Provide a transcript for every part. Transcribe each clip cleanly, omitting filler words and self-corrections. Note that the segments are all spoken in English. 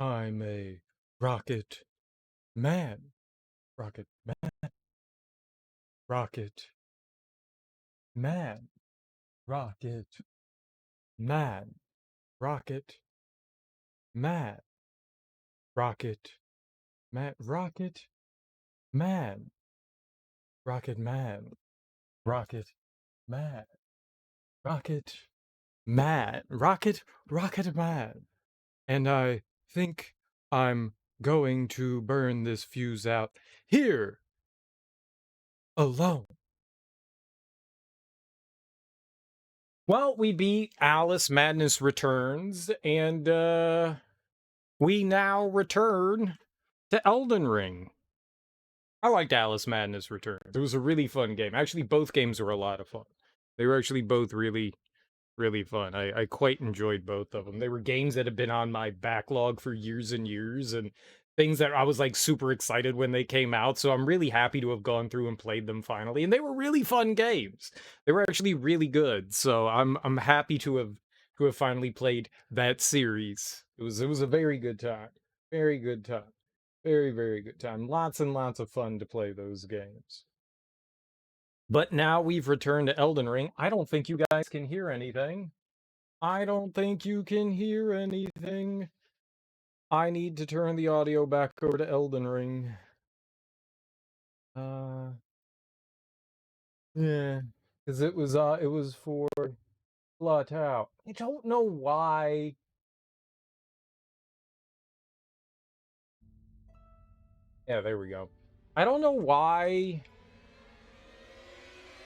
I'm a rocket man. Rocket man. Rocket man. Rocket man. Rocket man. Rocket man. Rocket man. Rocket man. Rocket man. Rocket man. Rocket man. And I think I'm going to burn this fuse out here alone. Well, we beat Alice Madness Returns, and we now return to Elden Ring. I liked Alice Madness Returns. It was a really fun game. Actually, both games were a lot of fun. They were actually both really fun. I quite enjoyed both of them. They were games that had been on my backlog for years and years, and things that I was like super excited when they came out. So I'm really happy to have gone through and played them finally. And they were really fun games. They were actually really good. So I'm happy to have finally played that series. It was a very good time. Very good time. Very good time. Lots and lots of fun to play those games. But now we've returned to Elden Ring. I don't think you guys can hear anything. I don't think you can hear anything. I need to turn the audio back over to Elden Ring. Uh, yeah, because it was for Flat Out. I don't know why. Yeah, there we go. I don't know why.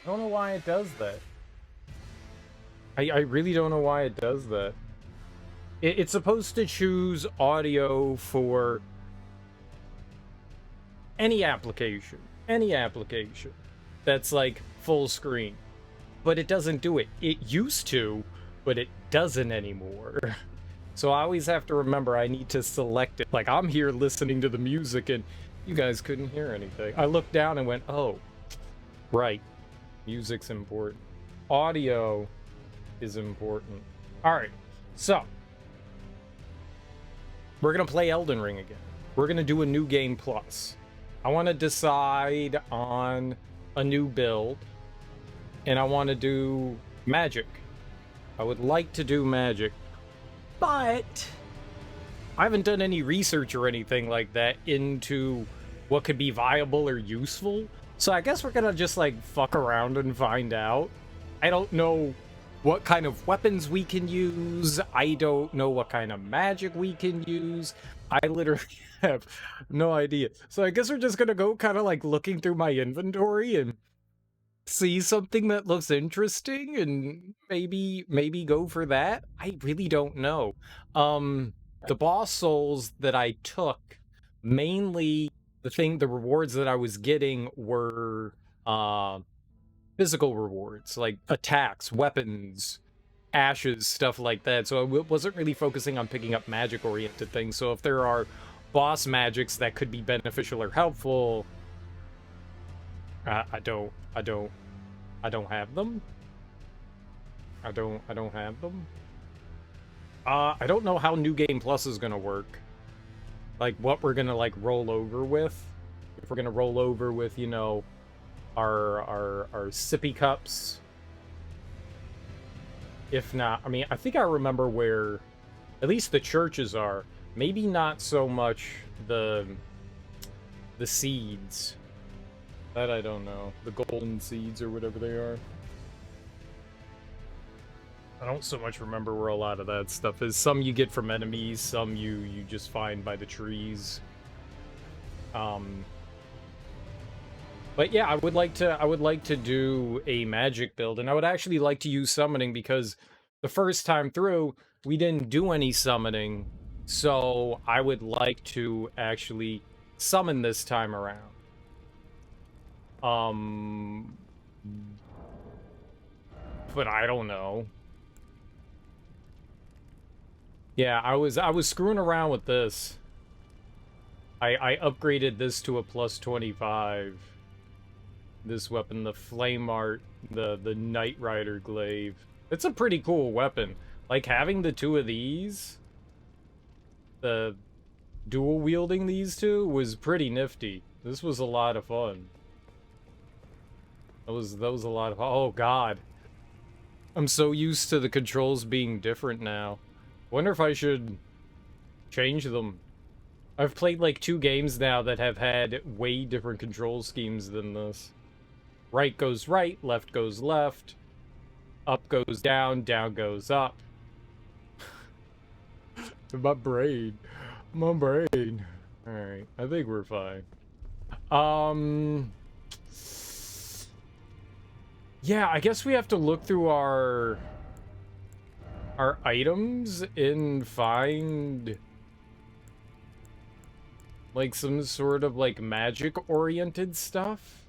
I don't know why it does that. I really don't know why it does that. It's supposed to choose audio for any application that's like full screen, but it doesn't do it. It used to, but it doesn't anymore. So I always have to remember I need to select it. Like, I'm here listening to the music and you guys couldn't hear anything. I looked down and went, oh, right, music's important, audio is important. All right, so we're gonna play Elden Ring again. We're gonna do a new game plus. I want to decide on a new build, and I want to do magic. I would like to do magic, but I haven't done any research or anything like that into what could be viable or useful. So I guess we're gonna just like fuck around and find out. I don't know what kind of weapons we can use. I don't know what kind of magic we can use. I literally have no idea. So I guess we're just gonna go kind of like looking through my inventory and see something that looks interesting and maybe go for that. I really don't know. The boss souls that I took, mainly the rewards that I was getting were physical rewards, like attacks, weapons, ashes, stuff like that. So I wasn't really focusing on picking up magic oriented things. So if there are boss magics that could be beneficial or helpful, I don't have them. I don't have them. I don't know how New Game Plus is gonna work. Like what we're gonna like roll over with. If we're gonna roll over with, you know, our sippy cups. If not, I mean, I think I remember where at least the churches are. Maybe not so much the seeds. That I don't know. The golden seeds or whatever they are. I don't so much remember where a lot of that stuff is. Some you get from enemies, some you just find by the trees. But yeah, I would like to do a magic build, and I would actually like to use summoning because the first time through we didn't do any summoning, so I would like to actually summon this time around. But I don't know. Yeah, I was screwing around with this. I upgraded this to a plus 25. This weapon, the Flame Art, the Knight Rider Glaive. It's a pretty cool weapon. Like having the two of these, the dual wielding these two was pretty nifty. This was a lot of fun. That was a lot of fun. Oh god. I'm so used to the controls being different now. Wonder if I should change them. I've played like 2 games now that have had way different control schemes than this. Right goes right, left goes left, up goes down, down goes up. My brain. My brain. Alright, I think we're fine. Yeah, I guess we have to look through our items and find like some sort of like magic oriented stuff.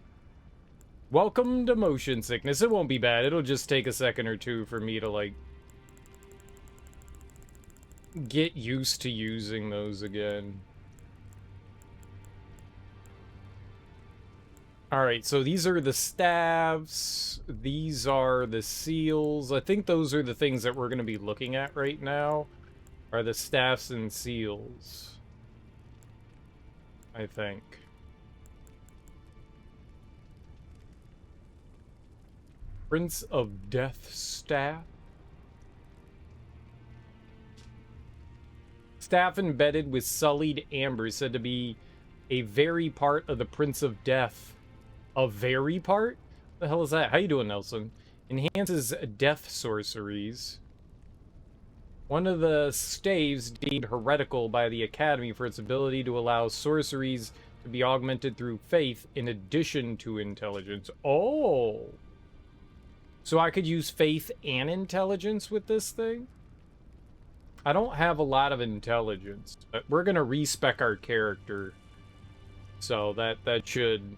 Welcome to motion sickness. It won't be bad. It'll just take a second or two for me to like get used to using those again. Alright, so these are the staves, these are the seals. I think those are the things that we're going to be looking at right now, are the staffs and seals. I think. Prince of Death Staff. Staff embedded with sullied amber, said to be a very part of the Prince of Death. A very part? What the hell is that? How you doing, Nelson? Enhances death sorceries. One of the staves deemed heretical by the Academy for its ability to allow sorceries to be augmented through faith in addition to intelligence. Oh! So I could use faith and intelligence with this thing? I don't have a lot of intelligence, but we're gonna respec our character. So that should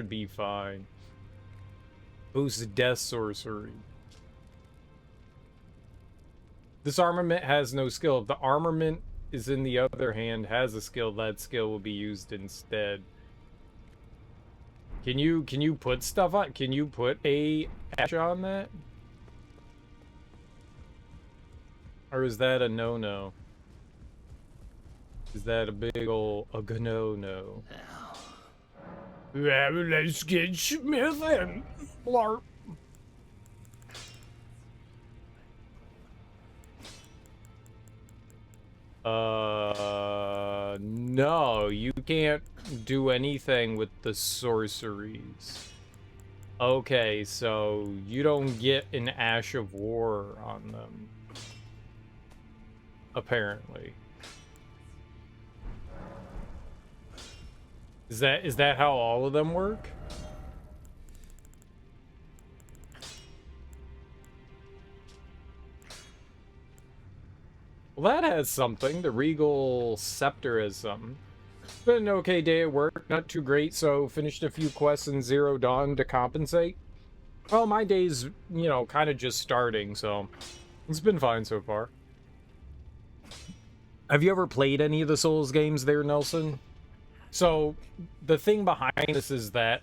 be fine. Boosts death sorcery. This armament has no skill. If the armament is in the other hand has a skill, that skill will be used instead. Can you put stuff on? Can you put a ash on that? Or is that a no-no? Is that a big ol' no-no? Yeah, let's get smithing. Blarp. No, you can't do anything with the sorceries. Okay, so you don't get an Ash of War on them. Apparently. Is that how all of them work? Well, that has something. The Regal Scepter has something. It's been an okay day at work. Not too great, so finished a few quests in Zero Dawn to compensate. Well, my day's, you know, kind of just starting, so it's been fine so far. Have you ever played any of the Souls games there, Nelson? So, the thing behind this is that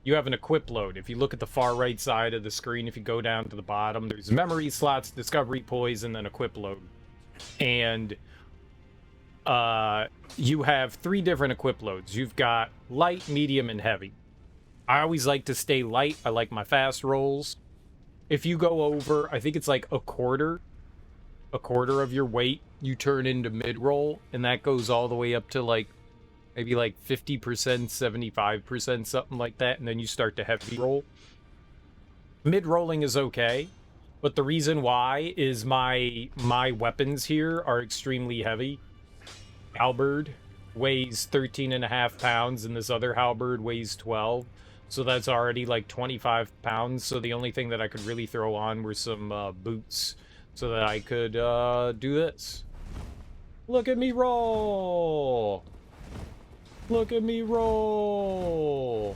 you have an equip load. If you look at the far right side of the screen, if you go down to the bottom, there's memory slots, discovery poise, and then equip load. And you have 3 different equip loads. You've got light, medium, and heavy. I always like to stay light. I like my fast rolls. If you go over, I think it's like a quarter of your weight, you turn into mid-roll, and that goes all the way up to like maybe like 50%, 75%, something like that, and then you start to heavy roll. Mid-rolling is okay, but the reason why is my weapons here are extremely heavy. Halberd weighs 13.5 pounds, and this other halberd weighs 12, so that's already like 25 pounds, so the only thing that I could really throw on were some boots, so that I could do this. Look at me roll! Look at me roll!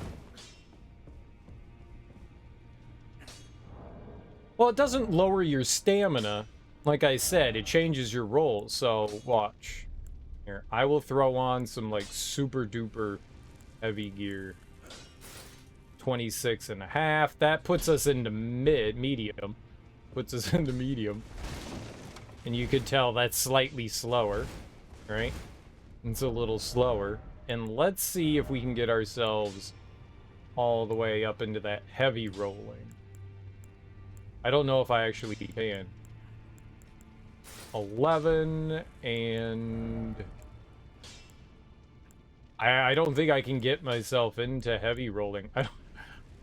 Well, it doesn't lower your stamina. Like I said, it changes your roll, so watch. Here, I will throw on some, like, super duper heavy gear. 26.5. That puts us into medium. Puts us into medium. And you could tell that's slightly slower. right? It's a little slower. And let's see if we can get ourselves all the way up into that heavy rolling. I don't know if I actually can. 11 and... I don't think I can get myself into heavy rolling. I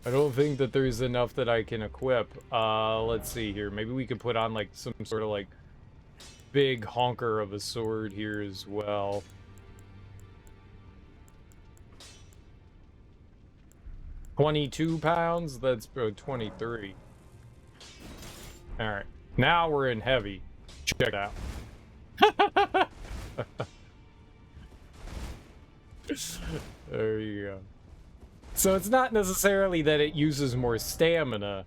don't think that there's enough that I can equip. Let's see here. Maybe we could put on like some sort of like big honker of a sword here as well. £22? That's 23. Alright. Now we're in heavy. Check it out. There you go. So it's not necessarily that it uses more stamina.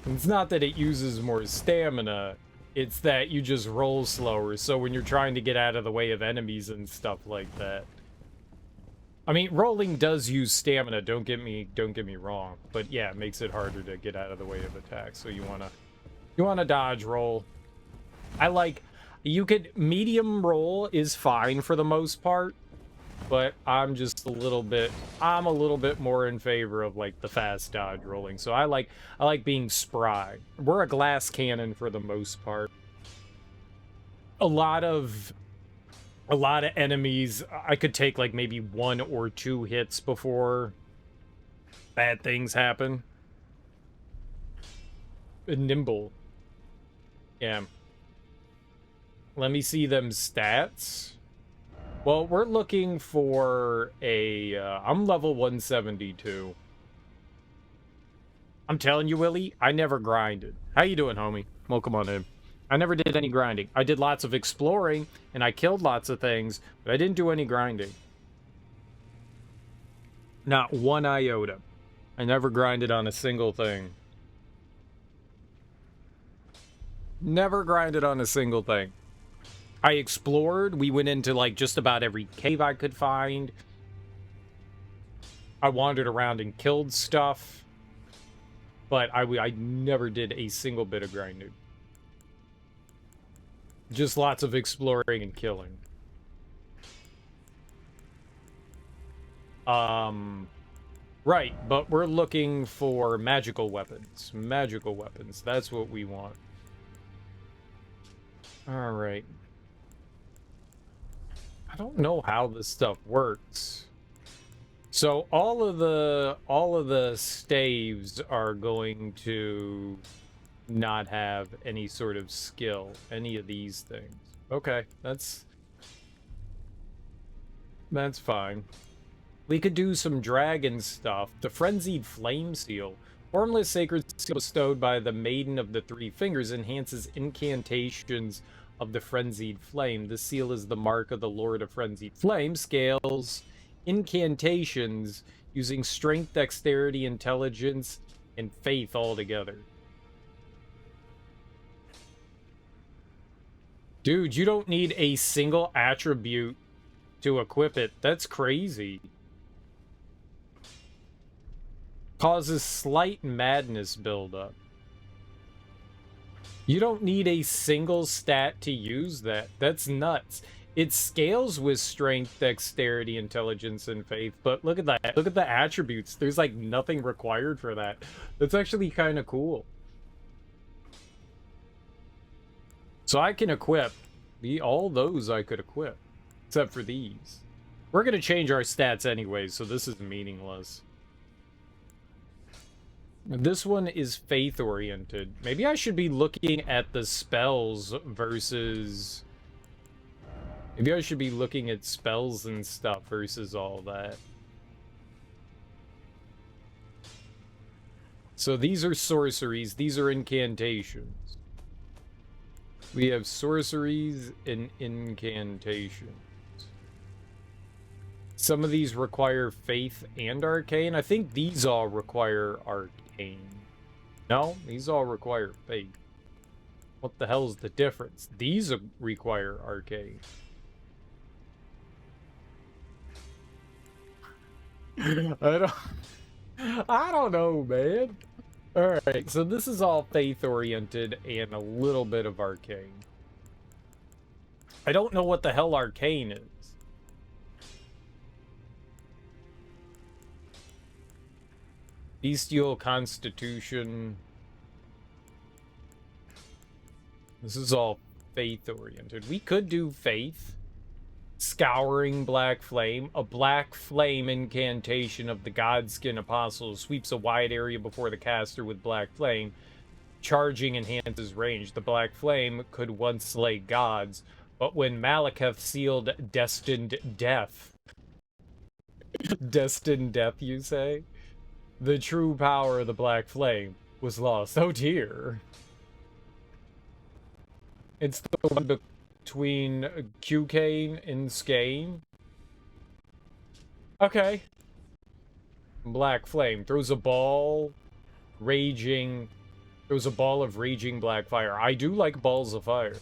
It's not that it uses more stamina. It's that you just roll slower, so when you're trying to get out of the way of enemies and stuff like that. I mean, rolling does use stamina, don't get me wrong, but yeah, it makes it harder to get out of the way of attacks. So you wanna dodge roll. Medium roll is fine for the most part, but I'm a little bit more in favor of like the fast dodge rolling. So I like being spry. We're a glass cannon for the most part. A lot of enemies, I could take like maybe 1 or 2 hits before bad things happen. Nimble. Yeah. Let me see them stats. Well, we're looking for a... I'm level 172. I'm telling you, Willie, I never grinded. How you doing, homie? Welcome on in. I never did any grinding. I did lots of exploring, and I killed lots of things, but I didn't do any grinding. Not one iota. I never grinded on a single thing. Never grinded on a single thing. I explored. We went into like just about every cave I could find. I wandered around and killed stuff. But I never did a single bit of grinding. Just lots of exploring and killing. Right, but we're looking for magical weapons. Magical weapons. That's what we want. All right. I don't know how this stuff works. So all of the staves are going to not have any sort of skill, any of these things. Okay, that's fine. We could do some dragon stuff. The Frenzied Flame Seal. Formless sacred seal bestowed by the Maiden of the Three Fingers enhances incantations of the Frenzied Flame. The seal is the mark of the Lord of Frenzied Flame. Scales incantations using strength, dexterity, intelligence, and faith all together. Dude, you don't need a single attribute to equip it. That's crazy. Causes slight madness buildup. You don't need a single stat to use that. That's nuts. It scales with strength, dexterity, intelligence, and faith, but look at that. Look at the attributes. There's like nothing required for that. That's actually kind of cool. So I can equip all those I could equip, except for these. We're gonna change our stats anyway, so this is meaningless. This one is faith-oriented. Maybe I should be looking at the spells versus... Maybe I should be looking at spells and stuff versus all that. So these are sorceries. These are incantations. We have sorceries and incantations. Some of these require faith and arcane. I think these all require arcane. No, these all require faith. What the hell's the difference? These require arcane. I don't know, man. Alright, so this is all faith-oriented and a little bit of arcane. I don't know what the hell arcane is. Bestial Constitution. This is all faith-oriented. We could do faith. Scouring Black Flame. A Black Flame incantation of the Godskin Apostle sweeps a wide area before the caster with Black Flame. Charging enhances range. The Black Flame could once slay gods, but when Malekith sealed Destined Death... Destined Death, you say? The true power of the Black Flame was lost. Oh dear. It's the one between Cucane and Skane. Okay. Black Flame throws a ball, raging... Throws a ball of raging black fire. I do like balls of fire.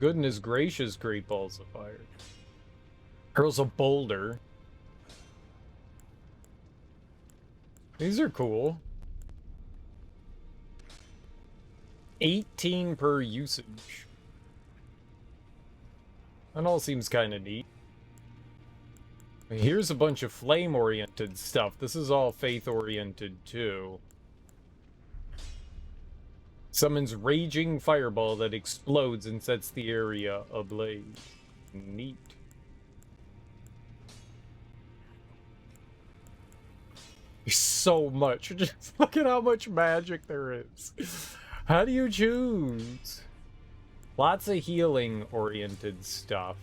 Goodness gracious, great balls of fire. Hurls a boulder. These are cool. 18 per usage. That all seems kind of neat. Here's a bunch of flame-oriented stuff. This is all faith-oriented, too. Summons raging fireball that explodes and sets the area ablaze. Neat. There's so much. Just look at how much magic there is. How do you choose? Lots of healing-oriented stuff.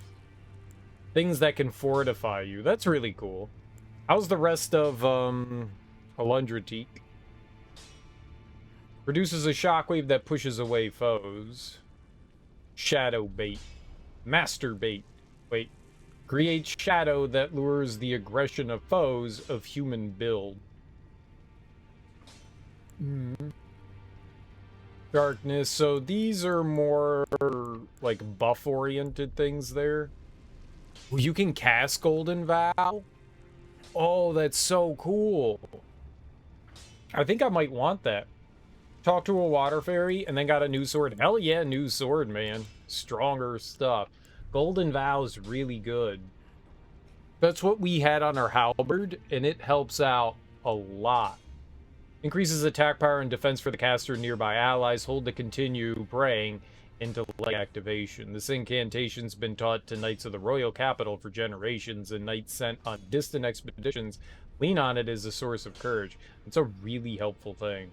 Things that can fortify you. That's really cool. How's the rest of, Alundratique? Produces a shockwave that pushes away foes. Shadow bait. Master bait. Wait. Creates shadow that lures the aggression of foes of human build. Darkness. So these are more like buff-oriented things there. Well, you can cast Golden Vow? Oh, that's so cool. I think I might want that. Talk to a water fairy and then got a new sword. Hell yeah, new sword, man. Stronger stuff. Golden Vow is really good. That's what we had on our halberd, and it helps out a lot. Increases attack power and defense for the caster and nearby allies. Hold to continue praying into light activation. This incantation's been taught to knights of the royal capital for generations, and knights sent on distant expeditions lean on it as a source of courage. It's a really helpful thing.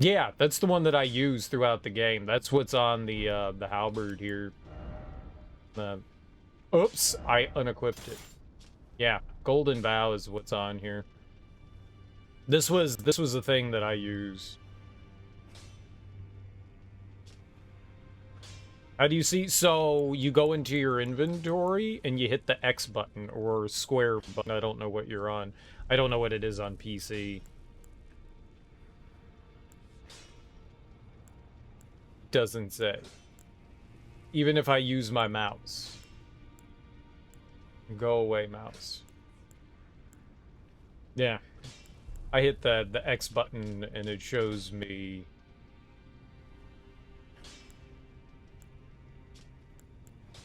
Yeah, that's the one that I use throughout the game. That's what's on the halberd here. Oops, I unequipped it. Yeah, Golden Vow is what's on here. This was the thing that I use. How do you see? So you go into your inventory and you hit the X button or square button. I don't know what you're on. I don't know what it is on PC. Doesn't say. Even if I use my mouse. Go away, mouse. Yeah. I hit the X button and it shows me.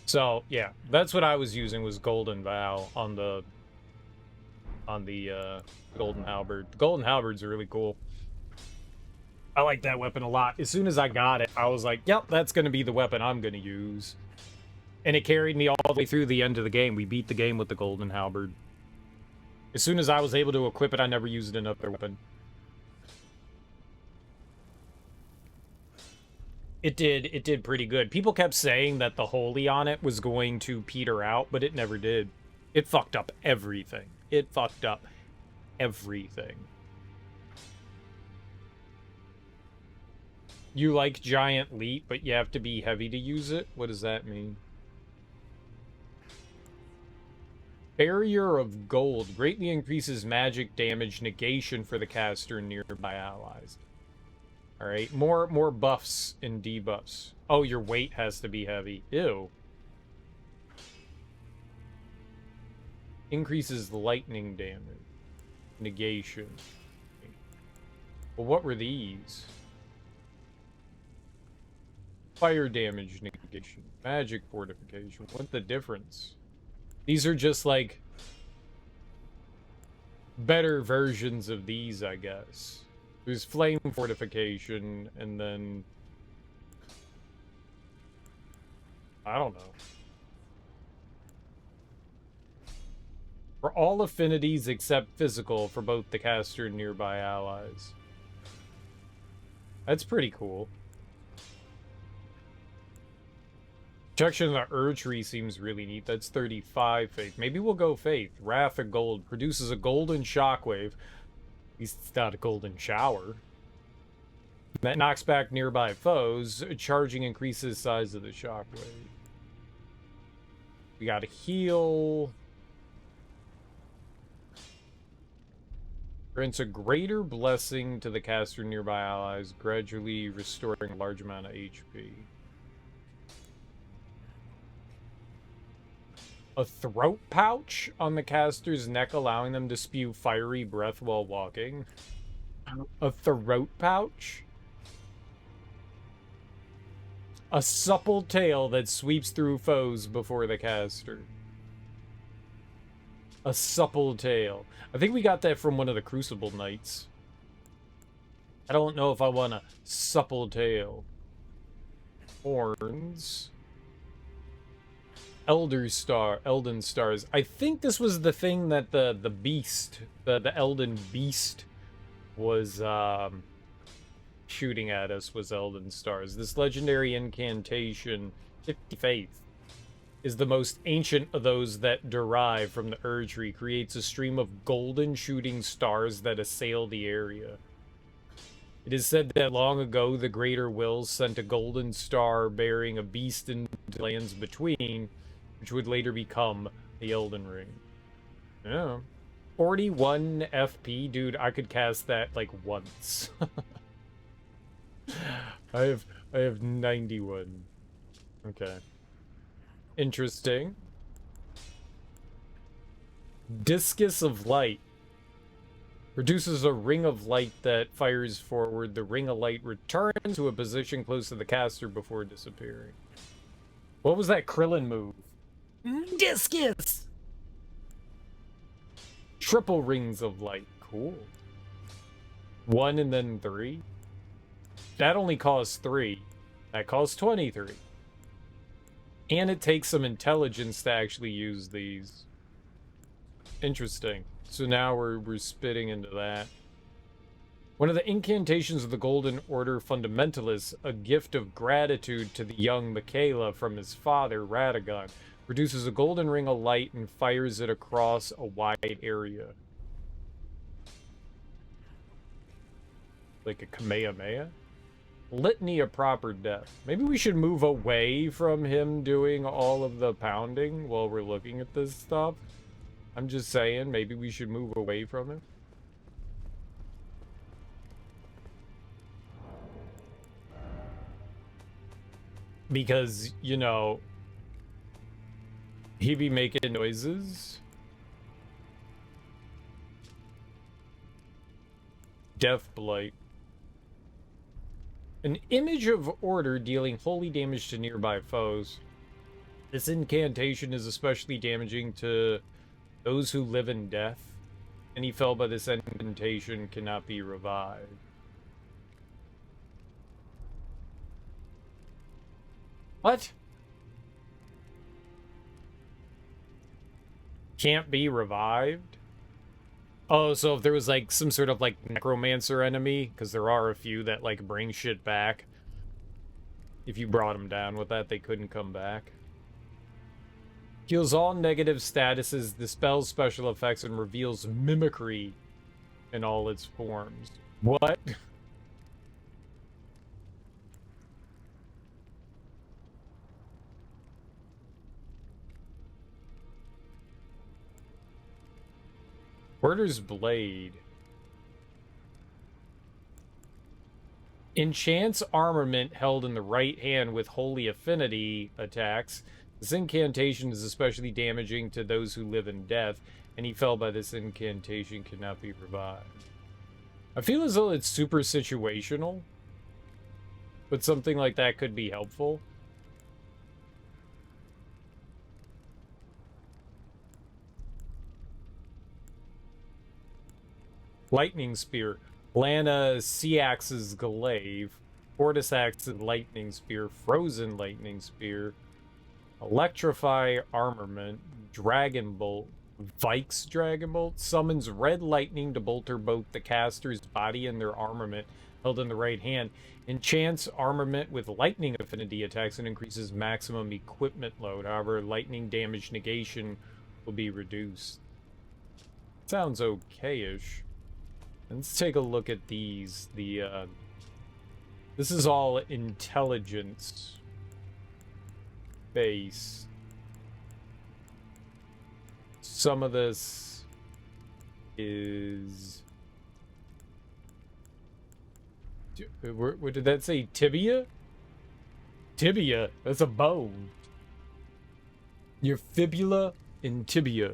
So, yeah, that's what I was using was Golden Vow on the Golden Halberd. The Golden Halberd's really cool. I like that weapon a lot. As soon as I got it, I was like, yep, that's going to be the weapon I'm going to use. And it carried me all the way through the end of the game. We beat the game with the Golden Halberd. As soon as I was able to equip it, I never used another weapon. It did pretty good. People kept saying that the Holy on it was going to peter out, but it never did. It fucked up everything. It fucked up everything. You like Giant Leap, but you have to be heavy to use it? What does that mean? Barrier of Gold greatly increases magic damage negation for the caster and nearby allies. Alright, more buffs and debuffs. Oh, your weight has to be heavy. Ew. Increases lightning damage. Negation. Well, what were these? Fire damage negation. Magic fortification. What's the difference? These are just, like, better versions of these, I guess. There's flame fortification, and then... I don't know. For all affinities except physical for both the caster and nearby allies. That's pretty cool. Protection of the Ur Tree seems really neat. That's 35 faith. Maybe we'll go faith. Wrath of Gold produces a golden shockwave. At least it's not a golden shower. That knocks back nearby foes. Charging increases size of the shockwave. We got a heal. Grants a greater blessing to the caster nearby allies, gradually restoring a large amount of HP. A throat pouch on the caster's neck, allowing them to spew fiery breath while walking. A throat pouch? A supple tail that sweeps through foes before the caster. A supple tail. I think we got that from one of the Crucible Knights. I don't know if I want a supple tail. Horns. Elden Stars. I think this was the thing that the beast, the Elden beast was shooting at us, was Elden Stars. This legendary incantation, 50 Faith, is the most ancient of those that derive from the Ur Tree, creates a stream of golden shooting stars that assail the area. It is said that long ago the Greater Wills sent a golden star bearing a beast into lands between, which would later become the Elden Ring. Yeah. 41 FP, dude, I could cast that like once. I have 91. Okay. Interesting. Discus of Light. Produces a ring of light that fires forward. The ring of light returns to a position close to the caster before disappearing. What was that Krillin move? Discus! Triple rings of light. Cool. 1 and then 3. That only costs 3. That costs 23. And it takes some intelligence to actually use these. Interesting. So now we're spitting into that. One of the incantations of the Golden Order Fundamentalists, a gift of gratitude to the young Michaela from his father, Radagon, produces a golden ring of light and fires it across a wide area. Like a Kamehameha? Litany of Proper Death. Maybe we should move away from him doing all of the pounding while we're looking at this stuff. I'm just saying, maybe we should move away from him. Because, you know, he be making noises. Death Blight. An image of order dealing holy damage to nearby foes. This incantation is especially damaging to those who live in death. Any fell by this incantation cannot be revived. What? Can't be revived? Oh, so if there was like some sort of like necromancer enemy, because there are a few that like bring shit back. If you brought them down with that, they couldn't come back. Heals all negative statuses, dispels special effects, and reveals mimicry in all its forms. What? Order's Blade. Enchants armament held in the right hand with holy affinity attacks. This incantation is especially damaging to those who live in death. Any fell by this incantation cannot be revived. I feel as though it's super situational, but something like that could be helpful. Lightning Spear. Lana Seax's Glaive. Fortisax's Lightning Spear. Frozen Lightning Spear. Electrify Armament. Dragon Bolt. Vike's Dragon Bolt. Summons red lightning to bolter both the caster's body and their armament held in the right hand. Enchants armament with lightning affinity attacks and increases maximum equipment load. However, lightning damage negation will be reduced. Sounds okay-ish. Let's take a look at these. This is all intelligence base. Some of this is... What did that say? Tibia? Tibia. That's a bone. Your fibula and tibia.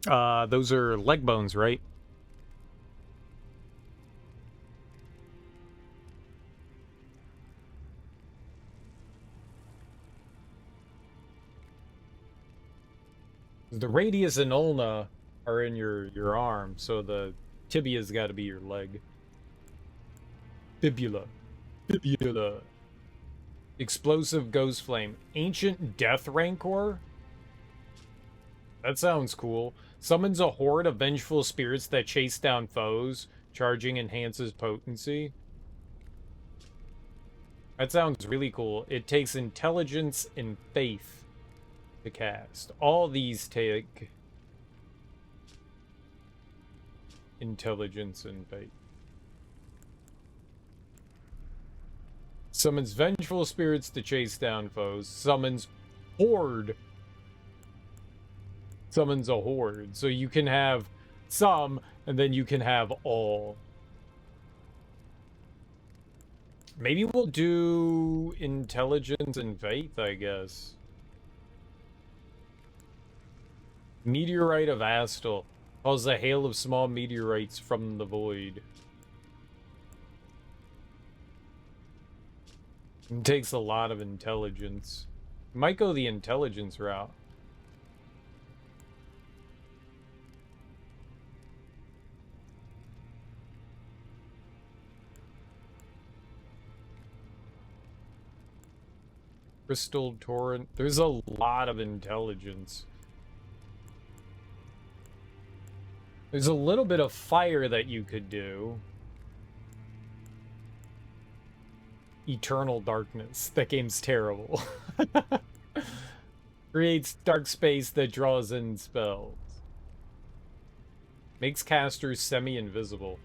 Those are leg bones, right? The radius and ulna are in your arm, so the tibia's got to be your leg. Fibula. Fibula. Explosive Ghost Flame. Ancient Death Rancor? That sounds cool. Summons a horde of vengeful spirits that chase down foes. Charging enhances potency. That sounds really cool. It takes intelligence and faith to cast. All these take intelligence and faith. Summons vengeful spirits to chase down foes. Summons horde. Summons a horde. So you can have some, and then you can have all. Maybe we'll do intelligence and faith, I guess. Meteorite of Astal. Calls a hail of small meteorites from the void. It takes a lot of intelligence. Might go the intelligence route. Crystal Torrent. There's a lot of intelligence. There's a little bit of fire that you could do. Eternal Darkness. That game's terrible. Creates dark space that draws in spells. Makes casters semi-invisible.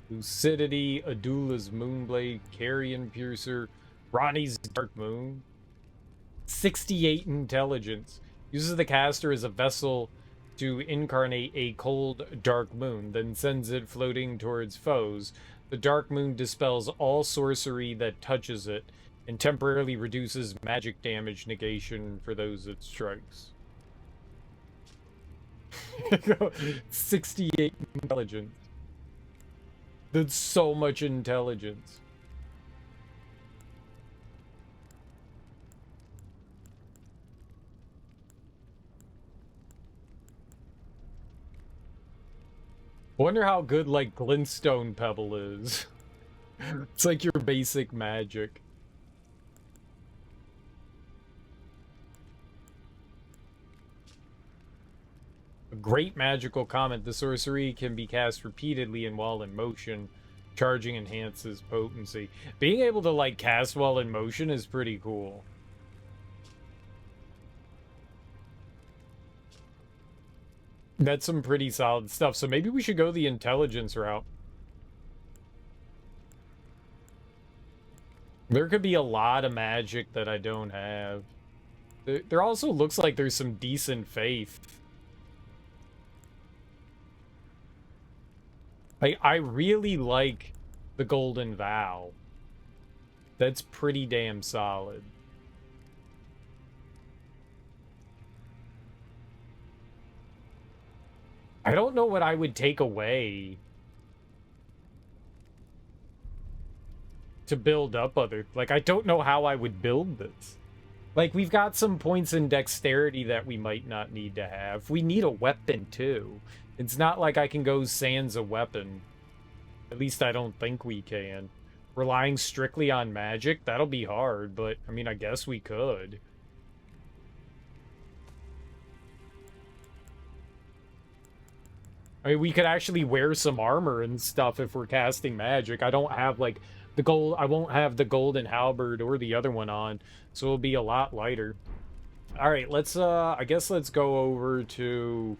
Lucidity, Adula's Moonblade, Carrion Piercer, Ronnie's Dark Moon. 68 intelligence. Uses the caster as a vessel to incarnate a cold, dark moon, then sends it floating towards foes. The dark moon dispels all sorcery that touches it, and temporarily reduces magic damage negation for those it strikes. 68 intelligence. That's so much intelligence. I wonder how good, like, Glintstone Pebble is. It's like your basic magic. A great magical comment. The sorcery can be cast repeatedly and while in motion. Charging enhances potency. Being able to, like, cast while in motion is pretty cool. That's some pretty solid stuff. So maybe we should go the intelligence route. There could be a lot of magic that I don't have. There also looks like there's some decent faith. I really like the Golden Vow. That's pretty damn solid. I don't know what I would take away to build up other... Like, I don't know how I would build this. Like, we've got some points in dexterity that we might not need to have. We need a weapon, too. It's not like I can go sans a weapon. At least I don't think we can. Relying strictly on magic? That'll be hard, but, I mean, I guess we could. I mean, we could actually wear some armor and stuff if we're casting magic. I don't have, like, the gold... I won't have the golden halberd or the other one on, so it'll be a lot lighter. Alright, let's, I guess let's go over to...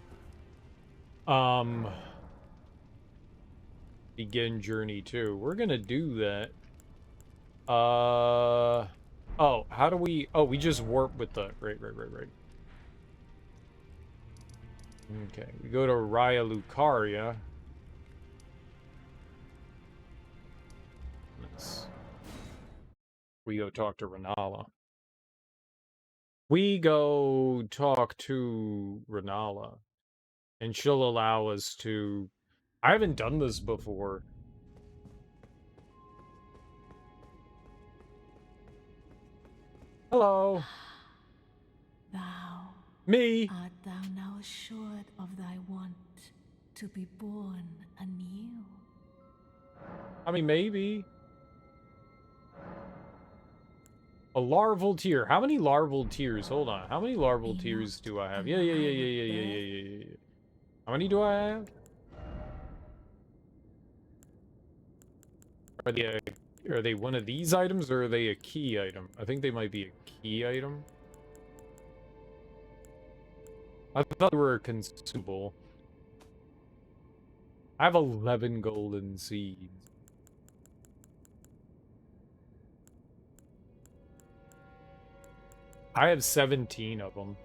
Begin Journey 2. We're gonna do that. Oh, how do we... Oh, we just warp with the... Right. Okay, we go to Raya Lucaria. Nice. We go talk to Renala. We go talk to Renala. And she'll allow us to... I haven't done this before. Hello. Thou. Me. Art thou now assured of thy want to be born anew? I mean, maybe. A larval tear. How many larval tears? Hold on. How many larval tears do I have? Yeah. How many do I have? Are they one of these items, or are they a key item? I think they might be a key item. I thought they were a consumable. I have 11 golden seeds. I have 17 of them.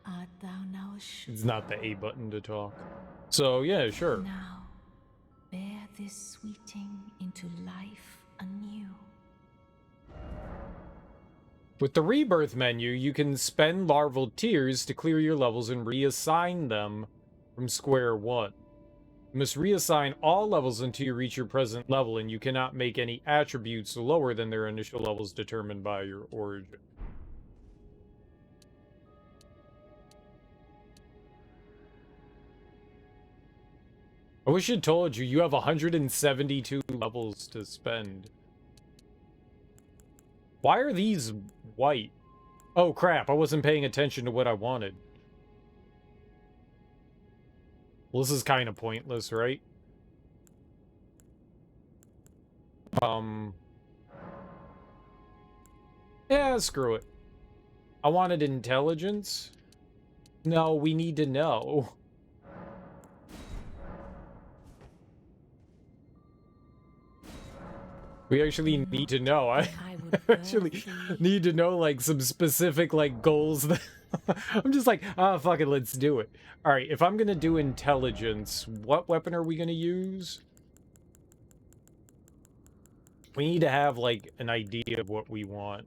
Art thou now assured? It's not the A button to talk. So, yeah, sure. Now, bear this sweeting into life anew. With the rebirth menu, you can spend larval tears to clear your levels and reassign them from square one. You must reassign all levels until you reach your present level, and you cannot make any attributes lower than their initial levels determined by your origin. I wish it told you, you have 172 levels to spend. Why are these white? Oh crap, I wasn't paying attention to what I wanted. Well, this is kind of pointless, right? Yeah, screw it. I wanted intelligence. No, we need to know. We actually need to know. I actually need to know, like, some specific, like, goals that... I'm just like, fuck it, let's do it. Alright, if I'm gonna do intelligence, what weapon are we gonna use? We need to have, like, an idea of what we want.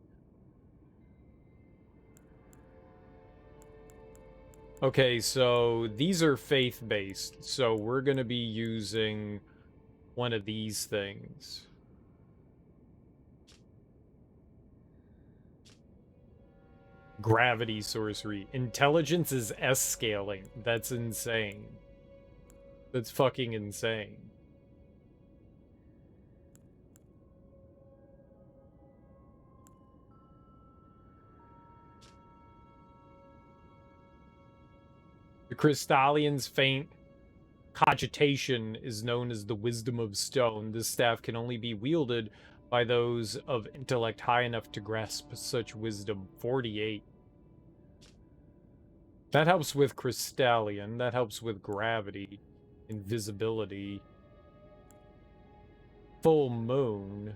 Okay, so these are faith-based, so we're gonna be using one of these things. Gravity sorcery. Intelligence is S-scaling. That's insane. That's fucking insane. The Crystallion's faint cogitation is known as the Wisdom of Stone. This staff can only be wielded by those of intellect high enough to grasp such wisdom. 48. That helps with Crystallion. That helps with gravity. Invisibility. Full moon.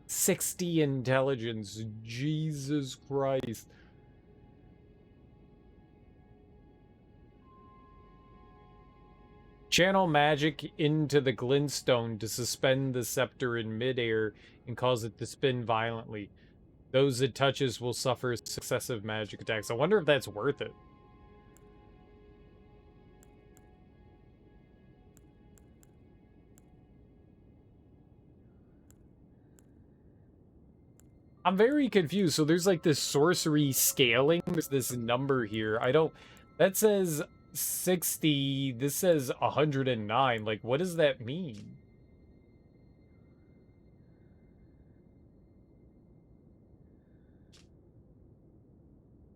60 intelligence. Jesus Christ. Channel magic into the glintstone to suspend the scepter in midair and cause it to spin violently. Those it touches will suffer successive magic attacks. I wonder if that's worth it. I'm very confused. So there's like this sorcery scaling. There's this number here. That says 60. This says 109. Like, what does that mean?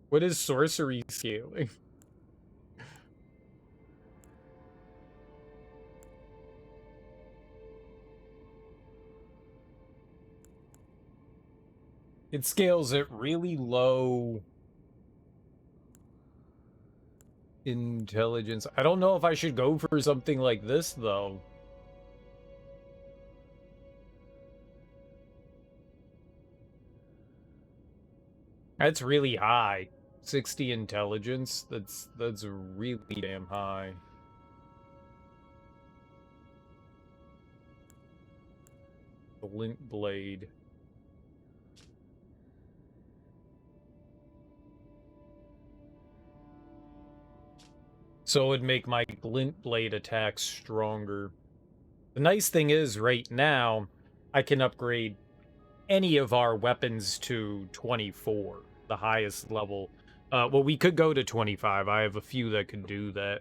What is sorcery scaling? It scales at really low intelligence. I don't know if I should go for something like this, though. That's really high. 60 intelligence. That's really damn high. Glint blade. So it would make my glint blade attack stronger. The nice thing is, right now, I can upgrade any of our weapons to 24, the highest level. Well, we could go to 25. I have a few that could do that.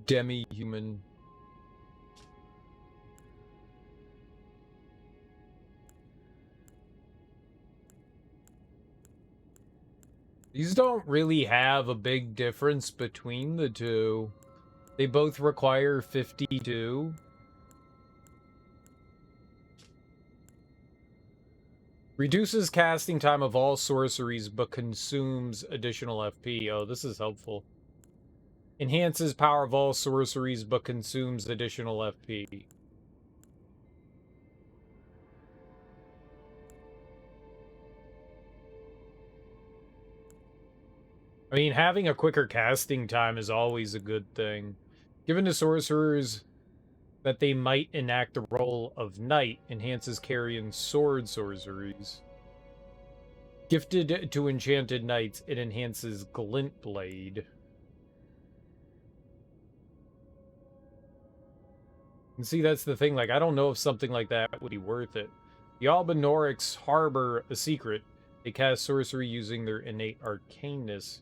Demi-human. These don't really have a big difference between the two. They both require 52. Reduces casting time of all sorceries, but consumes additional FP. Oh, this is helpful. Enhances power of all sorceries, but consumes additional FP. I mean, having a quicker casting time is always a good thing. Given to sorcerers that they might enact the role of knight, enhances carrying sword sorceries. Gifted to enchanted knights, it enhances glint blade. And see, that's the thing, like, I don't know if something like that would be worth it. The Albinorics harbor a secret. They cast sorcery using their innate arcaneness.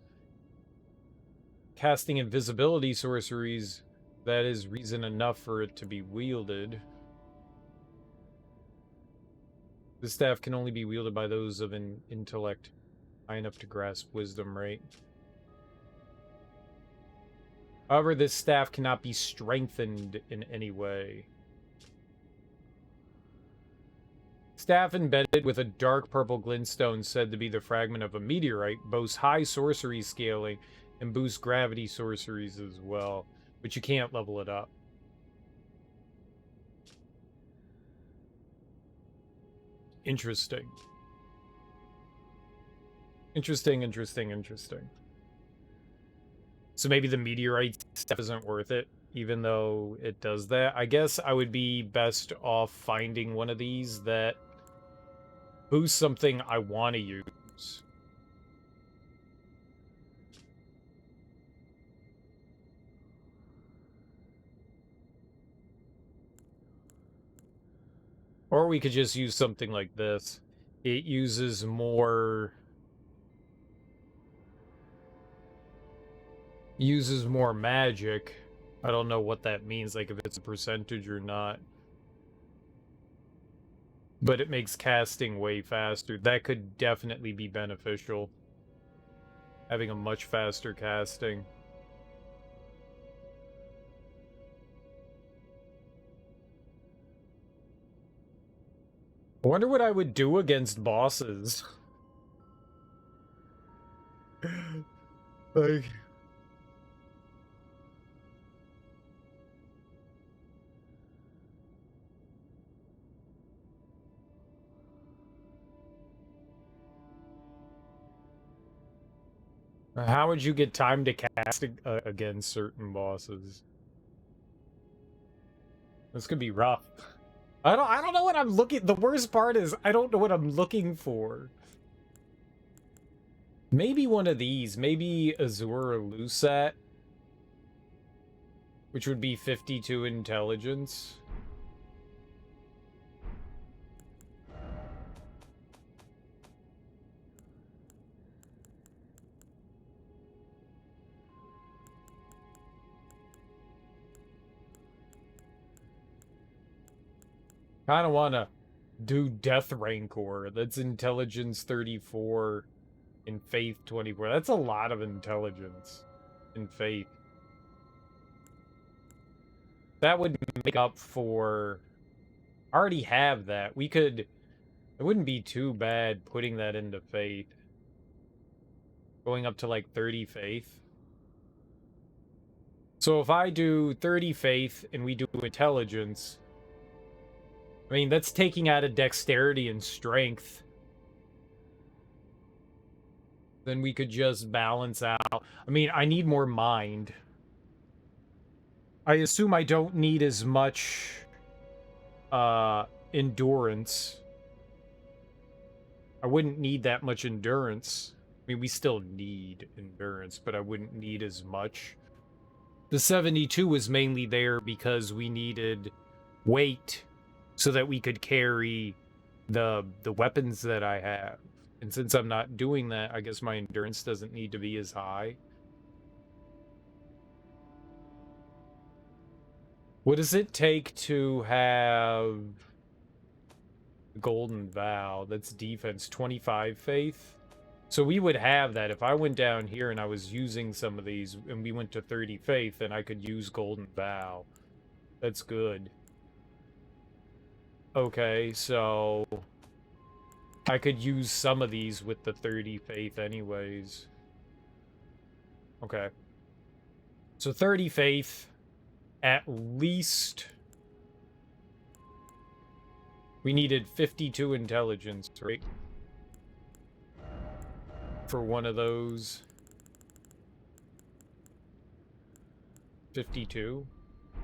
Casting invisibility sorceries, that is reason enough for it to be wielded. The staff can only be wielded by those of an intellect high enough to grasp wisdom, right? However, this staff cannot be strengthened in any way. Staff embedded with a dark purple glintstone said to be the fragment of a meteorite boasts high sorcery scaling and boosts gravity sorceries as well, but you can't level it up. Interesting. Interesting. So maybe the meteorite stuff isn't worth it, even though it does that. I guess I would be best off finding one of these that boosts something I want to use. Or we could just use something like this. It uses more magic. I don't know what that means, like if it's a percentage or not. But it makes casting way faster. That could definitely be beneficial. Having a much faster casting. I wonder what I would do against bosses. Like... How would you get time to cast against certain bosses? This could be rough. I don't know what I'm looking. The worst part is I don't know what I'm looking for. Maybe one of these. Maybe Azura Lusat, which would be 52 intelligence. Kind of want to do Death Rancor. That's intelligence 34 and faith 24. That's a lot of intelligence and faith. That would make up for... I already have that. We could... It wouldn't be too bad putting that into faith. Going up to like 30 faith. So if I do 30 faith and we do intelligence... I mean, that's taking out of dexterity and strength. Then we could just balance out. I mean, I need more mind. I assume I don't need as much endurance. I wouldn't need that much endurance. I mean, we still need endurance, but I wouldn't need as much. The 72 was mainly there because we needed weight so that we could carry the weapons that I have. And since I'm not doing that, I guess my endurance doesn't need to be as high. What does it take to have Golden Vow? That's defense, 25 faith. So we would have that. If I went down here and I was using some of these and we went to 30 faith, then I could use Golden Vow. That's good. Okay, so I could use some of these with the 30 faith anyways. Okay. So 30 faith, at least we needed 52 intelligence, right? For one of those. 52?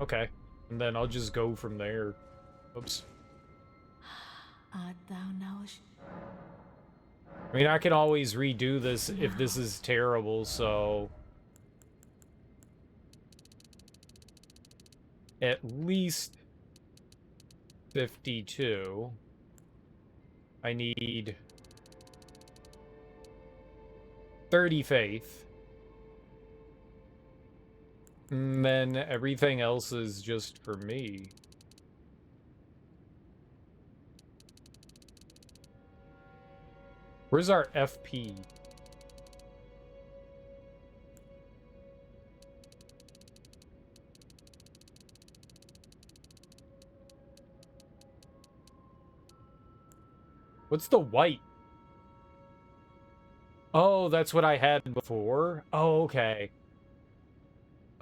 Okay. And then I'll just go from there. Oops. Art thou now? I mean, I can always redo this if this is terrible, so... At least 52. I need 30 faith. And then everything else is just for me. Where's our FP? What's the white? Oh, that's what I had before? Oh, okay.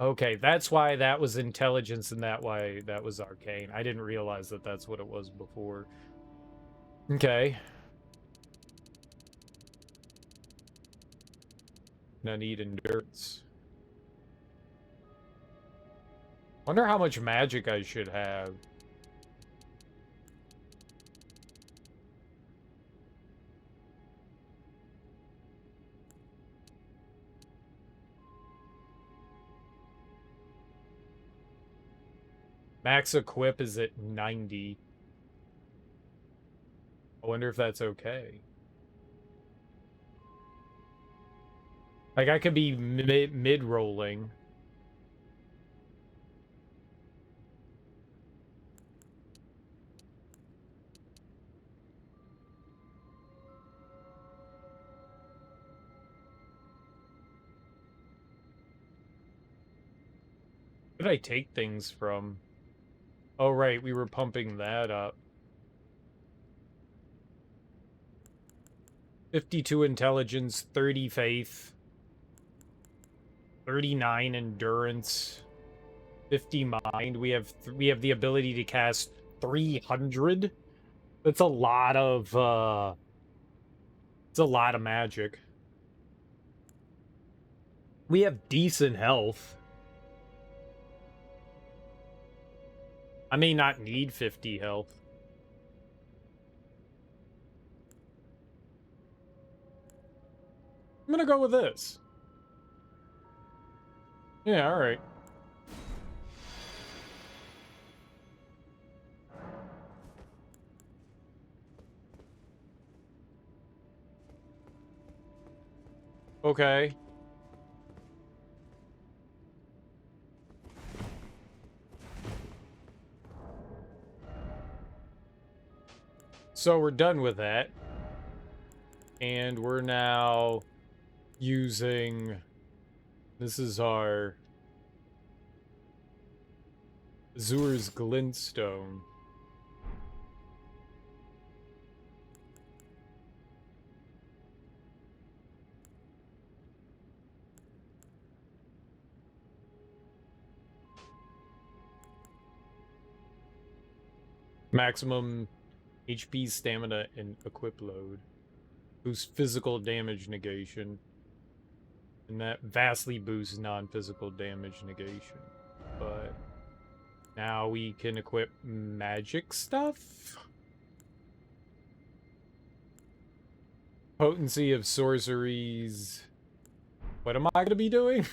Okay, that's why that was intelligence and that why that was arcane. I didn't realize that that's what it was before. Okay. And I need endurance. Wonder how much magic I should have. Max equip is at 90. I wonder if that's okay. Like, I could be mid-rolling. Where did I take things from? Oh, right, we were pumping that up. 52 intelligence, 30 faith, 39 endurance, 50 mind. We have the ability to cast 300. That's a lot of it's a lot of magic. We have decent health. I may not need 50 health. I'm gonna go with this. Yeah, alright. Okay. So we're done with that. And we're now using... This is our... Azur's Glintstone. Maximum HP, stamina, and equip load. Boosts physical damage negation. And that vastly boosts non-physical damage negation. But now we can equip magic stuff? Potency of sorceries. What am I going to be doing?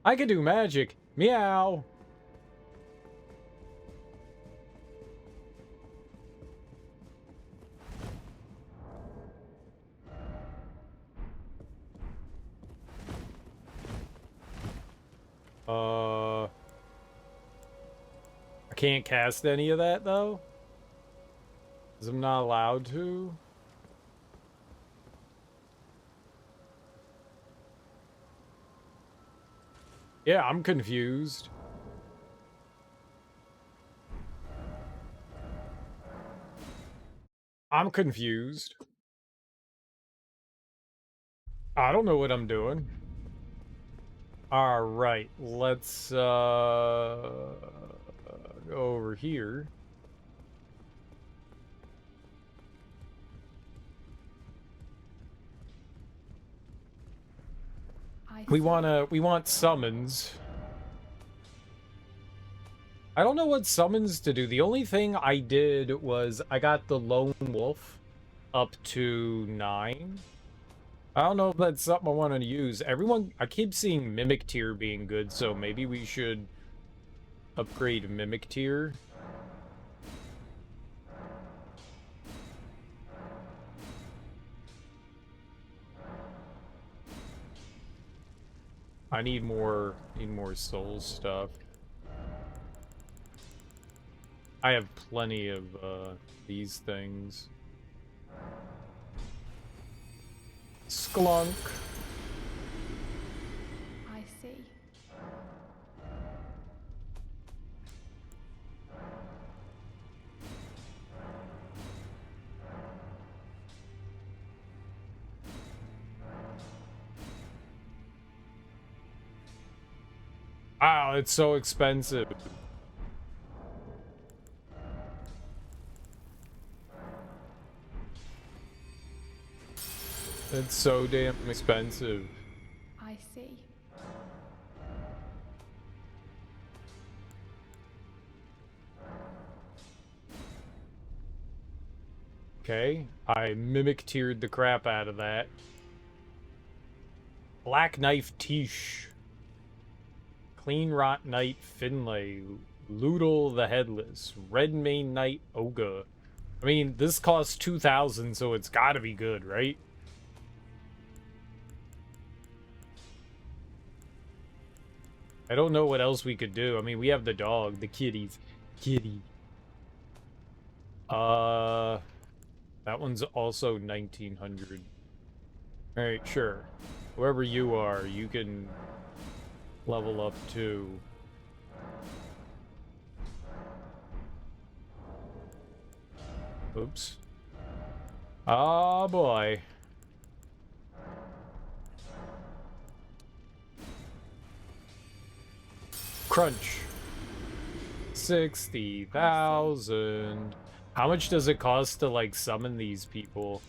I can do magic. Meow. I can't cast any of that, though? Because I'm not allowed to? Yeah, I'm confused. I'm confused. I don't know what I'm doing. Alright, let's, go over here. We want summons. I don't know what summons to do. The only thing I did was I got the Lone Wolf up to 9. I don't know if that's something I want to use. I keep seeing Mimic Tier being good, so maybe we should upgrade Mimic Tier. I need more soul stuff. I have plenty of these things. Sklunk. I see. Wow, it's so expensive. It's so damn expensive. I see. Okay, I mimic tiered the crap out of that. Black Knife Tish. Clean Rot Knight Finlay. Loodle the Headless. Red Mane Knight Oga. I mean, this costs 2,000, so it's gotta be good, right? I don't know what else we could do. I mean, we have the dog, the kitties. Kitty. That one's also 1,900. Alright, sure. Whoever you are, you can level up too. Oops. Oh boy. Crunch. 60,000. How much does it cost to, like, summon these people?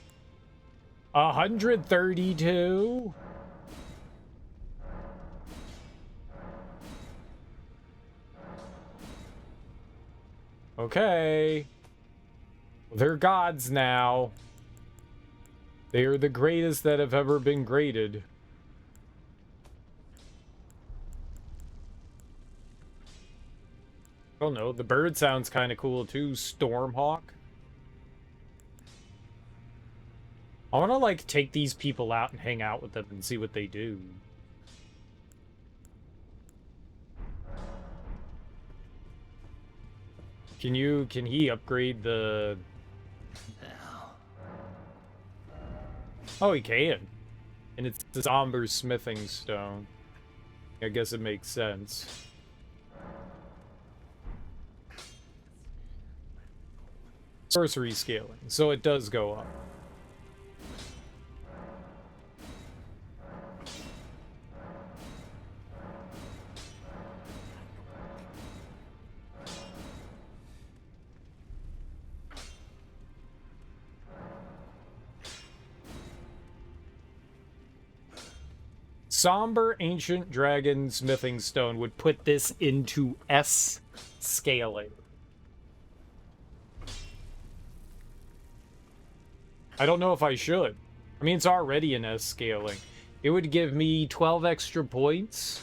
132. Okay. They're gods now. They are the greatest that have ever been graded. I don't know. The bird sounds kind of cool too. Stormhawk. I want to like take these people out and hang out with them and see what they do. Can he upgrade the... Oh, he can. And it's the somber smithing stone. I guess it makes sense. Sorcery scaling, so it does go up. Somber Ancient Dragon Smithing Stone would put this into S scaling. I don't know if I should. I mean, it's already in S scaling. It would give me 12 extra points.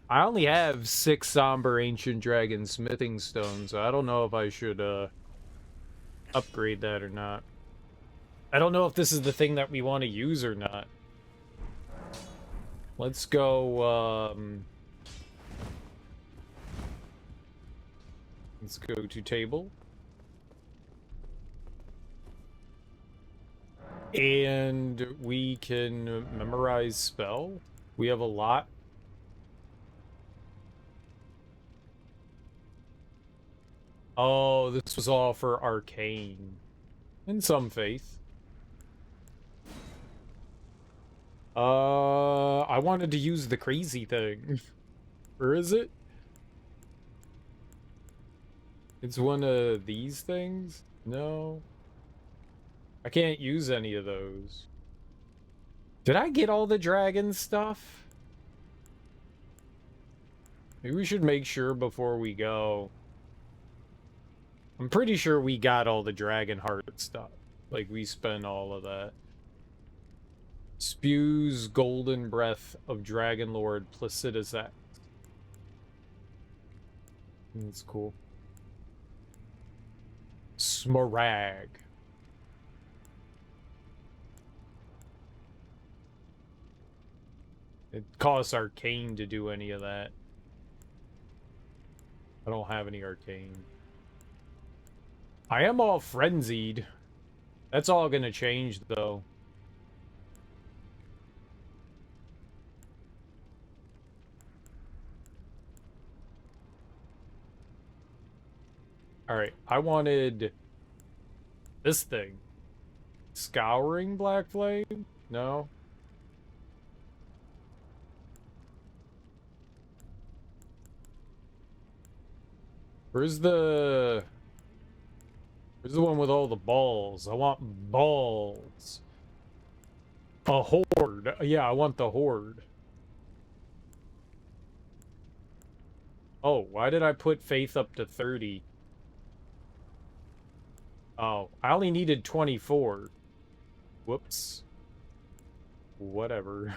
I only have 6 Somber Ancient Dragon Smithing Stones, so I don't know if I should upgrade that or not. I don't know if this is the thing that we want to use or not. Let's go, let's go to table. And we can memorize spell. We have a lot. Oh, this was all for arcane. In some faith. I wanted to use the crazy thing. Where is it? It's one of these things? No. I can't use any of those. Did I get all the dragon stuff? Maybe we should make sure before we go. I'm pretty sure we got all the dragon heart stuff. Like, we spent all of that. Spews golden breath of Dragon Lord Placidus X. That's cool. Smarag. It costs arcane to do any of that. I don't have any arcane. I am all frenzied. That's all gonna change, though. Alright, I wanted this thing. Scouring Black Flame? No? Where's the one with all the balls? I want balls. A horde. Yeah, I want the horde. Oh, why did I put faith up to 30? Oh, I only needed 24. Whoops. Whatever.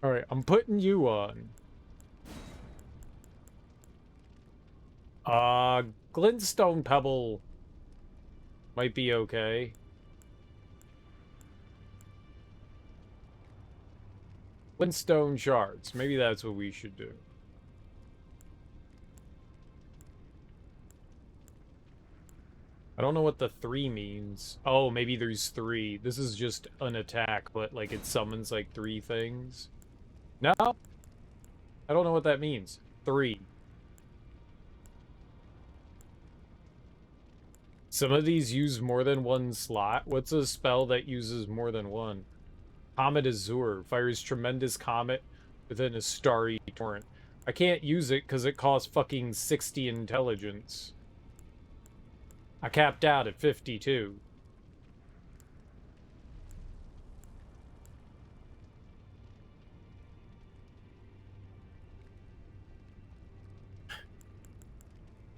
Alright, I'm putting you on. Glintstone Pebble might be okay. Glintstone Shards. Maybe that's what we should do. I don't know what the 3 means. Oh, maybe there's 3. This is just an attack, but like it summons like 3 things. No? I don't know what that means. 3. Some of these use more than one slot. What's a spell that uses more than one? Comet Azure. Fires tremendous comet within a starry torrent. I can't use it because it costs fucking 60 intelligence. I capped out at 52.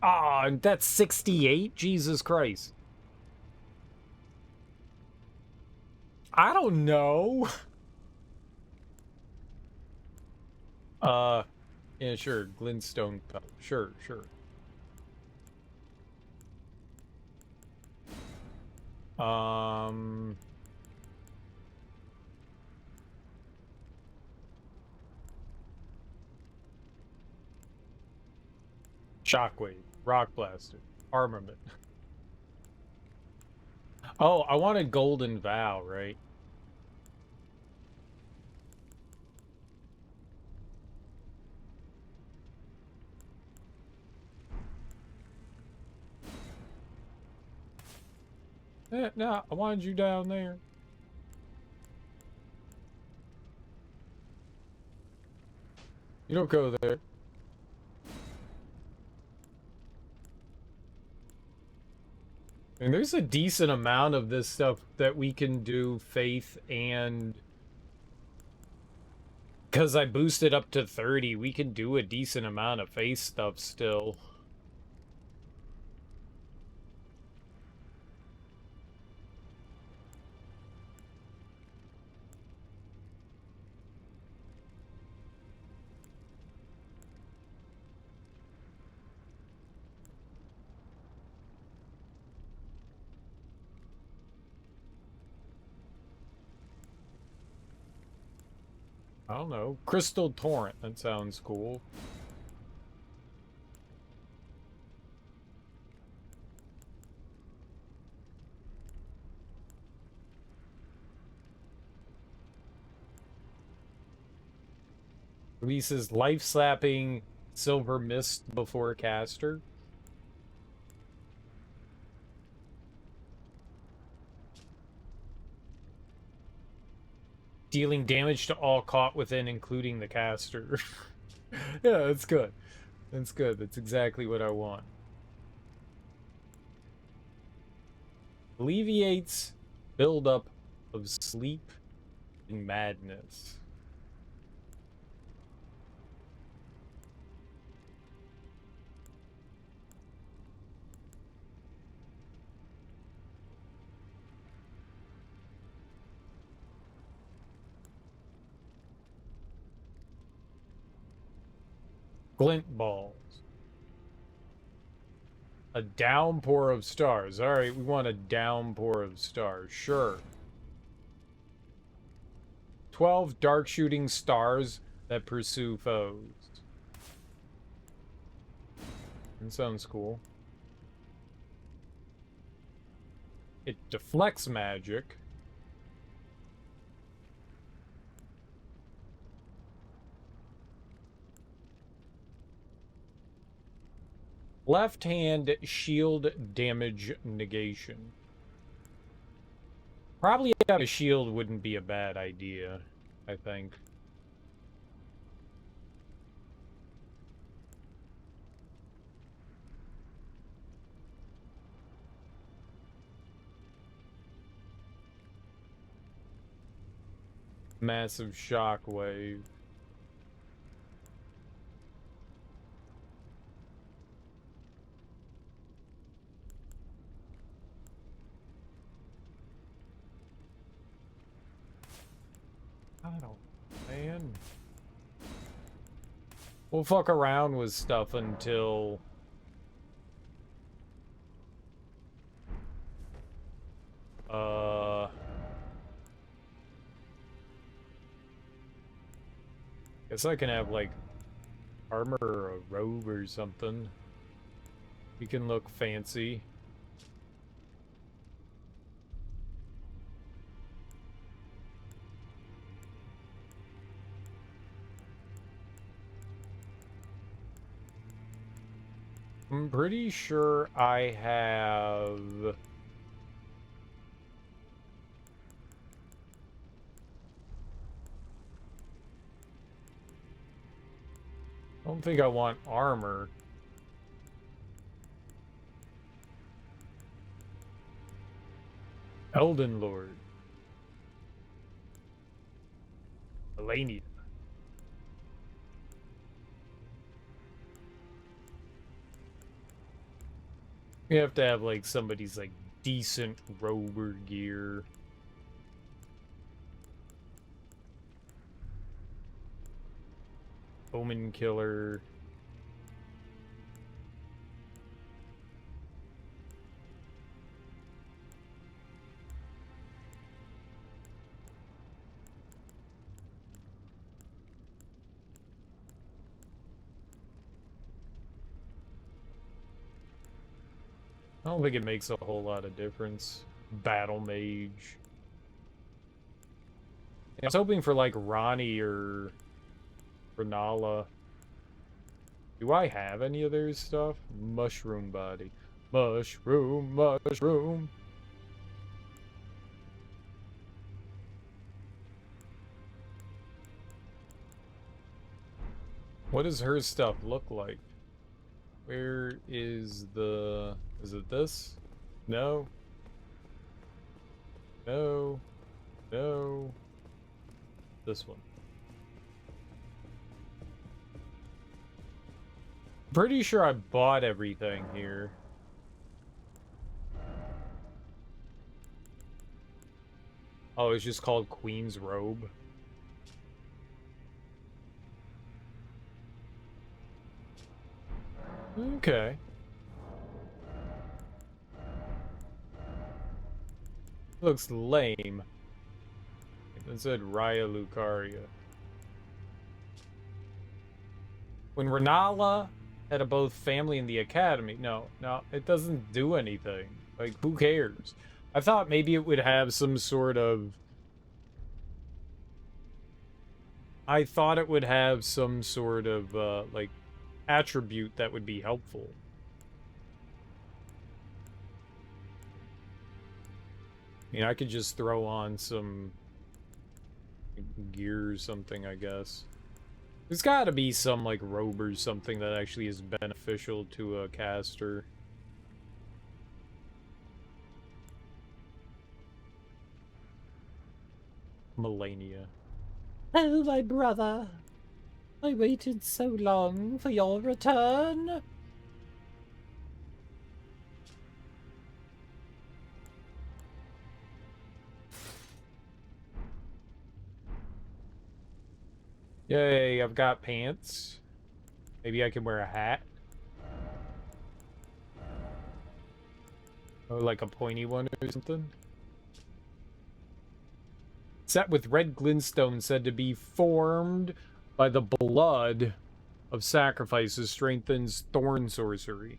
Ah, oh, that's 68? Jesus Christ. I don't know. Yeah, sure. Glintstone. Sure, sure. Um... Shockwave. Rock Blaster. Armament. Oh, I wanted Golden Vow, right? No, I wanted you down there. You don't go there. And there's a decent amount of this stuff that we can do faith and... Because I boosted up to 30, we can do a decent amount of faith stuff still. I don't know. Crystal Torrent, that sounds cool. Releases life-slapping Silver Mist before caster. Dealing damage to all caught within, including the caster. Yeah, that's good. That's good. That's exactly what I want. Alleviates buildup of sleep and madness. Glint balls. A downpour of stars. Alright, we want a downpour of stars. Sure. 12 dark shooting stars that pursue foes. That sounds cool. It deflects magic. Left hand shield damage negation. Probably out a shield wouldn't be a bad idea, I think. Massive shockwave. I don't, man. We'll fuck around with stuff until... Guess I can have, like, armor or a robe or something. We can look fancy. I'm pretty sure I have... I don't think I want armor. Elden Lord. Malenia. You have to have like somebody's like decent rober gear. Omen killer. I don't think it makes a whole lot of difference. Battle mage. I was hoping for like Ronnie or Renala. Do I have any of their stuff? Mushroom body. Mushroom, mushroom. What does her stuff look like? Where is the... Is it this? No. No. No. This one. Pretty sure I bought everything here. Oh, it's just called Queen's Robe. Okay. Looks lame. It said Raya Lucaria. When Renala had a both family in the academy, no, it doesn't do anything. Like, who cares? I thought maybe it would have some sort of... I thought it would have some sort of, like, attribute that would be helpful. I mean, I could just throw on some gear or something, I guess. There's gotta be some, like, robe or something that actually is beneficial to a caster. Malenia. Oh, my brother. I waited so long for your return. Yay, I've got pants. Maybe I can wear a hat. Or like a pointy one or something. Set with red glintstone said to be formed by the blood of sacrifices strengthens thorn sorcery.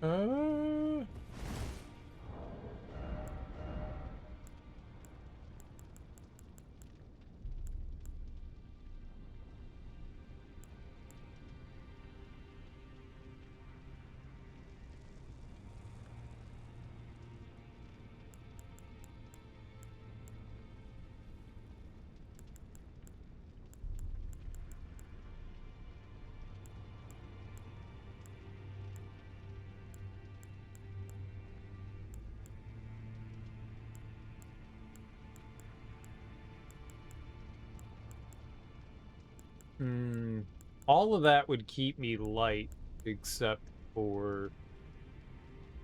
Uh... All of that would keep me light, except for...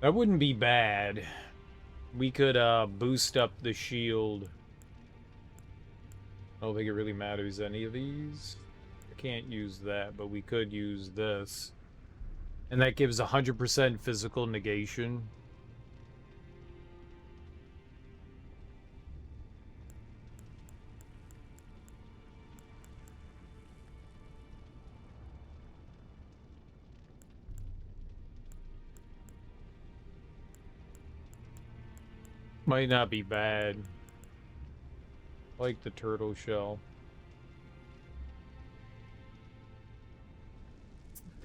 That wouldn't be bad. We could, boost up the shield. I don't think it really matters any of these. I can't use that, but we could use this. And that gives 100% physical negation. Might not be bad. I like the turtle shell.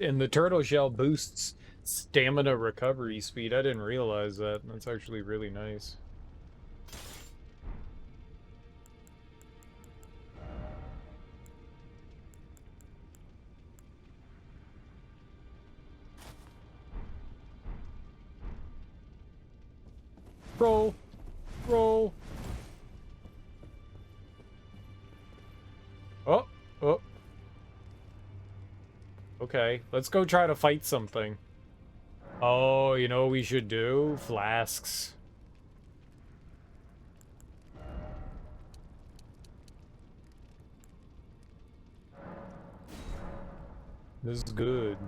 And the turtle shell boosts stamina recovery speed. I didn't realize that. That's actually really nice. Roll. Roll. Oh. Oh. Okay. Let's go try to fight something. Oh, you know what we should do? Flasks. This is good.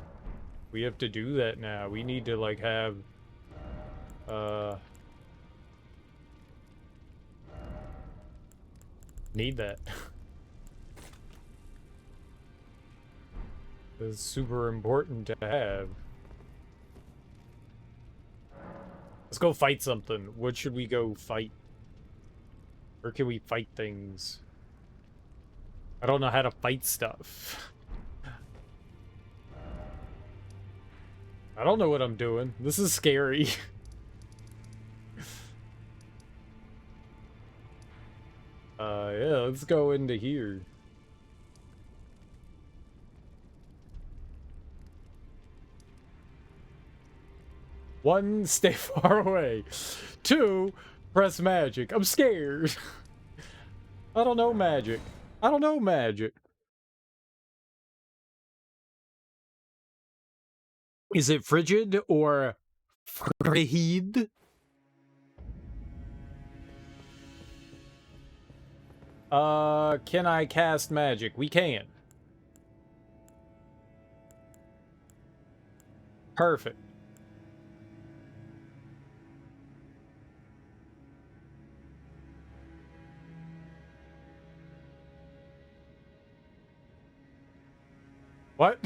We have to do that now. We need to, like, have... Need that. This is super important to have. Let's go fight something. What should we go fight? Where can we fight things? I don't know how to fight stuff. I don't know what I'm doing. This is scary. Yeah, let's go into here. One, stay far away. Two, press magic. I'm scared. I don't know magic. I don't know magic. Is it frigid or frigid? Can I cast magic? We can. Perfect. What?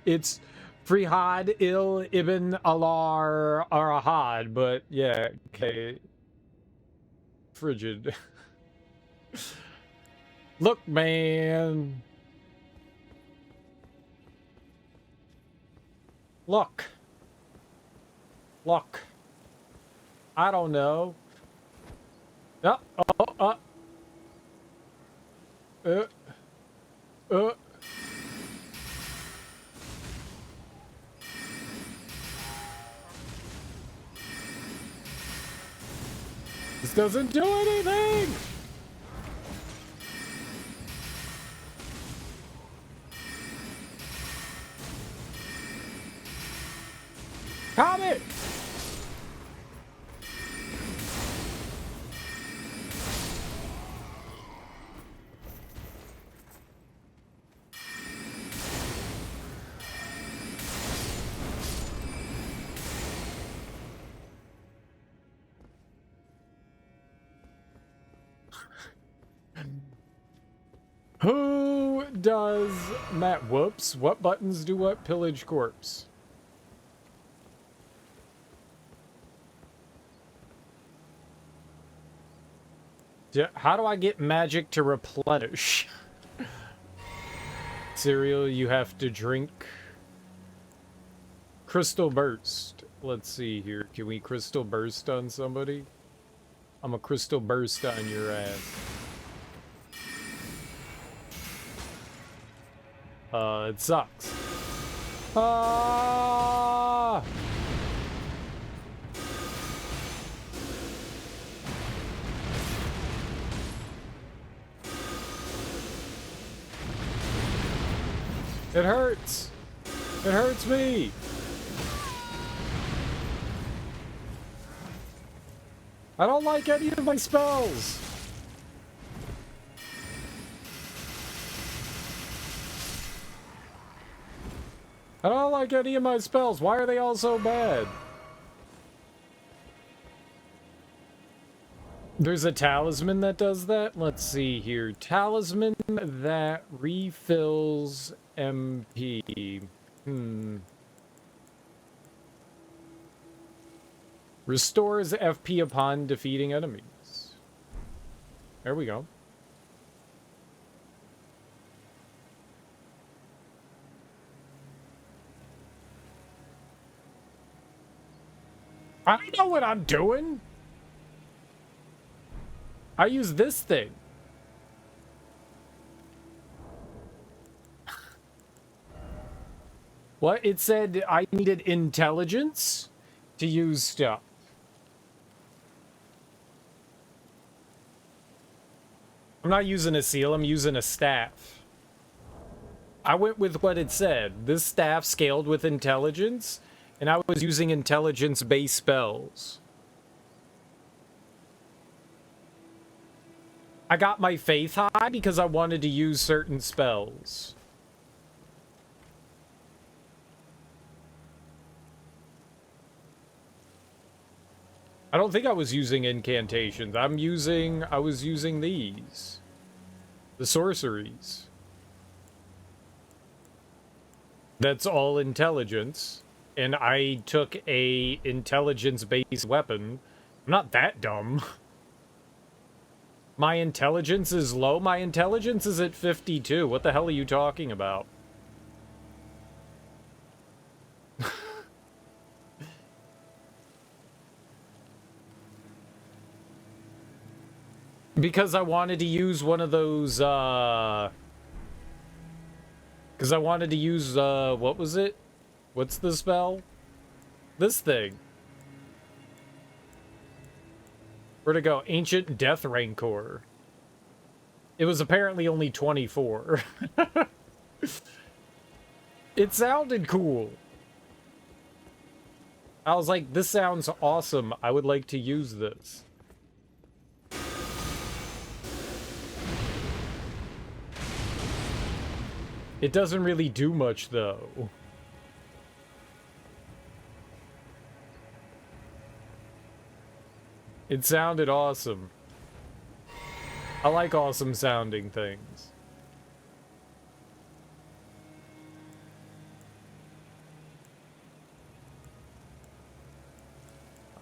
It's Frihad Il Ibn Alar Arahad, but yeah, okay. Frigid. Look, man. Look. Look. I don't know. Oh, oh, uh. This doesn't do anything! Comet! Who does Matt? Whoops. What buttons do what? Pillage corpse. How do I get magic to replenish? Cereal you have to drink. Crystal burst. Let's see here. Can we crystal burst on somebody? I'm a crystal burst on your ass. It sucks. Ah! It hurts. It hurts me. I don't like any of my spells. I don't like any of my spells. Why are they all so bad? There's a talisman that does that. Let's see here. Talisman that refills MP. Restores FP upon defeating enemies. There we go. I don't know what I'm doing. I use this thing. What? It said I needed intelligence to use stuff. I'm not using a seal, I'm using a staff. I went with what it said. This staff scaled with intelligence, and I was using intelligence-based spells. I got my faith high because I wanted to use certain spells. I don't think I was using incantations. I was using these. The sorceries. That's all intelligence. And I took a intelligence-based weapon. I'm not that dumb. My intelligence is low. My intelligence is at 52. What the hell are you talking about? Because I wanted to use one of those, because I wanted to use, what was it? What's the spell? This thing. Where'd it go? Ancient Death Rancor. It was apparently only 24. It sounded cool. I was like, this sounds awesome. I would like to use this. It doesn't really do much, though. It sounded awesome. I like awesome sounding things.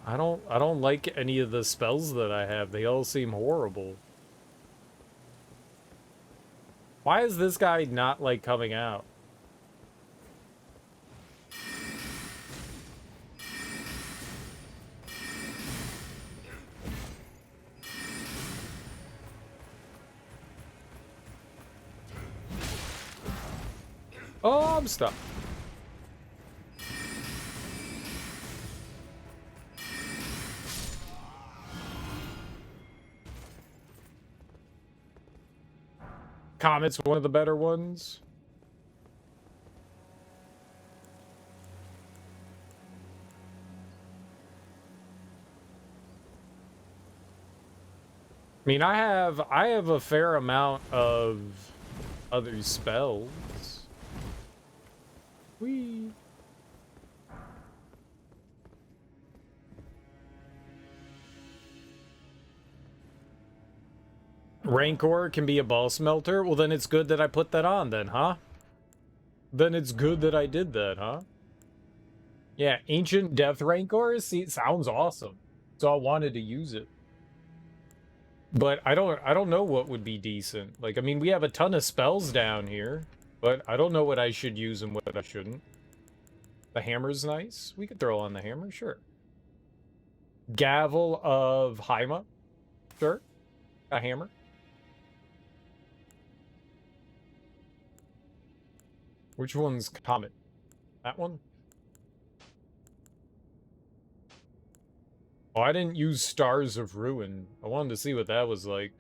I don't like any of the spells that I have. They all seem horrible. Why is this guy not, like, coming out? Oh, I'm stuck. Comet's one of the better ones. I mean, I have a fair amount of other spells. Whee. Rancor can be a ball smelter? Well, then it's good that I put that on then, huh? Then it's good that I did that, huh? Yeah, Ancient Death Rancor? See, it sounds awesome. So I wanted to use it. But I don't know what would be decent. Like, I mean, we have a ton of spells down here, but I don't know what I should use and what I shouldn't. The hammer's nice. We could throw on the hammer, sure. Gavel of Haima. Sure. A hammer. Which one's Comet? That one? Oh, I didn't use Stars of Ruin. I wanted to see what that was like.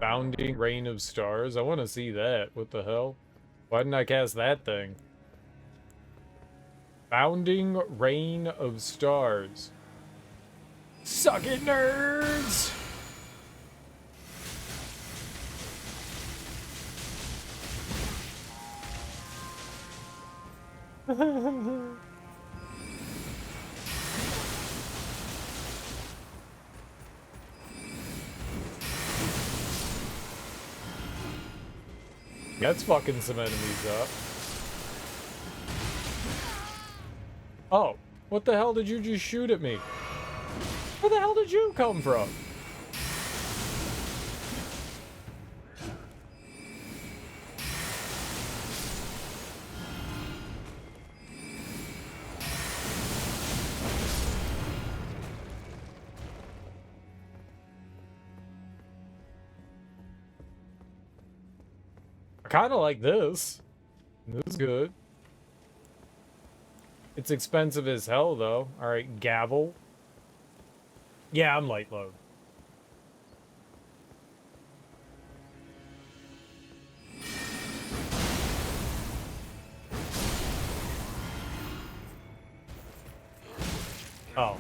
Bounding Rain of Stars. I want to see that. What the hell? Why didn't I cast that thing? Bounding Rain of Stars. Suck it, nerds! Let's fucking some enemies up. Oh, what the hell did you just shoot at me? Where the hell did you come from? kind of like this. This is good. It's expensive as hell, though. All right, gavel. Yeah, I'm light load. Oh.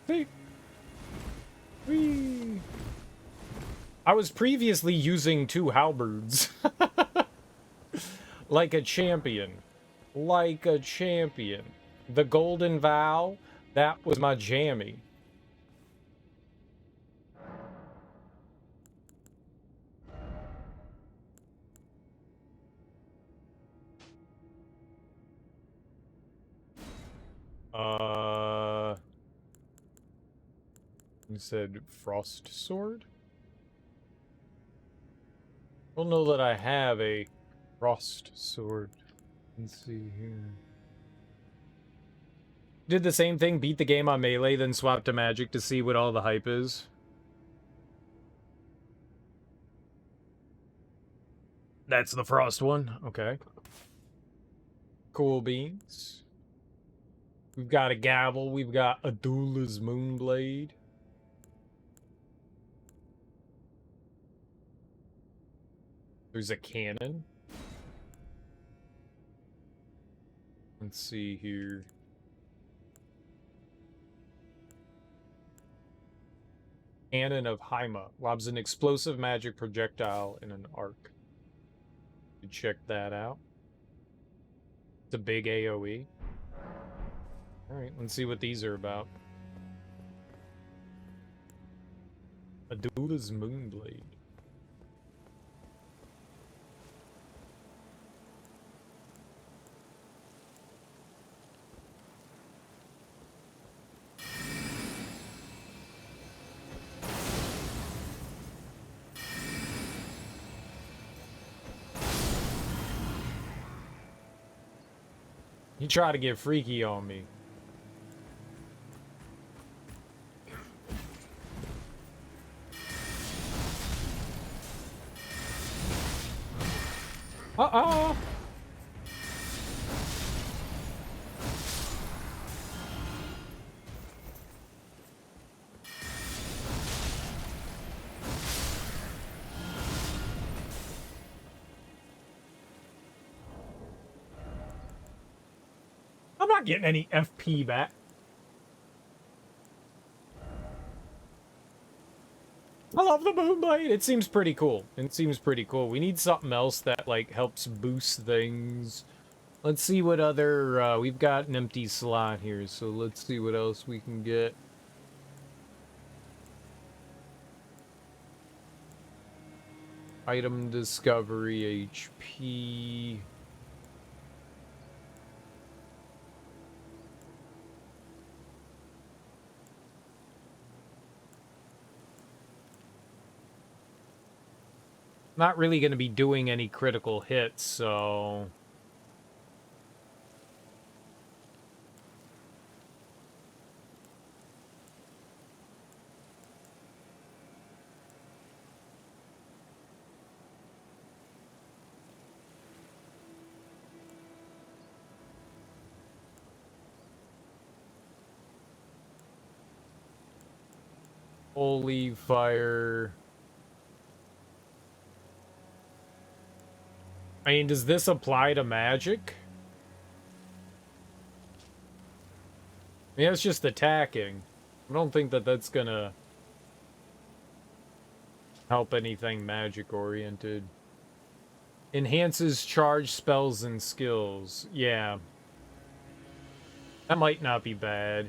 Hey. Whee. I was previously using 2 halberds. Like a champion. Like a champion. The Golden Vow, that was my jammy. You said Frost Sword? I don't know that I have a Frost Sword. Let's see here. Did the same thing, beat the game on Melee, then swap to Magic to see what all the hype is. That's the Frost one. Okay. Cool beans. We've got a gavel. We've got Adula's Moonblade. There's a cannon. Let's see here. Cannon of Haima. Lobs an explosive magic projectile in an arc. You check that out. It's a big AoE. Alright, let's see what these are about. Adula's Moonblade. You try to get freaky on me. Uh-oh! I'm not getting any FP back. I love the Moonblade. It seems pretty cool. It seems pretty cool. We need something else that, like, helps boost things. Let's see what other, we've got an empty slot here, so let's see what else we can get. Item discovery, HP. Not really going to be doing any critical hits, so... Holy fire. I mean, does this apply to magic? I mean, it's just attacking. I don't think that that's gonna help anything magic-oriented. Enhances charge spells and skills. Yeah. That might not be bad.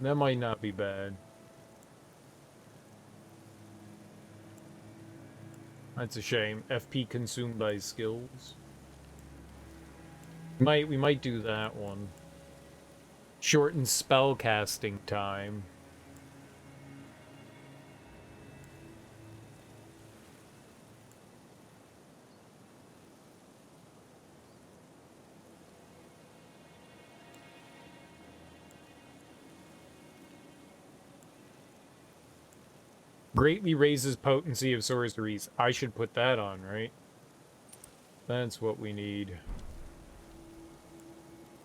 That might not be bad. That's a shame. FP consumed by skills. We might do that one. Shorten spell casting time. Greatly raises potency of sorceries. I should put that on, right? That's what we need.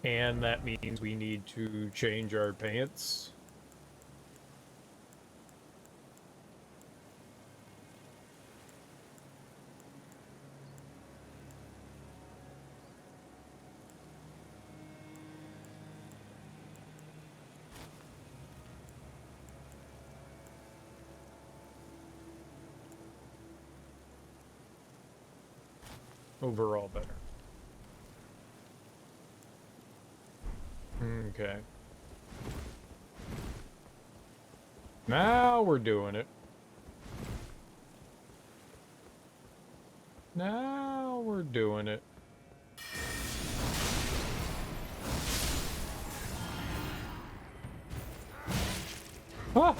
And that means we need to change our pants. Overall better. Okay. Now we're doing it. Now we're doing it. Ah!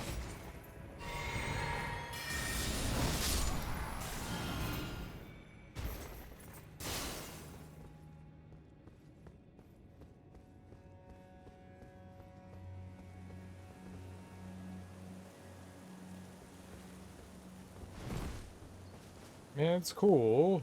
Yeah, it's cool.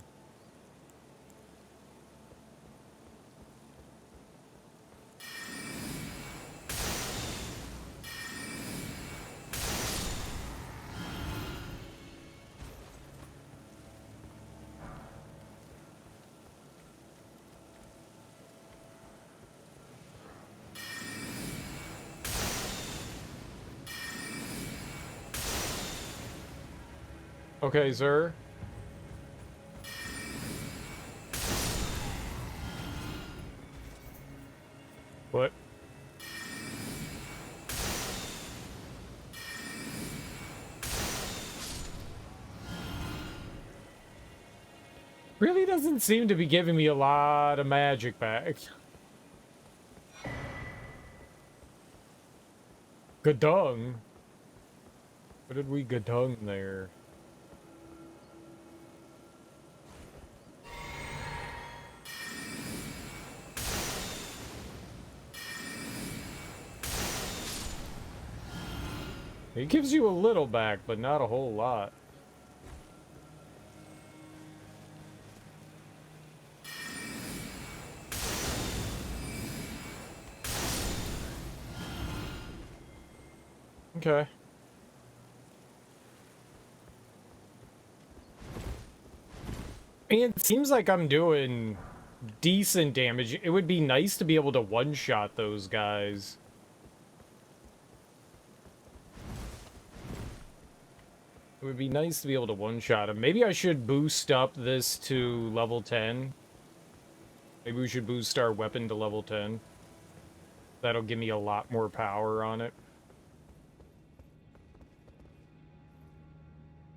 Okay, sir. What? Really doesn't seem to be giving me a lot of magic back. Gadung. What did we gadung there? It gives you a little back, but not a whole lot. Okay. It seems like I'm doing decent damage. It would be nice to be able to one-shot those guys. It would be nice to be able to one-shot them. Maybe I should boost up this to level 10. Maybe we should boost our weapon to level 10. That'll give me a lot more power on it.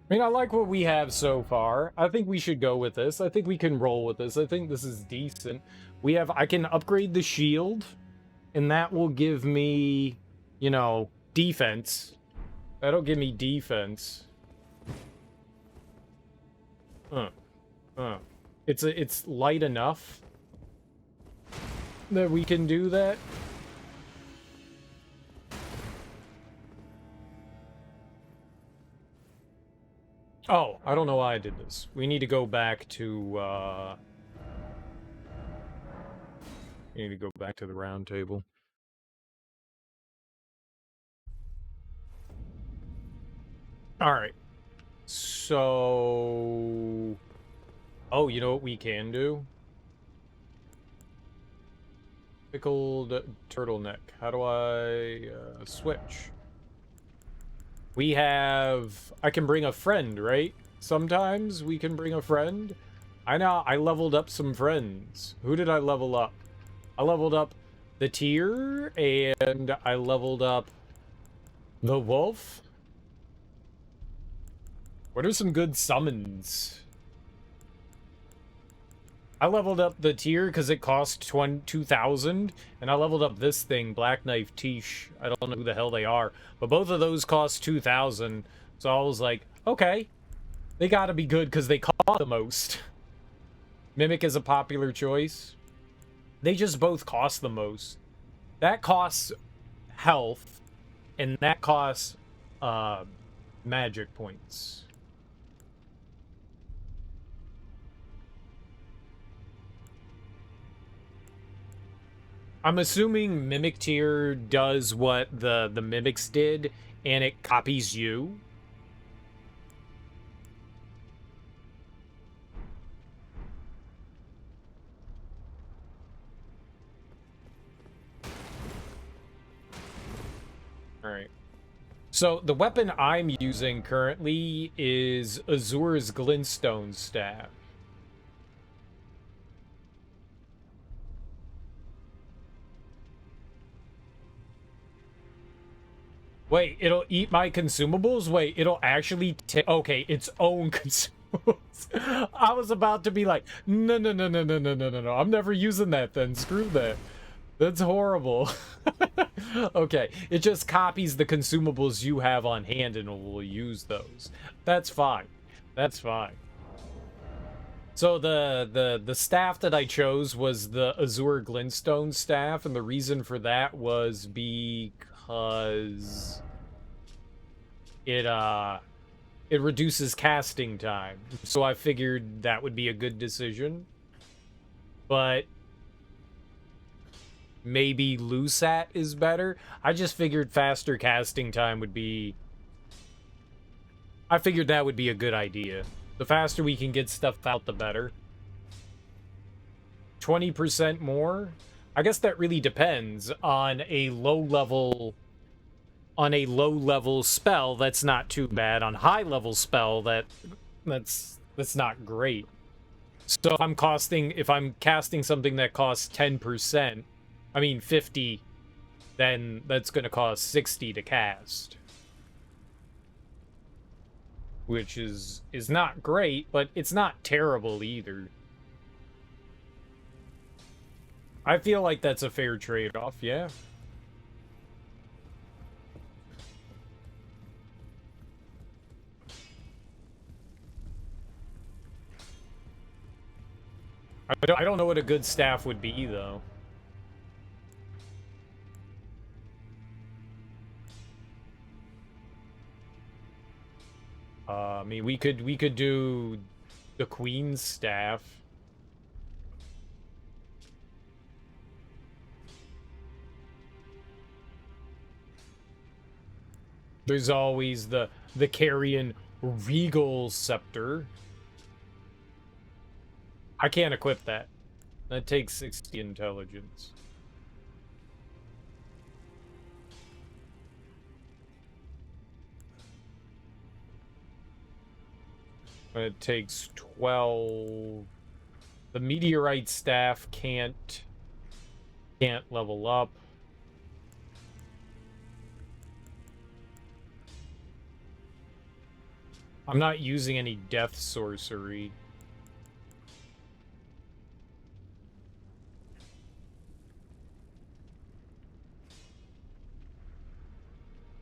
I mean, I like what we have so far. I think we should go with this. I think we can roll with this. I think this is decent. I can upgrade the shield, and that will give me, you know, defense. That'll give me defense. It's light enough that we can do that. Oh, I don't know why I did this. We need to go back to, we need to go back to the round table. Alright. So... Oh, you know what we can do? Pickled turtleneck. How do I, switch? We have... I can bring a friend, right? Sometimes we can bring a friend. I leveled up some friends. Who did I level up? I leveled up the Tear, and I leveled up the Wolf. What are some good summons? I leveled up the Tear because it cost 2,000, and I leveled up this thing, Black Knife Tish. I don't know who the hell they are, but both of those cost 2,000, so I was like, okay, they gotta be good because they cost the most. Mimic is a popular choice. They just both cost the most. That costs health, and that costs magic points. I'm assuming Mimic Tier does what the Mimics did, and it copies you. Alright. So, the weapon I'm using currently is Azur's Glintstone Staff. Wait, it'll eat my consumables? Wait, it'll actually take... Okay, its own consumables. I was about to be like, no, no, no, no, no, no, no, no, no. I'm never using that then. Screw that. That's horrible. Okay, it just copies the consumables you have on hand and will use those. That's fine. That's fine. So the staff that I chose was the Azure Glintstone staff, and the reason for that was because it reduces casting time. So I figured that would be a good decision. But maybe Lusat is better. I just figured faster casting time would be... I figured that would be a good idea. The faster we can get stuff out, the better. 20% more? I guess that really depends on a low-level... On a low-level spell, that's not too bad. On high-level spell, that's not great. So if I'm casting something that costs 10%, I mean 50, then that's going to cost 60 to cast. Which is not great, but it's not terrible either. I feel like that's a fair trade-off, yeah. I don't know what a good staff would be, though. I mean, we could do the Queen's staff. There's always the Carrion Regal Scepter. I can't equip that. That takes 60 intelligence. It takes 12. The meteorite staff can't level up. I'm not using any death sorcery.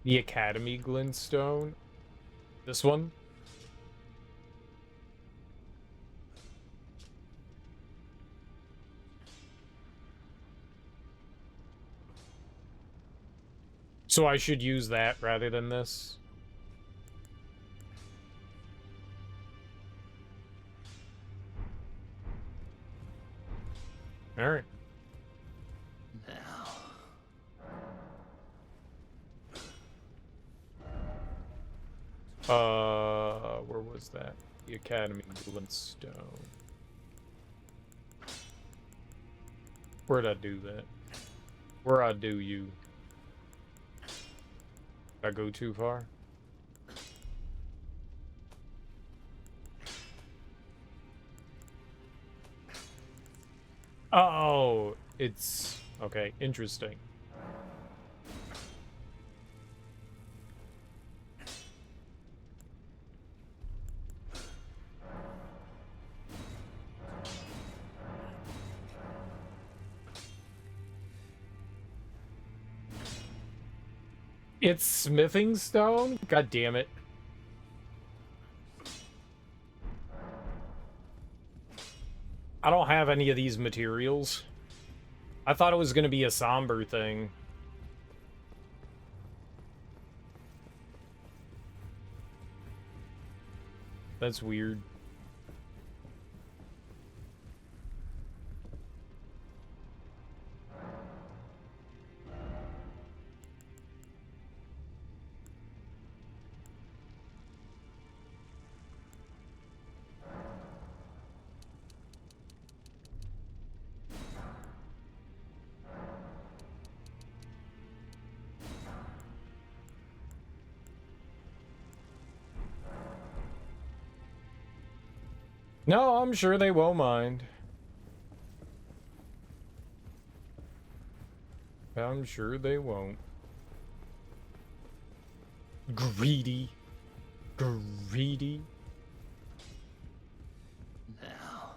The Academy Glintstone. This one? So I should use that rather than this? Alright. Where was that? The Academy Glintstone. Where'd I do that? Where'd I do you? Did I go too far? Oh, it's... Okay, interesting. It's smithing stone? God damn it. I don't have any of these materials. I thought it was going to be a somber thing. That's weird. No, I'm sure they won't mind. I'm sure they won't. Greedy. Greedy. Now.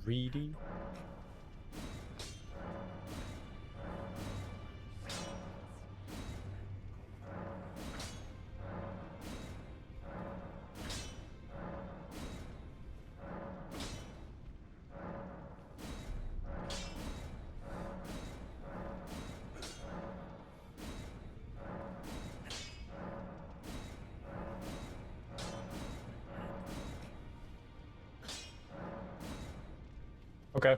Greedy. Okay.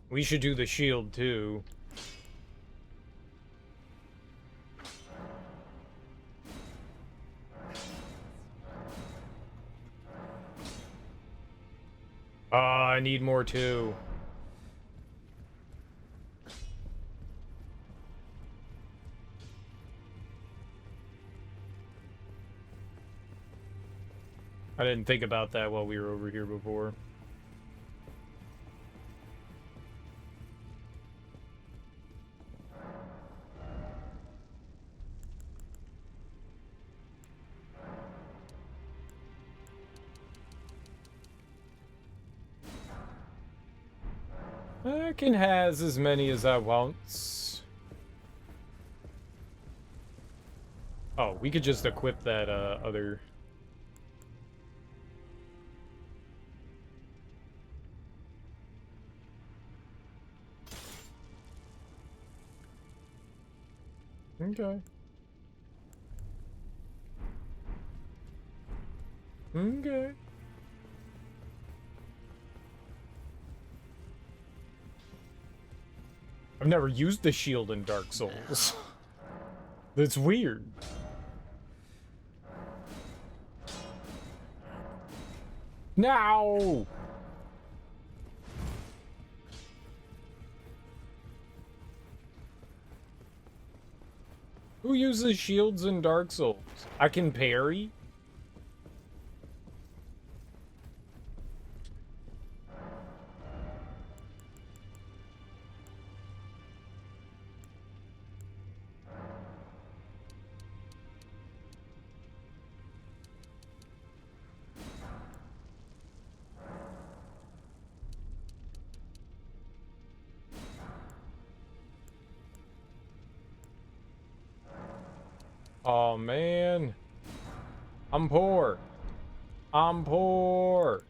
We should do the shield too. I need more too. I didn't think about that while we were over here before. I can has as many as I want. Oh, we could just equip that other. Okay. Okay. I've never used the shield in Dark Souls. That's weird. Now! Who uses shields in Dark Souls? I can parry? Oh man. I'm poor. I'm poor.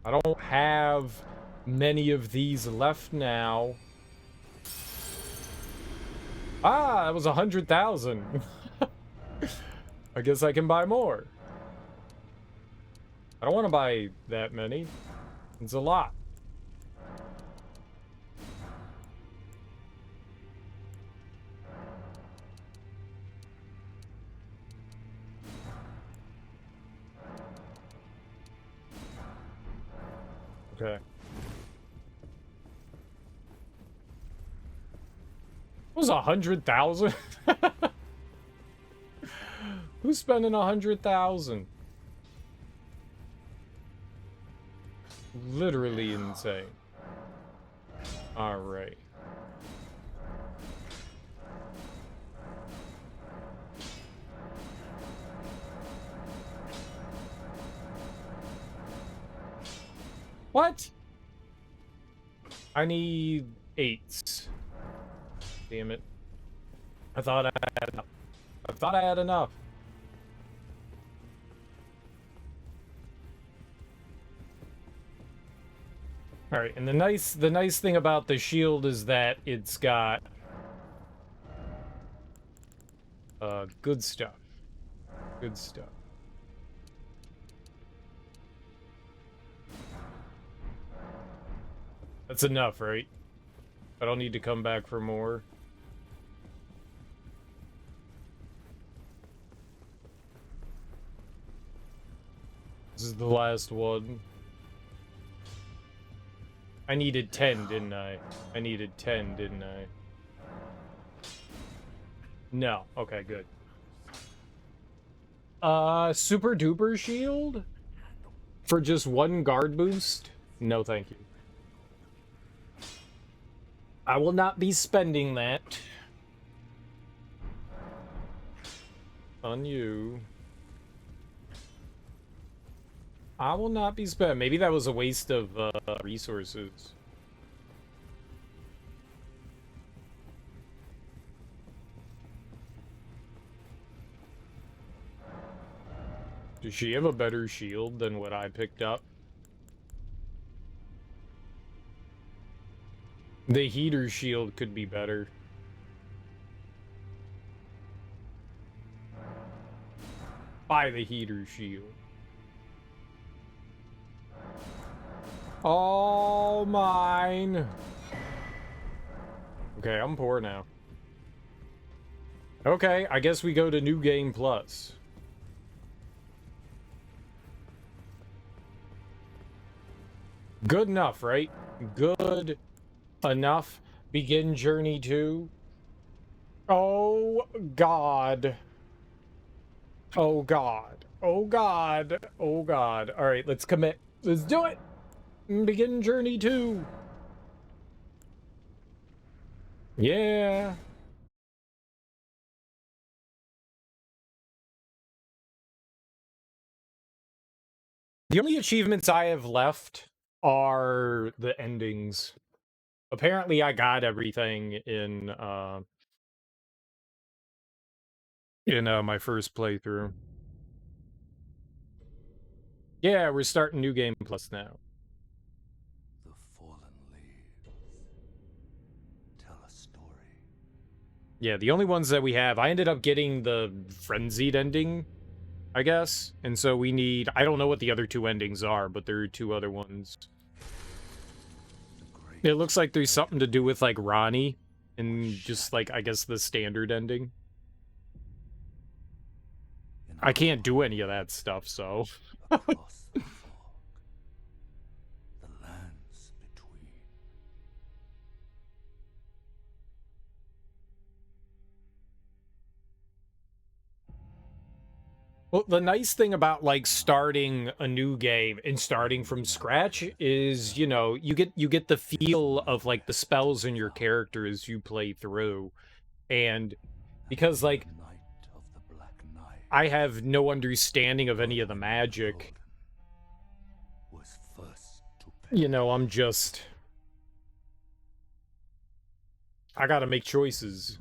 I don't have many of these left now. Ah, that was 100,000. I guess I can buy more. I don't want to buy that many. It's a lot. Okay. It was 100,000? Who's spending 100,000? Literally insane. All right. What? I need 8. Damn it. I thought I had enough. I thought I had enough. All right, and the nice thing about the shield is that it's got good stuff. Good stuff. That's enough, right? I don't need to come back for more. This is the last one. I needed 10, didn't I? I needed 10, didn't I? No. Okay, good. Super duper shield? For just one guard boost? No, thank you. I will not be spending that on you. I will not be spent. Maybe that was a waste of resources. Does she have a better shield than what I picked up? The heater shield could be better. Buy the heater shield. All mine. Okay, I'm poor now. Okay, I guess we go to New Game Plus. Good enough, right? Good enough. Begin Journey 2. Oh, God. Oh, God. Oh, God. Oh, God. All right, let's commit. Let's do it. Begin Journey 2. Yeah. The only achievements I have left are the endings. Apparently, I got everything in my first playthrough. Yeah, we're starting New Game Plus now. The fallen leaves tell a story. Yeah, the only ones that we have, I ended up getting the frenzied ending, I guess. And so we need, I don't know what the other two endings are, but there are two other ones. It looks like there's something to do with, like, Ronnie, and just, like, I guess the standard ending. I can't do any of that stuff, so... Across the fog, the lands between. Well, the nice thing about, like, starting a new game and starting from scratch is, you know, you get the feel of, like, the spells in your character as you play through. And because, like, I have no understanding of any of the magic, you know, I'm just... I gotta make choices.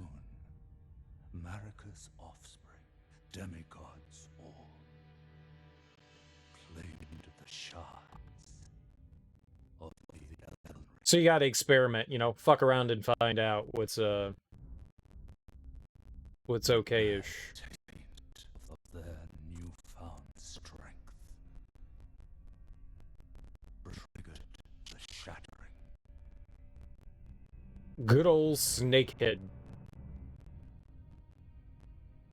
Marika's offspring, demigods all, claimed the shards of the Elden. So you gotta experiment, you know, fuck around and find out what's okay-ish. Of their newfound strength triggered the shattering. Good old Snakehead.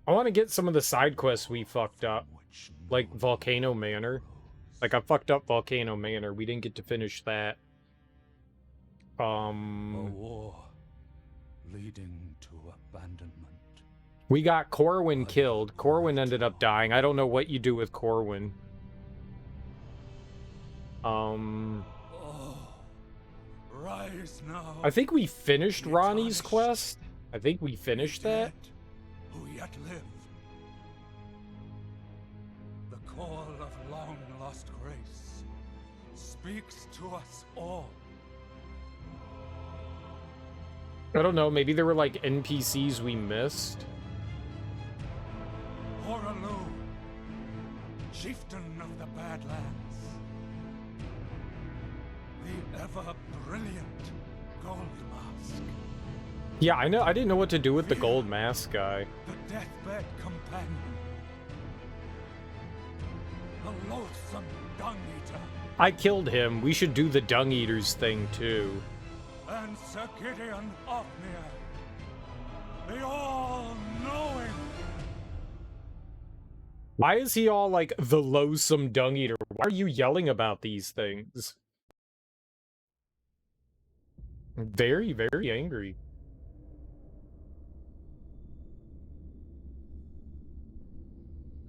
I want to get some of the side quests we fucked up. Like Volcano Manor. Like, I fucked up Volcano Manor. We didn't get to finish that. A war leading to abandonment. We got Corwin killed. Corwin ended up dying. I don't know what you do with Corwin. Rise now. I think we finished Ronnie's quest. I think we finished that. Who yet live. The call of long lost grace speaks to us all. I don't know, maybe there were like NPCs we missed. Horalu, chieftain of the Badlands. the ever-brilliant Gold Mask. Yeah, I know. I didn't know what to do with the Fear gold mask guy. The deathbed companion. The loathsome Dung Eater. I killed him. We should do the Dung Eaters thing too. And Sir Gideon Ofnir. The all-knowing. Why is he all like the loathsome Dung Eater? Why are you yelling about these things? I'm very, very angry.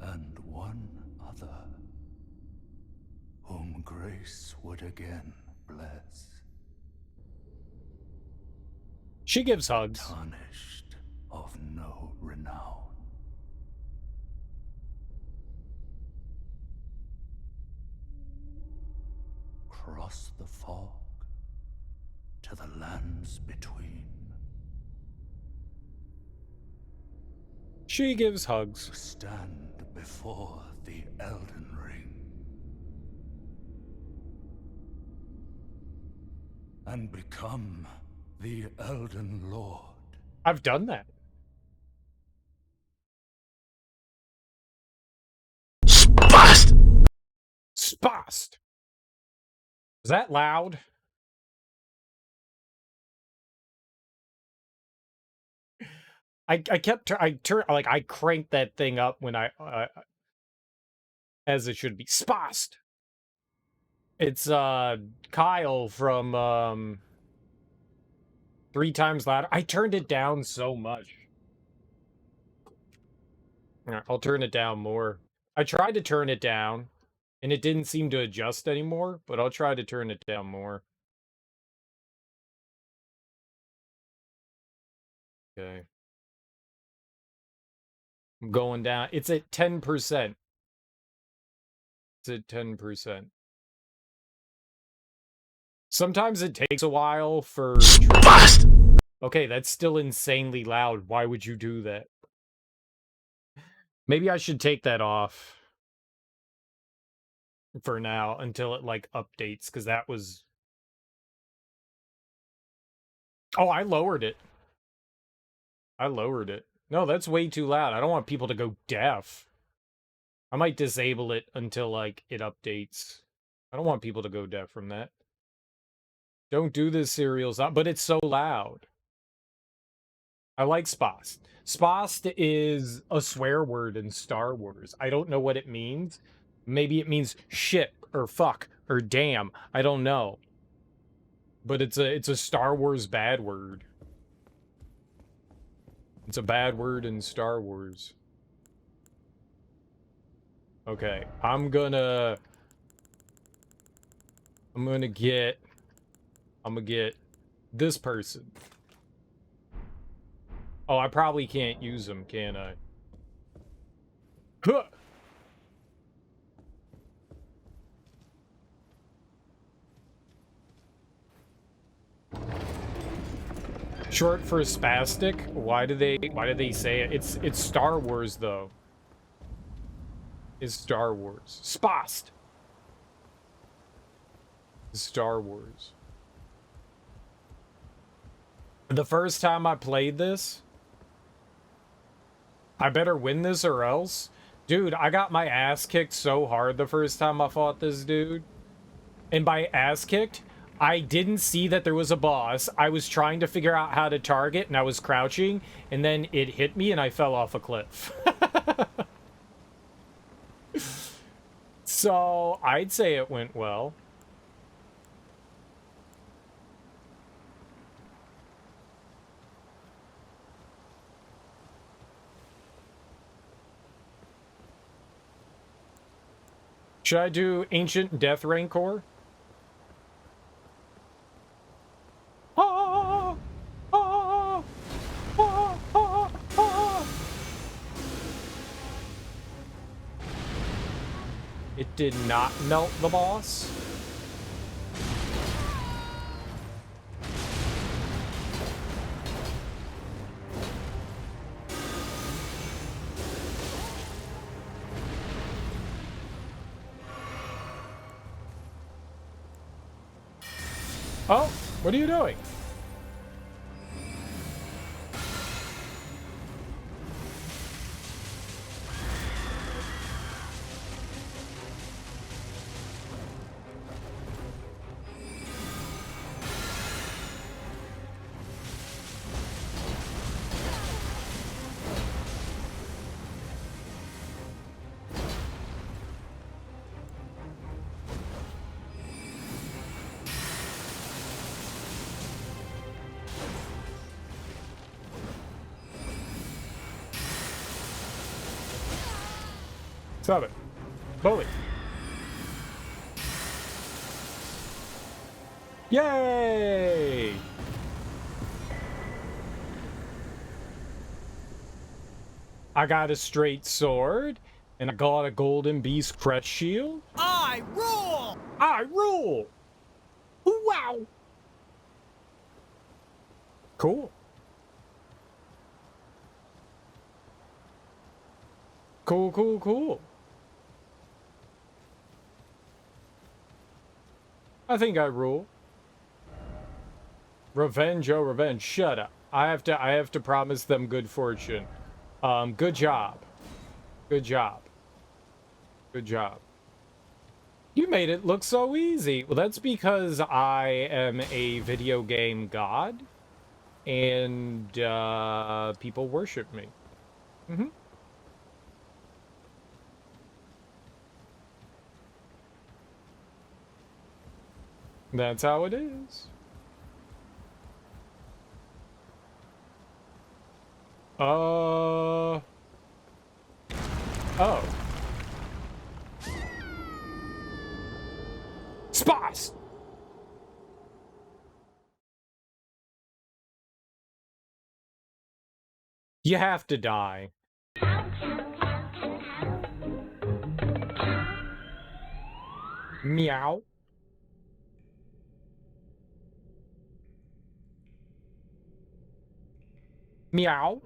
And one other, whom grace would again bless. She gives hugs. Tarnished of no renown. Cross the fog to the lands between. She gives hugs. Stand before the Elden Ring. And become the Elden Lord. I've done that. Spast! Spast! Is that loud? I cranked that thing up when as it should be. Spast! It's, Kyle from, 3 times louder. I turned it down so much. Alright, I'll turn it down more. I tried to turn it down, and it didn't seem to adjust anymore, but I'll try to turn it down more. Okay. I'm going down. It's at 10%. It's at 10%. Sometimes it takes a while for... Okay, that's still insanely loud. Why would you do that? Maybe I should take that off. For now, until it, like, updates, because that was... Oh, I lowered it. I lowered it. No, that's way too loud. I don't want people to go deaf. I might disable it until, like, it updates. I don't want people to go deaf from that. Don't do this, cereals, but it's so loud. I like Spast. Spast is a swear word in Star Wars. I don't know what it means. Maybe it means shit, or fuck, or damn. I don't know. But it's a Star Wars bad word. It's a bad word in Star Wars. Okay, I'm gonna get this person. Oh, I probably can't use them, can I? Huh! Short for spastic? Why do they say it? It's Star Wars though. It's Star Wars. Spast! Star Wars. The first time I played this, I better win this or else. Dude, I got my ass kicked so hard the first time I fought this dude. And by ass kicked, I didn't see that there was a boss. I was trying to figure out how to target, and I was crouching, and then it hit me, and I fell off a cliff. So, I'd say it went well. Should I do Ancient Death Rancor? Ah, ah, ah, ah, ah. It did not melt the boss. Oh, what are you doing? Stop it. Bully. Yay! I got a straight sword, and I got a golden beast crest shield. I rule! I rule! Wow! Cool. Cool, cool, cool. I think I rule. Revenge, oh revenge. Shut up. I have to promise them good fortune. Good job. Good job. Good job. You made it look so easy. Well, that's because I am a video game god, and people worship me. Mm-hmm. That's how it is. Oh. Spies! You have to die. Meow. Meow.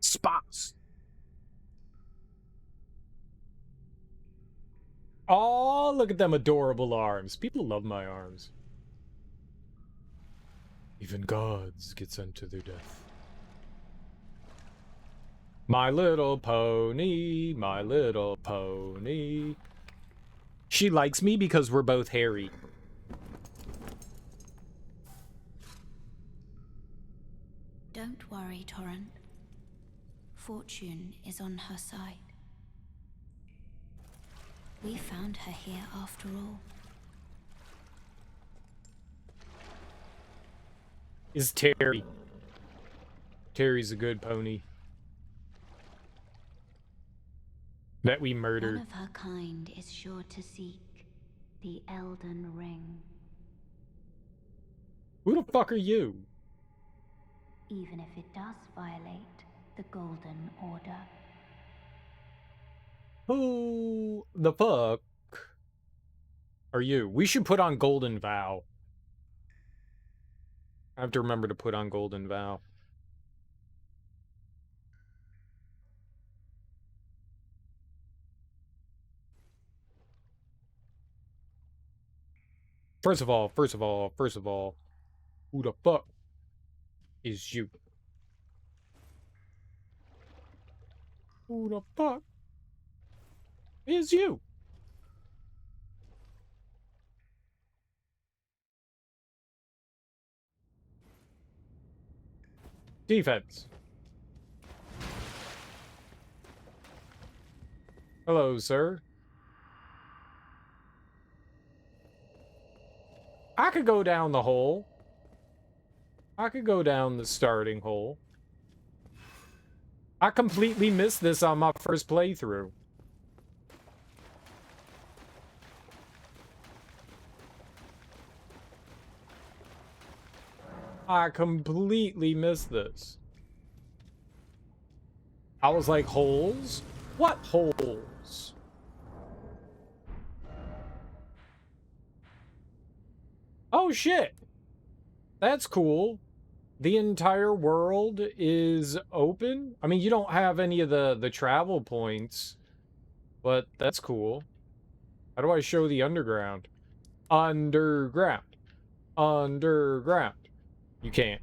Spots. Oh, look at them adorable arms. People love my arms. Even gods get sent to their death. My little pony, my little pony. She likes me because we're both hairy. Don't worry, Torrent. Fortune is on her side. We found her here after all. Is Terry. Terry's a good pony. That we murdered. One of her kind is sure to seek the Elden Ring. Who the fuck are you? Even if it does violate the Golden Order. Who the fuck are you? We should put on Golden Vow. I have to remember to put on Golden Vow. First of all, who the fuck is you? Who the fuck is you? Defense. Hello, sir. I could go down the hole. I could go down the starting hole. I completely missed this on my first playthrough. I completely missed this. I was like, holes? What holes? Oh shit! That's cool. The entire world is open? I mean, you don't have any of the travel points, but that's cool. How do I show the underground? Underground. Underground. You can't.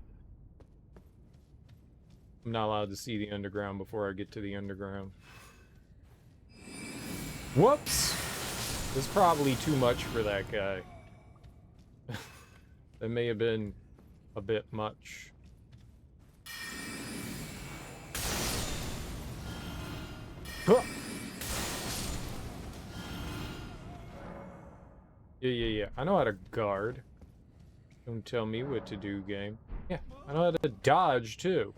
I'm not allowed to see the underground before I get to the underground. Whoops! This is probably too much for that guy. That may have been a bit much. Huh. Yeah. I know how to guard. Don't tell me what to do, game. Yeah, I know how to dodge, too.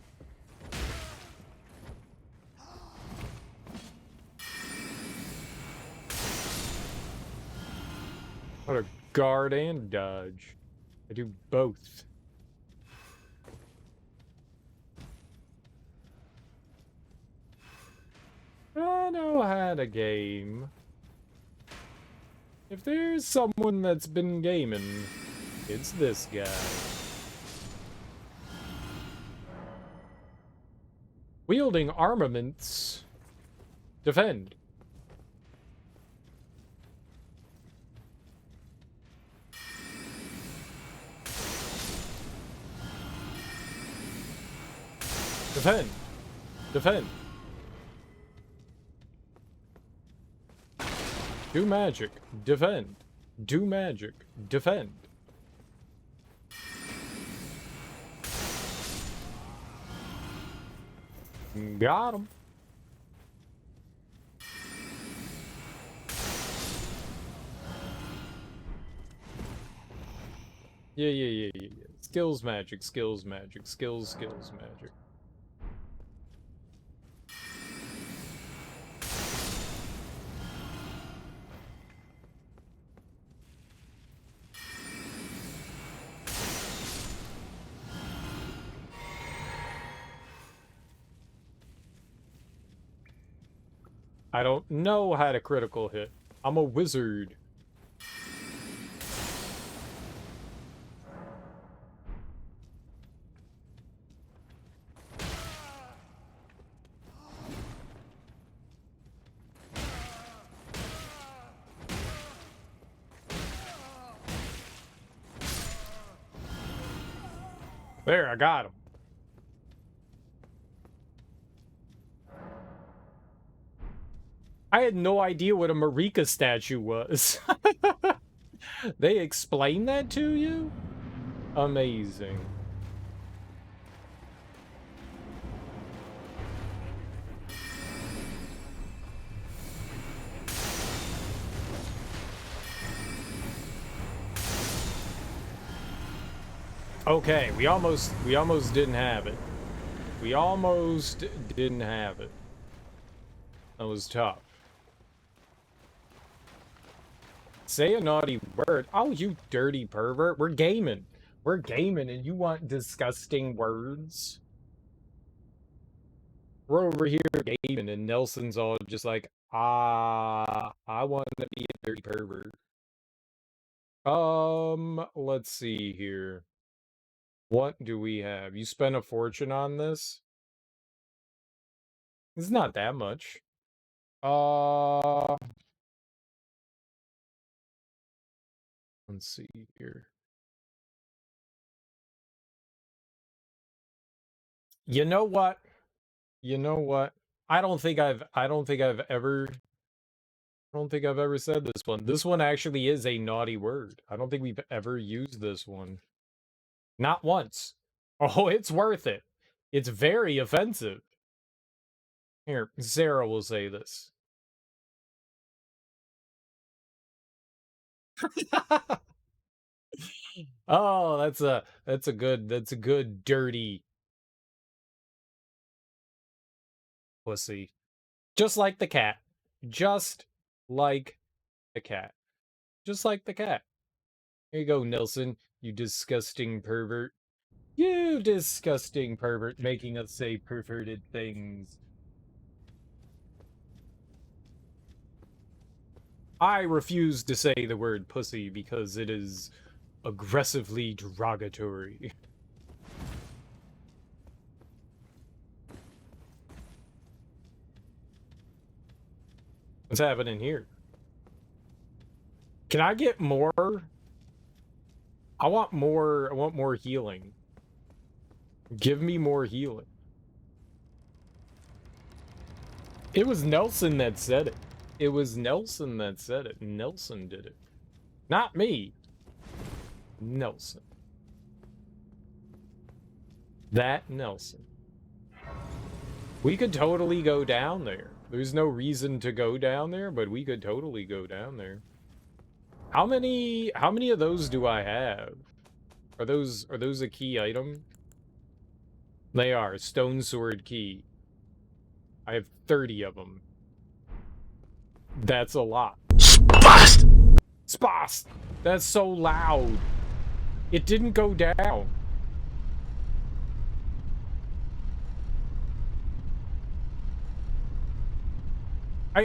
How to guard and dodge. I do both. I know how to game. If there's someone that's been gaming, it's this guy. Wielding armaments. Defend. Defend. Defend. Do magic. Defend. Do magic. Defend. Got him. Yeah. Skills magic, skills magic, skills magic. I don't know how to critical hit. I'm a wizard. There, I got him. I had no idea what a Marika statue was. They explained that to you? Amazing. Okay, we almost didn't have it. We almost didn't have it. That was tough. Say a naughty word. Oh, you dirty pervert. We're gaming. We're gaming and you want disgusting words? We're over here gaming and Nelson's all just like, I want to be a dirty pervert. Let's see here. What do we have? You spent a fortune on this? It's not that much. Let's see here. You know what? You know what? I don't think I've ever said this one. This one actually is a naughty word. I don't think we've ever used this one. Not once. Oh, it's worth it. It's very offensive. Here, Sarah will say this. Oh, that's a good dirty pussy. Just like the cat. Just like the cat. Just like the cat. Here you go, Nelson, you disgusting pervert. You disgusting pervert, making us say perverted things. I refuse to say the word pussy because it is aggressively derogatory. What's happening here? Can I get more? I want more healing. Give me more healing. It was Nelson that said it. It was Nelson that said it. Nelson did it. Not me. Nelson. That Nelson. We could totally go down there. There's no reason to go down there, but we could totally go down there. How many of those do I have? Are those a key item? They are. Stone sword key. I have 30 of them. That's a lot. Spast! Spast! That's so loud. It didn't go down.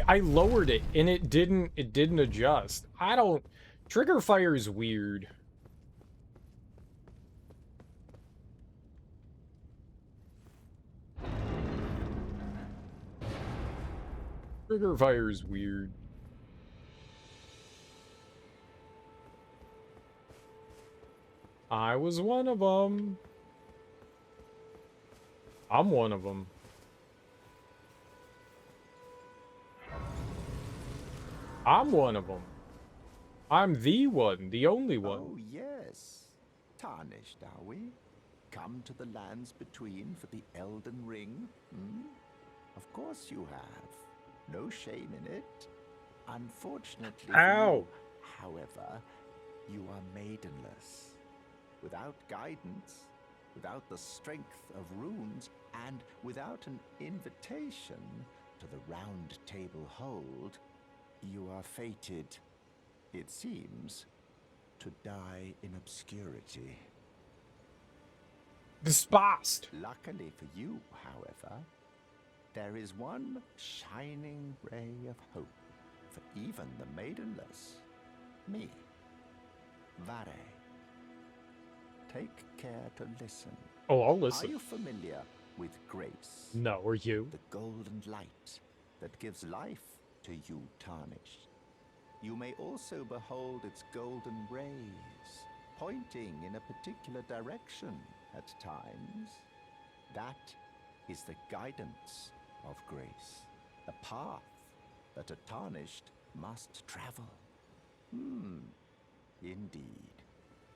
I lowered it and it didn't adjust. I don't. Trigger fire is weird. Trigger fire is weird. I was one of them. I'm one of them. I'm one of them. I'm the one, the only one. Oh, yes. Tarnished, are we? Come to the lands between for the Elden Ring? Hmm? Of course you have. No shame in it. Unfortunately for you, however, you are maidenless. Without guidance, without the strength of runes, and without an invitation to the Round Table Hold, you are fated, it seems, to die in obscurity. Despised. Luckily for you, however, there is one shining ray of hope for even the maidenless. Me. Vare. Take care to listen. Oh, I'll listen. Are you familiar with grace? No, are you? The golden light that gives life to you, tarnished. You may also behold its golden rays, pointing in a particular direction at times. That is the guidance of grace, the path that a tarnished must travel. Indeed.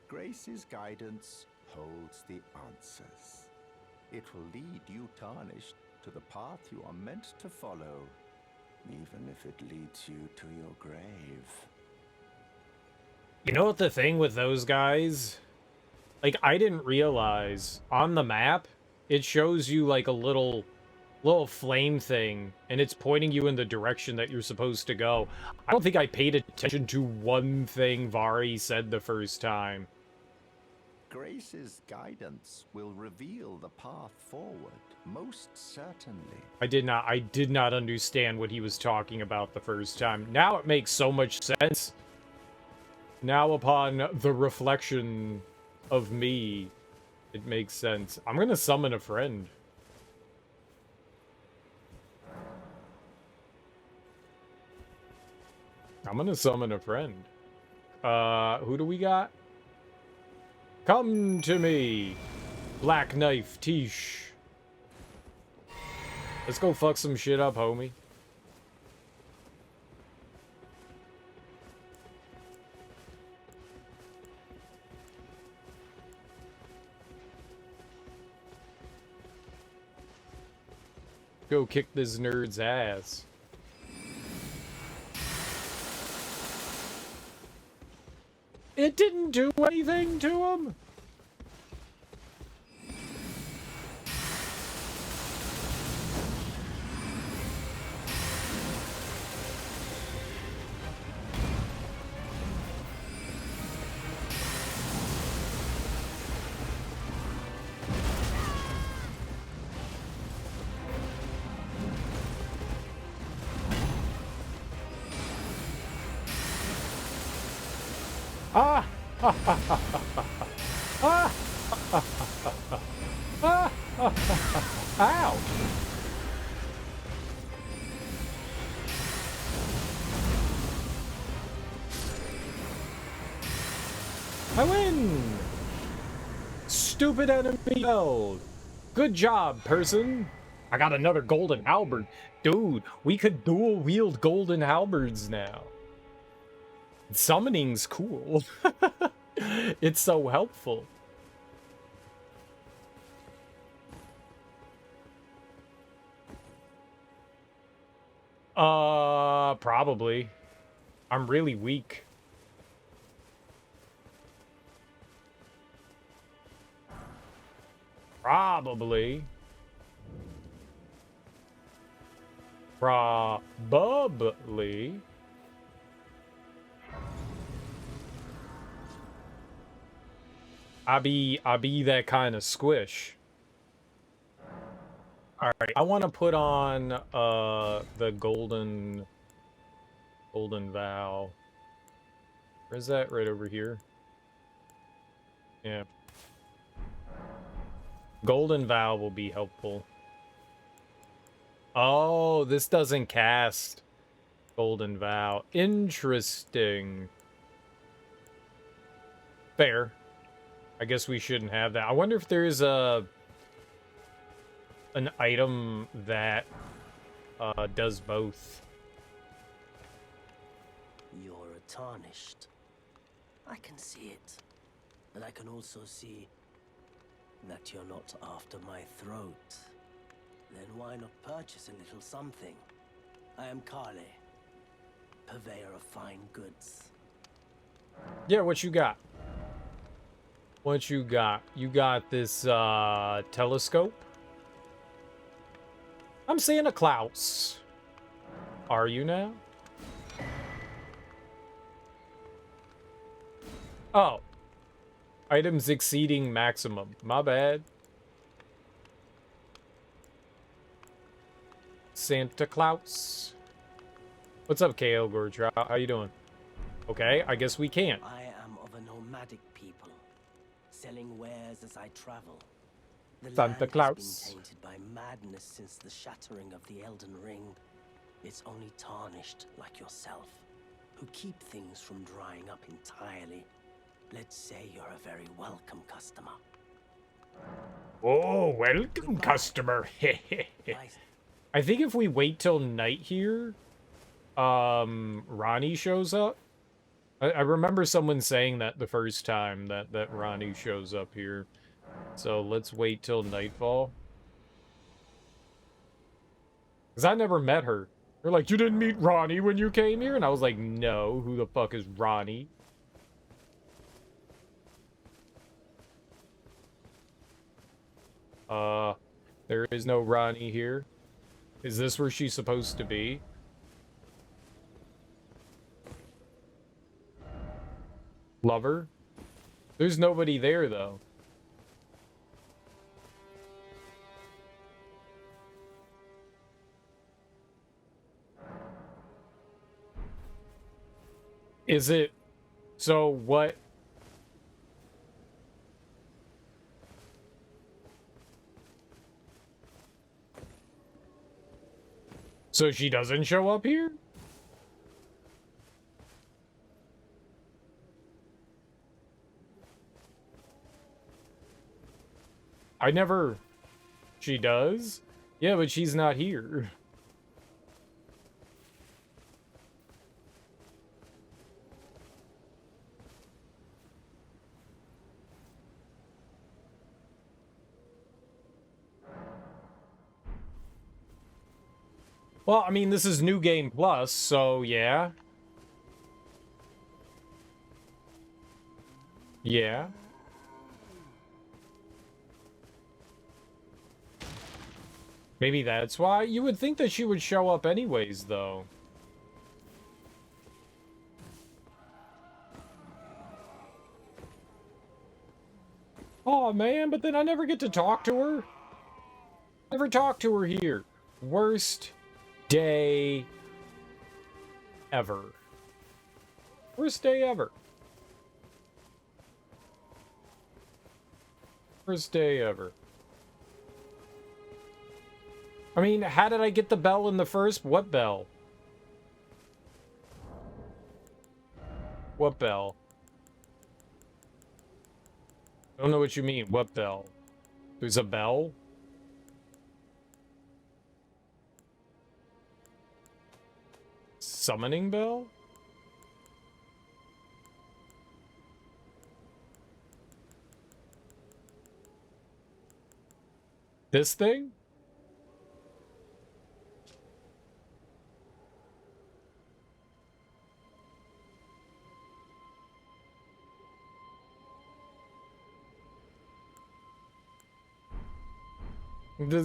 Grace's guidance holds the answers. It will lead you, tarnished, to the path you are meant to follow, even if it leads you to your grave. You know what the thing with those guys? Like, I didn't realize on the map, it shows you like a little flame thing, and it's pointing you in the direction that you're supposed to go. I don't think I paid attention to one thing Vari said the first time. Grace's guidance will reveal the path forward, most certainly. I did not understand what he was talking about the first time. Now it makes so much sense. Now upon the reflection of me, it makes sense. I'm gonna summon a friend. I'm gonna summon a friend. Who do we got? Come to me, Black Knife Tish. Let's go fuck some shit up, homie. Go kick this nerd's ass. It didn't do anything to him. Ah! Ha ha ha ha ha! Ah! Ha ha ha ha! Ah! Ha ha ha ha! Ow! I win! Stupid enemy build. Good job, person. I got another golden halberd. Dude, we could dual wield golden halberds now. Summoning's cool. It's so helpful. Probably. I'm really weak. Probably. Probably. I be that kind of squish. All right, I want to put on the golden vow. Where's that? Right over here. Yeah. Golden vow will be helpful. Oh, this doesn't cast golden vow. Interesting. Fair. I guess we shouldn't have that. I wonder if there's an item that does both. You're a tarnished. I can see it. And I can also see that you're not after my throat. Then why not purchase a little something? I am Kale, purveyor of fine goods. Yeah, what you got? What you got? You got this telescope? I'm Santa Claus. Are you now? Oh. Items exceeding maximum. My bad. Santa Claus. What's up, KO Gortrow? How you doing? Okay, I guess we can't. I am of a nomadic people, selling wares as I travel. The Santa land Claus. has been tainted by madness since the shattering of the Elden Ring. It's only tarnished like yourself, who keep things from drying up entirely. Let's say you're a very welcome customer. Oh, welcome, Goodbye. customer. Nice. I think if we wait till night here, Ronnie shows up. I remember someone saying that the first time that Ronnie shows up here. So let's wait till nightfall. Because I never met her. They're like, you didn't meet Ronnie when you came here? And I was like, no, who the fuck is Ronnie? There is no Ronnie here. Is this where she's supposed to be? Lover? There's nobody there, though. Is it... So, what... So she doesn't show up here? I never... She does? Yeah, but she's not here. Well, I mean, this is New Game Plus, so yeah. Yeah. Maybe that's why. You would think that she would show up anyways, though. Oh man, but then I never get to talk to her. Never talk to her here. Worst day ever. Worst day ever. Worst day ever. I mean, how did I get the bell in the first? What bell? What bell? I don't know what you mean. What bell? There's a bell? Summoning bell? This thing?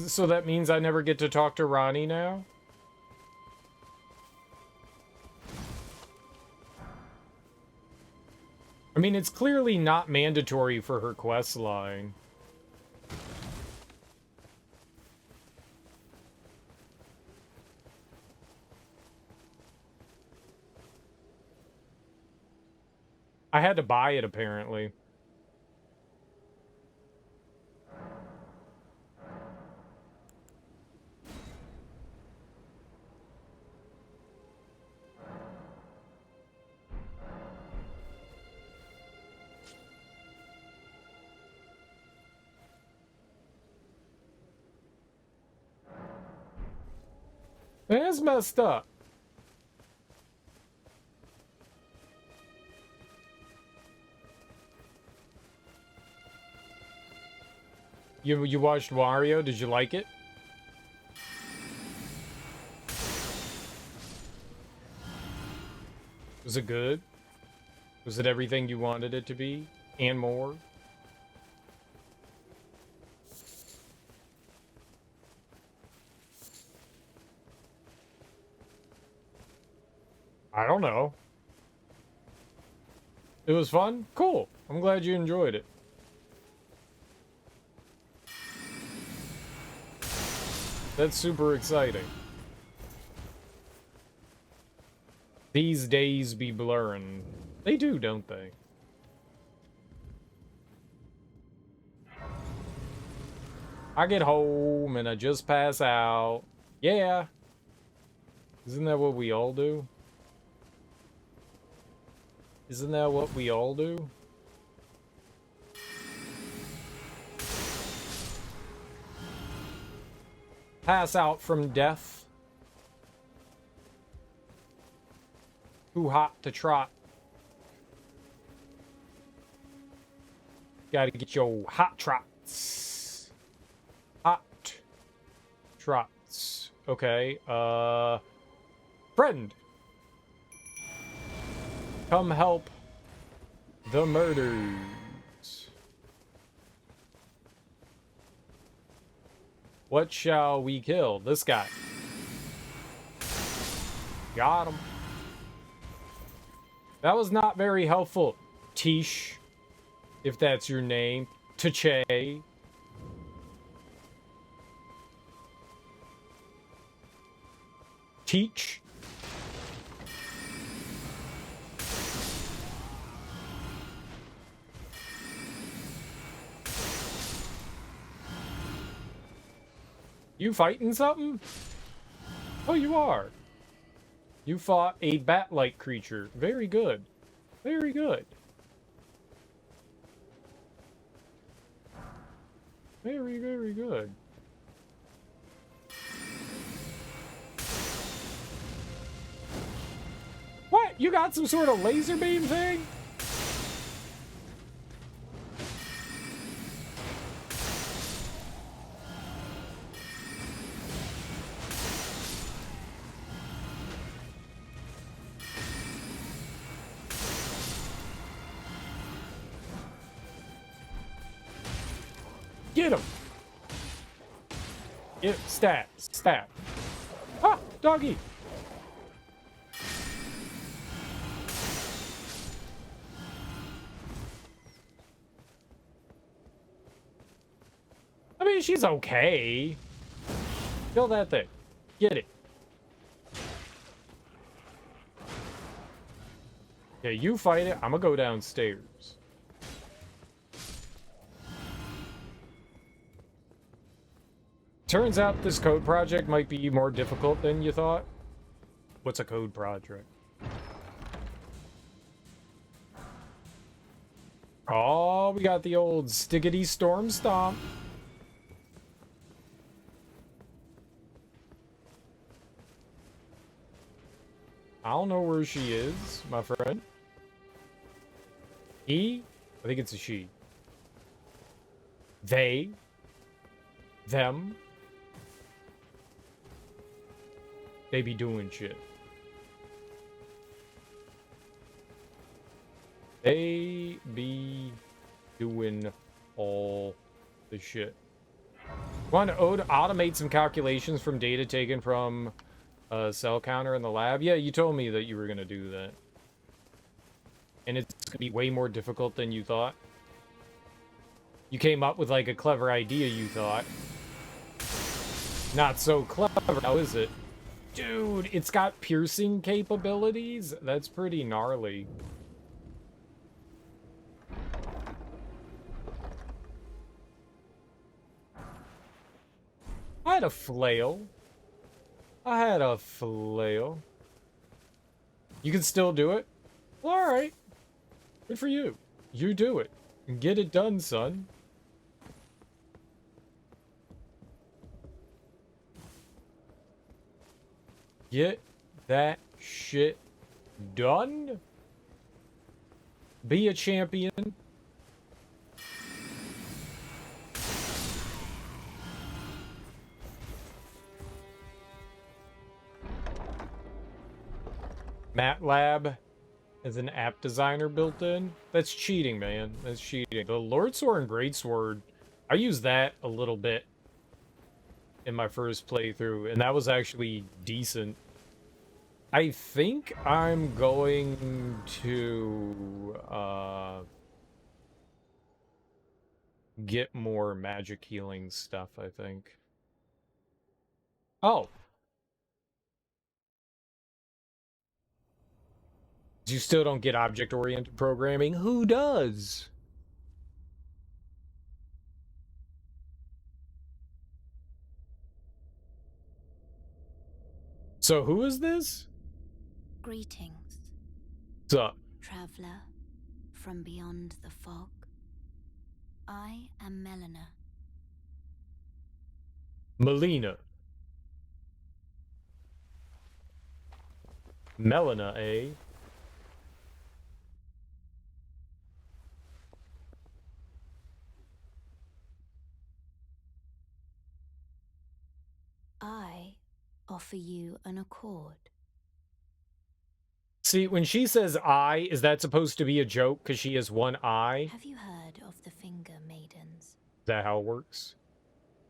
So that means I never get to talk to Ronnie now? I mean, it's clearly not mandatory for her quest line. I had to buy it, apparently. That's messed up. You watched Wario? Did you like it? Was it good? Was it everything you wanted it to be? And more? I don't know. It was fun? Cool. I'm glad you enjoyed it. That's super exciting. These days be blurring. They do, don't they? I get home and I just pass out. Yeah. Isn't that what we all do? Isn't that what we all do? Pass out from death. Too hot to trot. Gotta get your hot trots. Hot trots. Okay, friend. Come help the murders. What shall we kill? This guy. Got him. That was not very helpful. Tish, if that's your name. Tache. Teach. You fighting something? Oh, you are. You fought a bat-like creature. Very good. Very good. Very, very good. What? You got some sort of laser beam thing? Get him! Get stab, stab. Ah, doggy! I mean, she's okay. Kill that thing. Get it. Yeah, you fight it. I'm gonna go downstairs. Turns out this code project might be more difficult than you thought. What's a code project? Oh, we got the old Stickety Storm Stomp. I don't know where she is, my friend. He? I think it's a she. They? Them? They be doing shit. They be doing all the shit. Want to automate some calculations from data taken from a cell counter in the lab? Yeah, you told me that you were going to do that. And it's going to be way more difficult than you thought. You came up with, like, a clever idea, you thought. Not so clever now, is it? Dude, it's got piercing capabilities? That's pretty gnarly. I had a flail. I had a flail. You can still do it? Well, alright. Good for you. You do it. Get it done, son. Get that shit done. Be a champion. MATLAB has an app designer built in. That's cheating, man. That's cheating. The Lord Sword and Greatsword, I used that a little bit in my first playthrough, and that was actually decent. I think I'm going to get more magic healing stuff, I think. Oh. You still don't get object-oriented programming? Who does? So who is this? Greetings, What's up? traveler from beyond the fog. I am Malenia. Melina. Melina, eh? I offer you an accord. See, when she says I, is that supposed to be a joke because she has one eye? Have you heard of the Finger Maidens? Is that how it works?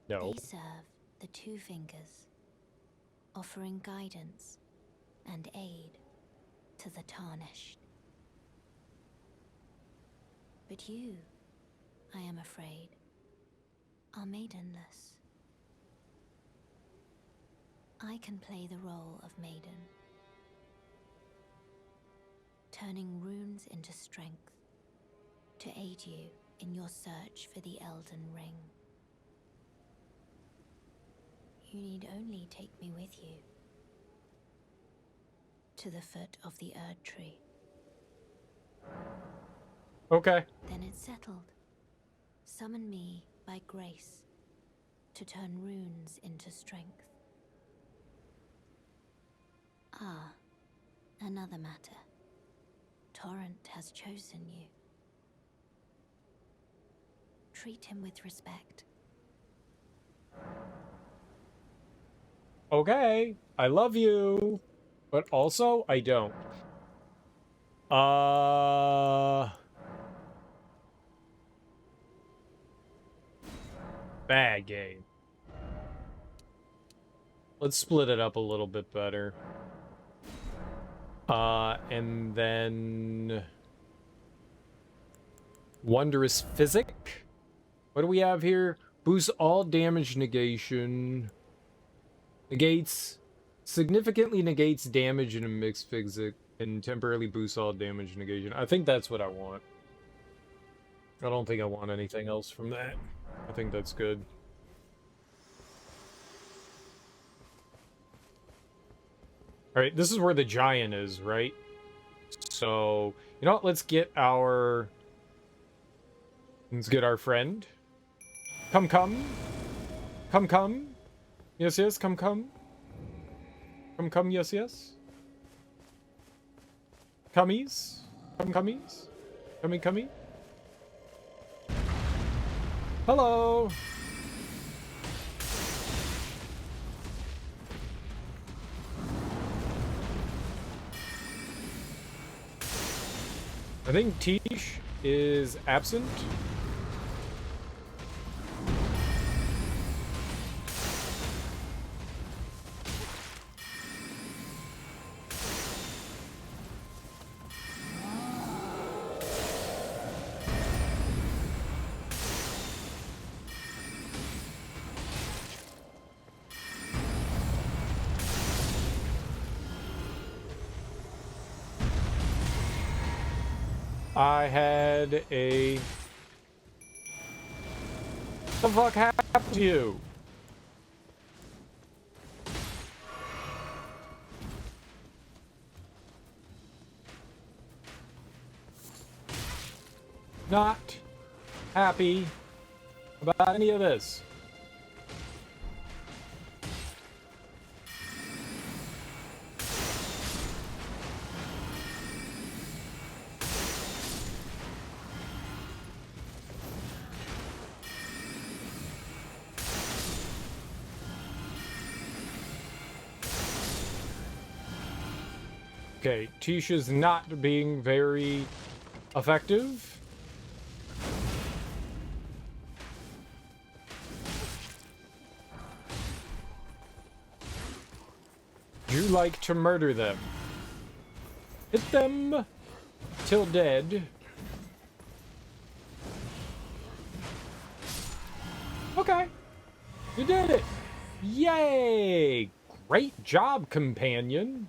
No. They serve the two fingers, offering guidance and aid to the tarnished. But you, I am afraid, are maidenless. I can play the role of maiden, turning runes into strength to aid you in your search for the Elden Ring. You need only take me with you to the foot of the Erd Tree. Okay. Then it's settled. Summon me by grace to turn runes into strength. Ah, another matter. Torrent has chosen you. Treat him with respect. Okay. I love you. But also, I don't. Bad game. Let's split it up a little bit better. And then... Wondrous Physic. What do we have here? Boosts all damage negation. Significantly negates damage in a mixed physic. And temporarily boosts all damage negation. I think that's what I want. I don't think I want anything else from that. I think that's good. Alright, this is where the giant is, right? So, you know what? Let's get our Let's get our friend. Come, come. Come, come. Yes, yes, come, come. Come, come, yes, yes. Cummies. Come, cummies. Cummy, cummy. Hello. I think Tish is absent. I had a... What the fuck happened to you? Not happy about any of this. Okay, Tisha's not being very effective. You like to murder them. Hit them till dead. Okay, you did it. Yay! Great job, companion.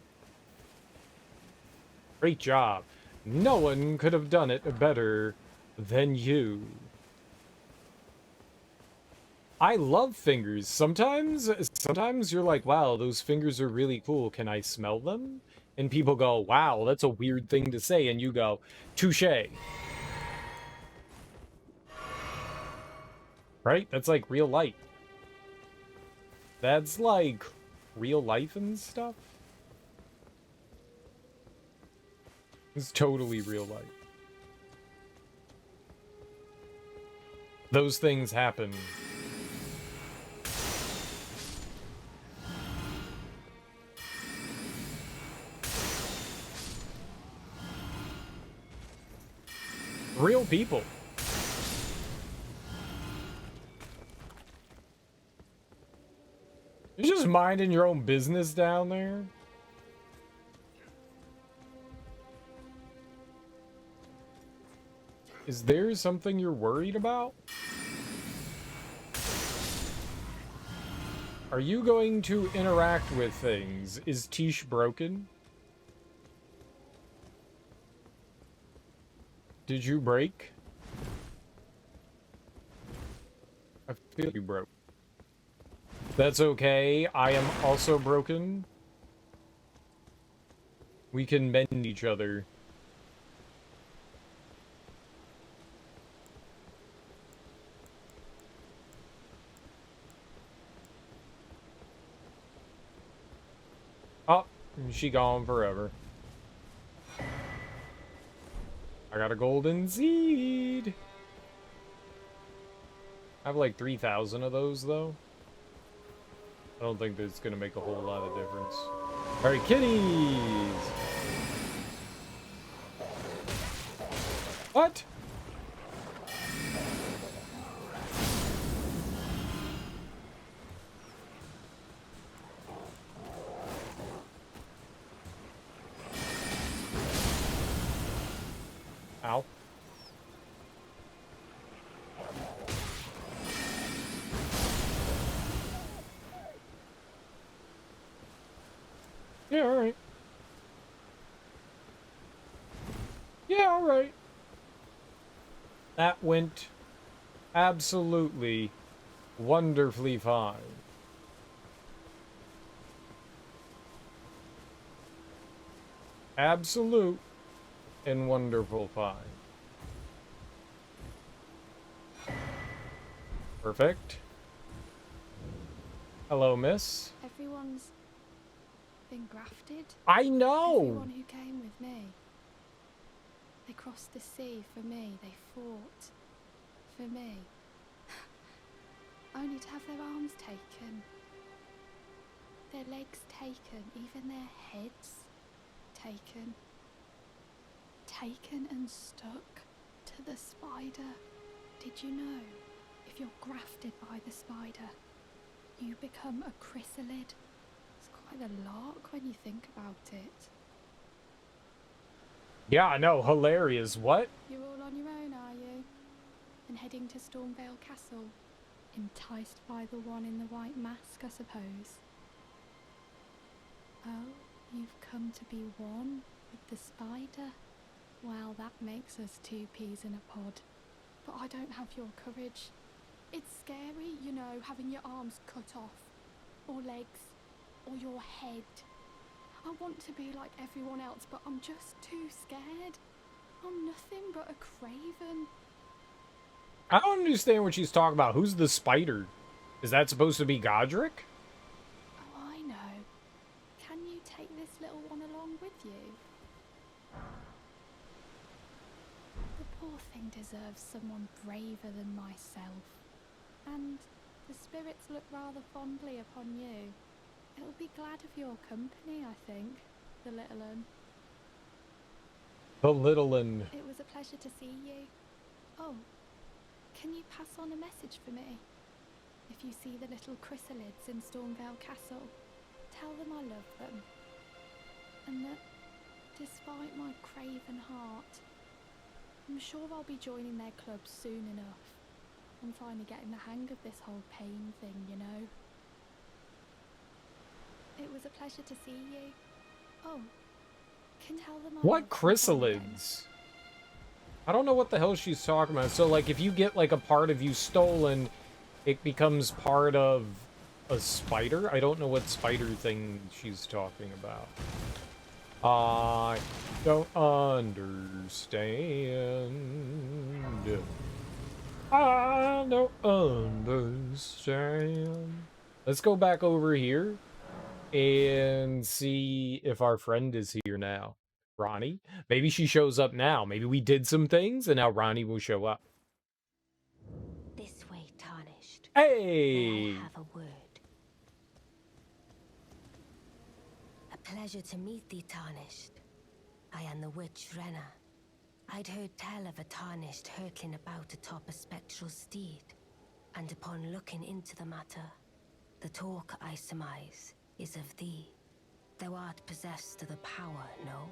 Great job. No one could have done it better than you. I love fingers. Sometimes you're like, wow, those fingers are really cool. Can I smell them? And people go, wow, that's a weird thing to say. And you go, touche. Right? That's like real life. That's like real life and stuff. It's totally real life. Those things happen. Real people. You're just minding your own business down there. Is there something you're worried about? Are you going to interact with things? Is Tish broken? Did you break? I feel you broke. That's okay. I am also broken. We can mend each other. Oh, she gone forever. I got a golden seed. I have like 3,000 of those, though. I don't think that's gonna make a whole lot of difference. Alright, kitties! What? Ow. Yeah, alright. Yeah, alright. That went absolutely wonderfully fine. Absolute and wonderful fine. Perfect. Hello, miss. Everyone's been grafted. I know! Everyone who came with me. They crossed the sea for me. They fought for me. Only to have their arms taken. Their legs taken. Even their heads taken. Taken and stuck to the spider. Did you know? If you're grafted by the spider, you become a chrysalid. It's quite a lark when you think about it. Yeah, I know. Hilarious. What? You're all on your own, are you? And heading to Stormvale Castle? Enticed by the one in the white mask, I suppose. Oh, you've come to be one with the spider? Well, that makes us two peas in a pod. But I don't have your courage. It's scary, you know, having your arms cut off, or legs, or your head. I want to be like everyone else, but I'm just too scared. I'm nothing but a craven. I don't understand what she's talking about. Who's the spider? Is that supposed to be Godric? Oh, I know. Can you take this little one along with you? The poor thing deserves someone braver than myself. And the spirits look rather fondly upon you. It'll be glad of your company, I think, the little un. The little un. It was a pleasure to see you. Oh, can you pass on a message for me? If you see the little chrysalids in Stormvale Castle, tell them I love them. And that, despite my craven heart, I'm sure I'll be joining their club soon enough. I'm finally getting the hang of this whole pain thing, you know. It was a pleasure to see you. Oh, can tell them I What love them chrysalids? I don't know what the hell she's talking about. So, like, if you get, like, a part of you stolen, it becomes part of a spider? I don't know what spider thing she's talking about. I don't understand. I don't understand. Let's go back over here and see if our friend is here now. Ronnie? Maybe she shows up now. Maybe we did some things and now Ronnie will show up. This way, Tarnished. Hey! May I have a word? A pleasure to meet thee, Tarnished. I am the witch Renna. I'd heard tell of a Tarnished hurtling about atop a spectral steed, and upon looking into the matter, the talk I surmise is of thee. Thou art possessed of the power, no?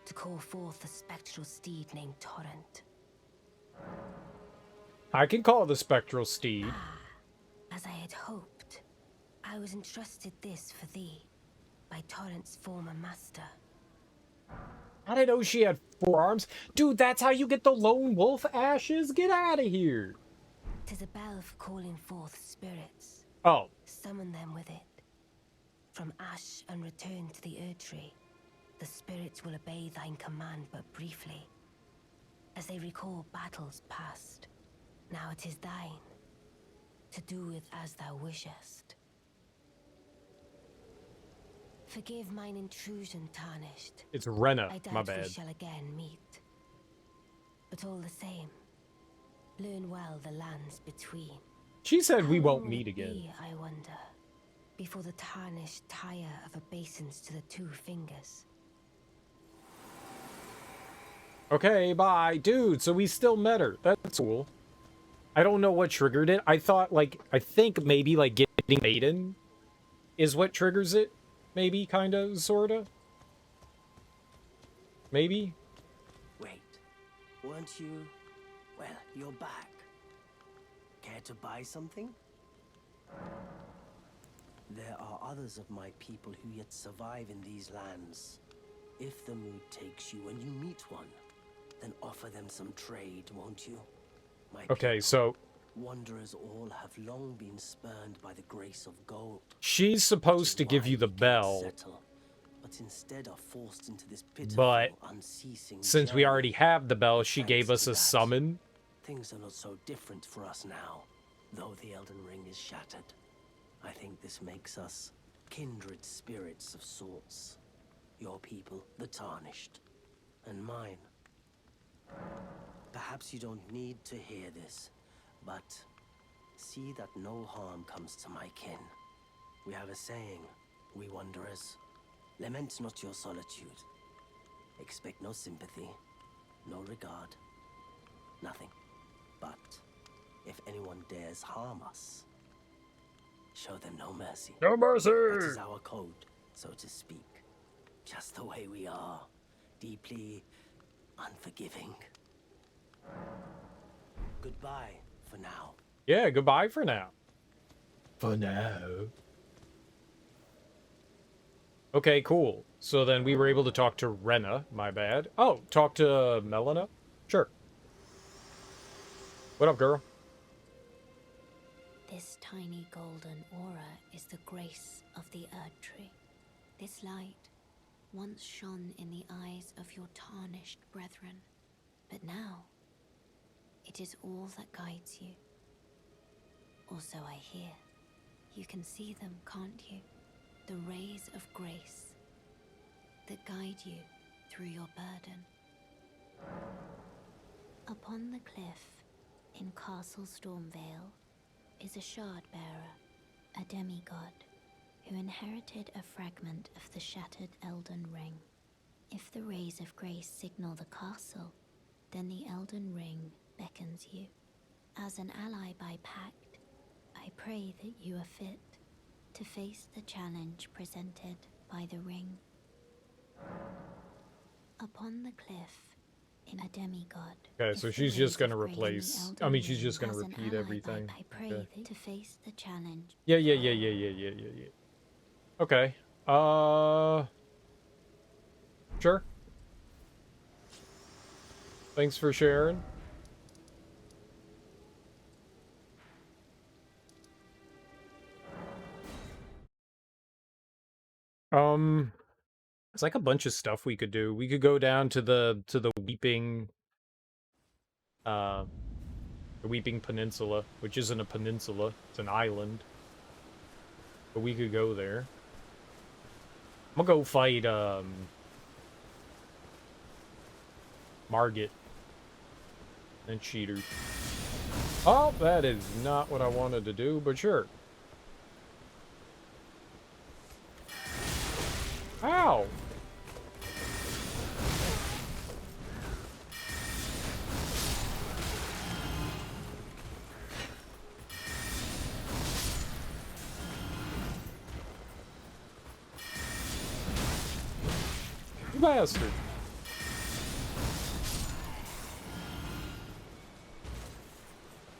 To call forth a spectral steed named Torrent. I can call the spectral steed. As I had hoped, I was entrusted this for thee by Torrent's former master. I didn't know she had 4 arms. Dude, that's how you get the lone wolf ashes? Get out of here. 'Tis a bell for calling forth spirits. Oh. Summon them with it. From ash and return to the Erdtree, the spirits will obey thine command but briefly, as they recall battles past. Now it is thine, to do with as thou wishest. Forgive mine intrusion, Tarnished. It's Renna, I doubt my bad. we shall again meet. But all the same, learn well the lands between. She said we How won't long meet will it again. be, I wonder, before the Tarnished tire of obeisance to the 2 fingers. Okay, bye. Dude, so we still met her. That's cool. I don't know what triggered it. I thought, like, I think maybe, like, getting Maiden is what triggers it. Maybe, kind of, sort of. Maybe. Wait, weren't you... Well, you're back. Care to buy something? There are others of my people who yet survive in these lands. If the mood takes you and you meet one, then offer them some trade, won't you? My Okay, people, so wanderers all have long been spurned by the grace of gold. she's supposed to give you the bell, but instead are forced into this pitiful, but unceasing since we journey. already have the bell, she Thanks gave us to a that, summon. Things are not so different for us now. Though the Elden Ring is shattered, I think this makes us kindred spirits of sorts. Your people, the Tarnished, and mine. Perhaps you don't need to hear this, but see that no harm comes to my kin. We have a saying, we wanderers, lament not your solitude. Expect no sympathy, no regard, nothing. But if anyone dares harm us, show them no mercy. No mercy! That is our code, so to speak. Just the way we are, deeply unforgiving. Goodbye for now. Yeah, goodbye for now. For now. Okay, cool. So then we were able to talk to Rena, my bad. Oh, talk to Malenia? Sure. What up, girl? This tiny golden aura is the grace of the Erd Tree. This light once shone in the eyes of your tarnished brethren, but now it is all that guides you. Also, I hear. You can see them, can't you? The rays of grace that guide you through your burden. Upon the cliff in Castle Stormvale is a shard bearer, a demigod, who inherited a fragment of the shattered Elden Ring. If the rays of grace signal the castle, then the Elden Ring beckons you. As an ally by pact, I pray that you are fit to face the challenge presented by the ring. Upon the cliff, in a demigod. Okay, so she's just gonna replace... I mean, she's just gonna repeat everything. I pray Okay. to face the challenge. Yeah. Okay. Sure. Thanks for sharing. It's like a bunch of stuff we could do. We could go down to the Weeping the Weeping Peninsula, which isn't a peninsula, it's an island. But we could go there. I'm gonna go fight Margit and Cheater. Oh, that is not what I wanted to do, but sure. Ow! You bastard!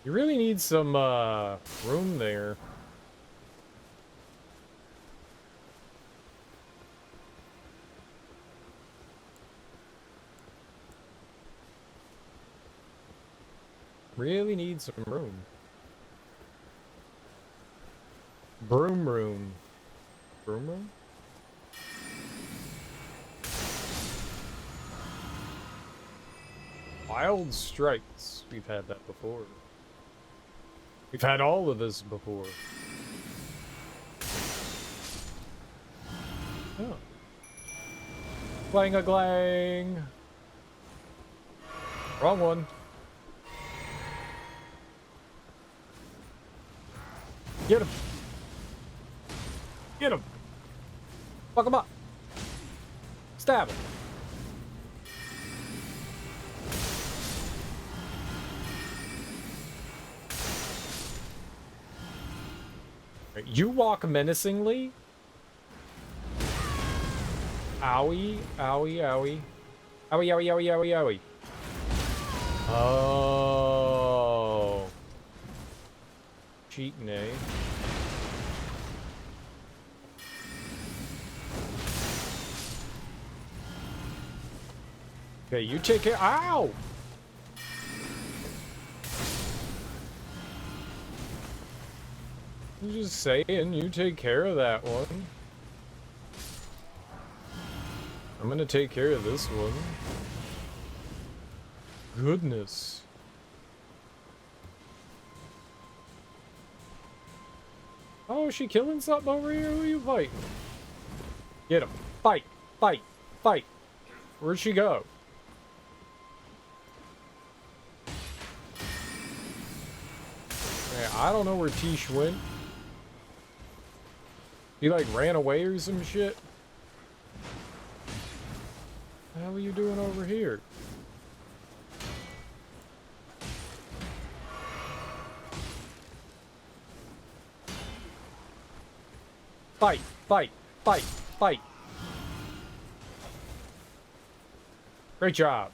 You really need some room there. Really need some room. Broom room. Broom room? Wild Strikes. We've had that before. We've had all of this before. Oh. Clang-a-glang! Wrong one. Get him! Get him! Fuck him up! Stab him! Right, you walk menacingly. Owie, owie, owie. Owie, owie, owie, owie, owie. Oh. Cheating, eh? Okay, you take care. Ow! I'm just saying, you take care of that one. I'm gonna take care of this one. Goodness. Oh, is she killing something over here? Who you fighting? Get him. Fight. Fight. Fight. Where'd she go? Man, I don't know where Tish went. You like ran away or some shit? What the hell are you doing over here? Fight, fight, fight, fight. Great job.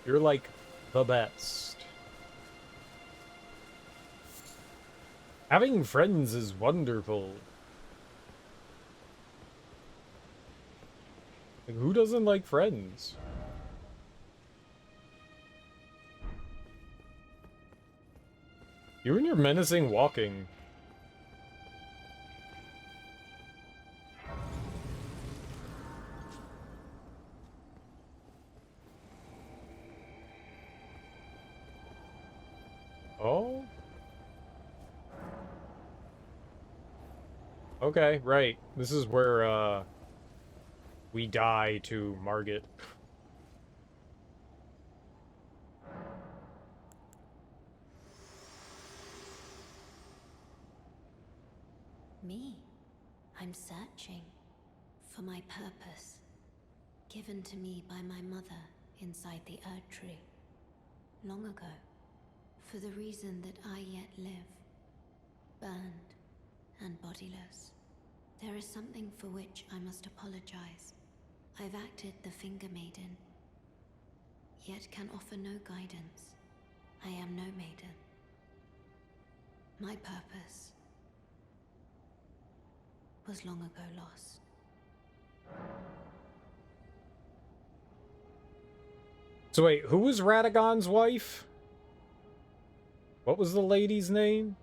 You're like the best. Having friends is wonderful. Like, who doesn't like friends? You and your menacing walking. Oh? Okay, right. This is where, we die to Margit. Me? I'm searching for my purpose, given to me by my mother inside the Erd Tree, long ago, for the reason that I yet live, burned and bodiless. There is something for which I must apologize. I've acted the Finger Maiden, yet can offer no guidance. I am no maiden. My purpose was long ago lost. So wait, who was Radagon's wife? What was the lady's name?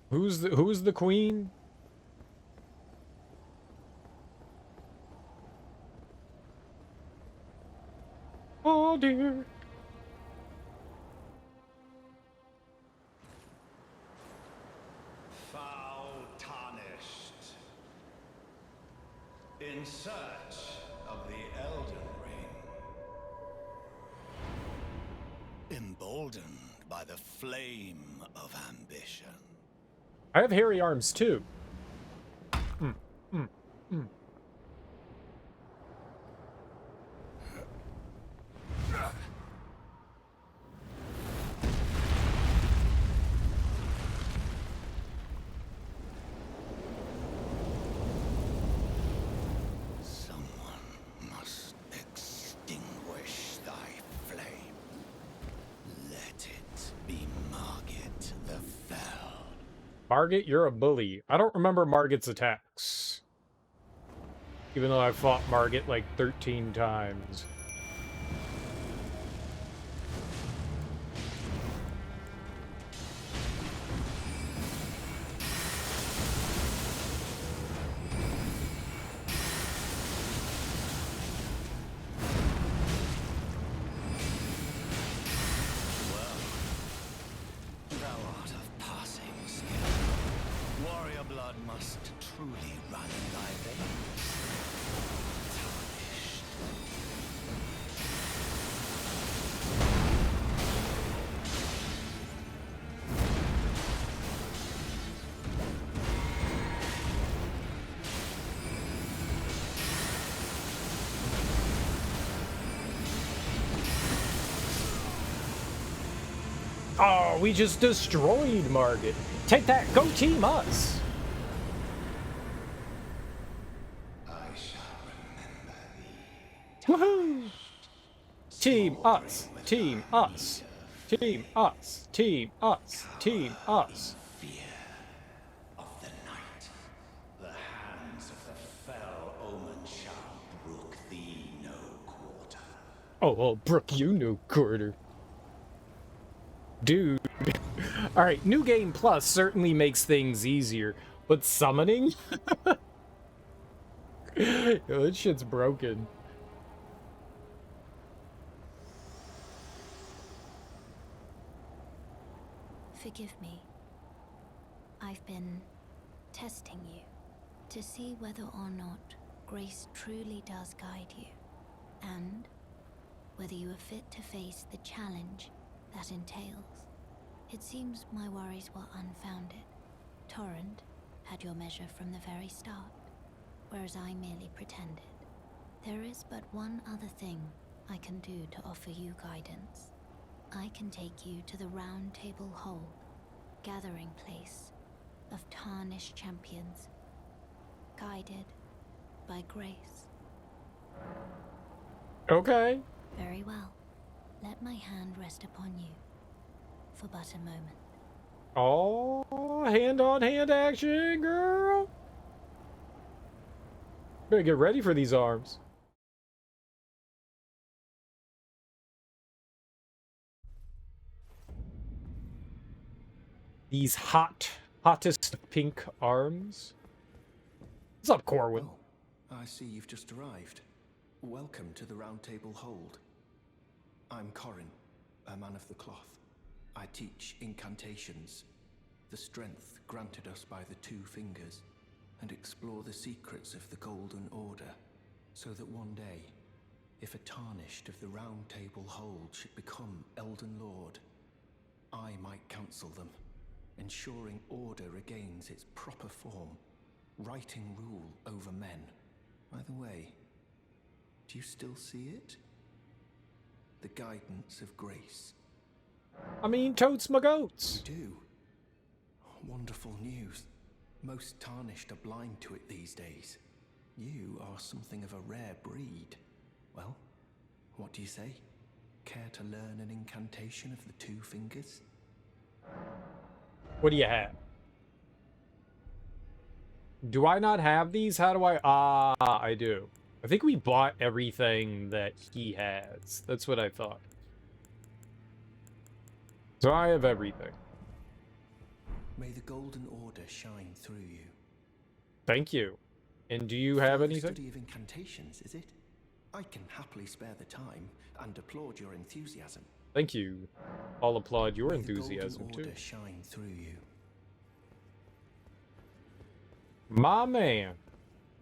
Who's the queen? Oh dear. Foul tarnished. In search of the Elden Ring. Emboldened by the flame of ambition. I have hairy arms too. Someone must extinguish thy flame. Let it be Margit the Fell. Margit, you're a bully. I don't remember Margit's attacks. Even though I fought Margit like 13 times. Thou art of passing skill. Warrior blood must truly run in thy veins. Tarnished. Oh, we just destroyed Margit. Take that, go team us. I shall remember thee. Woohoo! Team us, team us, team us, team us, team us. Fear of the night. The hands of the fell omen shall brook thee no quarter. Oh, well, Brooke, you knew quarter. Dude. Alright, New Game Plus certainly makes things easier, but summoning? Yo, that shit's broken. Forgive me. I've been testing you to see whether or not grace truly does guide you, and whether you are fit to face the challenge that entails. It seems my worries were unfounded. Torrent had your measure from the very start, whereas I merely pretended. There is but one other thing I can do to offer you guidance. I can take you to the Round Table Hold, gathering place of tarnished champions, guided by grace. Okay. Very well. Let my hand rest upon you for but a moment. Oh, hand-on-hand action, girl. Better get ready for these arms. These hottest pink arms. What's up, Corwin? Oh, I see you've just arrived. Welcome to the Round Table Hold. I'm Corin, a man of the cloth. I teach incantations, the strength granted us by the Two Fingers, and explore the secrets of the Golden Order, so that one day, if a Tarnished of the Round Table Hold should become Elden Lord, I might counsel them, ensuring order regains its proper form, righting rule over men. By the way, do you still see it? The guidance of grace. I mean, totes my goats. You do? Wonderful news. Most Tarnished are blind to it these days. You are something of a rare breed. Well, what do you say? Care to learn an incantation of the Two Fingers? What do you have? Do I not have these? How do I... Ah, I do. I think we bought everything that he has. That's what I thought. So I have everything. May the Golden Order shine through you. Thank you. And do you have Further anything? Study of incantations, is it? I can happily spare the time and applaud your enthusiasm. Thank you. I'll applaud your May enthusiasm the Golden too. Order shine through you. My man.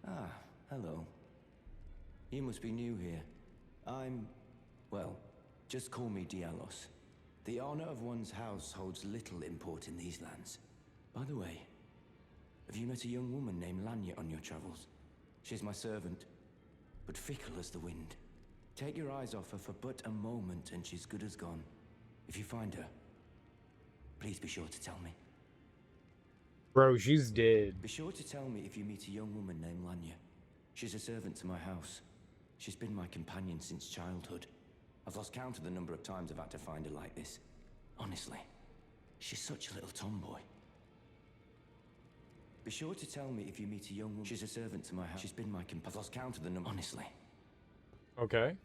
Ah, hello. You must be new here. Well, just call me Dialos. The honor of one's house holds little import in these lands. By the way, have you met a young woman named Lanya on your travels? She's my servant, but fickle as the wind. Take your eyes off her for but a moment and she's good as gone. If you find her, please be sure to tell me. Bro, she's dead. Be sure to tell me if you meet a young woman named Lanya. She's a servant to my house. She's been my companion since childhood. I've lost count of the number of times I've had to find her like this. Honestly, she's such a little tomboy. Be sure to tell me if you meet a young woman. She's a servant to my house. She's been my companion. I've lost count of the number. Honestly. Okay.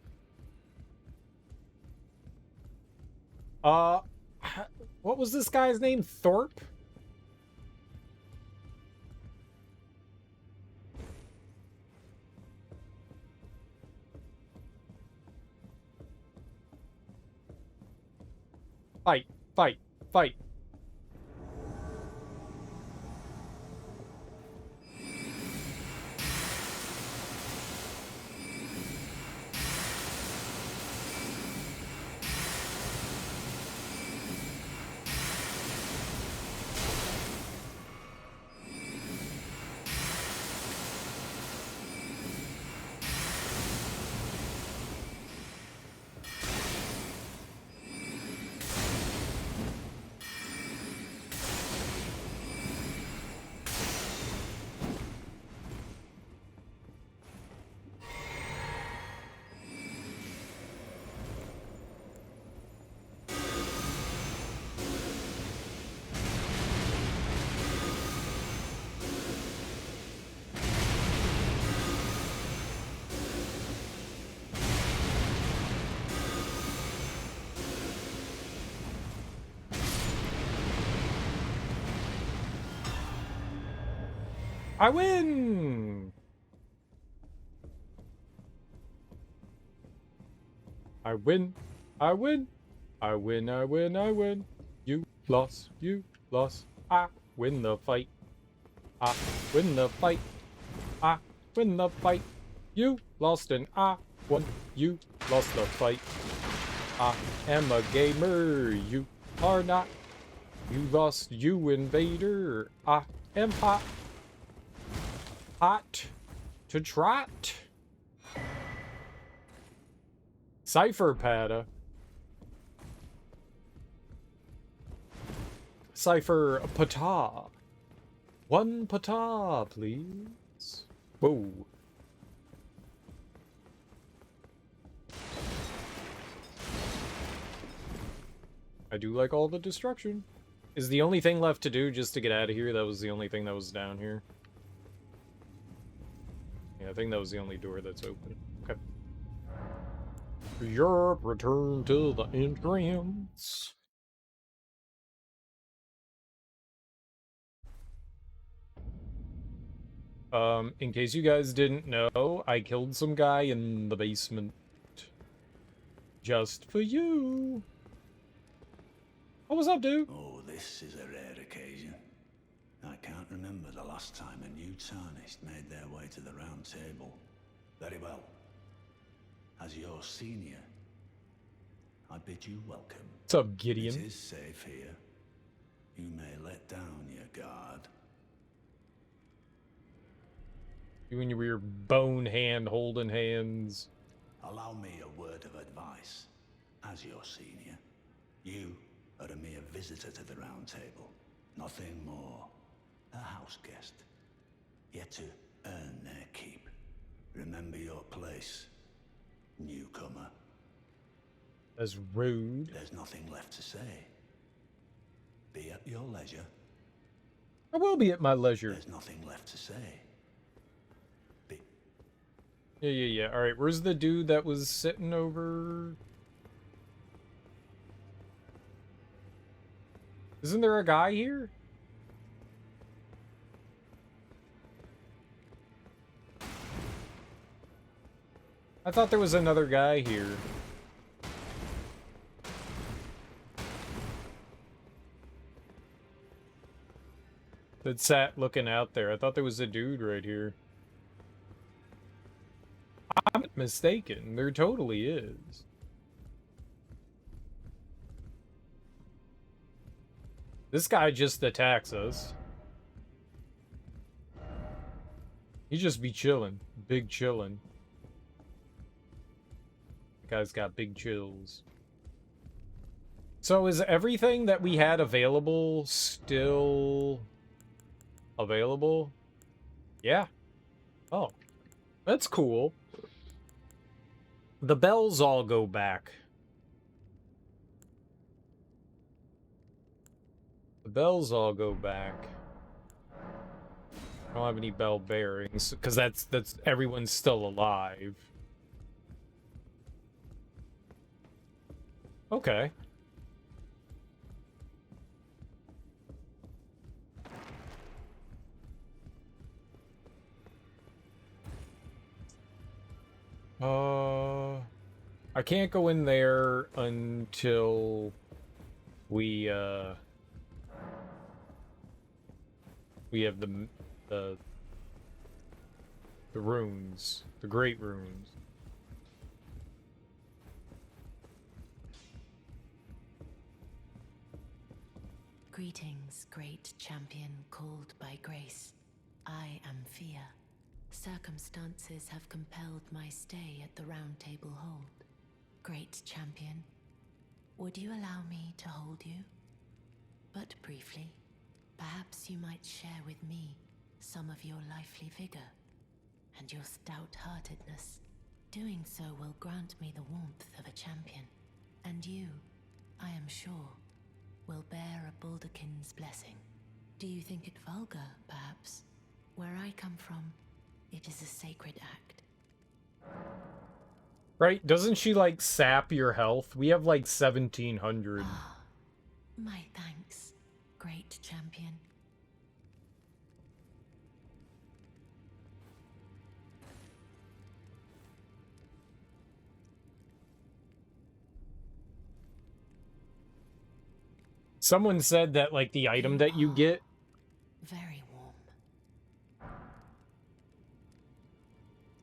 What was this guy's name? Thorpe? Fight, fight, fight. I win! I win. I win. I win, I win, I win. You lost, you lost. I win the fight. I win the fight. I win the fight. You lost and I won. You lost the fight. I am a gamer. You are not. You lost, you invader. I am hot. Hot to trot. Cypher Pada. Cypher Pata. One Pata, please. Whoa. I do like all the destruction. Is the only thing left to do just to get out of here? That was the only thing that was down here. Yeah, I think that was the only door that's open. Okay. Europe, return to the entrance. In case you guys didn't know, I killed some guy in the basement. Just for you. Oh, what's up, dude? Oh, this is a rare occasion. I can't remember the last time a new Tarnished made their way to the round table. Very well. As your senior, I bid you welcome. What's up, Gideon? It is safe here. You may let down your guard. You and your weird bone hand holding hands. Allow me a word of advice. As your senior, you are a mere visitor to the round table. Nothing more. A house guest. Yet to earn their keep. Remember your place, newcomer. That's rude. There's nothing left to say. Be at your leisure. I will be at my leisure. There's nothing left to say. Yeah. Alright, where's the dude that was sitting over? Isn't there a guy here? I thought there was another guy here. That sat looking out there. I thought there was a dude right here. I'm not mistaken. There totally is. This guy just attacks us. He just be chilling. Big chillin'. The guy's got big chills. So is everything that we had available still available? Yeah. Oh. That's cool. The bells all go back. The bells all go back. I don't have any bell bearings, because that's everyone's still alive. Okay. I can't go in there until we have the runes, the great runes. Greetings, great champion called by grace. I am Fia. Circumstances have compelled my stay at the Round Table Hold. Great champion, would you allow me to hold you? But briefly, perhaps you might share with me some of your lively vigor and your stout-heartedness. Doing so will grant me the warmth of a champion, and you, I am sure, will bear a Baldakin's blessing. Do you think it vulgar, perhaps? Where I come from, it is a sacred act. Right? Doesn't she, like, sap your health? We have, like, 1,700. My thanks, great champion. Someone said that, like, the item that you get... Very warm.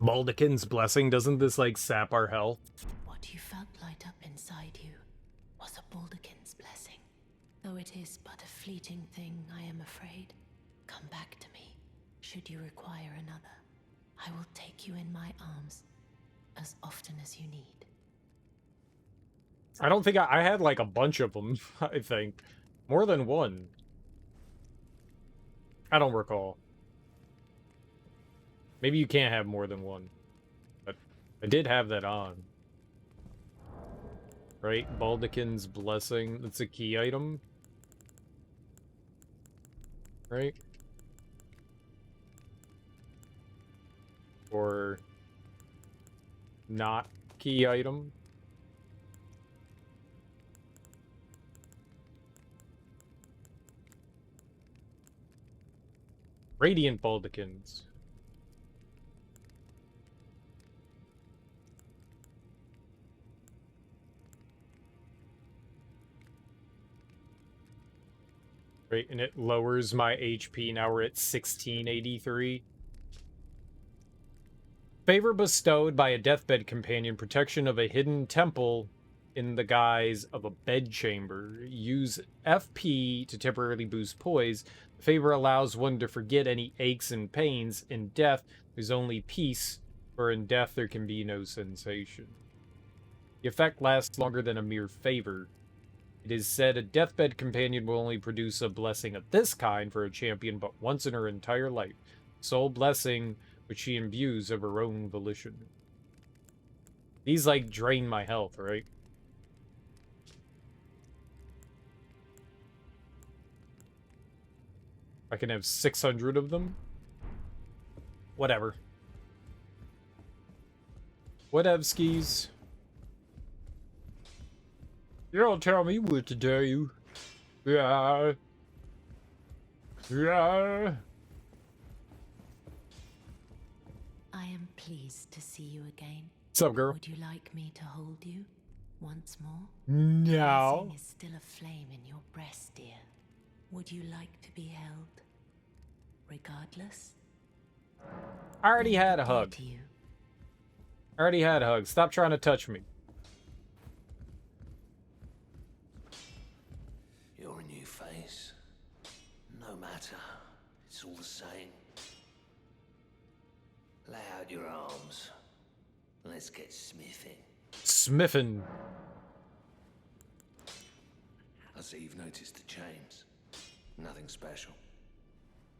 Baldekin's Blessing, doesn't this, like, sap our health? What you felt light up inside you was a Baldekin's blessing. Though it is but a fleeting thing, I am afraid. Come back to me, should you require another. I will take you in my arms as often as you need. I don't think I had, like, a bunch of them, I think. More than one. I don't recall. Maybe you can't have more than one. But I did have that on. Right? Baldekin's Blessing. That's a key item. Right? Or... not key item. Radiant Baldekins. Right, and it lowers my HP. Now we're at 1683. Favor bestowed by a deathbed companion. Protection of a hidden temple in the guise of a bedchamber. Use FP to temporarily boost poise. The favor allows one to forget any aches and pains. In death, there's only peace, for in death there can be no sensation. The effect lasts longer than a mere favor. It is said a deathbed companion will only produce a blessing of this kind for a champion but once in her entire life. Sole blessing which she imbues of her own volition. These, like, drain my health, right? I can have 600 of them? Whatever. Whatevskis. You don't tell me what to do. Yeah. Yeah. I am pleased to see you again. What's up, girl? Would you like me to hold you once more? No. Blessing is still a flame in your breast, dear. Would you like to be held? Regardless? I already had a hug. You. I already had a hug. Stop trying to touch me. You're a new face. No matter. It's all the same. Lay out your arms. Let's get smithing. Smiffin. I see you've noticed the chains. Nothing special.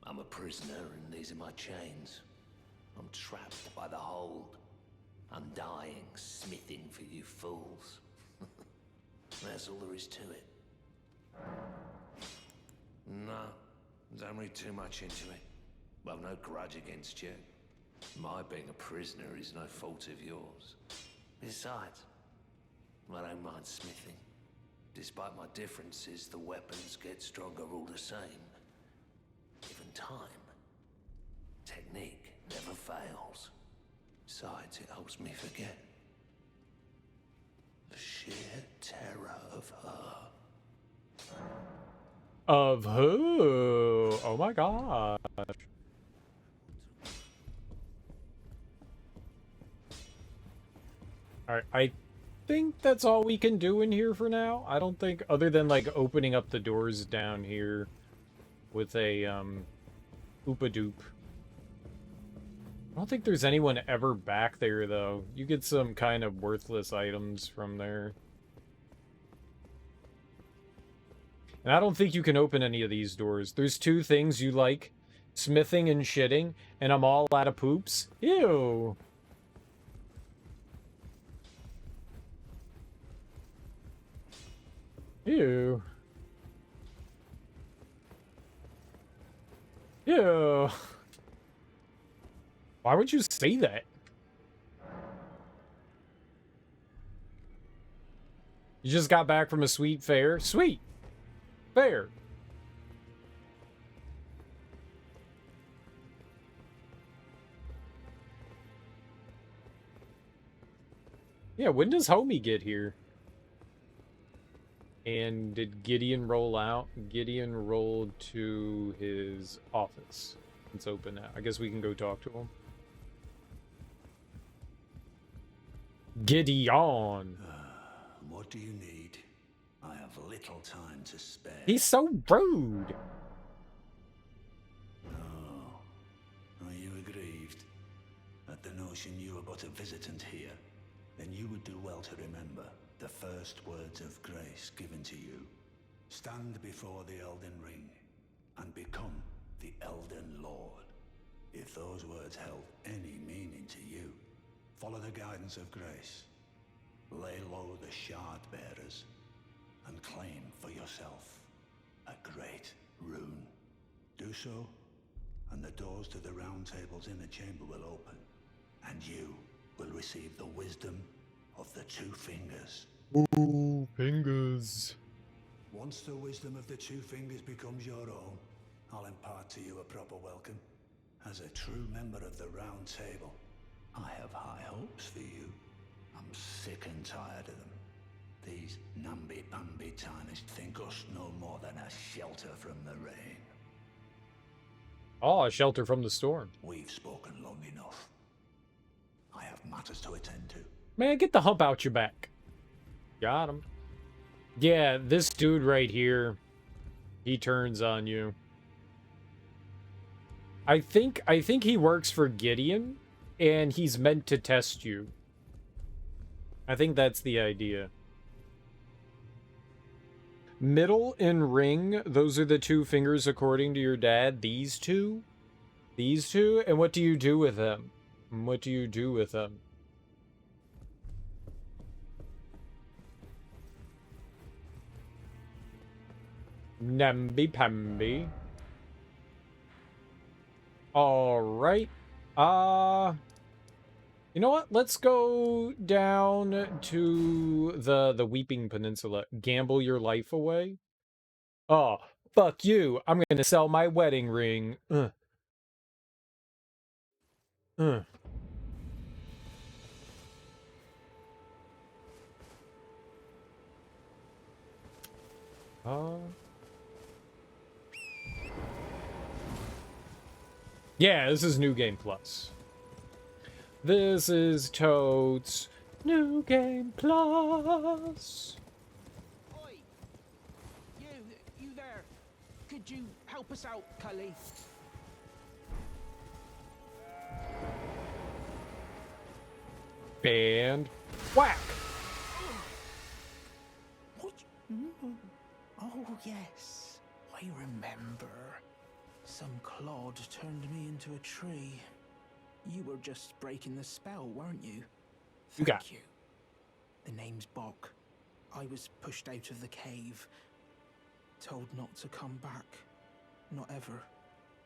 I'm a prisoner and these are my chains. I'm trapped by the hold. I'm dying, smithing for you fools. That's all there is to it. No, don't read too much into it. I've no grudge against you. My being a prisoner is no fault of yours. Besides, I don't mind smithing. Despite my differences, the weapons get stronger all the same. Given time, technique never fails. Besides, it helps me forget the sheer terror of her. Of who? Oh my gosh. Alright, I think that's all we can do in here for now. I don't think, other than, like, opening up the doors down here with a, oopa-doop. I don't think there's anyone ever back there, though. You get some kind of worthless items from there. And I don't think you can open any of these doors. There's two things you like, smithing and shitting, and I'm all out of poops. Ew. Ew. Ew. Why would you say that? You just got back from a sweet fair? Sweet! Fair. Yeah, when does homie get here? And did Gideon roll out? Gideon rolled to his office. It's open now. I guess we can go talk to him. Gideon! What do you need? I have little time to spare. He's so rude! Oh, are you aggrieved at the notion you are but a visitant here? Then you would do well to remember the first words of grace given to you. Stand before the Elden Ring and become the Elden Lord. If those words held any meaning to you, follow the guidance of grace. Lay low the shard bearers and claim for yourself a great rune. Do so, and the doors to the Round Table's inner chamber will open, and you will receive the wisdom of the Two Fingers. Ooh, fingers. Once the wisdom of the Two Fingers becomes your own, I'll impart to you a proper welcome. As a true member of the Round Table, I have high hopes for you. I'm sick and tired of them. These namby-pamby tarnished think us no more than a shelter from the rain. Oh, a shelter from the storm. We've spoken long enough. I have matters to attend to. Man, get the hump out your back. Got him. Yeah, this dude right here, he turns on you. I think he works for Gideon, and he's meant to test you. I think that's the idea. Middle and ring, those are the two fingers according to your dad. These two? These two? And what do you do with them? What do you do with them? Namby-pamby. Alright. You know what? Let's go down to the Weeping Peninsula. Gamble your life away. Oh, fuck you. I'm gonna sell my wedding ring. Yeah, this is New Game Plus. This is Toad's New Game Plus. Oi! You there. Could you help us out, Cully? And whack! What? Oh, yes. I remember. Some clod turned me into a tree. You were just breaking the spell, weren't you? Thank you. The name's Bok. I was pushed out of the cave. Told not to come back. Not ever.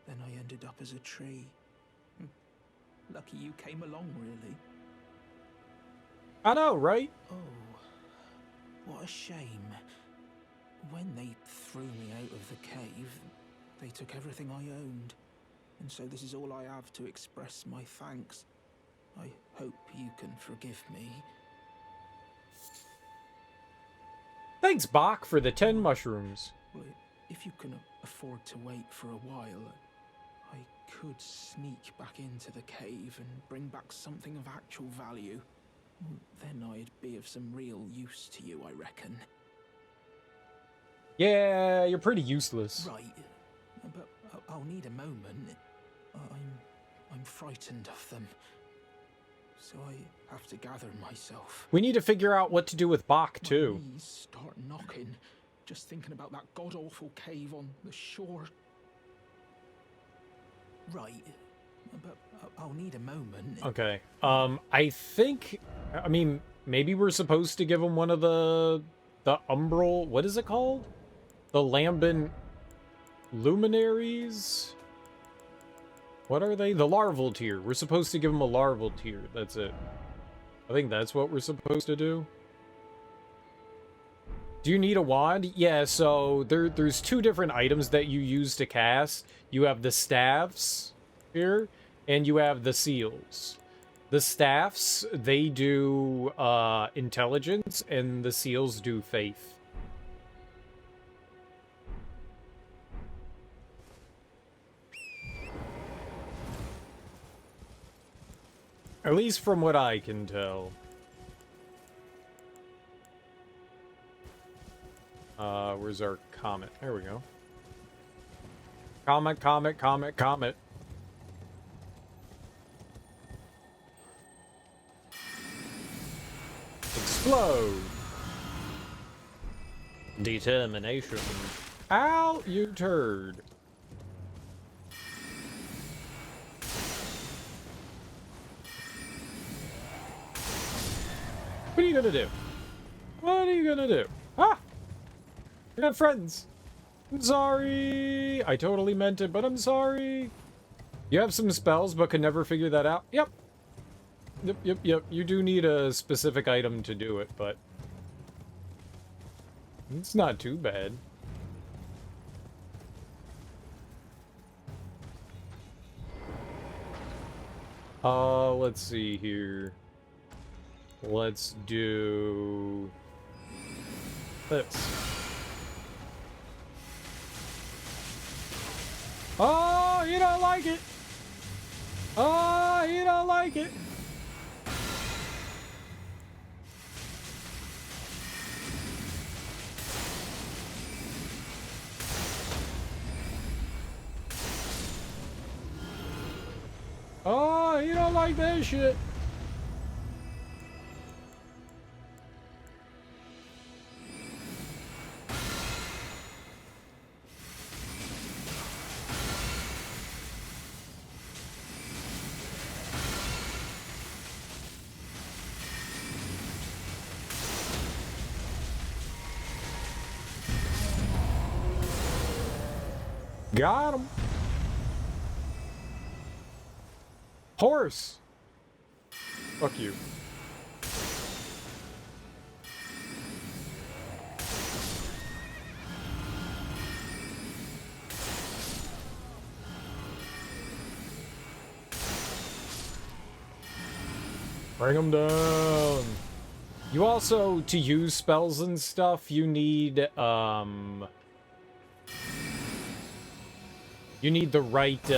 Then I ended up as a tree. Lucky you came along, really. I know, right? Oh, what a shame. When they threw me out of the cave, they took everything I owned. And so this is all I have to express my thanks. I hope you can forgive me. Thanks, Bach, for the 10 mushrooms. Well, if you can afford to wait for a while, I could sneak back into the cave and bring back something of actual value. Then I'd be of some real use to you, I reckon. Yeah, you're pretty useless. Right, but I'll need a moment. I'm frightened of them, so I have to gather myself. We need to figure out what to do with Bach, too. My knees start knocking, just thinking about that god-awful cave on the shore. Right, but I'll need a moment. Okay, I think, I mean, maybe we're supposed to give him one of the umbral, what is it called? The Lambent Luminaries? What are they? The larval tier. We're supposed to give him a larval tier. That's it. I think that's what we're supposed to do. Do you need a wand? Yeah, so there's two different items that you use to cast. You have the staffs here, and you have the seals. The staffs, they do intelligence, and the seals do faith. At least from what I can tell. Where's our comet? There we go. Comet, comet, comet, comet. Explode. Determination. Ow, you turd. What are you gonna do? What are you gonna do? Ah! I got friends. I'm sorry. I totally meant it, but I'm sorry. You have some spells, but can never figure that out. Yep. Yep. You do need a specific item to do it, but it's not too bad. Let's see here. Let's do this. Oh, you don't like it. Oh, you don't like it. Oh, you don't like that shit. Got him. Horse. Fuck you. Bring them down. You also, to use spells and stuff, you need, you need the right,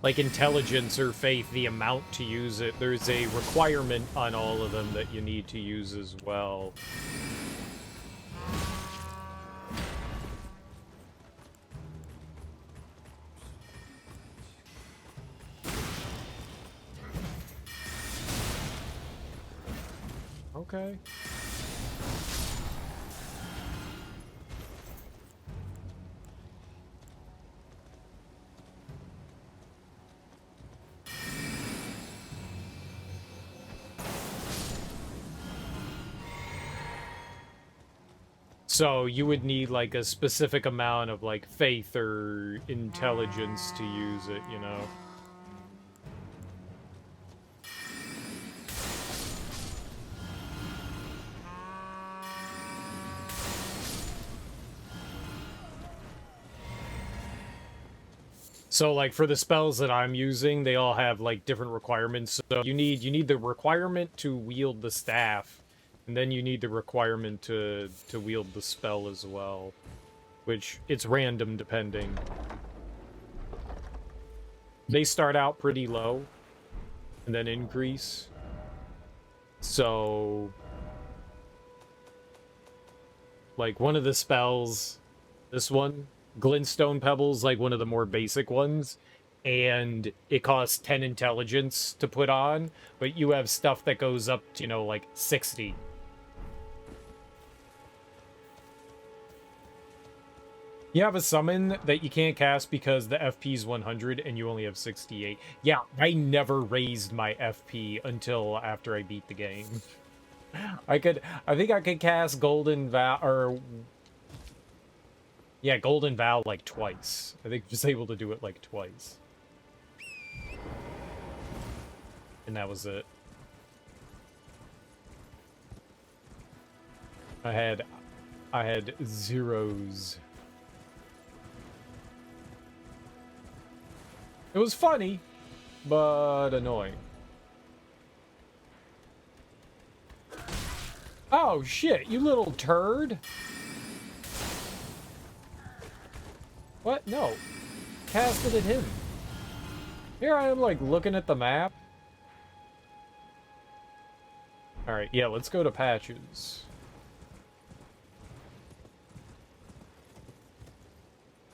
like intelligence or faith, the amount to use it. There's a requirement on all of them that you need to use as well. Okay. So you would need like a specific amount of like faith or intelligence to use it, you know? So like for the spells that I'm using, they all have like different requirements. So you need the requirement to wield the staff, and then you need the requirement to wield the spell as well, which it's random depending. They start out pretty low and then increase. So like one of the spells, this one, Glintstone Pebble's like one of the more basic ones, and it costs 10 intelligence to put on, but you have stuff that goes up to, you know, like 60. You have a summon that you can't cast because the FP is 100 and you only have 68. Yeah, I never raised my FP until after I beat the game. I think I could cast Golden Vow, or yeah, Golden Vow like twice. I think I was able to do it like twice. And that was it. I had zeros. It was funny, but annoying. Oh shit, you little turd. What? No. Cast it at him. Here I am, like, looking at the map. Alright, yeah, let's go to patches.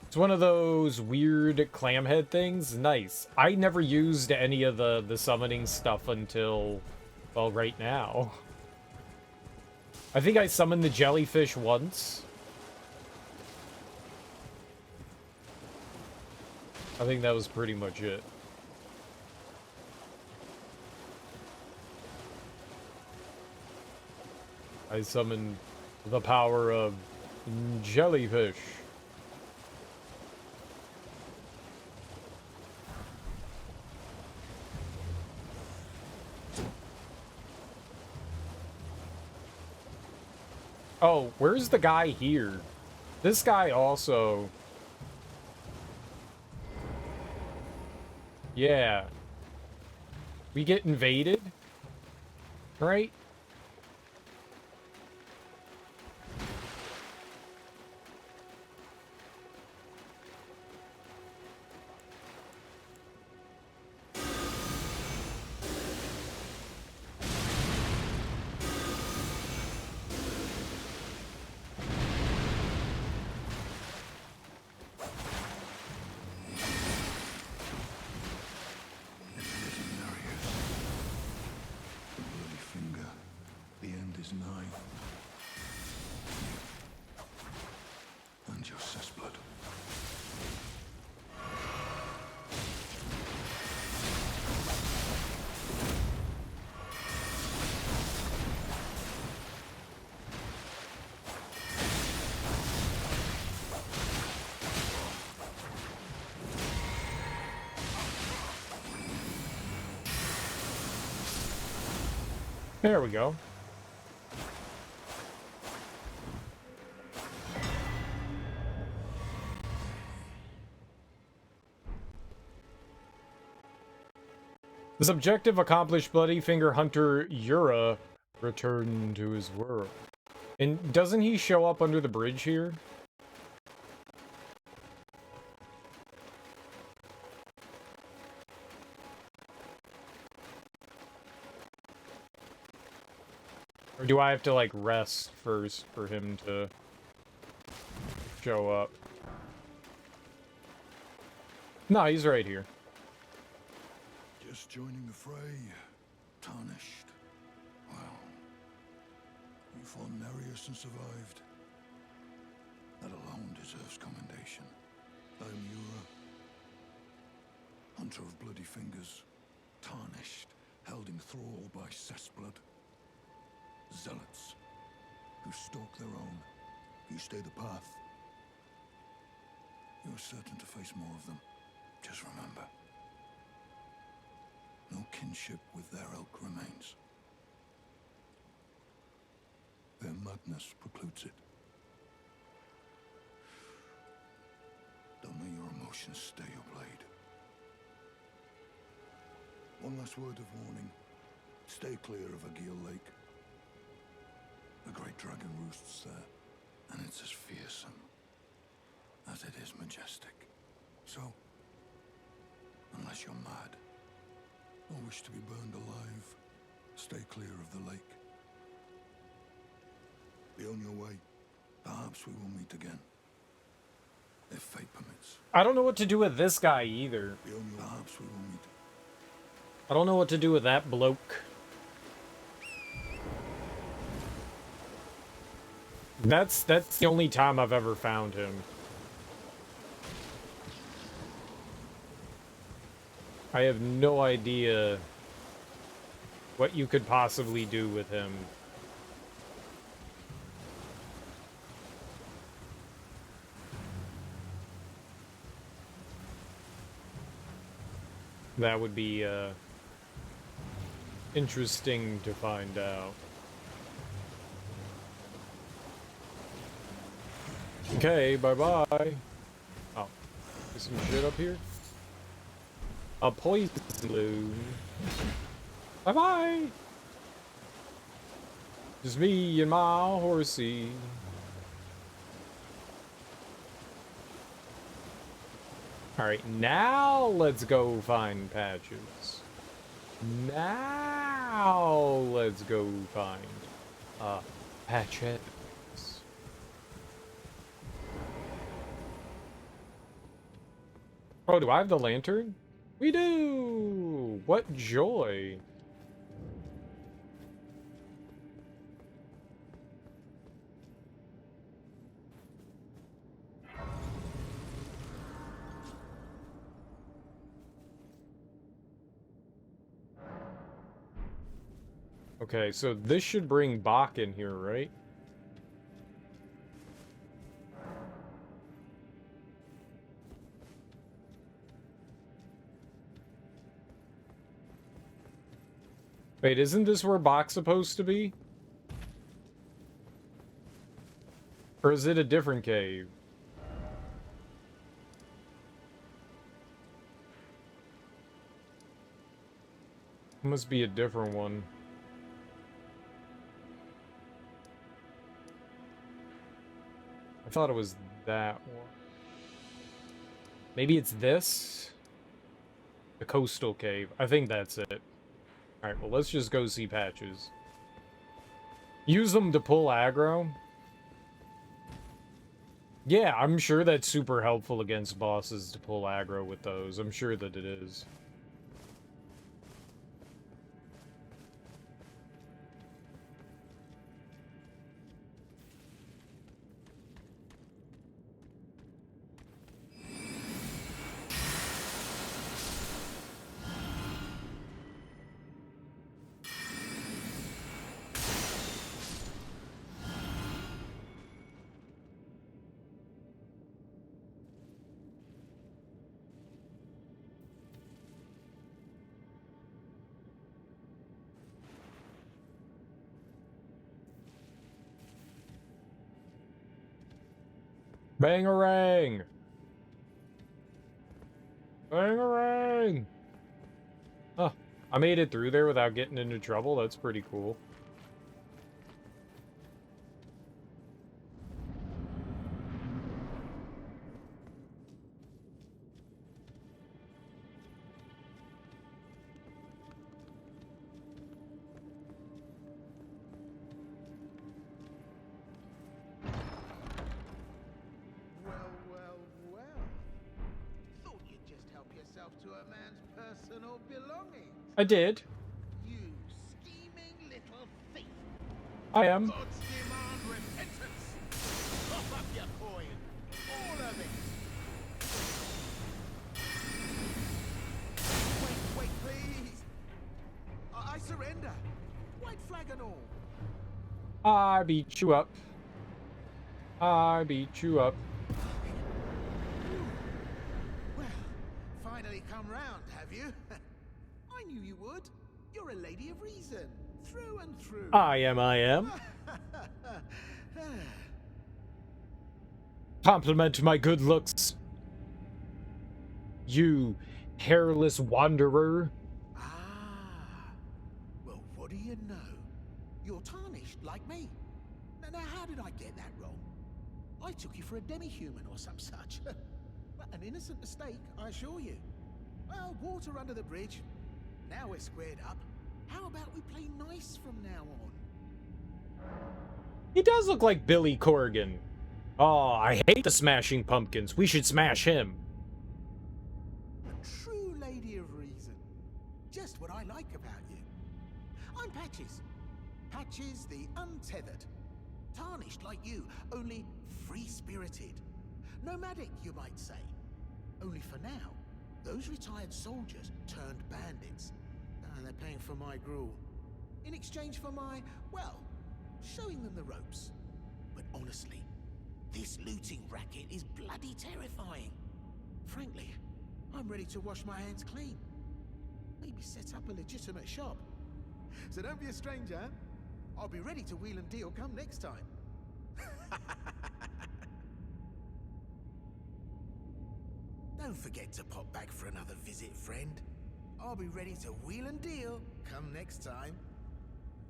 It's one of those weird clamhead things. Nice. I never used any of the summoning stuff until, well, right now. I think I summoned the jellyfish once. I think that was pretty much it. I summoned the power of jellyfish. Oh, where's the guy here? This guy also... Yeah. We get invaded? Right? There we go. This objective accomplished, Bloody Finger Hunter Yura returned to his world. And doesn't he show up under the bridge here? Or do I have to, like, rest first for him to show up? No, he's right here. Just joining the fray. Tarnished. Well, you fought Nereus and survived. That alone deserves commendation. I am Yura, hunter of bloody fingers, tarnished, held in thrall by cessblood. Zealots, who stalk their own, you stay the path. You're certain to face more of them. Just remember, no kinship with their ilk remains. Their madness precludes it. Don't let your emotions stay your blade. One last word of warning. Stay clear of Agil Lake. The great dragon roosts there, and it's as fearsome as it is majestic. So, unless you're mad, or wish to be burned alive, stay clear of the lake. Be on your way. Perhaps we will meet again. If fate permits. I don't know what to do with this guy either. Be on your perhaps we will meet. I don't know what to do with that bloke. That's the only time I've ever found him. I have no idea what you could possibly do with him. That would be interesting to find out. Okay, bye-bye. Oh, there's some shit up here. A poison balloon. Bye-bye! Just me and my horsey. Alright, now let's go find patches. Now let's go find patches. Oh, do I have the lantern? We do! What joy. Okay, so this should bring Bach in here, right? Wait, isn't this where Bach's supposed to be? Or is it a different cave? It must be a different one. I thought it was that one. Maybe it's this? The coastal cave. I think that's it. Alright, well, let's just go see patches. Use them to pull aggro. Yeah, I'm sure that's super helpful against bosses to pull aggro with those. I'm sure that it is. Bangarang! Bangarang! Oh, I made it through there without getting into trouble. That's pretty cool. I did. You scheming little thief. I am. Gods demand repentance. Cough up your coin. All of it. Wait, please. I surrender. White flag and all. I beat you up. I beat you up. Well, finally come round, have you? I knew you would. You're a lady of reason, through and through. I am. Compliment my good looks. You hairless wanderer. Well, what do you know? You're tarnished like me. Now, how did I get that wrong? I took you for a demi-human or some such. An innocent mistake, I assure you. Well, water under the bridge. Now we're squared up. How about we play nice from now on? He does look like Billy Corgan. Oh, I hate the Smashing Pumpkins. We should smash him. A true lady of reason. Just what I like about you. I'm Patches. Patches the untethered. Tarnished like you, only free-spirited. Nomadic, you might say. Only for now, those retired soldiers turned bandits. And they're paying for my gruel. In exchange for my, well, showing them the ropes. But honestly, this looting racket is bloody terrifying. Frankly, I'm ready to wash my hands clean. Maybe set up a legitimate shop. So don't be a stranger. I'll be ready to wheel and deal come next time. Don't forget to pop back for another visit, friend. I'll be ready to wheel and deal come next time.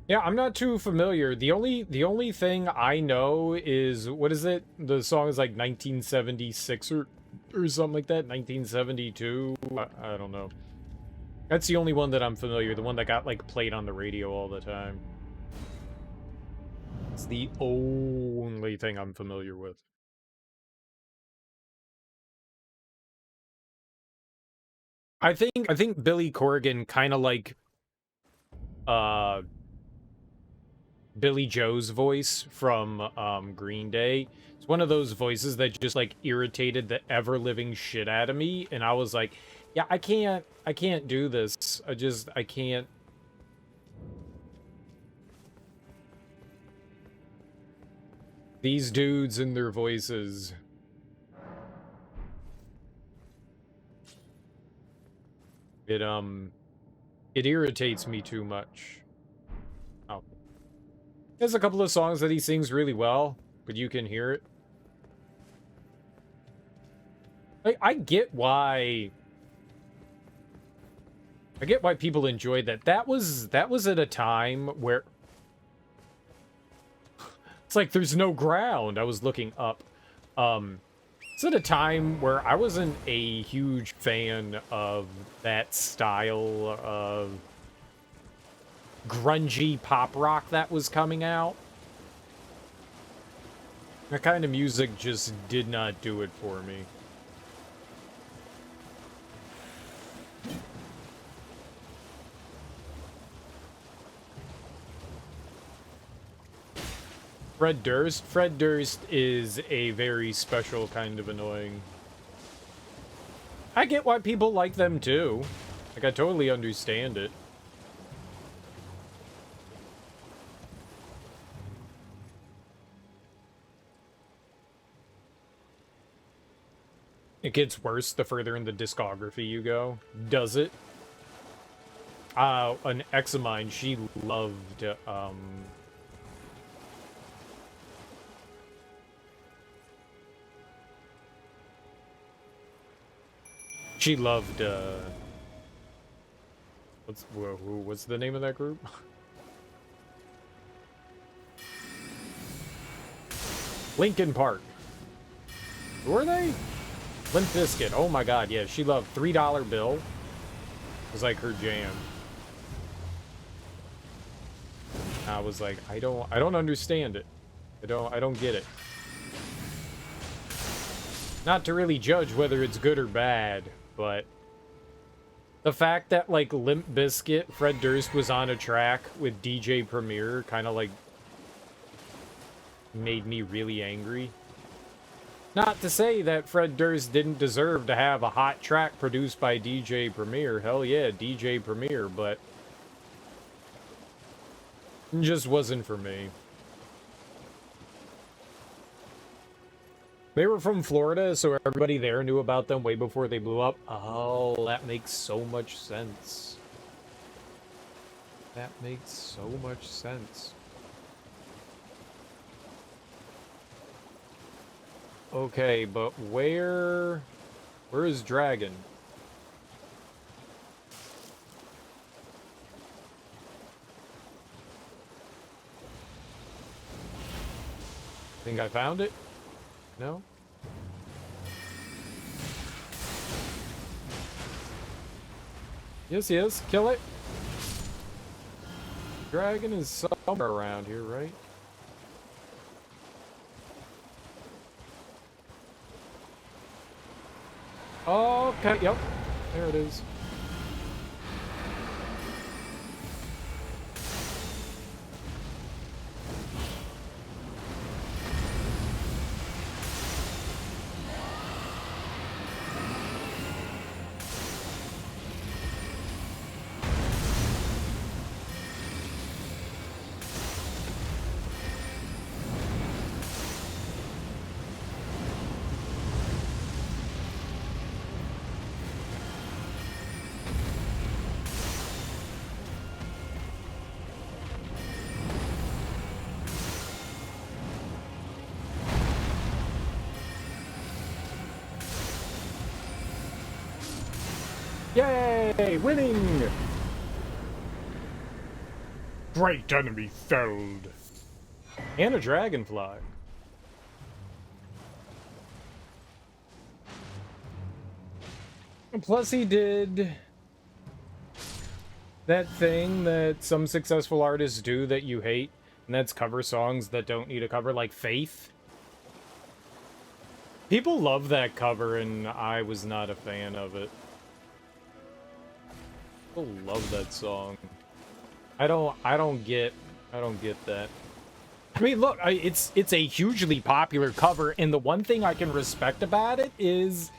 Yeah, I'm not too familiar. The only thing I know is, what is it? The song is like 1976 or or something like that. 1972. I don't know. That's the only one that I'm familiar. The one that got like played on the radio all the time. It's the only thing I'm familiar with. I think Billy Corgan kind of like Billy Joe's voice from Green Day. It's one of those voices that just like irritated the ever living shit out of me, and I was like, yeah, I can't do this. I can't. These dudes and their voices. It irritates me too much. Oh. There's a couple of songs that he sings really well, but you can hear it. I get why people enjoyed that. That was at a time where it's like there's no ground. I was looking up. It's at a time where I wasn't a huge fan of that style of grungy pop rock that was coming out. That kind of music just did not do it for me. Fred Durst? Fred Durst is a very special kind of annoying. I get why people like them too. Like, I totally understand it. It gets worse the further in the discography you go. Does it? An ex of mine, she loved, she loved, what's the name of that group? Linkin Park. Who are they? Limp Bizkit. Oh my god, yeah, she loved $3 Bill. It was like her jam. I was like, I don't understand it. I don't get it. Not to really judge whether it's good or bad, but the fact that like Limp Bizkit, Fred Durst was on a track with DJ Premier kind of like made me really angry. Not to say that Fred Durst didn't deserve to have a hot track produced by DJ Premier. Hell yeah, DJ Premier, but it just wasn't for me. They were from Florida, so everybody there knew about them way before they blew up. Oh, that makes so much sense. That makes so much sense. Okay, but where is Dragon? Think I found it? No? Yes, yes, kill it. Dragon is somewhere around here, right? Okay, yep. There it is. Yay! Winning! Great enemy felled. And a dragonfly. Plus, he did that thing that some successful artists do that you hate, and that's cover songs that don't need a cover, like Faith. People love that cover, and I was not a fan of it. People love that song. I don't get that. I mean, look, it's a hugely popular cover, and the one thing I can respect about it is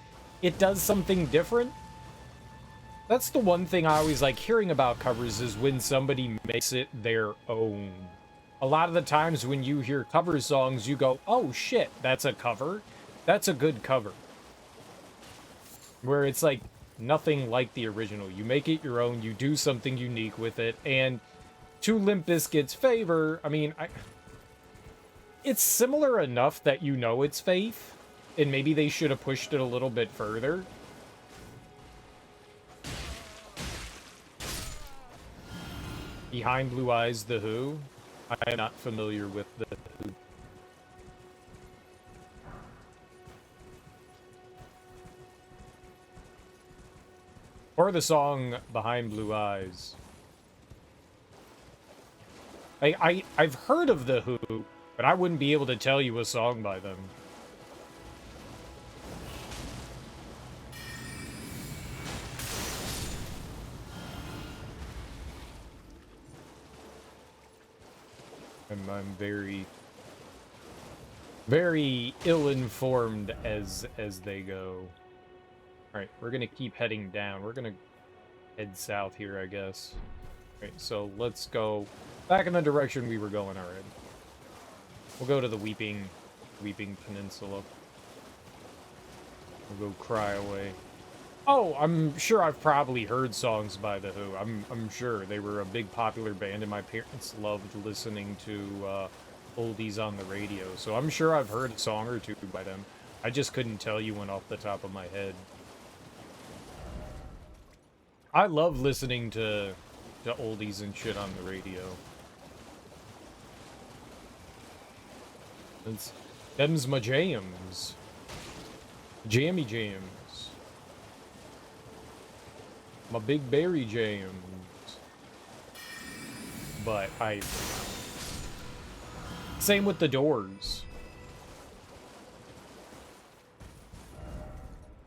it does something different. That's the one thing I always like hearing about covers, is when somebody makes it their own. A lot of the times when you hear cover songs, you go, oh shit, that's a cover? That's a good cover. Where it's like nothing like the original. You make it your own, you do something unique with it, and to Limp Bizkit's favor, I mean, it's similar enough that you know it's Faith, and maybe they should have pushed it a little bit further. Behind Blue Eyes, The Who? I am not familiar with The Who. Or the song Behind Blue Eyes. I've heard of The Who, but I wouldn't be able to tell you a song by them. I'm very, very ill-informed as they go. Alright, we're gonna keep heading down. We're gonna head south here, I guess. Alright, so let's go back in the direction we were going already. We'll go to the Weeping Peninsula. We'll go Cry Away. Oh, I'm sure I've probably heard songs by The Who. I'm sure. They were a big popular band, and my parents loved listening to oldies on the radio. So I'm sure I've heard a song or two by them. I just couldn't tell you one off the top of my head. I love listening to oldies and shit on the radio. Them's my jams. Jammy jams. My big berry jams. But same with the Doors.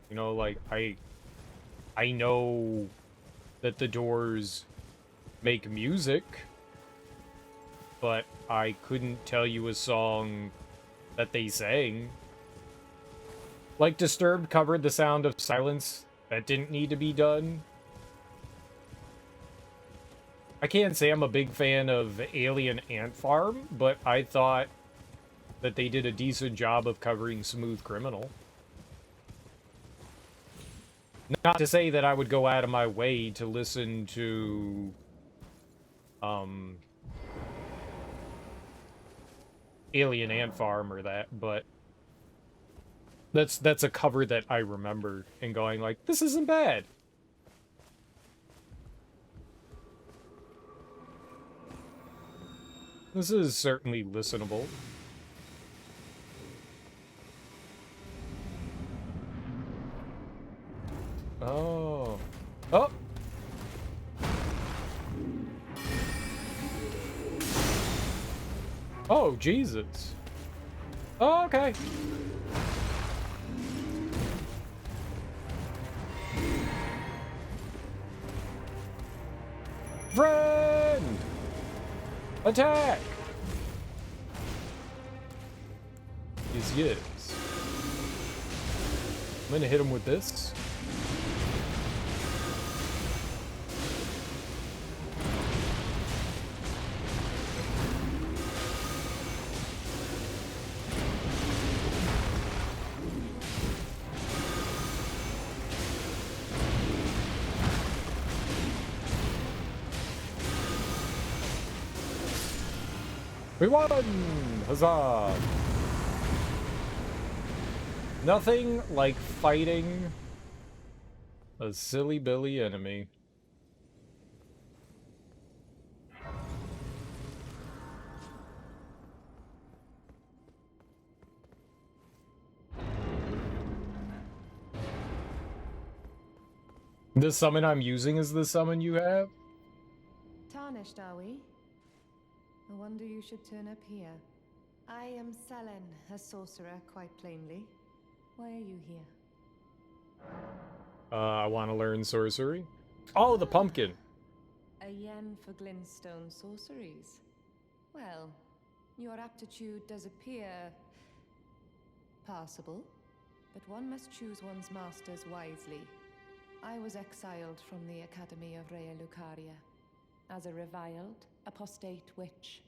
You know, like, I know that the Doors make music, but I couldn't tell you a song that they sang. Like, Disturbed covered The Sound of Silence. That didn't need to be done. I can't say I'm a big fan of Alien Ant Farm, but I thought that they did a decent job of covering Smooth Criminal. Not to say that I would go out of my way to listen to Alien Ant Farm or that, but that's a cover that I remember and going like, this isn't bad. This is certainly listenable. Oh. Oh! Oh, Jesus. Oh, okay. Friend! Attack! Yes. I'm gonna hit him with this. We won! Huzzah! Nothing like fighting a silly Billy enemy. The summon I'm using is the summon you have? Tarnished, are we? I wonder you should turn up here. I am Selen, a sorcerer, quite plainly. Why are you here? I want to learn sorcery. Oh, the pumpkin. A yen for glintstone sorceries. Well, your aptitude does appear passable, but one must choose one's masters wisely. I was exiled from the Academy of Rea Lucaria as a reviled, apostate witch.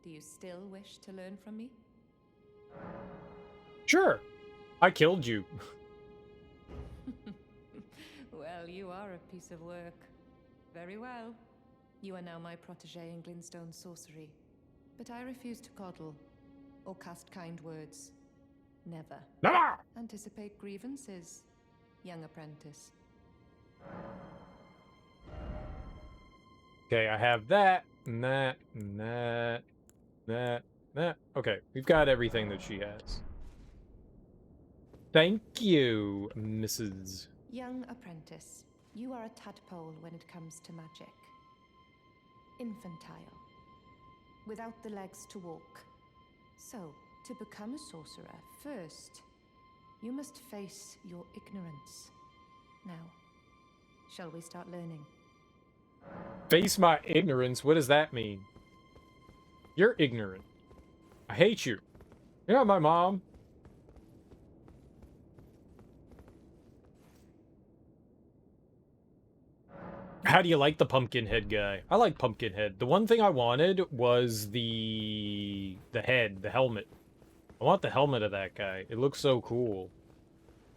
Do you still wish to learn from me? Sure. I killed you. Well, you are a piece of work. Very well. You are now my protege in glintstone sorcery. But I refuse to coddle or cast kind words. Never. Never! Anticipate grievances, young apprentice. Okay, I have that, and that, and that, that. Okay, we've got everything that she has. Thank you, Mrs. Young apprentice, you are a tadpole when it comes to magic. Infantile. Without the legs to walk. So, to become a sorcerer, first, you must face your ignorance. Now, shall we start learning? Face my ignorance? What does that mean? You're ignorant. I hate you. You're not my mom. How do you like the Pumpkinhead guy? I like Pumpkinhead. The one thing I wanted was the head, the helmet. I want the helmet of that guy. It looks so cool.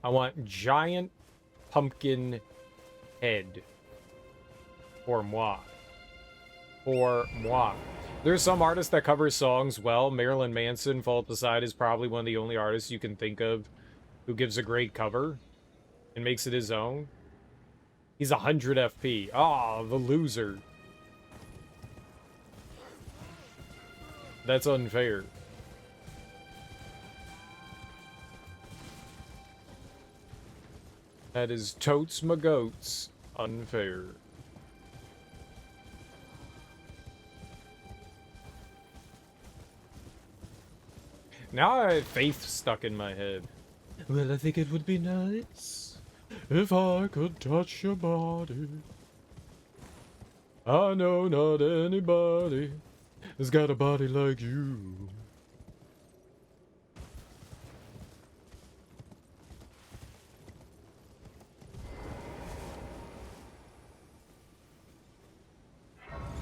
I want giant pumpkin head. For moi. For moi. There's some artist that covers songs well. Marilyn Manson, Fault Aside, is probably one of the only artists you can think of who gives a great cover and makes it his own. He's 100 FP. Oh, the loser. That's unfair. That is totes my goats unfair. Now I have faith stuck in my head. Well, I think it would be nice if I could touch your body. I know not anybody has got a body like you.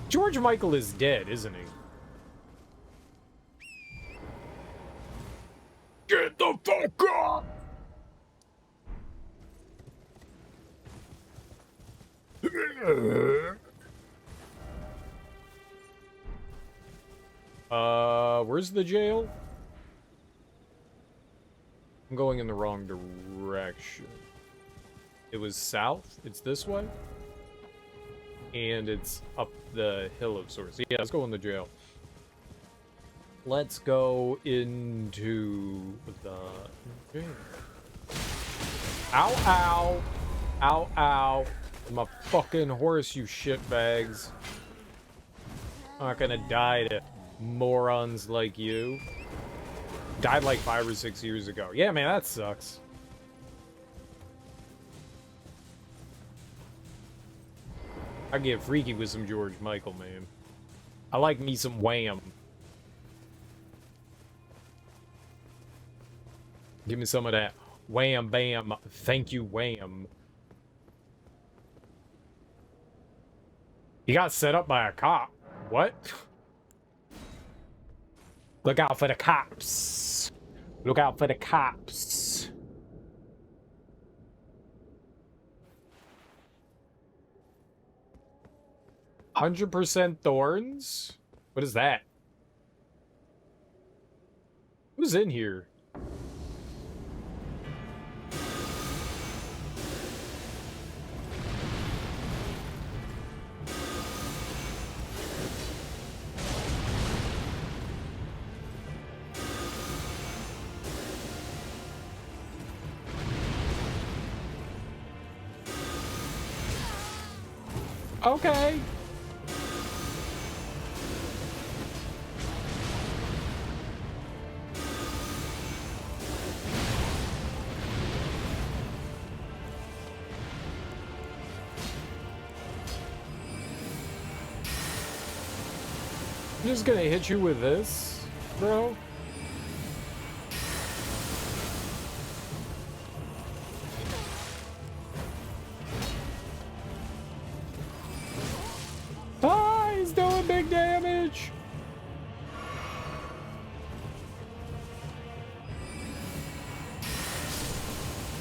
George Michael is dead, isn't he? Get the fuck up! Where's the jail? I'm going in the wrong direction. It was south. It's this way. And it's up the hill of sorts. Yeah, let's go in the jail. Let's go into the jail. Ow, ow. Ow, ow. My fucking horse, you shitbags. I'm not gonna die to morons like you. Died like 5 or 6 years ago. Yeah, man, that sucks. I get freaky with some George Michael, man. I like me some Wham. Give me some of that wham bam. Thank you, Wham. He got set up by a cop. What? Look out for the cops. Look out for the cops. %100 thorns? What is that? Who's in here? Okay. I'm just gonna hit you with this, bro. Ah, he's doing big damage.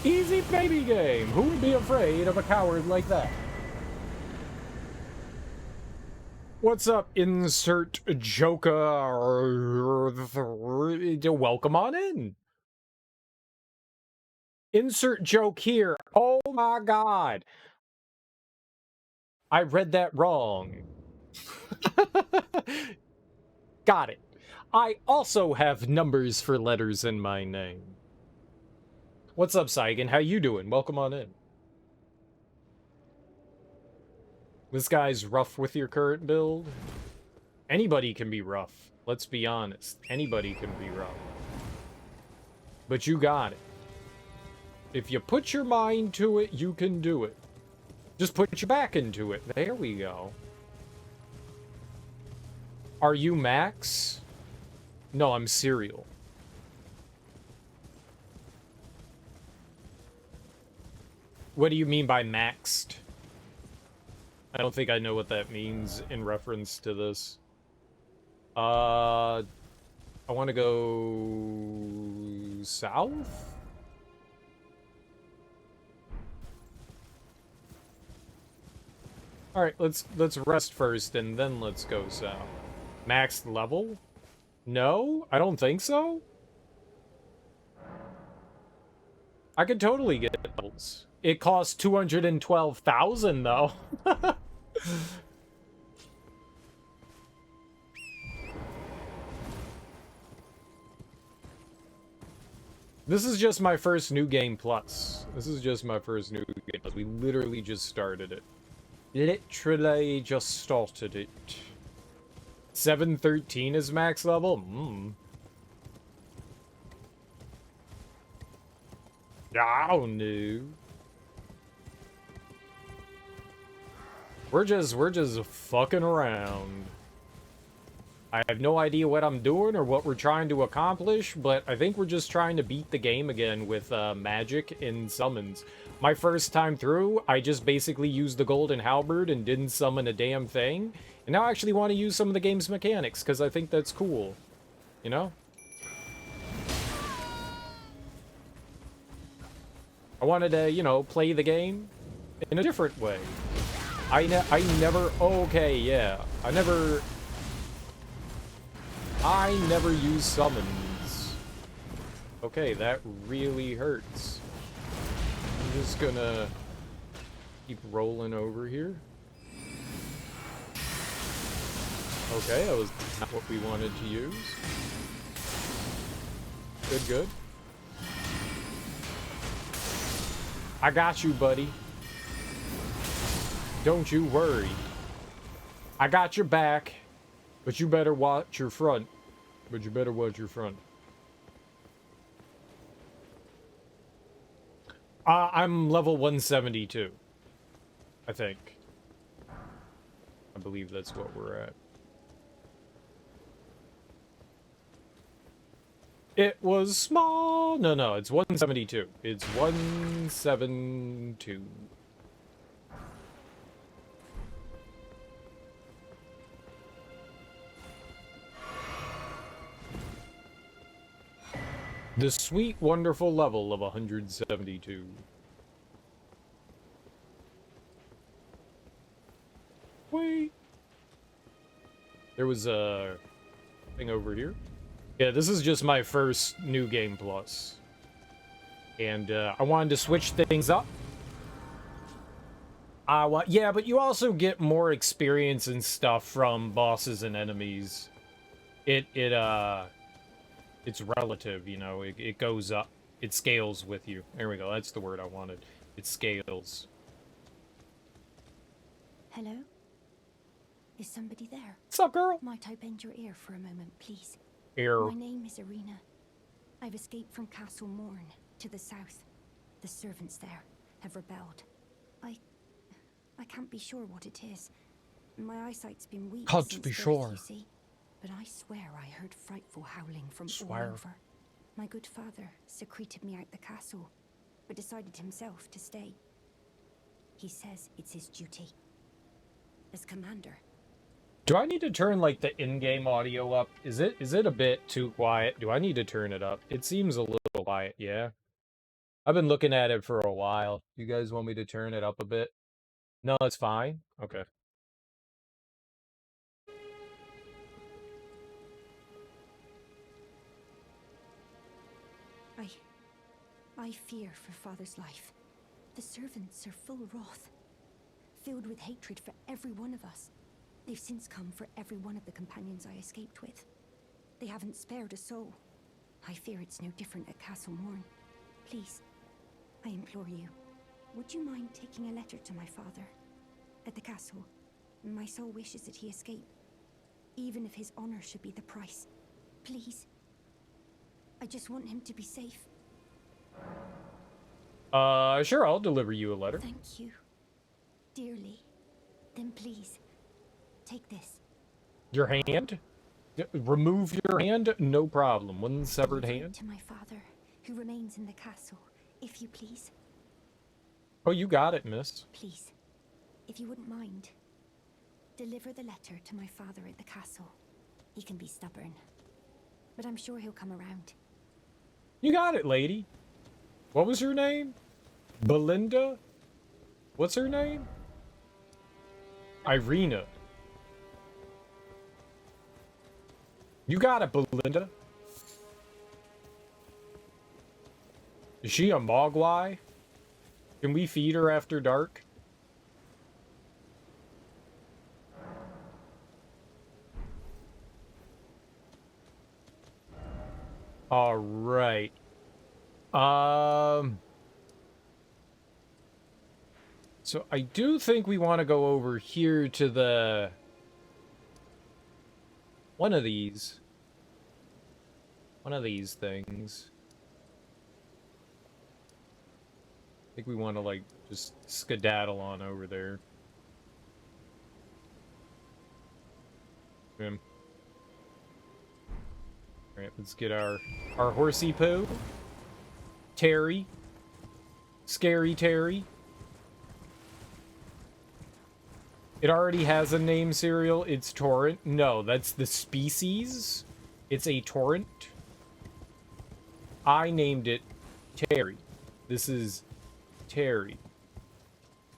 Easy baby game. Who would be afraid of a coward like that? What's up, insert joker? Welcome on in. Insert joke here. Oh my god. I read that wrong. Got it. I also have numbers for letters in my name. What's up, Saigan? How you doing? Welcome on in. This guy's rough with your current build? Anybody can be rough. Let's be honest. Anybody can be rough. But you got it. If you put your mind to it, you can do it. Just put your back into it. There we go. Are you Max? No, I'm Serial. What do you mean by maxed? I don't think I know what that means in reference to this. I want to go south? All right, let's rest first and then let's go south. Max level? No, I don't think so. I could totally get levels. It costs 212,000 though. This is just my first New Game Plus. This is just my first New Game Plus. We literally just started it. Literally just started it. 713 is max level? I don't know. We're just fucking around. I have no idea what I'm doing or what we're trying to accomplish, but I think we're just trying to beat the game again with magic and summons. My first time through, I just basically used the golden halberd and didn't summon a damn thing. And now I actually want to use some of the game's mechanics, because I think that's cool. You know? I wanted to, you know, play the game in a different way. I never... Okay, yeah. I never use summons. Okay, that really hurts. I'm just gonna keep rolling over here. Okay, that was not what we wanted to use. Good, good. I got you, buddy. Don't you worry. I got your back, but you better watch your front. I'm level 172. I think. I believe that's what we're at. It was small. No, it's 172. It's 172. The sweet, wonderful level of 172. Wait. There was a thing over here. Yeah, this is just my first New Game Plus. And I wanted to switch things up. Yeah, but you also get more experience and stuff from bosses and enemies. It's relative, you know, it goes up. It scales with you. There we go, that's the word I wanted. It scales. Hello? Is somebody there? What's up, girl? Might I bend your ear for a moment, please? Ear. My name is Irina. I've escaped from Castle Morn to the south. The servants there have rebelled. I can't be sure what it is. My eyesight's been weak Can't since be birth, sure. you see. But I swear I heard frightful howling from all Swear. over. My good father secreted me out the castle, but decided himself to stay. He says it's his duty. As commander. Do I need to turn, like, the in-game audio up? Is it a bit too quiet? Do I need to turn it up? It seems a little quiet, yeah. I've been looking at it for a while. You guys want me to turn it up a bit? No, it's fine? Okay. I fear for father's life. The servants are full wrath, filled with hatred for every one of us. They've since come for every one of the companions I escaped with. They haven't spared a soul. I fear it's no different at Castle Morn. Please, I implore you, would you mind taking a letter to my father? At the castle, my sole wish is that he escape, even if his honor should be the price. Please. I just want him to be safe. Sure, I'll deliver you a letter. Thank you. Dearly. Then please, take this. Your hand? Remove your hand? No problem. One severed hand. To my father, who remains in the castle, if you please. Oh, you got it, miss. Please, if you wouldn't mind, deliver the letter to my father at the castle. He can be stubborn, but I'm sure he'll come around. You got it, lady. What was her name? Belinda? What's her name? Irina. You got it, Belinda. Is she a mogwai? Can we feed her after dark? All right. So I do think we want to go over here to the one of these things. I think we want to, like, just skedaddle on over there. All right, let's get our horsey poo. Terry. Scary Terry. It already has a name, Serial. It's Torrent. No, that's the species. It's a torrent. I named it Terry. This is Terry.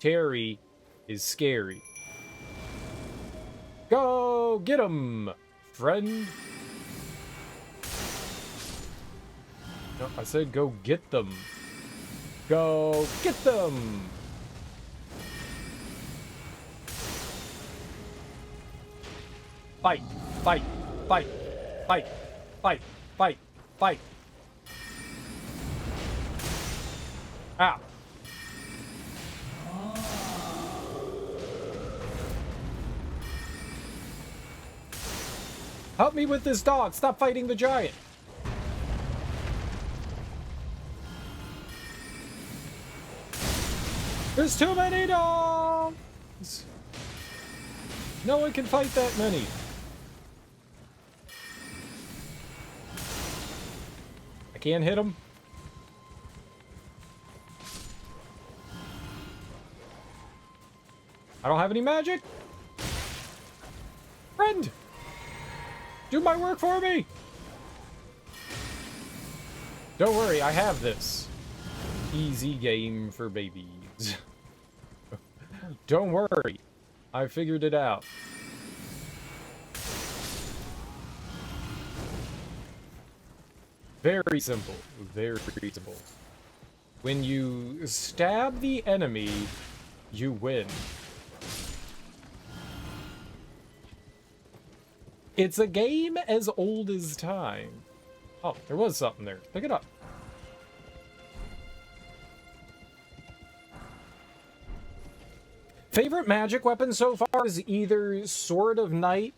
Terry is scary. Go get him, friend. No, I said go get them. Go get them. Fight, fight, fight, fight, fight, fight, fight. Ow. Help me with this dog. Stop fighting the giant. There's too many dogs. No one can fight that many. I can't hit him. I don't have any magic. Friend, do my work for me. Don't worry, I have this. Easy game for babies. Don't worry, I figured it out. Very simple, very simple. When you stab the enemy, you win. It's a game as old as time. Oh, there was something there. Pick it up. Favorite magic weapon so far is either Sword of Night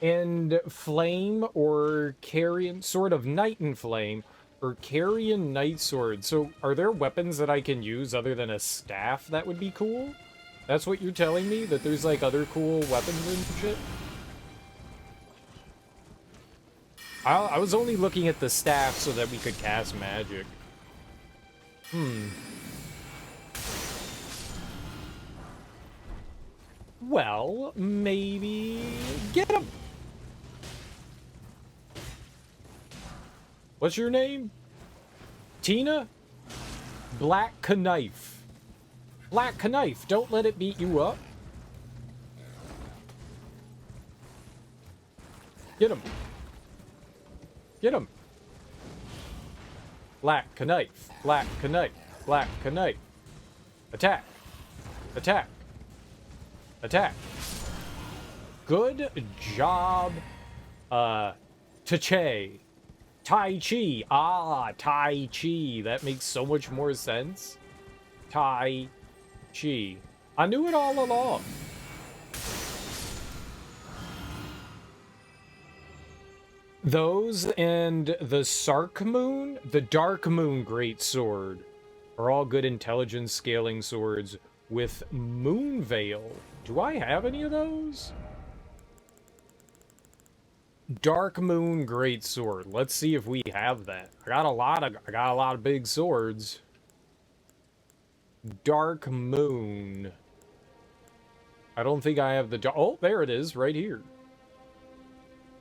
and Flame or Carrion... Sword of Night and Flame or Carrion Night Sword. So are there weapons that I can use other than a staff that would be cool? That's what you're telling me? That there's like other cool weapons and shit? I was only looking at the staff so that we could cast magic. Well, maybe... Get him! What's your name? Tina? Black Knife. Black Knife, don't let it beat you up. Get him. Get him. Black Knife. Black Knife. Black Knife. Attack. Attack. Attack. Good job, Tache. Tai Chi. Ah, Tai Chi. That makes so much more sense. Tai Chi. I knew it all along. Those and the Sark Moon, the Dark Moon Greatsword, are all good intelligence scaling swords with Moon Veil. Do I have any of those? Dark Moon Greatsword. Let's see if we have that. I got a lot of big swords. Dark Moon. I don't think I have the... Oh, there it is, right here.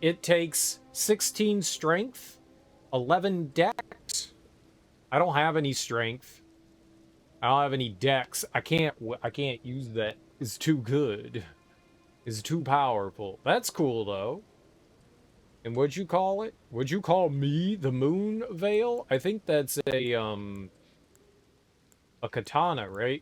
It takes 16 strength, 11 dex. I don't have any strength. I don't have any dex. I can't use that. It's too good. It's too powerful. That's cool though. And what'd you call it? Would you call me the Moon Veil? I think that's a katana, right?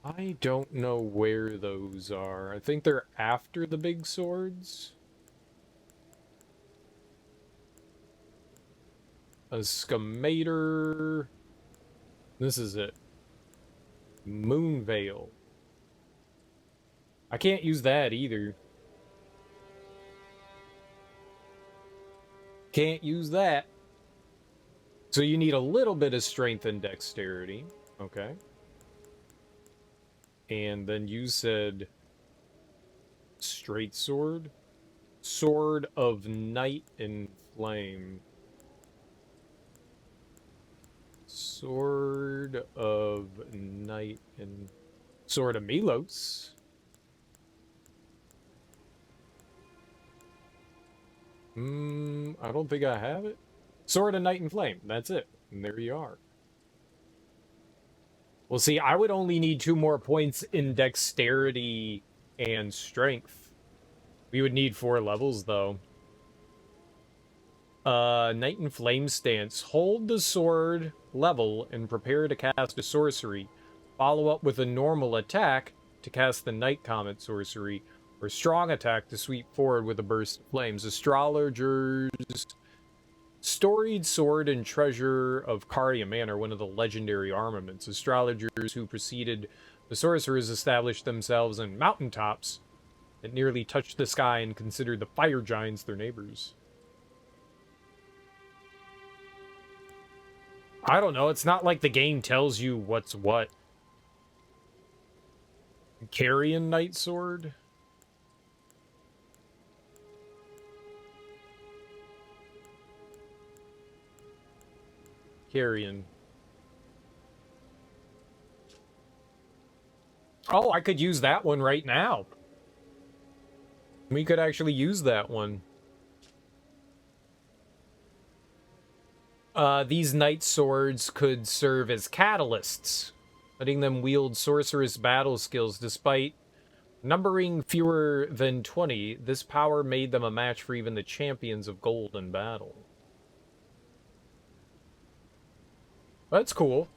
I don't know where those are. I think they're after the big swords. A Scamator. This is it. Moon Veil. I can't use that either. Can't use that. So you need a little bit of strength and dexterity. Okay. And then you said straight sword? Sword of Night and Flame. Sword of Night and... Sword of Milos. I don't think I have it. Sword of Night and Flame. That's it. And there you are. Well, see, I would only need 2 more points in dexterity and strength. We would need 4 levels, though. Night and Flame stance. Hold the sword level and prepare to cast a sorcery. Follow up with a normal attack to cast the Night Comet sorcery, or strong attack to sweep forward with a burst of flames. Astrologer's Storied Sword and Treasure of Cardia Manor, one of the legendary armaments. Astrologers who preceded the sorcerers established themselves on mountaintops that nearly touched the sky and considered the fire giants their neighbors. I don't know, it's not like the game tells you what's what. Carrion Night Sword? Carrion. Oh, I could use that one right now. We could actually use that one. These night swords could serve as catalysts, letting them wield sorceress battle skills. Despite numbering fewer than 20, this power made them a match for even the champions of gold in battle. That's cool.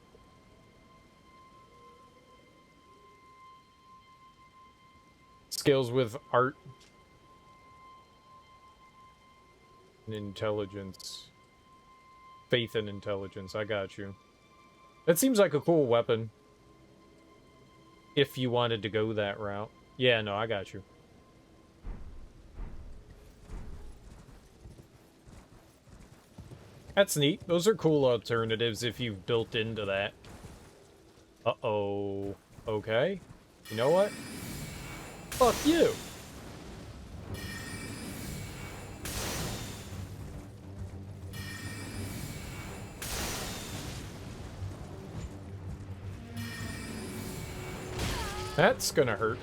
Skills with art and intelligence. Faith and intelligence, I got you. That seems like a cool weapon. If you wanted to go that route. Yeah, no, I got you. That's neat. Those are cool alternatives if you've built into that. Uh-oh. Okay. You know what? Fuck you. That's gonna hurt.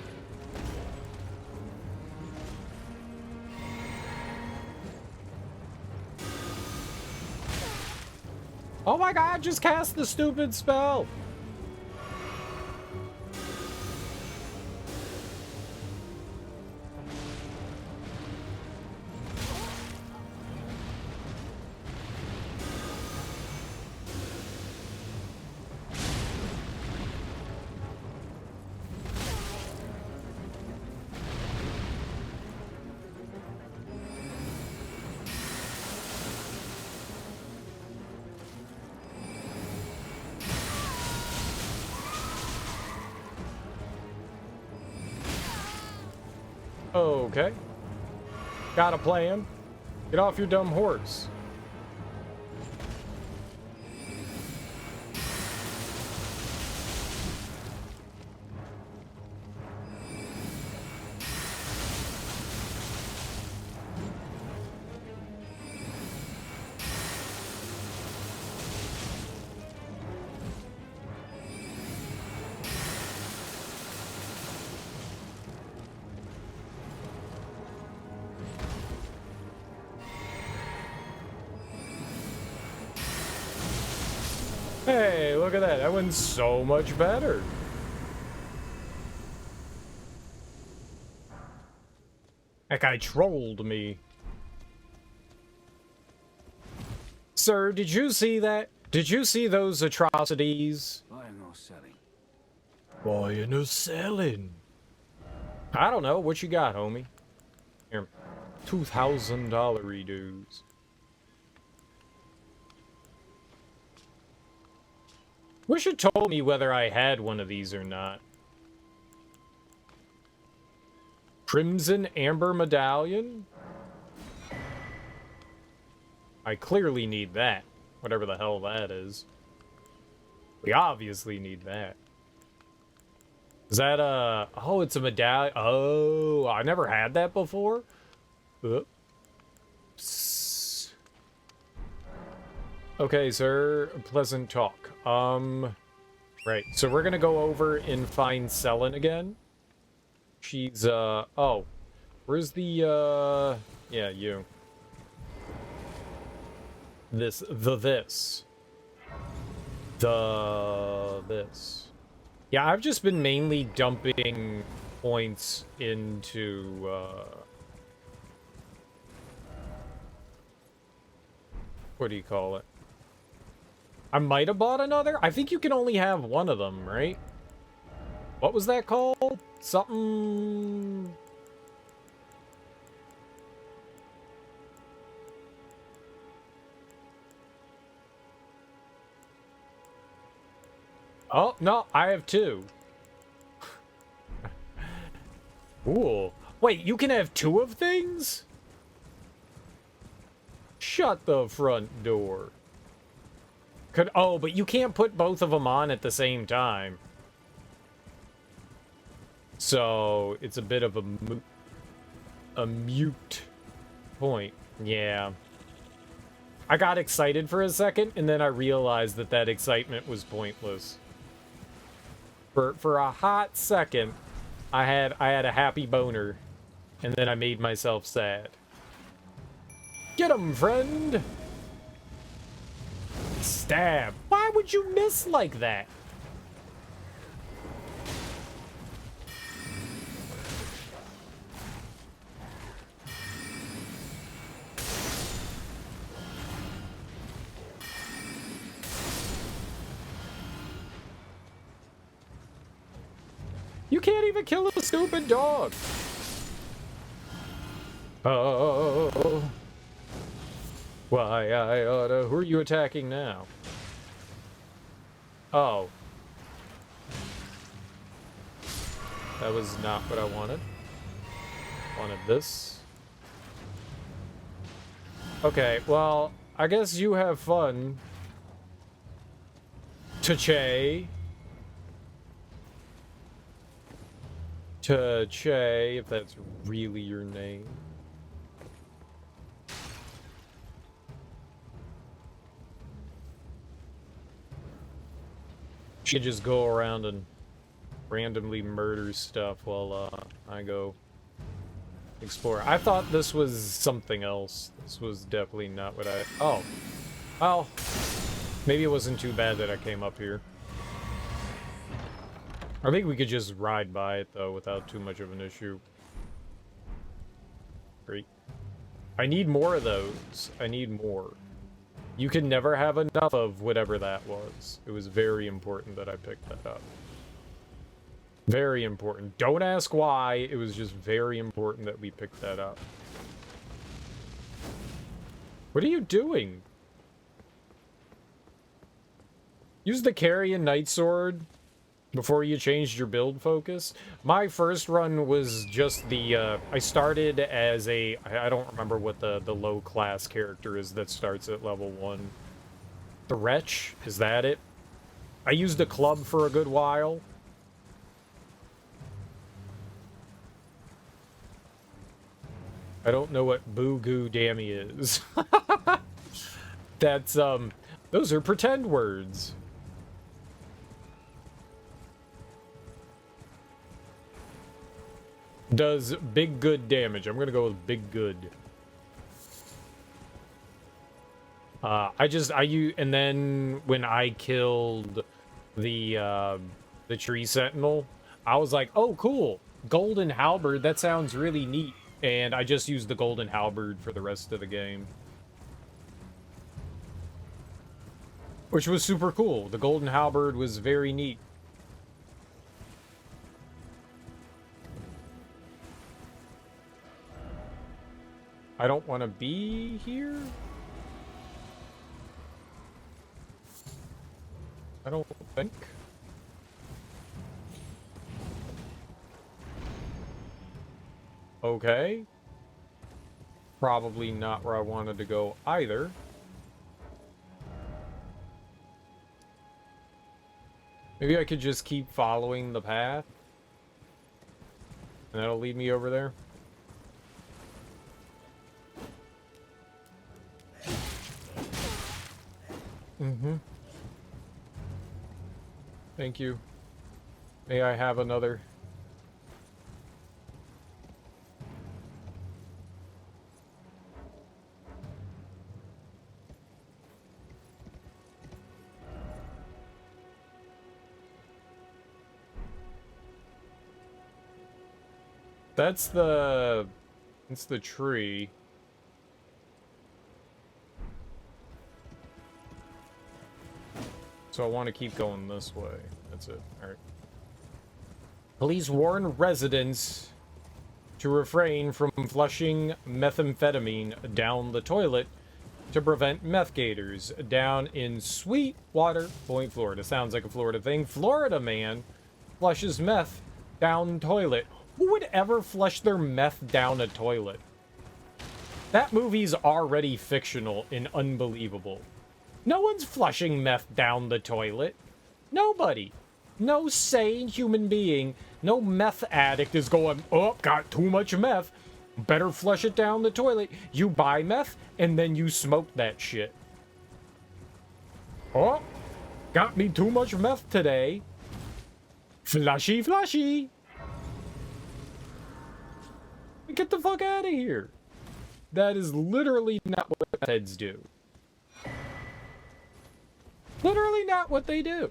Oh my god, just cast the stupid spell! Okay. Got a plan. Get off your dumb horse. Hey, look at that. That went so much better. That guy trolled me. Sir, did you see that? Did you see those atrocities? Buying or selling? Buying or selling? I don't know. What you got, homie? Here. $2,000 redos. Wish it told me whether I had one of these or not. Crimson Amber Medallion? I clearly need that. Whatever the hell that is. We obviously need that. Is that a... Oh, it's a medallion. Oh, I never had that before. Oops. Okay, sir. Pleasant talk. Right. So we're gonna go over and find Selin again. She's, oh. Where's the, yeah, you. This. Yeah, I've just been mainly dumping points into, what do you call it? I might have bought another? I think you can only have one of them, right? What was that called? Something... Oh, no, I have two. Cool. Wait, you can have two of things? Shut the front door. Oh, but you can't put both of them on at the same time. So, it's a bit of a mute point. Yeah. I got excited for a second, and then I realized that that excitement was pointless. For a hot second, I had a happy boner, and then I made myself sad. Get him, friend! Stab. Why would you miss like that? You can't even kill a stupid dog. Oh. Why, I oughta... Who are you attacking now? Oh. That was not what I wanted. Wanted this. Okay, well, I guess you have fun. Tache. Tache, if that's really your name. She just go around and randomly murder stuff while I go explore. I thought this was something else. This was definitely not what I... Oh. Well, maybe it wasn't too bad that I came up here. I think we could just ride by it, though, without too much of an issue. Great. I need more of those. I need more. You can never have enough of whatever that was. It was very important that I picked that up. Very important. Don't ask why. It was just very important that we picked that up. What are you doing? Use the Carrion Night Sword before you changed your build focus. My first run was just the, I started as a, I don't remember what the low class character is that starts at level 1. The Wretch? Is that it? I used a club for a good while. I don't know what Boo Goo Dammy is. That's, those are pretend words. Does big good damage. I'm gonna go with big good. And then when I killed the tree sentinel, I was like, oh cool, golden halberd, that sounds really neat. And I just used the golden halberd for the rest of the game. Which was super cool. The golden halberd was very neat. I don't want to be here. I don't think. Okay. Probably not where I wanted to go either. Maybe I could just keep following the path. And that'll lead me over there. Mm-hmm. Thank you. May I have another? That's the tree. So I want to keep going this way. That's it. All right. Police warn residents to refrain from flushing methamphetamine down the toilet to prevent meth gators down in Sweetwater Point, Florida. Sounds like a Florida thing. Florida man flushes meth down toilet. Who would ever flush their meth down a toilet? That movie's already fictional and unbelievable. No one's flushing meth down the toilet. Nobody. No sane human being, no meth addict is going, oh, got too much meth. Better flush it down the toilet. You buy meth, and then you smoke that shit. Oh, got me too much meth today. Flushy, flushy. Get the fuck out of here. That is literally not what heads do. Literally not what they do.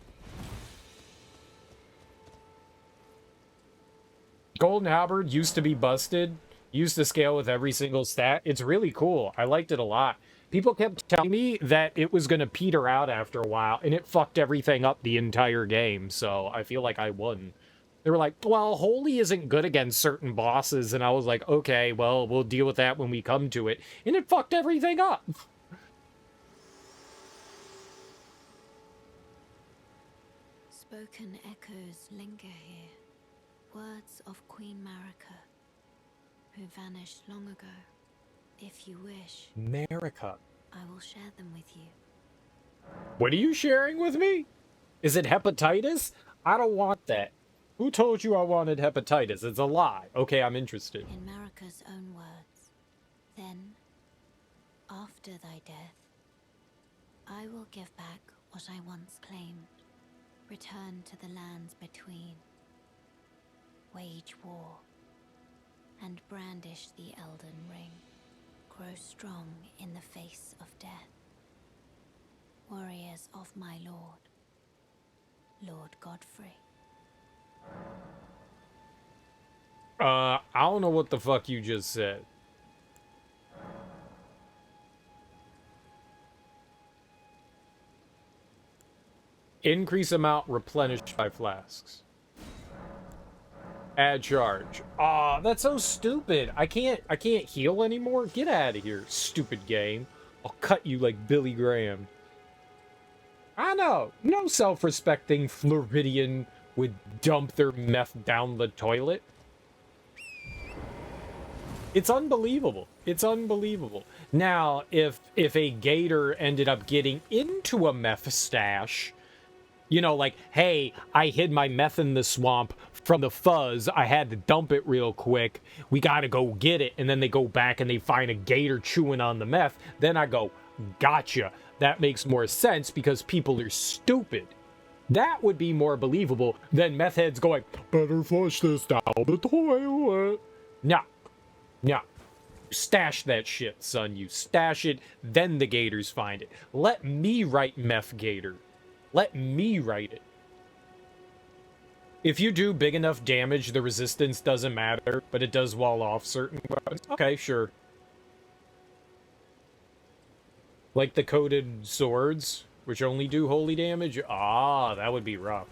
Golden Halberd used to be busted. Used to scale with every single stat. It's really cool. I liked it a lot. People kept telling me that it was going to peter out after a while, and it fucked everything up the entire game, so I feel like I won. They were like, well, Holy isn't good against certain bosses, and I was like, okay, well, we'll deal with that when we come to it, and it fucked everything up. Unspoken echoes linger here. Words of Queen Marika, who vanished long ago. If you wish, Marika. I will share them with you. What are you sharing with me? Is it hepatitis? I don't want that. Who told you I wanted hepatitis? It's a lie. Okay, I'm interested. In Marika's own words, then, after thy death, I will give back what I once claimed. Return to the lands between. Wage war. And brandish the Elden Ring. Grow strong in the face of death. Warriors of my lord, Lord Godfrey. I don't know what the fuck you just said. Increase amount replenished by flasks. Add charge. Aw, that's so stupid. I can't heal anymore. Get out of here, stupid game. I'll cut you like Billy Graham. I know. No self-respecting Floridian would dump their meth down the toilet. It's unbelievable. It's unbelievable. Now, if a gator ended up getting into a meth stash, you know, like, hey, I hid my meth in the swamp from the fuzz. I had to dump it real quick. We gotta go get it. And then they go back and they find a gator chewing on the meth. Then I go, gotcha. That makes more sense because people are stupid. That would be more believable than meth heads going, better flush this down the toilet. Nah. Nah. Stash that shit, son. You stash it, then the gators find it. Let me write meth gator. Let me write it. If you do big enough damage, the resistance doesn't matter, but it does wall off certain weapons. Okay, sure. Like the coated swords, which only do holy damage? Ah, that would be rough.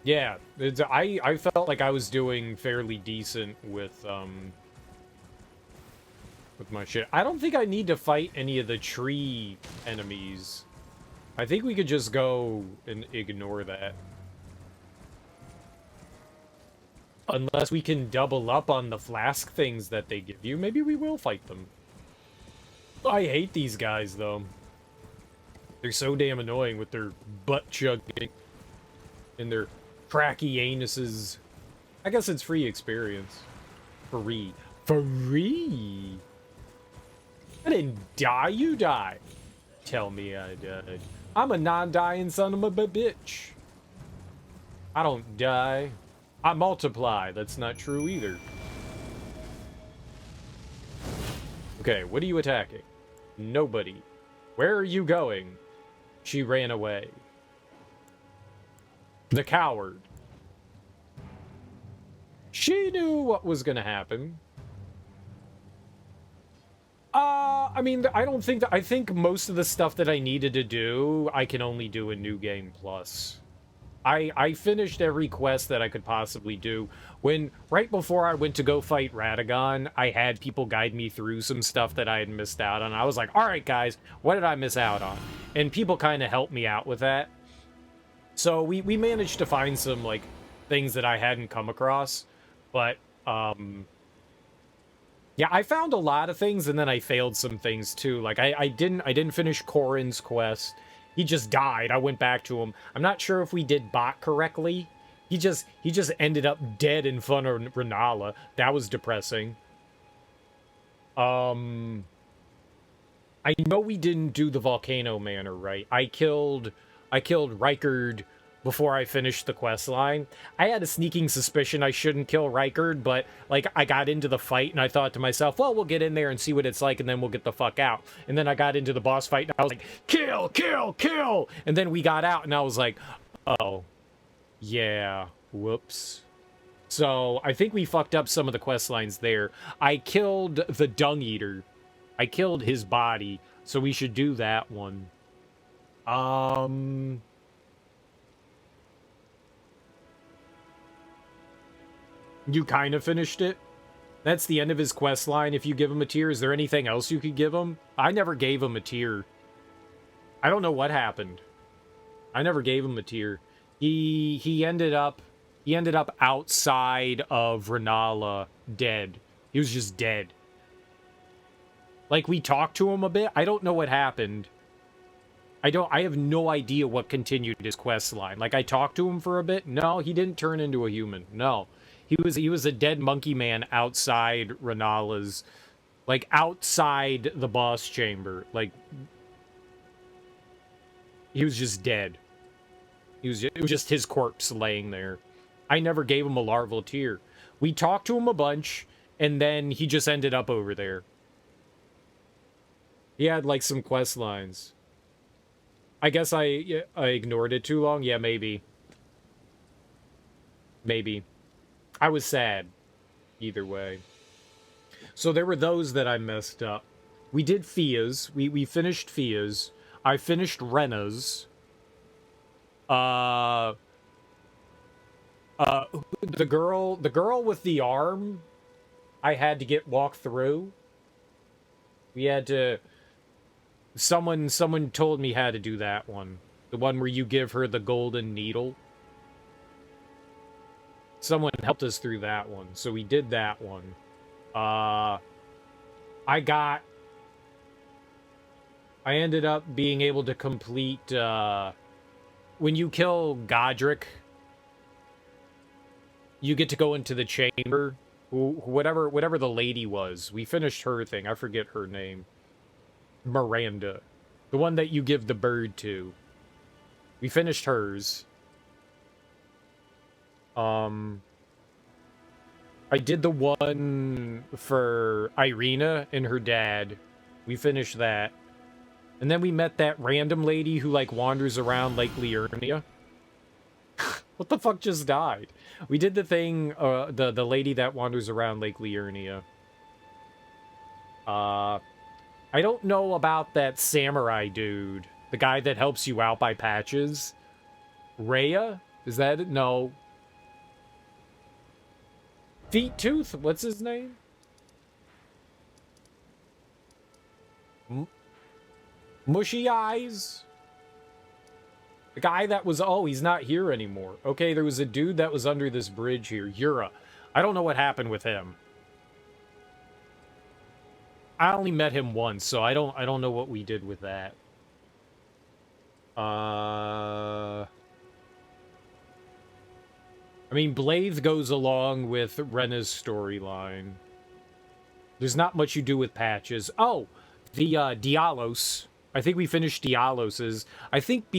Yeah, I felt like I was doing fairly decent with my shit. I don't think I need to fight any of the tree enemies. I think we could just go and ignore that. Unless we can double up on the flask things that they give you, maybe we will fight them. I hate these guys, though. They're so damn annoying with their butt chugging and their cracky anuses. I guess it's free experience. Free. Free! I didn't die, you died. Tell me I died. I'm a non-dying son of a bitch. I don't die. I multiply. That's not true either. Okay, what are you attacking? Nobody. Where are you going? She ran away. The coward. She knew what was gonna happen. I mean, I don't think that... I think most of the stuff that I needed to do, I can only do in New Game Plus. I finished every quest that I could possibly do. Right before I went to go fight Radagon, I had people guide me through some stuff that I had missed out on. I was like, alright guys, what did I miss out on? And people kind of helped me out with that. So we managed to find some, like, things that I hadn't come across. But, yeah, I found a lot of things, and then I failed some things, too. Like, I didn't finish Corin's quest. He just died. I went back to him. I'm not sure if we did bot correctly. He just ended up dead in front of Renala. That was depressing. I know we didn't do the Volcano Manor right. I killed Rykard before I finished the quest line. I had a sneaking suspicion I shouldn't kill Rykard, but, like, I got into the fight and I thought to myself, well, we'll get in there and see what it's like and then we'll get the fuck out. And then I got into the boss fight and I was like, kill, kill, kill! And then we got out and I was like, oh, yeah, whoops. So, I think we fucked up some of the quest lines there. I killed the Dung Eater. I killed his body, so we should do that one. You kind of finished it? That's the end of his quest line if you give him a tier. Is there anything else you could give him? I never gave him a tier. I don't know what happened. I never gave him a tier. He ended up outside of Renala dead. He was just dead. Like, we talked to him a bit. I don't know what happened. I have no idea what continued his quest line. Like, I talked to him for a bit. No, he didn't turn into a human. No. He was a dead monkey man outside Renala's, like, outside the boss chamber. Like, he was just dead. It was just his corpse laying there. I never gave him a larval tier. We talked to him a bunch, and then he just ended up over there. He had, like, some quest lines. I guess I ignored it too long. Yeah, maybe. Maybe. I was sad. Either way. So there were those that I messed up. We did Fia's. We finished Fia's. I finished Rena's. The girl with the arm, I had to get walked through. We had to... Someone told me how to do that one. The one where you give her the golden needle. Someone helped us through that one, so we did that one. I ended up being able to complete, when you kill Godric, you get to go into the chamber. Whatever the lady was. We finished her thing. I forget her name. Miranda. The one that you give the bird to. We finished hers. I did the one for Irina and her dad. We finished that. And then we met that random lady who, like, wanders around Lake Liurnia. What the fuck just died? We did the thing, the lady that wanders around Lake Liurnia. I don't know about that samurai dude. The guy that helps you out by patches. Rhea? Is that it? No. Feet Tooth? What's his name? Mushy Eyes? The guy that was... Oh, he's not here anymore. Okay, there was a dude that was under this bridge here. Yura. I don't know what happened with him. I only met him once, so I don't know what we did with that. I mean, Blathe goes along with Rena's storyline. There's not much you do with patches. Oh, the Dialos. I think we finished Dialos's. I think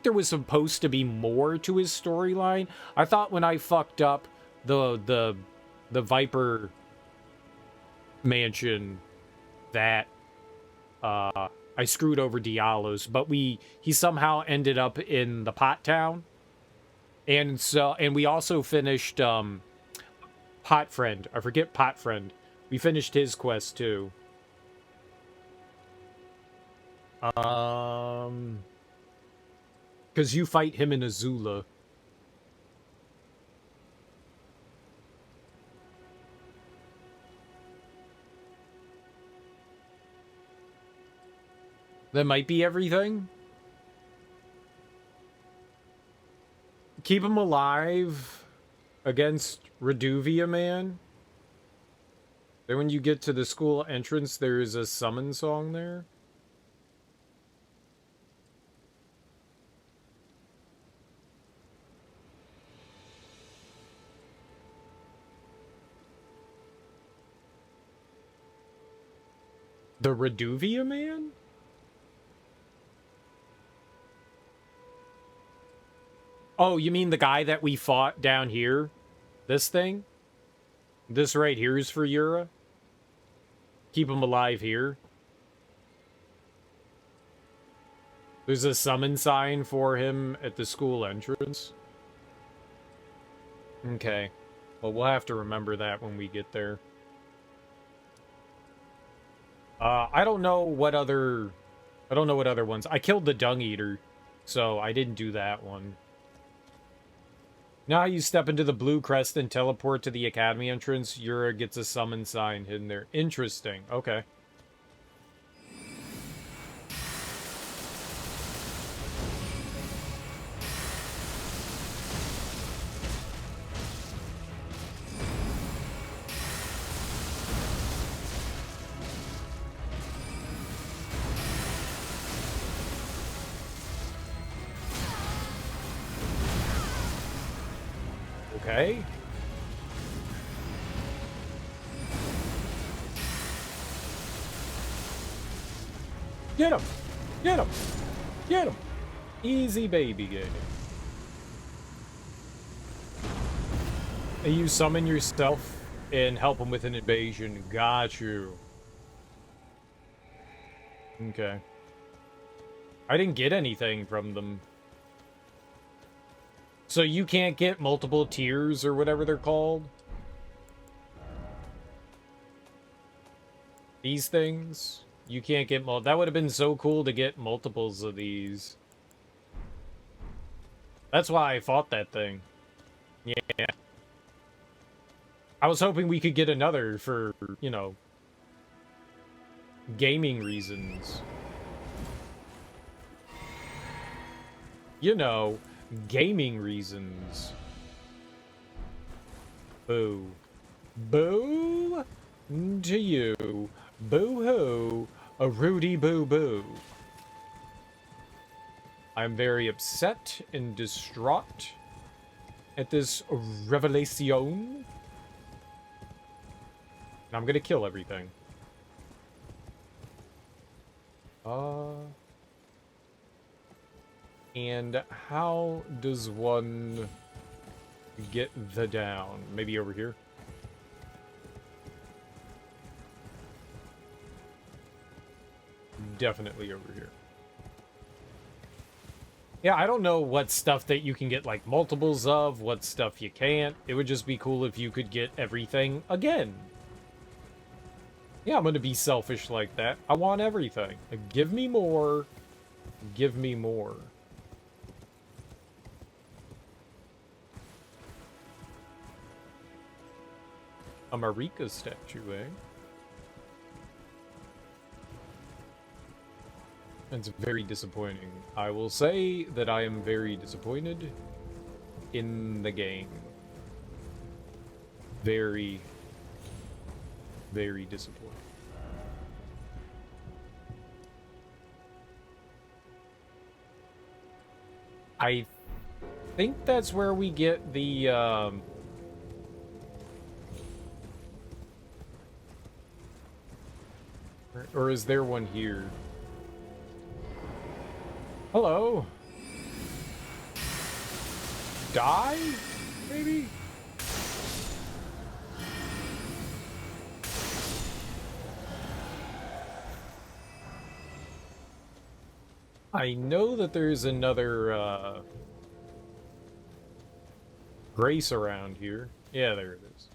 there was supposed to be more to his storyline. I thought when I fucked up the Viper mansion that I screwed over Dialos, but he somehow ended up in the Pot Town. And we also finished Pot Friend. I forget Pot Friend. We finished his quest too. Because you fight him in Azula. That might be everything. Keep him alive against Reduvia Man. Then when you get to the school entrance, there is a summon song there. The Reduvia Man? Oh, you mean the guy that we fought down here? This thing? This right here is for Yura? Keep him alive here. There's a summon sign for him at the school entrance. Okay. Well, we'll have to remember that when we get there. I don't know what other ones. I killed the Dung Eater, so I didn't do that one. Now you step into the blue crest and teleport to the academy entrance. Yura gets a summon sign hidden there. Interesting. Okay. Okay. Get him! Get him! Get him! Easy baby game. And you summon yourself and help him with an invasion. Got you. Okay. I didn't get anything from them. So you can't get multiple tiers or whatever they're called? These things? You can't get that would have been so cool to get multiples of these. That's why I fought that thing. Yeah. I was hoping we could get another for, you know, gaming reasons. You know, gaming reasons. Boo. Boo to you. Boo-hoo. A Rudy boo-boo. I'm very upset and distraught at this revelation. And I'm gonna kill everything. And how does one get the down? Maybe over here? Definitely over here. Yeah, I don't know what stuff that you can get, like, multiples of, what stuff you can't. It would just be cool if you could get everything again. Yeah, I'm gonna be selfish like that. I want everything. Give me more. Give me more. A Marika statue, eh? It's very disappointing. I will say that I am very disappointed in the game. Very, very disappointed. I think that's where we get the, or is there one here? Hello? Die? Maybe? I know that there's another, Grace around here. Yeah, there it is.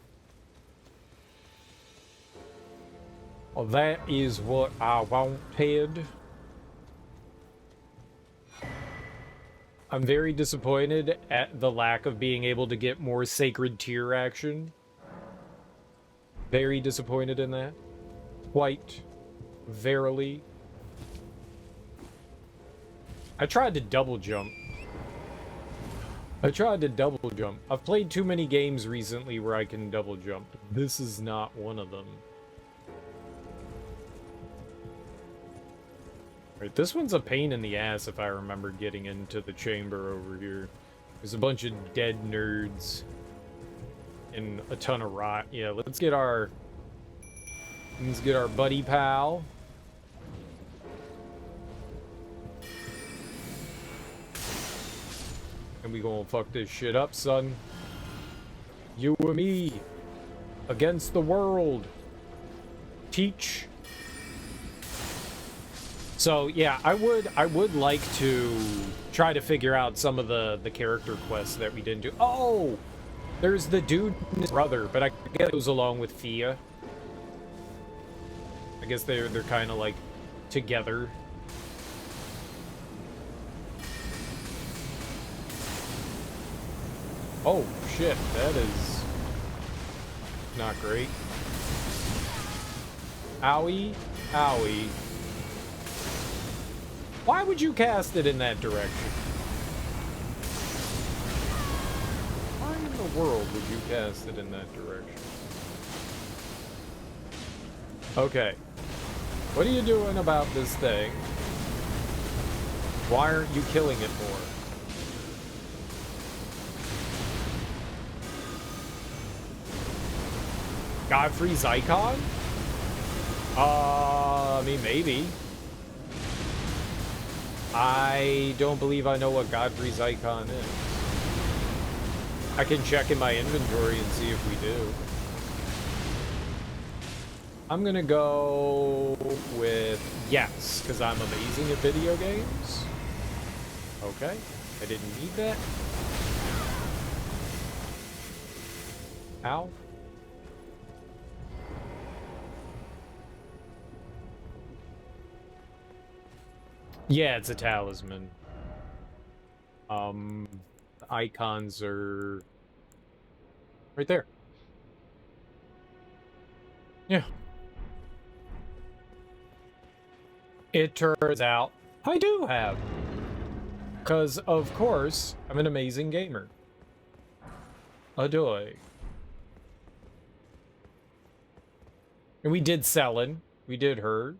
Well, that is what I wanted. I'm very disappointed at the lack of being able to get more sacred tier action. Very disappointed in that. Quite verily. I tried to double jump. I've played too many games recently where I can double jump. This is not one of them. Right, this one's a pain in the ass if I remember getting into the chamber over here. There's a bunch of dead nerds. And a ton of rot. Yeah, let's get our buddy pal. And we gonna fuck this shit up, son. You and me. Against the world. Teach. So yeah, I would like to try to figure out some of the character quests that we didn't do. Oh! There's the dude and his brother, but I guess it goes along with Fia. I guess they're kind of like together. Oh shit, that is not great. Owie, owie. Why would you cast it in that direction? Why in the world would you cast it in that direction? Okay. What are you doing about this thing? Why aren't you killing it more? Godfrey's icon? I mean, maybe. I don't believe I know what Godfrey's icon is. I can check in my inventory and see if we do. I'm gonna go with yes, because I'm amazing at video games. Okay, I didn't need that. Ow. Yeah, it's a talisman. The icons are right there. Yeah. It turns out I do have. Because, of course, I'm an amazing gamer. Adoy. And we did Selin. We did hers.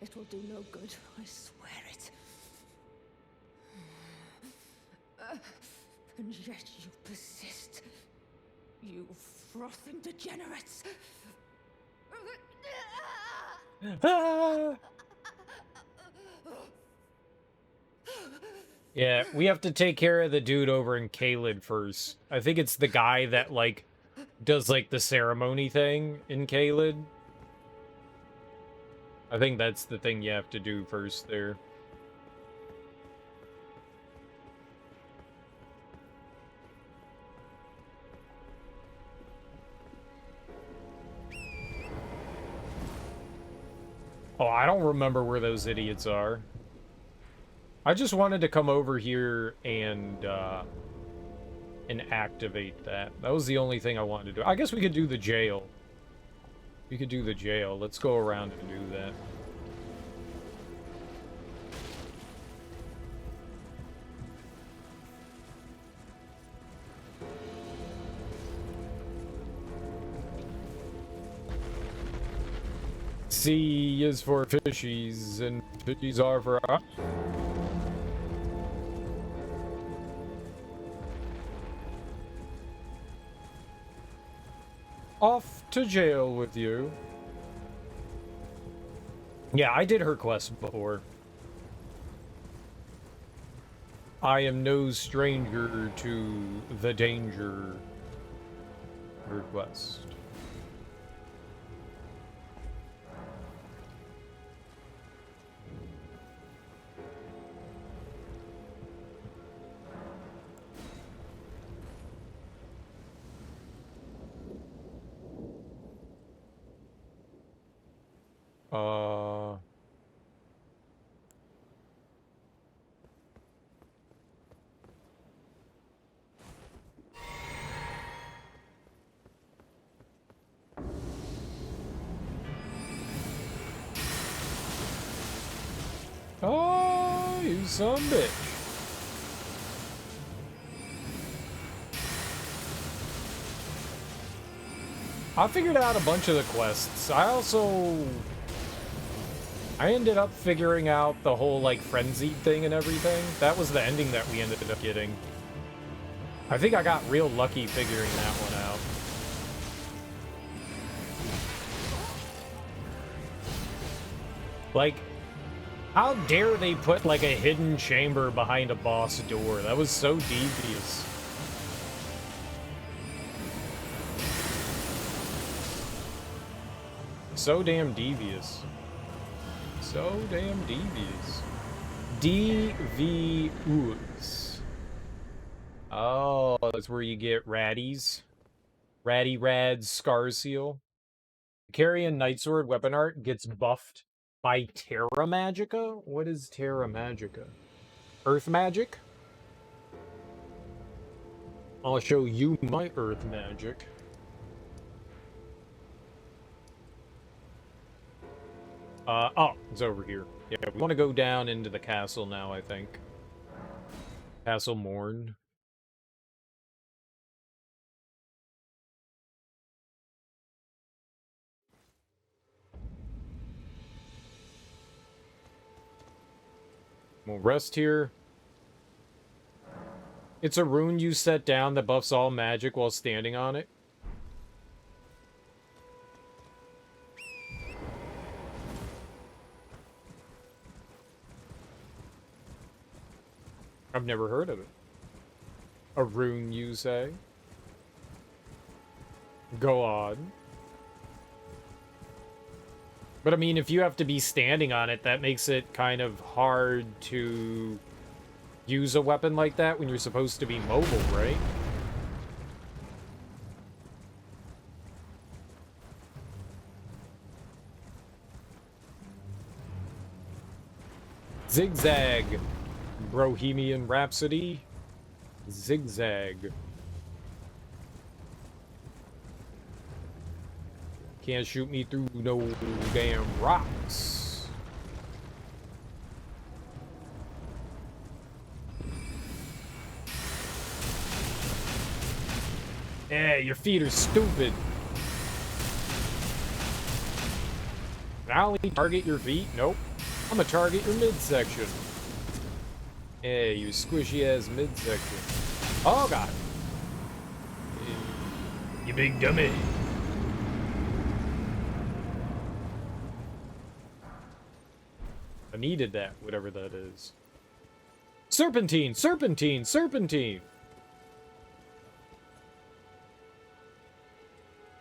It will do no good, I swear it. And yet you persist. You frothing degenerates. Yeah, we have to take care of the dude over in Caelid first. I think it's the guy that, like, does, like, the ceremony thing in Caelid. I think that's the thing you have to do first there. Oh, I don't remember where those idiots are. I just wanted to come over here and activate that. That was the only thing I wanted to do. I guess we could do the jail. We could do the jail. Let's go around and do that. C is for fishies, and fishies are for us. Off to jail with you. Yeah, I did her quest before. I am no stranger to the danger. Her quest. Oh, you son of a bitch. I figured out a bunch of the quests. I ended up figuring out the whole, like, frenzied thing and everything. That was the ending that we ended up getting. I think I got real lucky figuring that one out. Like, how dare they put, like, a hidden chamber behind a boss door? That was so devious. So damn devious. So damn devious. Devious. Oh, that's where you get ratties. Ratty Rad's Scar Seal. Carrion Nightsword weapon art gets buffed by Terra Magica? What is Terra Magica? Earth Magic? I'll show you my Earth Magic. Oh, it's over here. Yeah, we want to go down into the castle now, I think. Castle Morn. We'll rest here. It's a rune you set down that buffs all magic while standing on it. I've never heard of it. A rune, you say? Go on. But I mean, if you have to be standing on it, that makes it kind of hard to use a weapon like that when you're supposed to be mobile, right? Zigzag. Bohemian Rhapsody. Zigzag. Can't shoot me through no damn rocks. Yeah, your feet are stupid. I only target your feet? Nope. I'm gonna target your midsection. Yeah, you squishy ass midsection. Oh god. You big dummy. I needed that, whatever that is. Serpentine! Serpentine! Serpentine!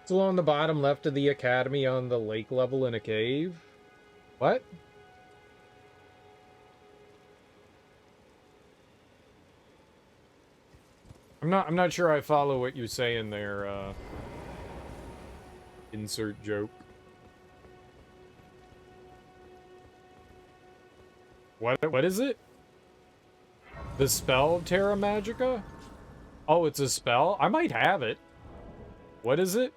It's along the bottom left of the academy on the lake level in a cave. What? I'm not sure I follow what you're saying there, insert joke. What is it? The spell Terra Magica? Oh, it's a spell? I might have it. What is it?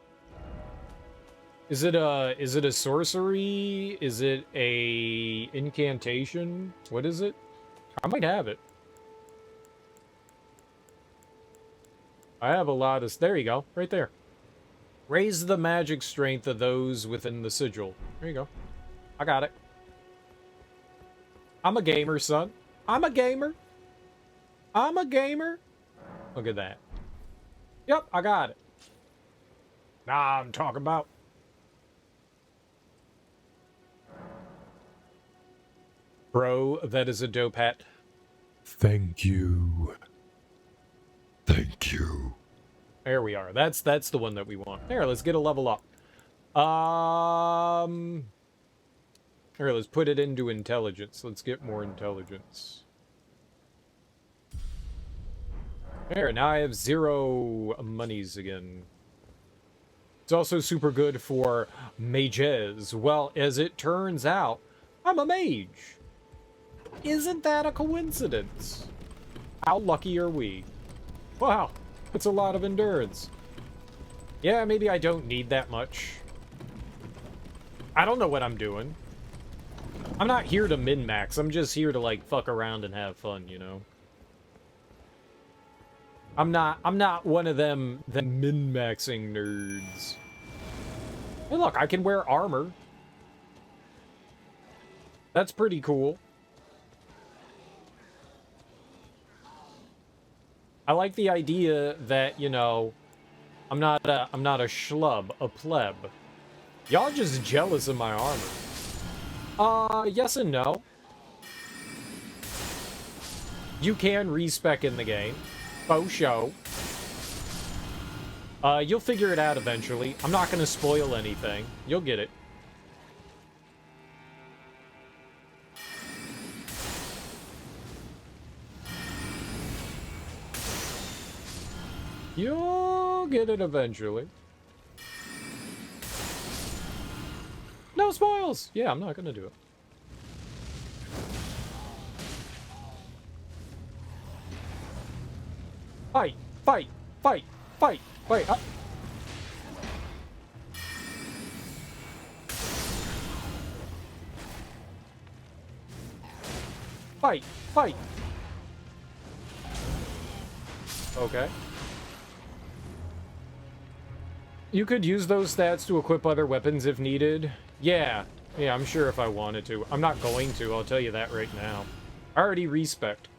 Is it a sorcery? Is it a incantation? What is it? I might have it. I have a lot of... There you go. Right there. Raise the magic strength of those within the sigil. There you go. I got it. I'm a gamer, son. I'm a gamer. I'm a gamer. Look at that. Yep, I got it. Nah, I'm talking about. Bro, that is a dope hat. Thank you. Thank you. There we are. That's the one that we want. There, let's get a level up. Here, let's put it into intelligence. Let's get more intelligence. There, now I have 0 monies again. It's also super good for mages. Well, as it turns out, I'm a mage. Isn't that a coincidence? How lucky are we? Wow, that's a lot of endurance. Yeah, maybe I don't need that much. I don't know what I'm doing. I'm not here to min-max. I'm just here to, like, fuck around and have fun, you know? I'm not one of them min-maxing nerds. Hey, look, I can wear armor. That's pretty cool. I like the idea that, you know, I'm not a schlub, a pleb. Y'all just jealous of my armor. Yes and no. You can respec in the game. Faux show. You'll figure it out eventually. I'm not gonna spoil anything. You'll get it. You'll get it eventually. No spoils! Yeah, I'm not gonna do it. Fight! Fight! Fight! Fight! Fight! Fight! Fight! Okay. You could use those stats to equip other weapons if needed. Yeah, I'm sure if I wanted to. I'm not going to, I'll tell you that right now. I already respect.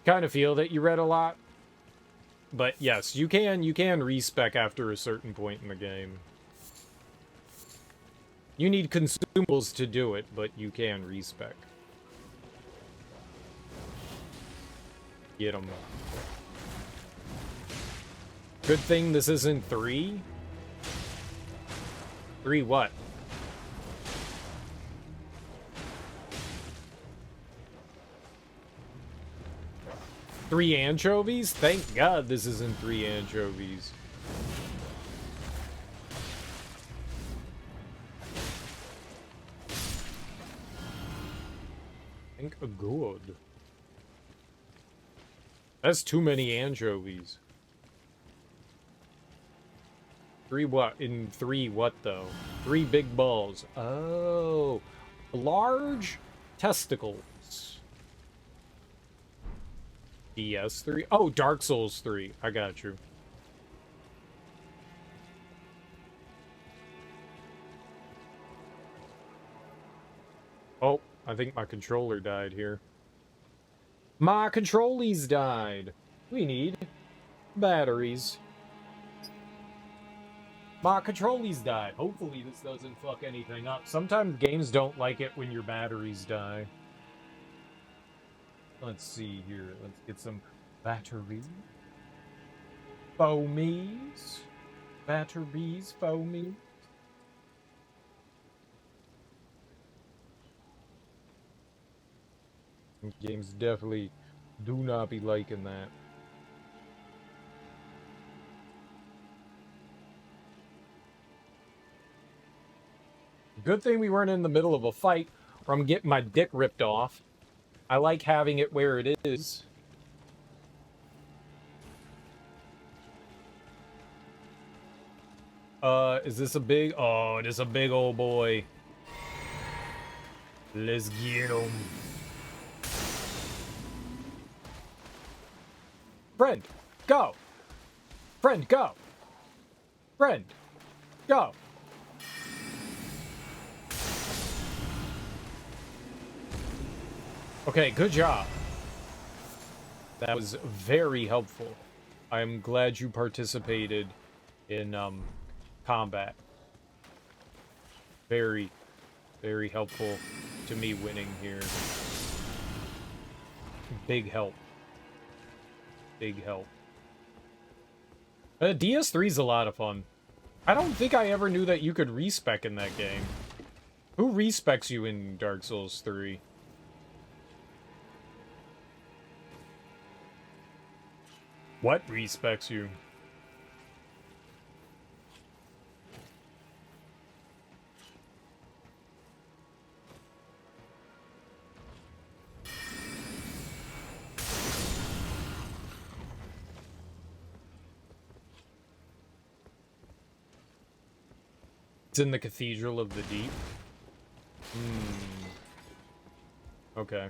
kind of feel that you read a lot. But yes, you can respec after a certain point in the game. You need consumables to do it, but you can respec. Get them. Good thing this isn't 3. 3 what? Three anchovies? Thank God this isn't 3 anchovies. Thank God. That's too many anchovies. 3 what? In 3 what, though? 3 big balls. Oh. Large testicles. DS3? Oh, Dark Souls 3. I got you. Oh, I think my controller died here. My controllies died. We need batteries. My controllies died. Hopefully this doesn't fuck anything up. Sometimes games don't like it when your batteries die. Let's see here. Let's get some batteries. Foamies. Batteries, foamies. Games definitely do not be liking that. Good thing we weren't in the middle of a fight or I'm getting my dick ripped off. I like having it where it is. Is this a big... Oh, it is a big old boy. Let's get him. Friend, go! Friend, go! Friend, go! Okay, good job. That was very helpful. I'm glad you participated in, combat. Very, very helpful to me winning here. Big help. Big help. DS3 is a lot of fun. I don't think I ever knew that you could respec in that game. Who respecs you in Dark Souls 3? What respecs you? It's in the Cathedral of the Deep. Okay.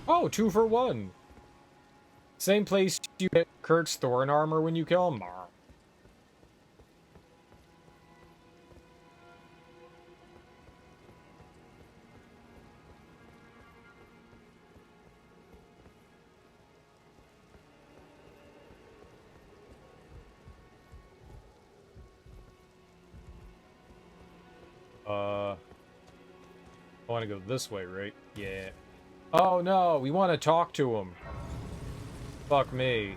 Oh, 2 for 1. Same place you get Kirk's Thorn armor when you kill him. I want to go this way, right? Yeah. Oh no, we want to talk to him. Fuck me.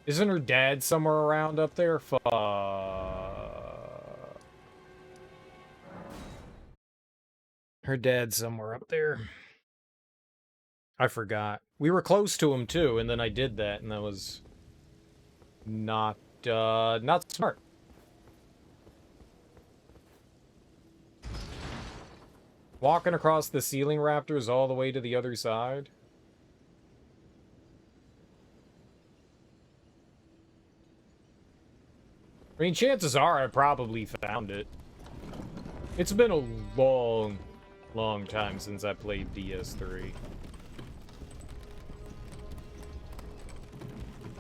Isn't her dad somewhere around up there? Fuck. Her dad's somewhere up there. I forgot. We were close to him too, and then I did that, and that was not smart. Walking across the ceiling rafters all the way to the other side. I mean, chances are I probably found it. It's been a long, long time since I played DS3.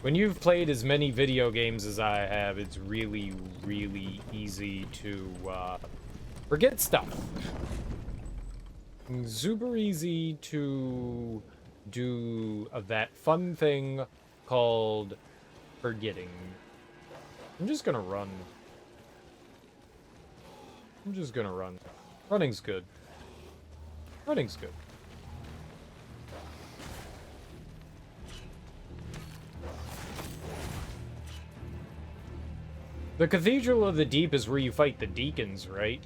When you've played as many video games as I have, it's really, really easy to forget stuff. Super easy to do that fun thing called forgetting. I'm just gonna run. I'm just gonna run. Running's good. Running's good. The Cathedral of the Deep is where you fight the deacons, right?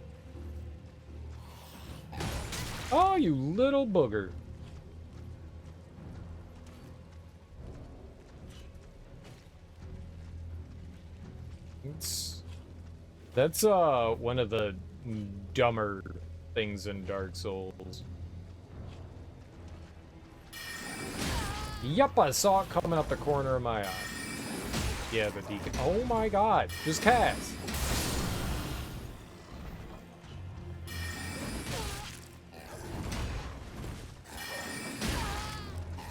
Oh, you little booger. That's one of the dumber things in Dark Souls. Yup, I saw it coming up the corner of my eye. Yeah, the deacon. Oh my god, just cast.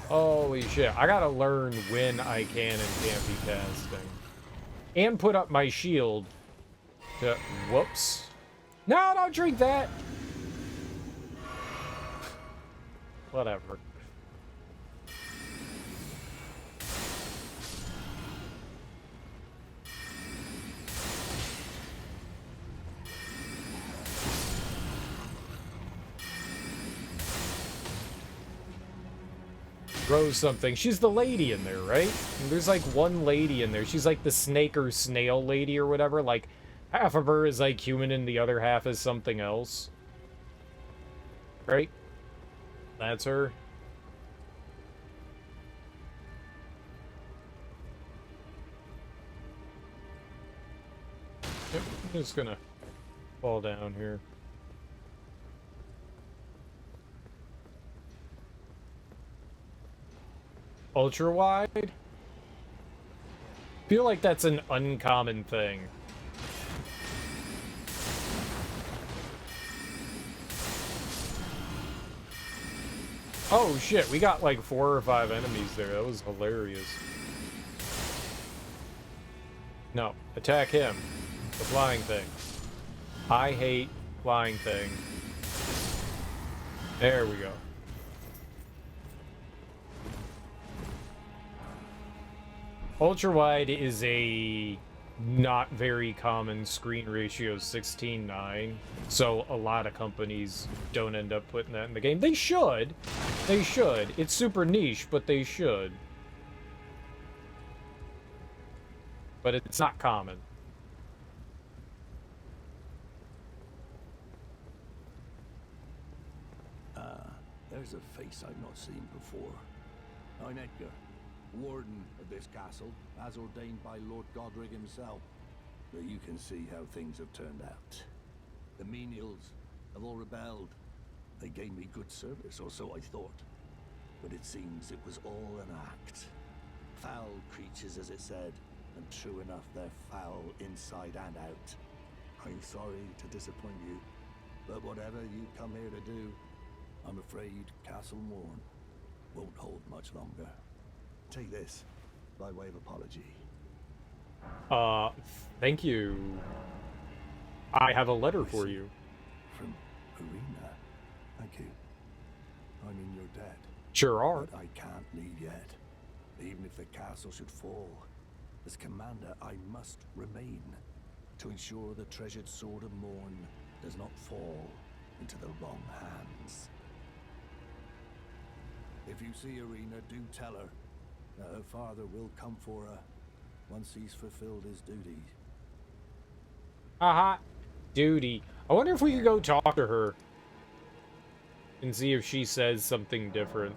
Holy shit, I gotta learn when I can and can't be casting. And put up my shield to... Whoops. No, don't drink that! Whatever. Rose something. She's the lady in there, right? There's like one lady in there. She's like the snake or snail lady or whatever. Like, half of her is like human and the other half is something else. Right? That's her. Yep, I'm just gonna fall down here. Ultra wide? Feel like that's an uncommon thing. Oh shit, we got like 4 or 5 enemies there. That was hilarious. No, attack him. The flying thing. I hate flying thing. There we go. Ultra wide is a not very common screen ratio 16:9, so a lot of companies don't end up putting that in the game. They should. They should. It's super niche, but they should. But it's not common. There's a face I've not seen before. I'm Edgar, warden of this castle, as ordained by Lord Godric himself. But you can see how things have turned out. The menials have all rebelled. They gave me good service, or so I thought. But it seems it was all an act. Foul creatures, as it said, and true enough, they're foul inside and out. I'm sorry to disappoint you, but whatever you come here to do, I'm afraid Castle Morn won't hold much longer. Take this, by way of apology. Thank you. I have a letter for you. From Arena. Thank you. I mean, you're dead. Sure are. But I can't leave yet. Even if the castle should fall, as commander, I must remain to ensure the treasured Sword of Morn does not fall into the wrong hands. If you see Arena, do tell her that her father will come for her once he's fulfilled his duty. Haha. Duty. I wonder if we could go talk to her and see if she says something different.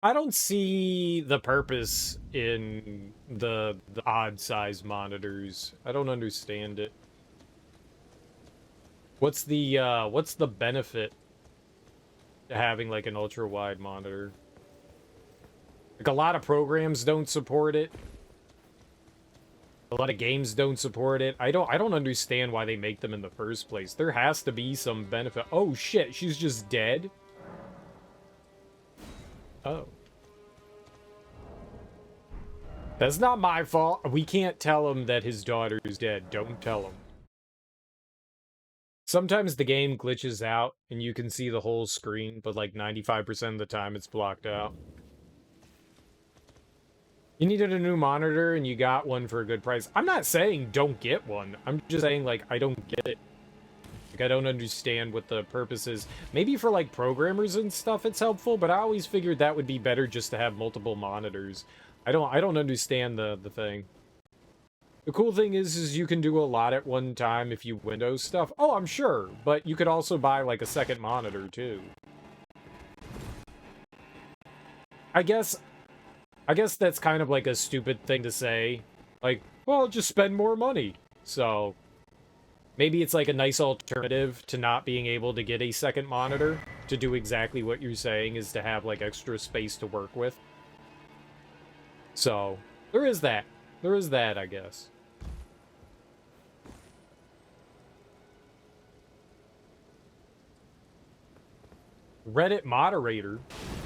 I don't see the purpose in the odd size monitors. I don't understand it. What's the benefit to having like an ultra wide monitor? Like a lot of programs don't support it. lot of games don't support it. I don't understand why they make them in the first place. There has to be some benefit. Oh shit, she's just dead? Oh. That's not my fault. We can't tell him that his daughter's dead. Don't tell him. Sometimes the game glitches out and you can see the whole screen, but like 95% of the time it's blocked out. You needed a new monitor and you got one for a good price. I'm not saying don't get one. I'm just saying, like, I don't get it. Like, I don't understand what the purpose is. Maybe for, like, programmers and stuff it's helpful, but I always figured that would be better just to have multiple monitors. I don't understand the thing. The cool thing is you can do a lot at one time if you Windows stuff. Oh, I'm sure, but you could also buy, like, a second monitor, too. I guess that's kind of like a stupid thing to say. Like, well, just spend more money. So, maybe it's like a nice alternative to not being able to get a second monitor to do exactly what you're saying, is to have like extra space to work with. So, there is that. There is that, I guess. Reddit moderator?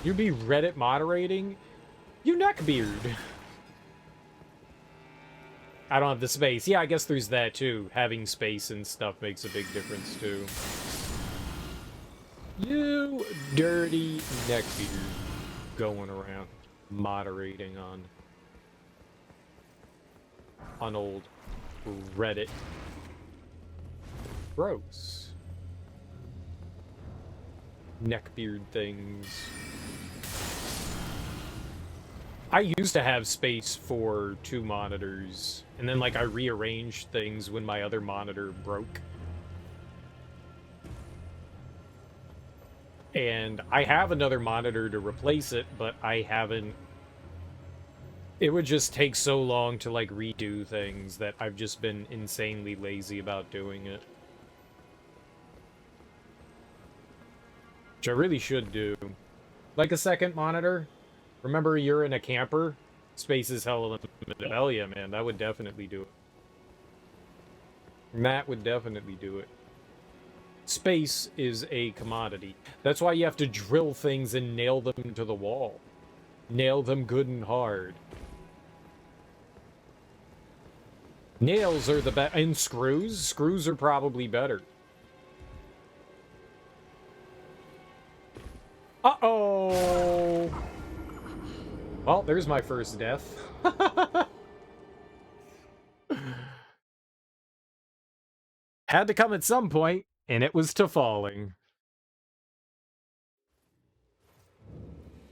You'd be Reddit moderating? You neckbeard. I don't have the space. Yeah, I guess there's that too. Having space and stuff makes a big difference too. You dirty neckbeard going around moderating on old Reddit. Gross. Neckbeard things. I used to have space for 2 monitors, and then, like, I rearranged things when my other monitor broke. And I have another monitor to replace it, but I haven't... It would just take so long to, like, redo things that I've just been insanely lazy about doing it. Which I really should do. Like a second monitor? Remember, you're in a camper? Space is hell limited. Hell yeah, man, that would definitely do it. That would definitely do it. Space is a commodity. That's why you have to drill things and nail them to the wall. Nail them good and hard. Nails are the best. And screws? Screws are probably better. Uh-oh! Well, there's my first death. Had to come at some point, and it was to falling.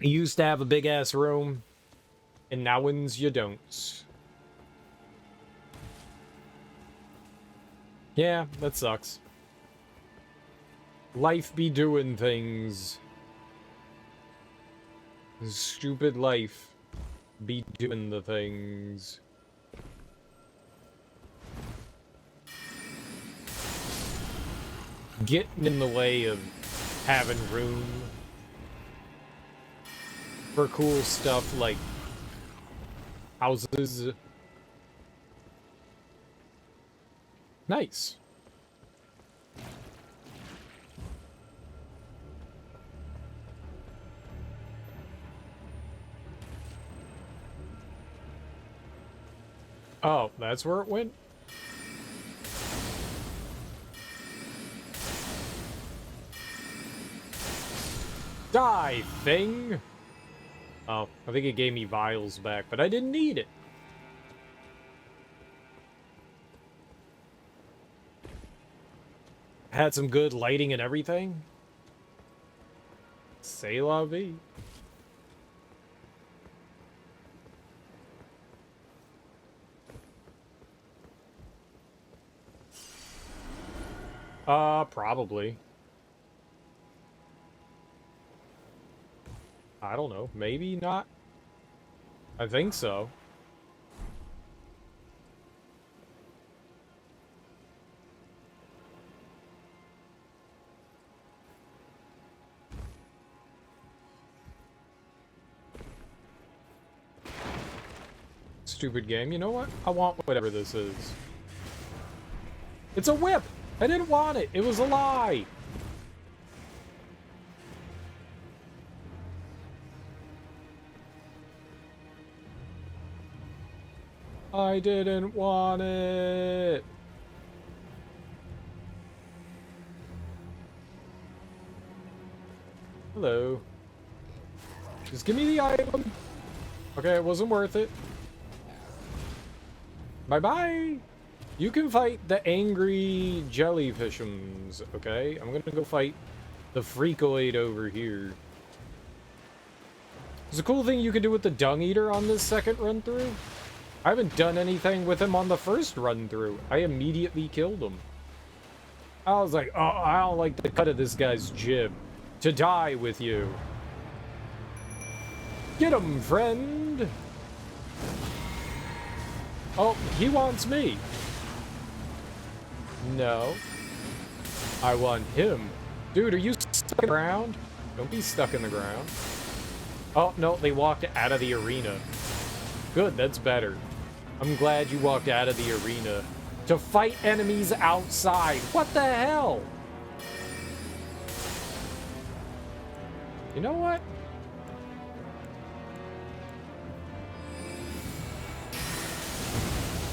You used to have a big-ass room, and now ones you don't. Yeah, that sucks. Life be doing things. Stupid life be doing the things. Getting in the way of having room for cool stuff like houses. Nice. Oh, that's where it went? Die, thing! Oh, I think it gave me vials back, but I didn't need it. Had some good lighting and everything. C'est la vie. Probably. I don't know. Maybe not. I think so. stupid game. You know what? I want whatever this is. It's a whip! I didn't want it! It was a lie! I didn't want it! Hello. Just give me the item. Okay, it wasn't worth it. Bye-bye! You can fight the angry jellyfishums, okay? I'm gonna go fight the freakoid over here. There's a cool thing you can do with the dung eater on this second run through. I haven't done anything with him on the first run through. I immediately killed him. I was like, oh, I don't like the cut of this guy's jib. To die with you. Get him, friend! Oh, he wants me. No. I want him. Dude, are you stuck in the ground? Don't be stuck in the ground. Oh, no, they walked out of the arena. Good, that's better. I'm glad you walked out of the arena to fight enemies outside. What the hell? You know what?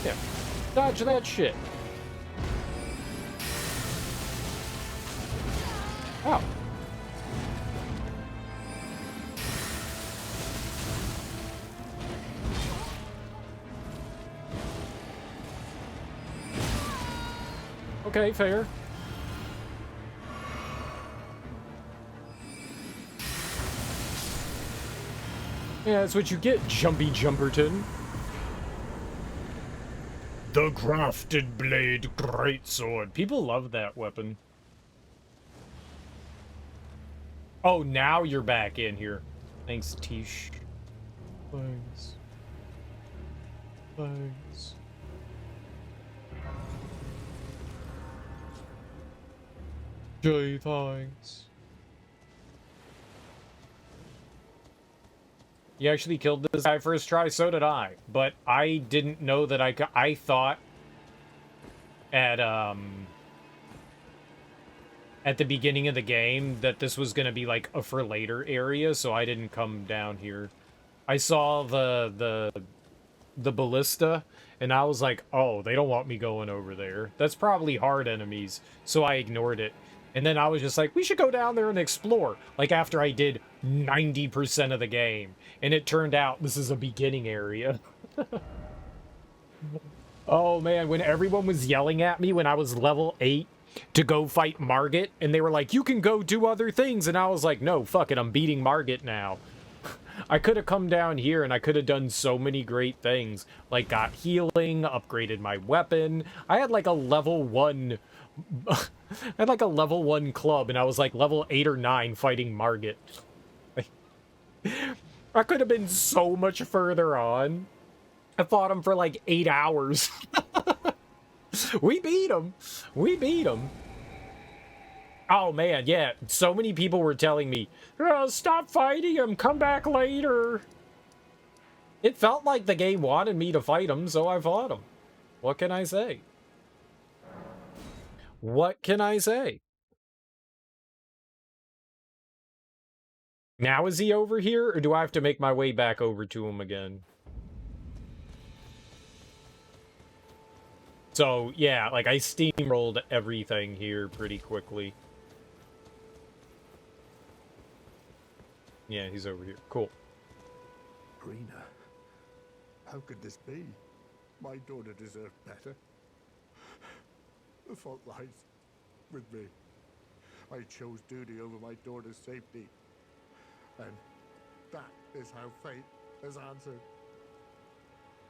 Yeah, dodge that shit. Oh. Okay, fair. Yeah, that's what you get, Jumpy Jumperton. The Crafted Blade Greatsword. People love that weapon. Oh, now you're back in here. Thanks, Tish. Thanks. Thanks. Jay, thanks. You actually killed this guy first try? So did I. But I didn't know that I could. I thought at the beginning of the game that this was gonna be like a for later area, so I didn't come down here. I saw the ballista, and I was like, oh, they don't want me going over there. That's probably hard enemies, so I ignored it. And then I was just like, we should go down there and explore. Like, after I did 90% of the game. And it turned out this is a beginning area. Oh, man, when everyone was yelling at me when I was level 8 to go fight Margit, and they were like, you can go do other things. And I was like, no, fuck it, I'm beating Margit now. I could have come down here and I could have done so many great things. Like, got healing, upgraded my weapon. I had like a level 1... I had like a level 1 club, and I was like level 8 or 9 fighting Margit. I could have been so much further on. I fought him for like 8 hours. We beat him. We beat him. Oh man, yeah. So many people were telling me, oh, stop fighting him, come back later. It felt like the game wanted me to fight him, so I fought him. What can I say? What can I say? Now is he over here, or do I have to make my way back over to him again? So, yeah, like, I steamrolled everything here pretty quickly. Yeah, he's over here. Cool. Rena, how could this be? My daughter deserved better. The fault lies with me. I chose duty over my daughter's safety. And that is how fate has answered.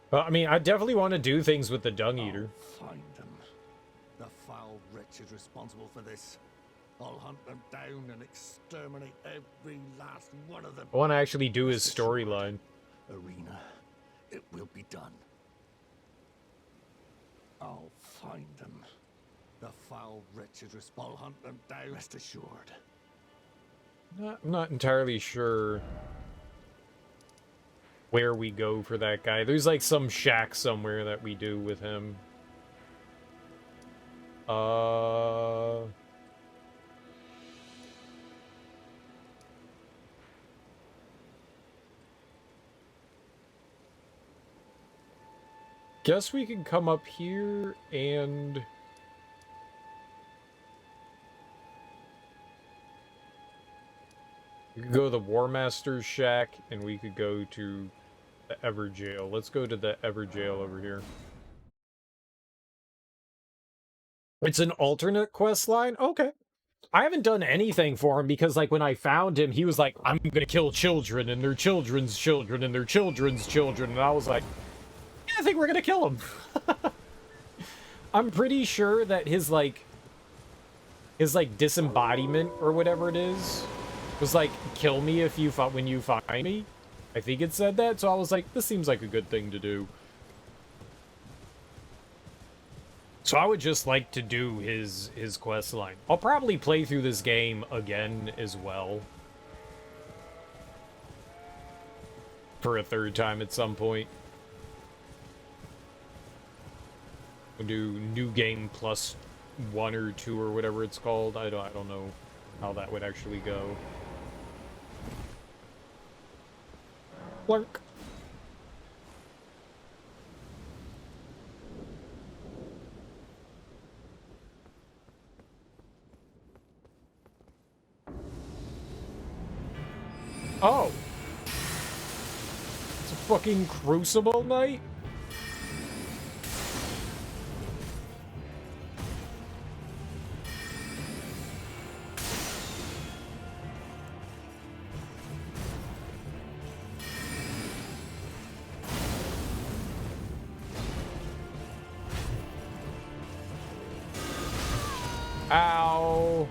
Well, I mean, I definitely want to do things with the Dung Eater. I'll find them. The foul wretches responsible for this. I'll hunt them down and exterminate every last one of them. I want to actually do his storyline. Arena, it will be done. I'll find them. The foul wretches responsible. I'll hunt them down. Rest assured. I'm not entirely sure where we go for that guy. There's like some shack somewhere that we do with him. Guess we can come up here and... we could go to the War Master's shack, and we could go to the Ever Jail. Let's go to the Ever Jail over here. It's an alternate quest line? Okay. I haven't done anything for him because, like, when I found him, he was like, I'm gonna kill children and their children's children and their children's children. And I was like, yeah, I think we're gonna kill him. I'm pretty sure that his disembodiment or whatever it is was like, kill me if you when you find me. I think it said that, so I was like, this seems like a good thing to do. So I would just like to do his quest line. I'll probably play through this game again as well. For a third time at some point. We'll do new game plus 1 or 2 or whatever it's called. I don't know how that would actually go. Blark. Oh. It's a fucking Crucible night? Ow.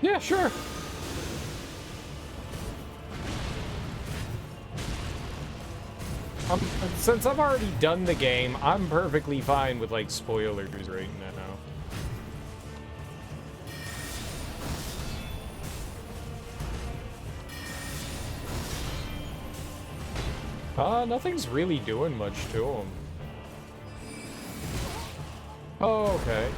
Yeah, sure. Since I've already done the game, I'm perfectly fine with, like, spoilers right now. Nothing's really doing much to him. Oh, okay.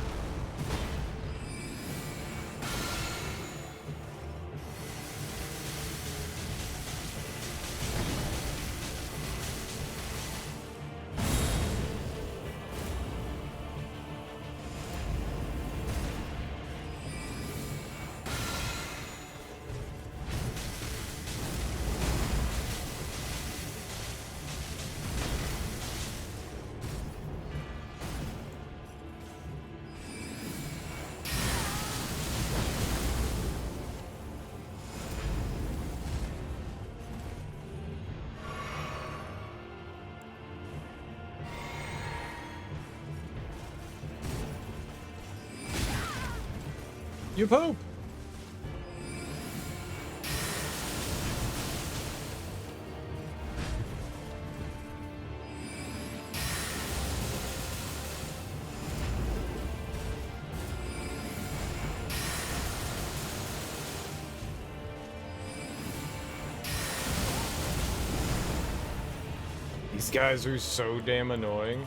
You poop! These guys are so damn annoying.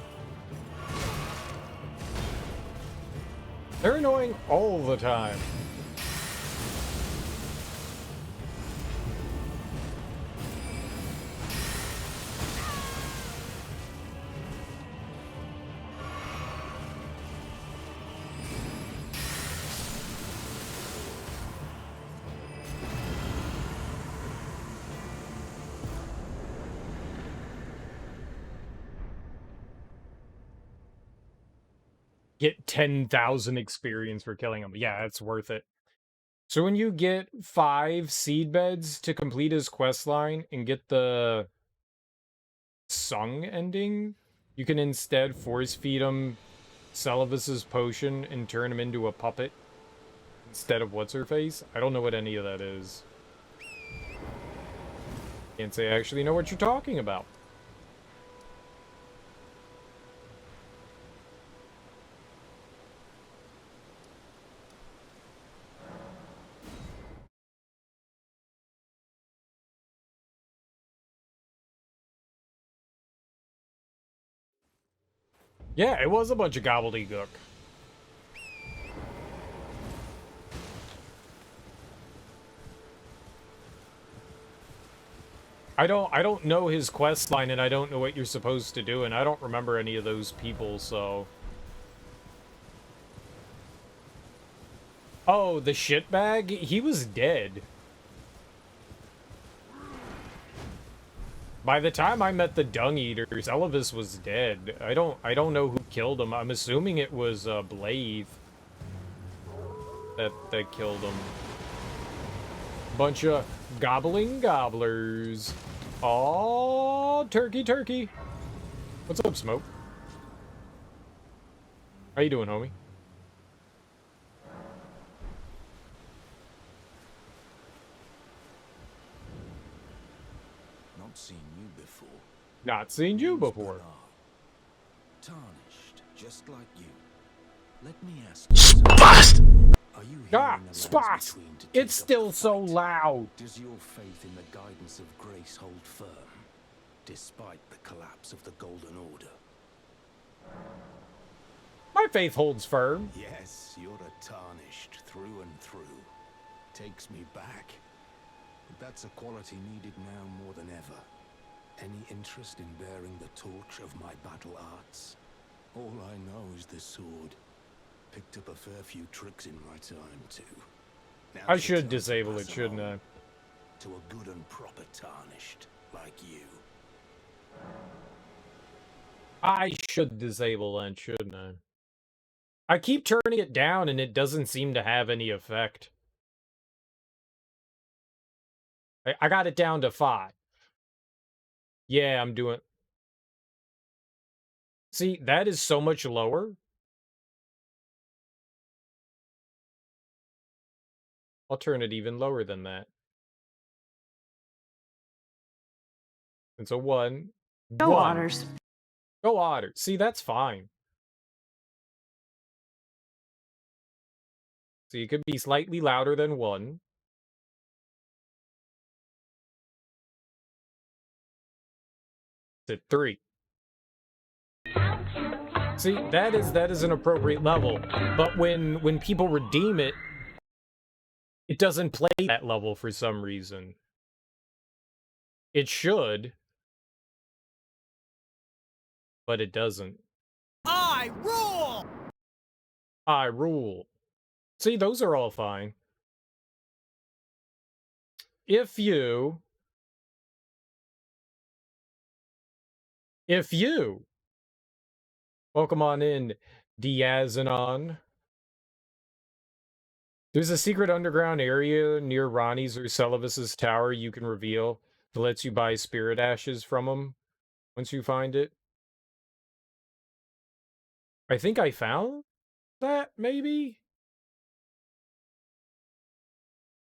They're annoying all the time. Get 10,000 experience for killing him. Yeah, it's worth it. So when you get 5 seed beds to complete his quest line and get the sung ending, you can instead force feed him Celavis's potion and turn him into a puppet instead of what's-her-face. I don't know what any of that is. Can't say I actually know what you're talking about. Yeah, it was a bunch of gobbledygook. I don't know his quest line, and I don't know what you're supposed to do, and I don't remember any of those people, so... Oh, the shitbag? He was dead. By the time I met the Dung Eaters, Elvis was dead. I don't know who killed him. I'm assuming it was Blade that killed him. Bunch of gobbling gobblers. Oh, turkey. What's up, Smoke? How you doing, homie? Not seen you before. Not seen you before. Tarnished, just like you. Let me ask you. Spast! Are you here in the Spast! It's still so loud. Does your faith in the guidance of grace hold firm, despite the collapse of the Golden Order? My faith holds firm. Yes, you're a Tarnished through and through. Takes me back. But that's a quality needed now more than ever. Any interest in bearing the torch of my battle arts? All I know is the sword. Picked up a fair few tricks in my time, too. Now's I the should time disable to it, pass shouldn't on I? to a good and proper Tarnished, like you. I should disable that, shouldn't I? I keep turning it down and it doesn't seem to have any effect. I got it down to 5. Yeah, I'm doing... See, that is so much lower. I'll turn it even lower than that. It's a 1. Go 1. Otters. Go Otters. See, that's fine. So you could be slightly louder than 1. It's at 3. See, that is an appropriate level. But when people redeem it, it doesn't play that level for some reason. It should, but it doesn't. I rule! I rule. See, those are all fine. If you welcome on in, Diazanon. There's a secret underground area near Ronnie's or Celivis's tower you can reveal that lets you buy spirit ashes from them once you find it. I think I found that, maybe?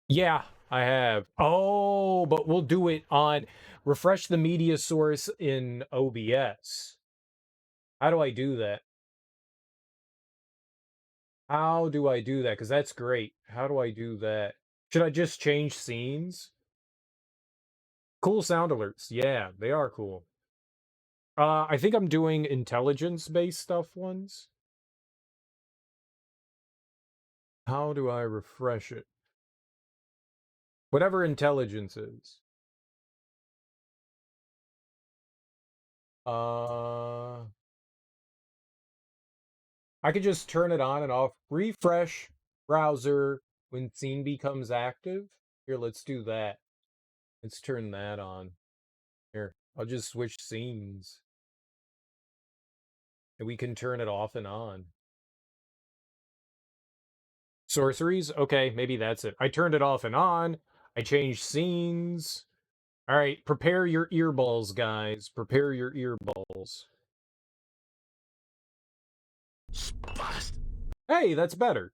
Yeah, I have. Oh, but we'll do it on refresh the media source in OBS. How do I do that? How do I do that? Because that's great. How do I do that? Should I just change scenes? Cool sound alerts. Yeah, they are cool. I think I'm doing intelligence-based stuff ones. How do I refresh it? Whatever intelligence is. I could just turn it on and off. Refresh browser when scene becomes active. Here, let's do that. Let's turn that on. Here, I'll just switch scenes. And we can turn it off and on. Sorceries? Okay, maybe that's it. I turned it off and on. I changed scenes. All right, prepare your earballs, guys. Prepare your earballs. Spast. Hey, that's better.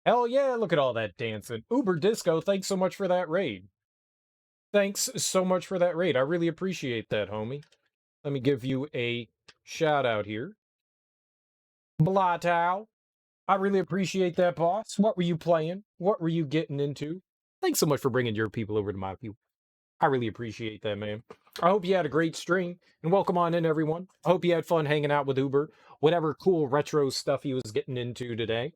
Hell yeah, look at all that dancing. Uber Disco, thanks so much for that raid. Thanks so much for that raid. I really appreciate that, homie. Let me give you a shout out here. Blatow. I really appreciate that, boss. What were you playing? What were you getting into? Thanks so much for bringing your people over to my people. I really appreciate that, man. I hope you had a great stream, and welcome on in, everyone. I hope you had fun hanging out with Uber, whatever cool retro stuff he was getting into today.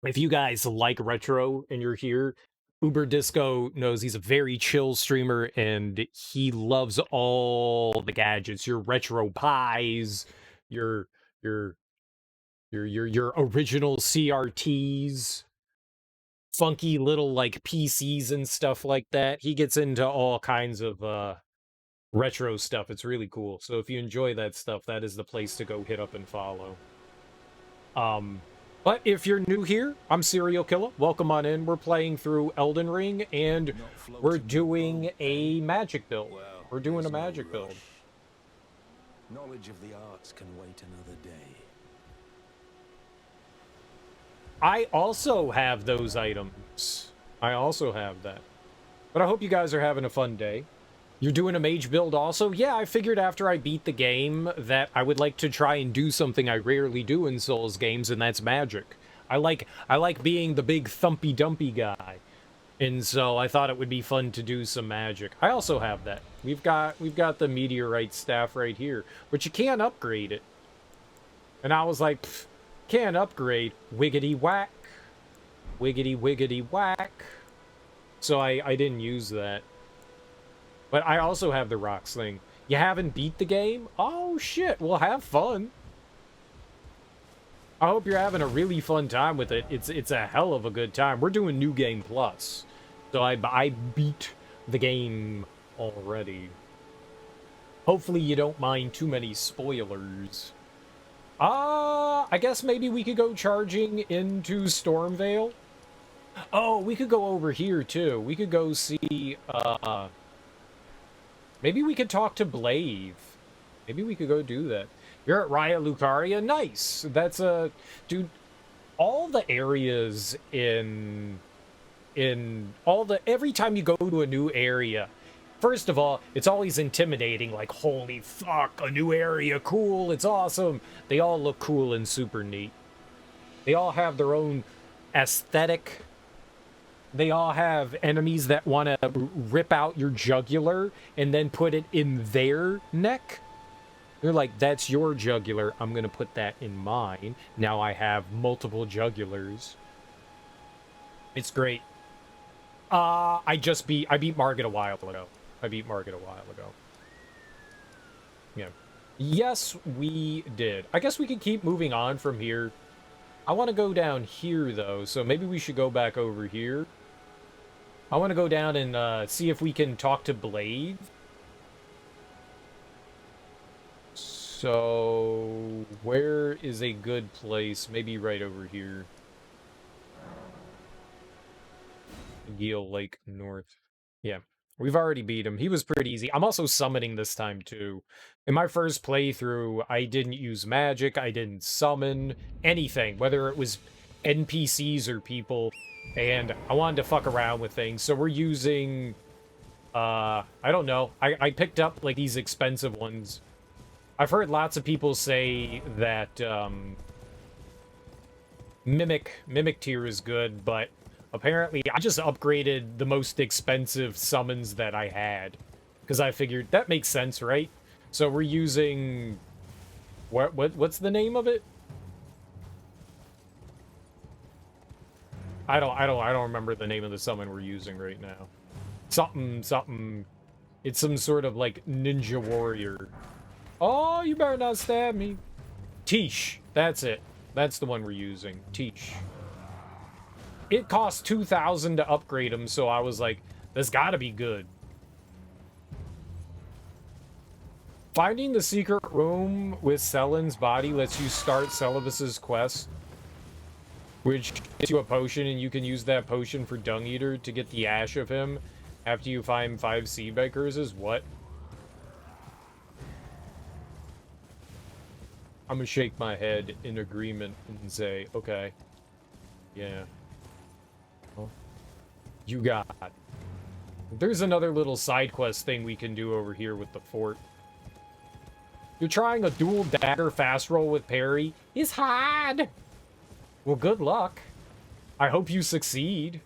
If you guys like retro and you're here, Uber Disco knows he's a very chill streamer, and he loves all the gadgets, your retro pies, your your your original CRTs, funky little like PCs and stuff like that. He gets into all kinds of retro stuff. It's really cool. So if you enjoy that stuff, that is the place to go hit up and follow. But if you're new here, I'm Serial Killer. Welcome on in. We're playing through Elden Ring, and we're doing a magic build. We're doing a magic build. Knowledge of the arts can wait another day. I also have those items. I also have that. But I hope you guys are having a fun day. You're doing a mage build also? Yeah, I figured after I beat the game that I would like to try and do something I rarely do in Souls games, and that's magic. I like being the big thumpy dumpy guy. And so I thought it would be fun to do some magic. I also have that. We've got the meteorite staff right here, but you can't upgrade it. And I was like, can't upgrade. Wiggity whack. Wiggity wiggity whack. So I didn't use that. But I also have the rocks thing. You haven't beat the game? Oh shit, well have fun. I hope you're having a really fun time with it. It's a hell of a good time. We're doing New Game Plus. So I beat the game already. Hopefully you don't mind too many spoilers. I guess maybe we could go charging into Stormvale. Oh, we could go over here too. We could go see, maybe we could talk to Blaive. Maybe we could go do that. You're at Raya Lucaria? Nice! That's a... Dude, all the areas in all the... Every time you go to a new area, first of all, it's always intimidating, like, holy fuck, a new area, cool, it's awesome. They all look cool and super neat. They all have their own aesthetic. They all have enemies that want to rip out your jugular and then put it in their neck. They're like, that's your jugular, I'm going to put that in mine. Now I have multiple jugulars. It's great. I beat Margit a while ago. Yeah. Yes, we did. I guess we could keep moving on from here. I want to go down here, though, so maybe we should go back over here. I want to go down and see if we can talk to Blade. So, where is a good place? Maybe right over here. Geel Lake North. Yeah, we've already beat him. He was pretty easy. I'm also summoning this time, too. In my first playthrough, I didn't use magic. I didn't summon anything, whether it was NPCs or people. And I wanted to fuck around with things. So we're using... I don't know. I picked up, like, these expensive ones. I've heard lots of people say that, Mimic tier is good, but apparently I just upgraded the most expensive summons that I had. Because I figured, that makes sense, right? So we're using... What's the name of it? I don't remember the name of the summon we're using right now. Something. It's some sort of, like, ninja warrior. Oh, you better not stab me. Tish. That's it. That's the one we're using. Tish. It cost 2,000 to upgrade him, so I was like, this gotta be good. Finding the secret room with Selen's body lets you start Celibus's quest, which gives you a potion, and you can use that potion for Dung Eater to get the ash of him after you find 5 Seedbed Curses. What? I'm gonna shake my head in agreement and say, okay. Yeah. Well, you got it. There's another little side quest thing we can do over here with the fort. You're trying a dual dagger fast roll with parry is hard. Well, good luck. I hope you succeed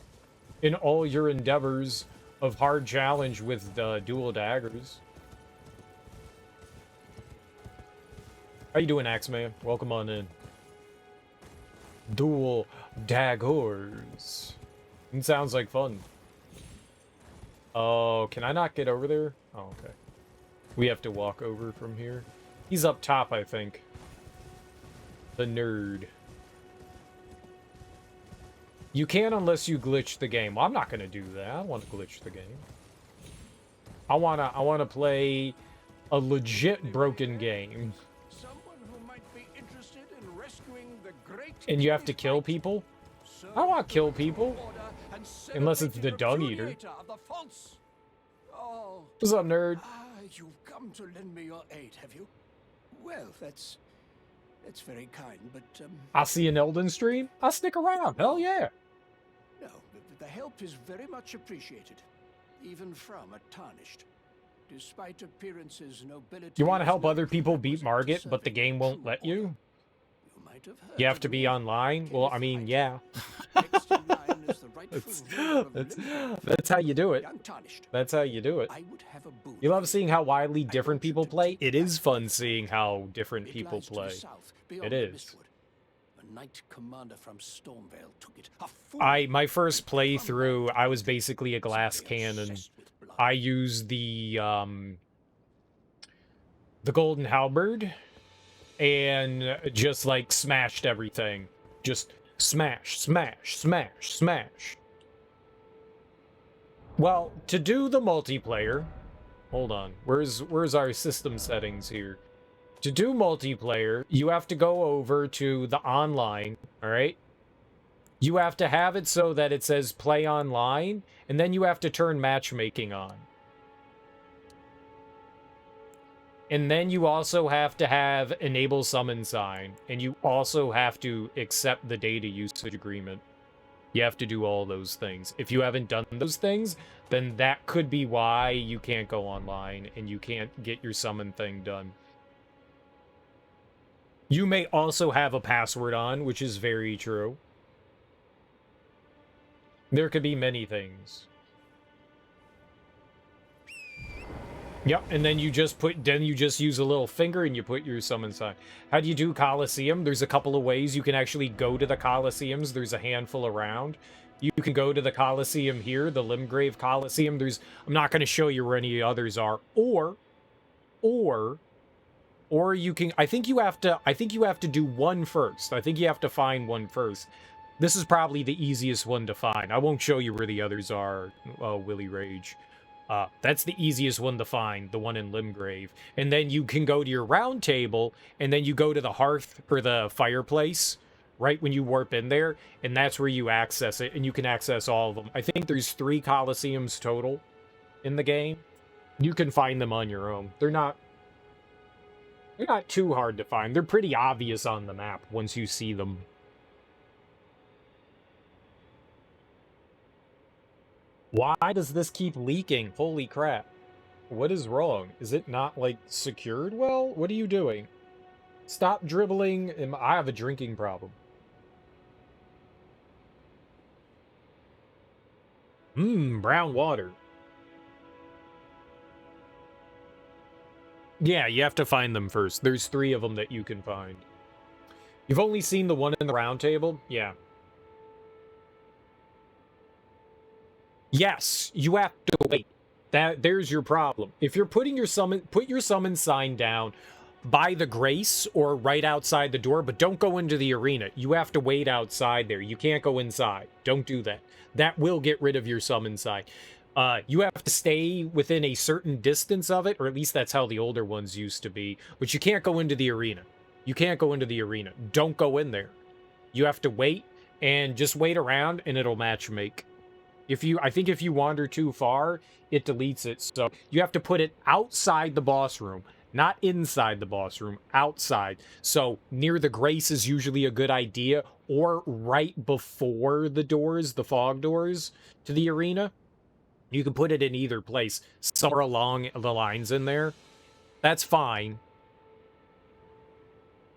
in all your endeavors of hard challenge with dual daggers. How you doing, Axeman? Welcome on in. Dual daggers. It sounds like fun. Oh, can I not get over there? Oh, okay. We have to walk over from here. He's up top, I think. The nerd. You can unless you glitch the game. Well, I'm not gonna do that. I don't want to glitch the game. I wanna play a legit broken game. And you have to kill people? I don't want to kill people. Unless it's the Dung Eater. What's up, nerd? You've come to lend me your aid, have you? Well, that's very kind, but I'll see an Elden stream. I'll stick around. Hell yeah. No, the help is very much appreciated, even from a tarnished. Despite appearances, nobility. You want to help other people beat Margit, but the game won't let you? You have to be online? Well, I mean, yeah. That's how you do it. That's how you do it. You love seeing how widely different people play? It is fun seeing how different people play. It is. Knight commander from Stormvale took it. My first playthrough, I was basically a glass cannon. I used the golden halberd and just like smashed everything. Just smash, smash, smash, smash. Well, to do the multiplayer, hold on. Where's our system settings here? To do multiplayer, you have to go over to the online, all right? You have to have it so that it says play online, and then you have to turn matchmaking on. And then you also have to have enable summon sign, and you also have to accept the data usage agreement. You have to do all those things. If you haven't done those things, then that could be why you can't go online and you can't get your summon thing done. You may also have a password on, which is very true. There could be many things. Yep, and then you just use a little finger and you put your summon sign. How do you do Colosseum? There's a couple of ways you can actually go to the Colosseums. There's a handful around. You can go to the Colosseum here, the Limgrave Colosseum. I'm not going to show you where any others are. Or you can, I think you have to do one first. I think you have to find one first. This is probably the easiest one to find. I won't show you where the others are, Willy Rage. That's the easiest one to find, the one in Limgrave. And then you can go to your round table, and then you go to the hearth, or the fireplace, right when you warp in there, and that's where you access it, and you can access all of them. I think there's 3 Colosseums total in the game. You can find them on your own. They're not too hard to find. They're pretty obvious on the map once you see them. Why does this keep leaking? Holy crap. What is wrong? Is it not, like, secured well? What are you doing? Stop dribbling. I have a drinking problem. Brown water. Yeah, you have to find them first. There's 3 of them that you can find. You've only seen the one in the round table? Yeah. Yes, you have to wait. There's your problem. If you're putting your summon, put your summon sign down by the grace or right outside the door, but don't go into the arena. You have to wait outside there. You can't go inside. Don't do that. That will get rid of your summon sign. You have to stay within a certain distance of it, or at least that's how the older ones used to be. But you can't go into the arena. You can't go into the arena. Don't go in there. You have to wait, and just wait around, and it'll matchmake. I think if you wander too far, it deletes it. So you have to put it outside the boss room, not inside the boss room, outside. So near the grace is usually a good idea, or right before the doors, the fog doors to the arena. You can put it in either place, somewhere along the lines in there. That's fine.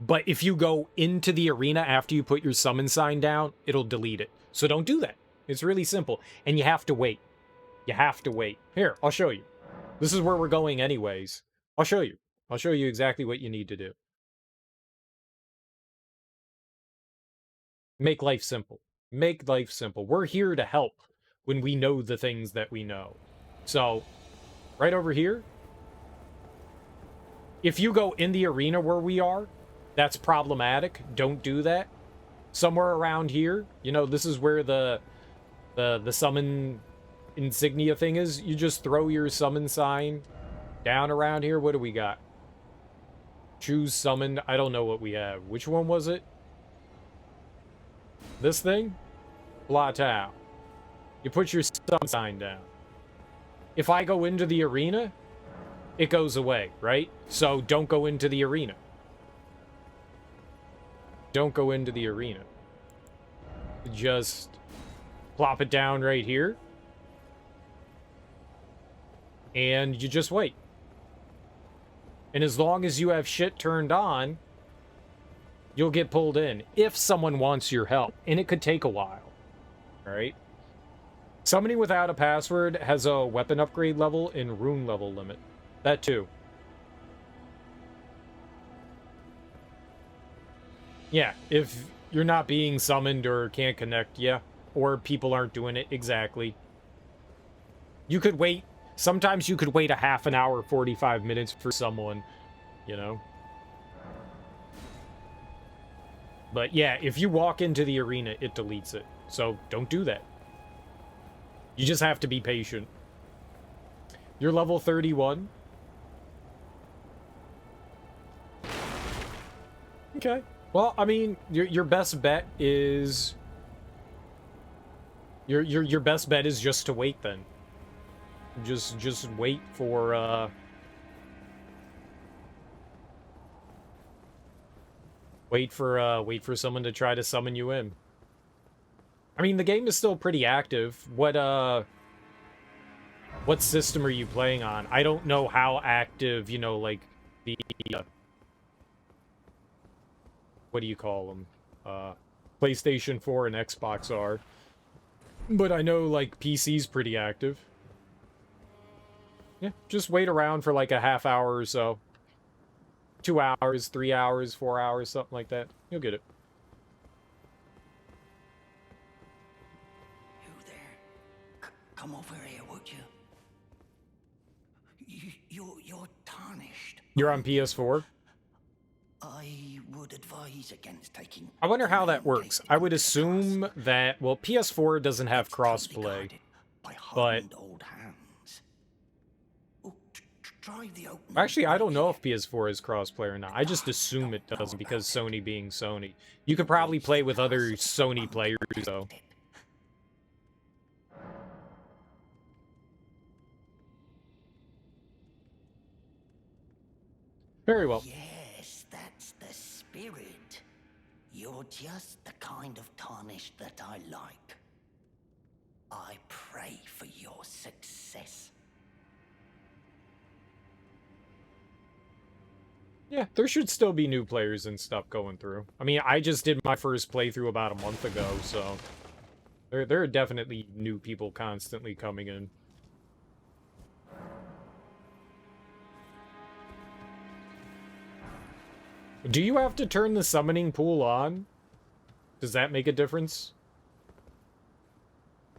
But if you go into the arena after you put your summon sign down, it'll delete it. So don't do that. It's really simple. And you have to wait. You have to wait. Here, I'll show you. This is where we're going anyways. I'll show you. I'll show you exactly what you need to do. Make life simple. Make life simple. We're here to help when we know the things that we know. So, right over here, if you go in the arena where we are, that's problematic. Don't do that. Somewhere around here, you know, this is where the summon insignia thing is. You just throw your summon sign down around here. What do we got? Choose summon. I don't know what we have. Which one was it? This thing? Plateau. You put your summon sign down. If I go into the arena, it goes away, right? So don't go into the arena. Don't go into the arena. Just plop it down right here. And you just wait. And as long as you have shit turned on, you'll get pulled in if someone wants your help. And it could take a while. Alright? Summoning without a password has a weapon upgrade level and rune level limit. That too. Yeah, if you're not being summoned or can't connect, yeah. Or people aren't doing it, exactly. You could wait. Sometimes you could wait a half an hour, 45 minutes for someone, you know? But yeah, if you walk into the arena, it deletes it. So don't do that. You just have to be patient. You're level 31. Okay. Well, I mean, your best bet is your best bet is just to wait then. Just wait for wait for someone to try to summon you in. I mean, the game is still pretty active. What system are you playing on? I don't know how active, you know, like the what do you call them? PlayStation 4 and Xbox are. But I know, like, PC's pretty active. Yeah, just wait around for, like, a half hour or so. 2 hours, 3 hours, 4 hours, something like that. You'll get it. You there? Come over here, would you? You're tarnished. You're on PS4? I would advise against taking... I wonder how that works. I would assume that, well, PS4 doesn't have crossplay, but... Actually, I don't know if PS4 is crossplay or not. I just assume it doesn't because Sony being Sony. You could probably play with other Sony players, though. Very well. Yes, that's the spirit. You're just the kind of tarnished that I like. I pray for your success. Yeah, there should still be new players and stuff going through. I mean, I just did my first playthrough about a month ago, so... There are definitely new people constantly coming in. Do you have to turn the summoning pool on? Does that make a difference?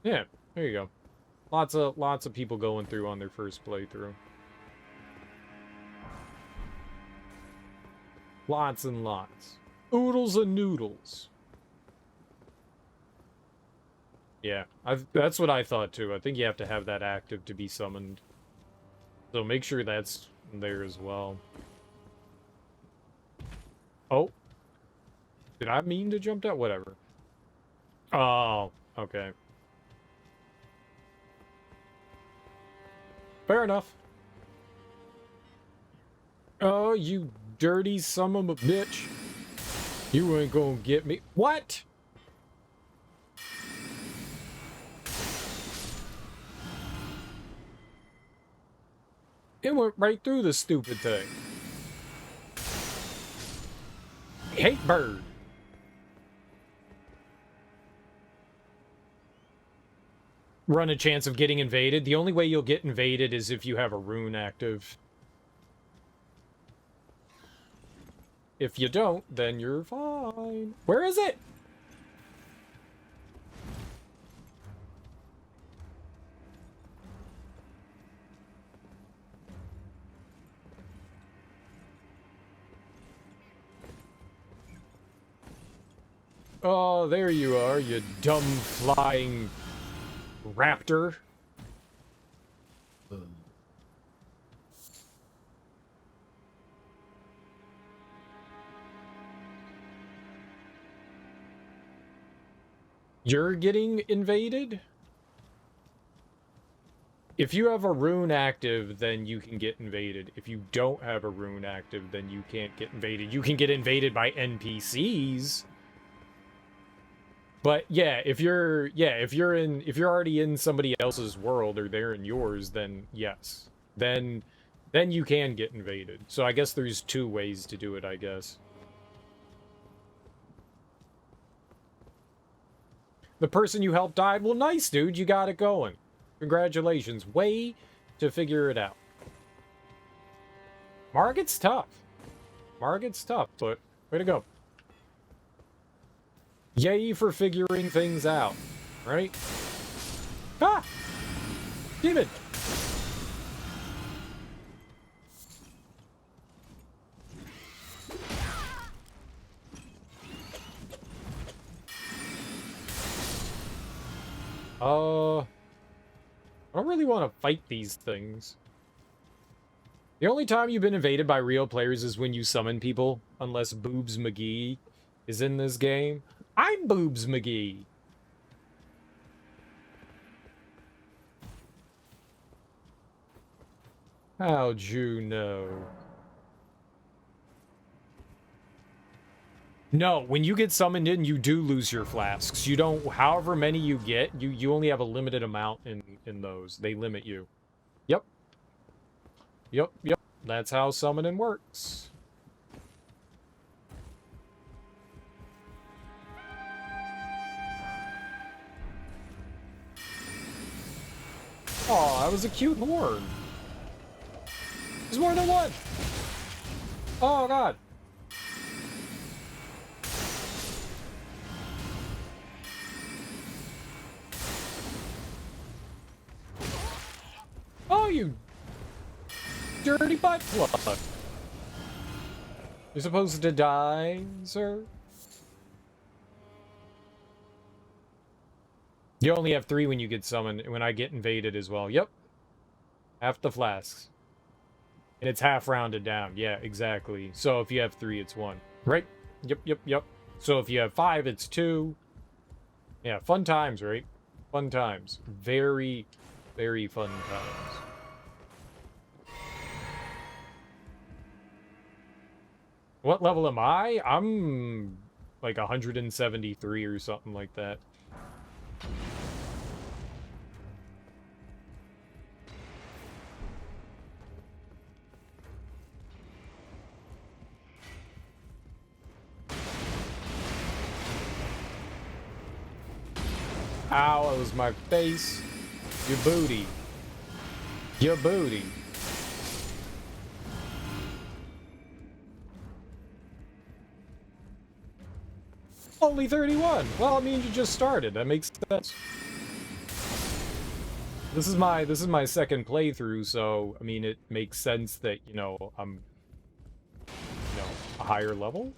Yeah, there you go. Lots of people going through on their first playthrough. Lots and lots. Oodles and noodles. Yeah, that's what I thought too. I think you have to have that active to be summoned. So make sure that's there as well. Oh. Did I mean to jump that? Whatever. Oh, okay. Fair enough. Oh, you dirty son of a bitch. You ain't gonna get me. What? It went right through the stupid thing. Hate bird. Run a chance of getting invaded. The only way you'll get invaded is if you have a rune active. If you don't, then you're fine. Where is it? Oh, there you are, you dumb flying raptor. You're getting invaded? If you have a rune active, then you can get invaded. If you don't have a rune active, then you can't get invaded. You can get invaded by NPCs. But yeah, if you're already in somebody else's world or they're in yours, then yes. Then you can get invaded. So I guess there's two ways to do it, I guess. The person you helped died? Well, nice, dude. You got it going. Congratulations. Way to figure it out. Margit's tough. Margit's tough, but way to go. Yay for figuring things out. Right? Ah! Demon! I don't really want to fight these things. The only time you've been invaded by real players is when you summon people, unless Boobs McGee is in this game. I'm Boobs McGee! How'd you know? No, when you get summoned in, you do lose your flasks. You don't, however many you get, you only have a limited amount in those. They limit you. Yep. Yep. That's how summoning works. Aw, that was a cute horn. There's more than one! Oh, God. Oh, you dirty butt plug. You're supposed to die, sir? You only have 3 when you get summoned, when I get invaded as well. Yep. Half the flasks. And it's half rounded down. Yeah, exactly. So if you have 3, it's 1. Right? Yep. So if you have 5, it's 2. Yeah, fun times, right? Fun times. Very, very fun times. What level am I? I'm like 173 or something like that. Ow, it was my face. Your booty. Your booty. Only 31. Well, I mean, you just started. That makes sense. This is my second playthrough, so I mean, it makes sense that, you know, I'm, you know, a higher level.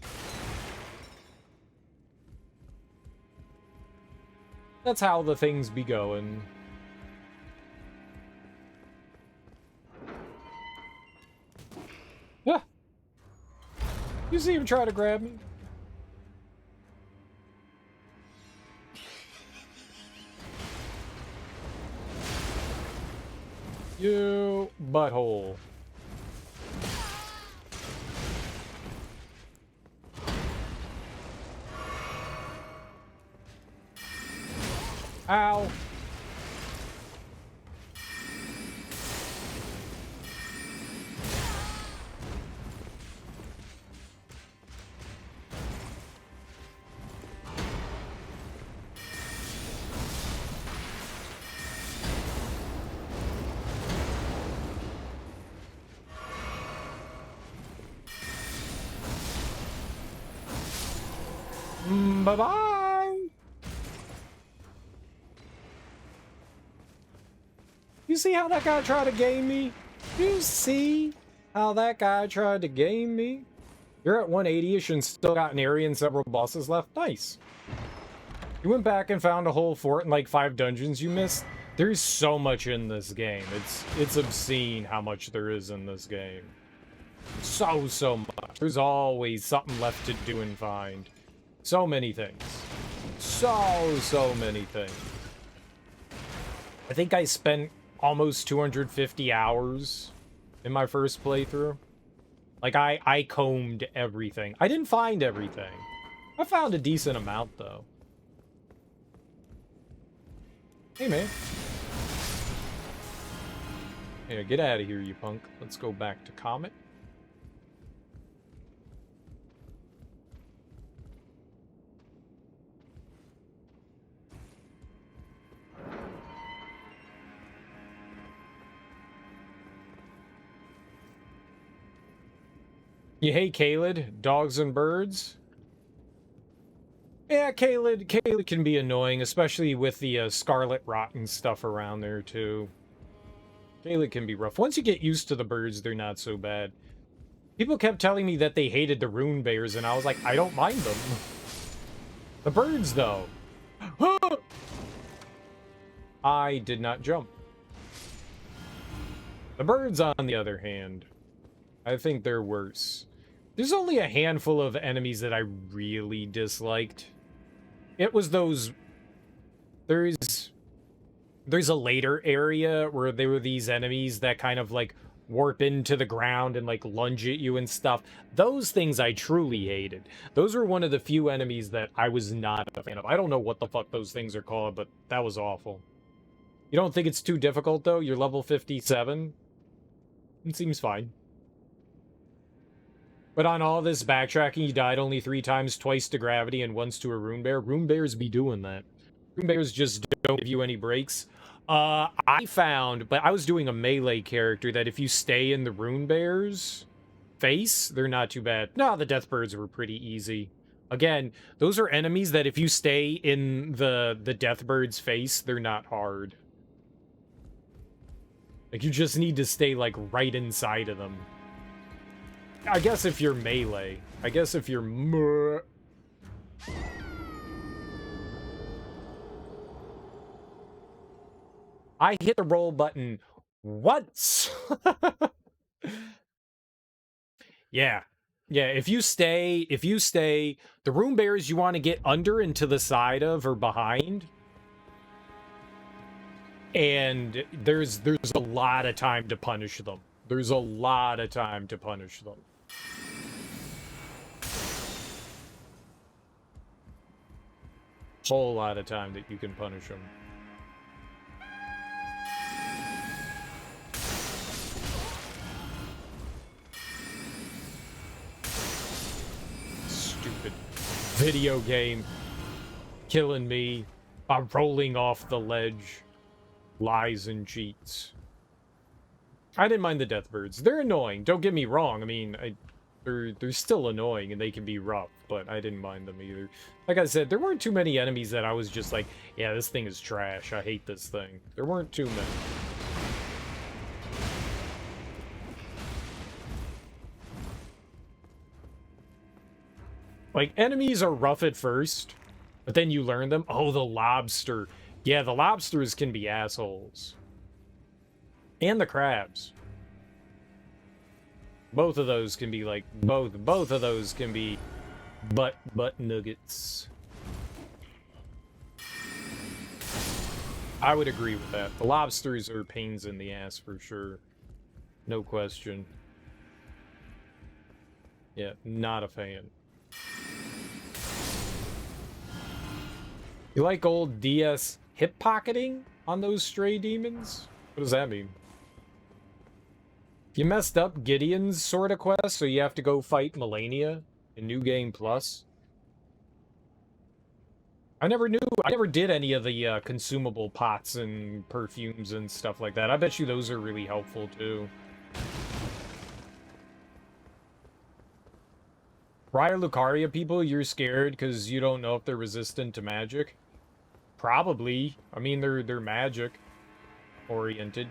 That's how the things be going. Yeah. You see him try to grab me? You butthole. Ow. Bye-bye! You see how that guy tried to game me? You see how that guy tried to game me? You're at 180-ish and still got an area and several bosses left. Nice. You went back and found a whole fort and like 5 dungeons you missed. There's so much in this game. It's obscene how much there is in this game. So much. There's something left to do and find. So many things. So many things. I think I spent almost 250 hours in my first playthrough. Like, I combed everything. I didn't find everything. I found a decent amount, though. Hey, man. Hey, get out of here, you punk. Let's go back to Comet. You hate Caelid? Dogs and birds? Yeah, Caelid can be annoying, especially with the scarlet rot and stuff around there, too. Caelid can be rough. Once you get used to the birds, they're not so bad. People kept telling me that they hated the rune bears, and I was like, I don't mind them. The birds, though. I did not jump. The birds, on the other hand, I think they're worse. There's only a handful of enemies that I really disliked. It was those... There's a later area where there were these enemies that kind of, like, warp into the ground and, like, lunge at you and stuff. Those things I truly hated. Those were one of the few enemies that I was not a fan of. I don't know what the fuck those things are called, but that was awful. You don't think it's too difficult, though? You're level 57? It seems fine. But on all this backtracking, you died only 3 times, twice to gravity and once to a rune bear. Rune bears be doing that. Rune bears just don't give you any breaks. I found, but I was doing a melee character, that if you stay in the rune bear's face, they're not too bad. No, the death birds were pretty easy. Again, those are enemies that if you stay in the death bird's face, they're not hard. Like, you just need to stay, like, right inside of them. I guess if you're melee. I guess if you're... I hit the roll button once! Yeah. Yeah, if you stay... The rune bears you want to get under and to the side of or behind. And there's a lot of time to punish them. There's a lot of time to punish them. Whole lot of time that you can punish them. Stupid video game killing me by rolling off the ledge. Lies and cheats. I didn't mind the death birds. They're annoying. Don't get me wrong. I mean, they're still annoying and they can be rough, but I didn't mind them either. Like I said, there weren't too many enemies that I was just like, yeah, this thing is trash. I hate this thing. There weren't too many. Like, enemies are rough at first, but then you learn them. Oh, the lobster. Yeah, the lobsters can be assholes. And the crabs. Both of those can be like, both of those can be butt nuggets. I would agree with that. The lobsters are pains in the ass for sure. No question. Yeah, not a fan. You like old DS hip pocketing on those stray demons? What does that mean? You messed up Gideon's sort of quest, so you have to go fight Malenia in New Game Plus. I never did any of the consumable pots and perfumes and stuff like that. I bet you those are really helpful too. Raya Lucaria people, you're scared because you don't know if they're resistant to magic? Probably. I mean, they're magic oriented.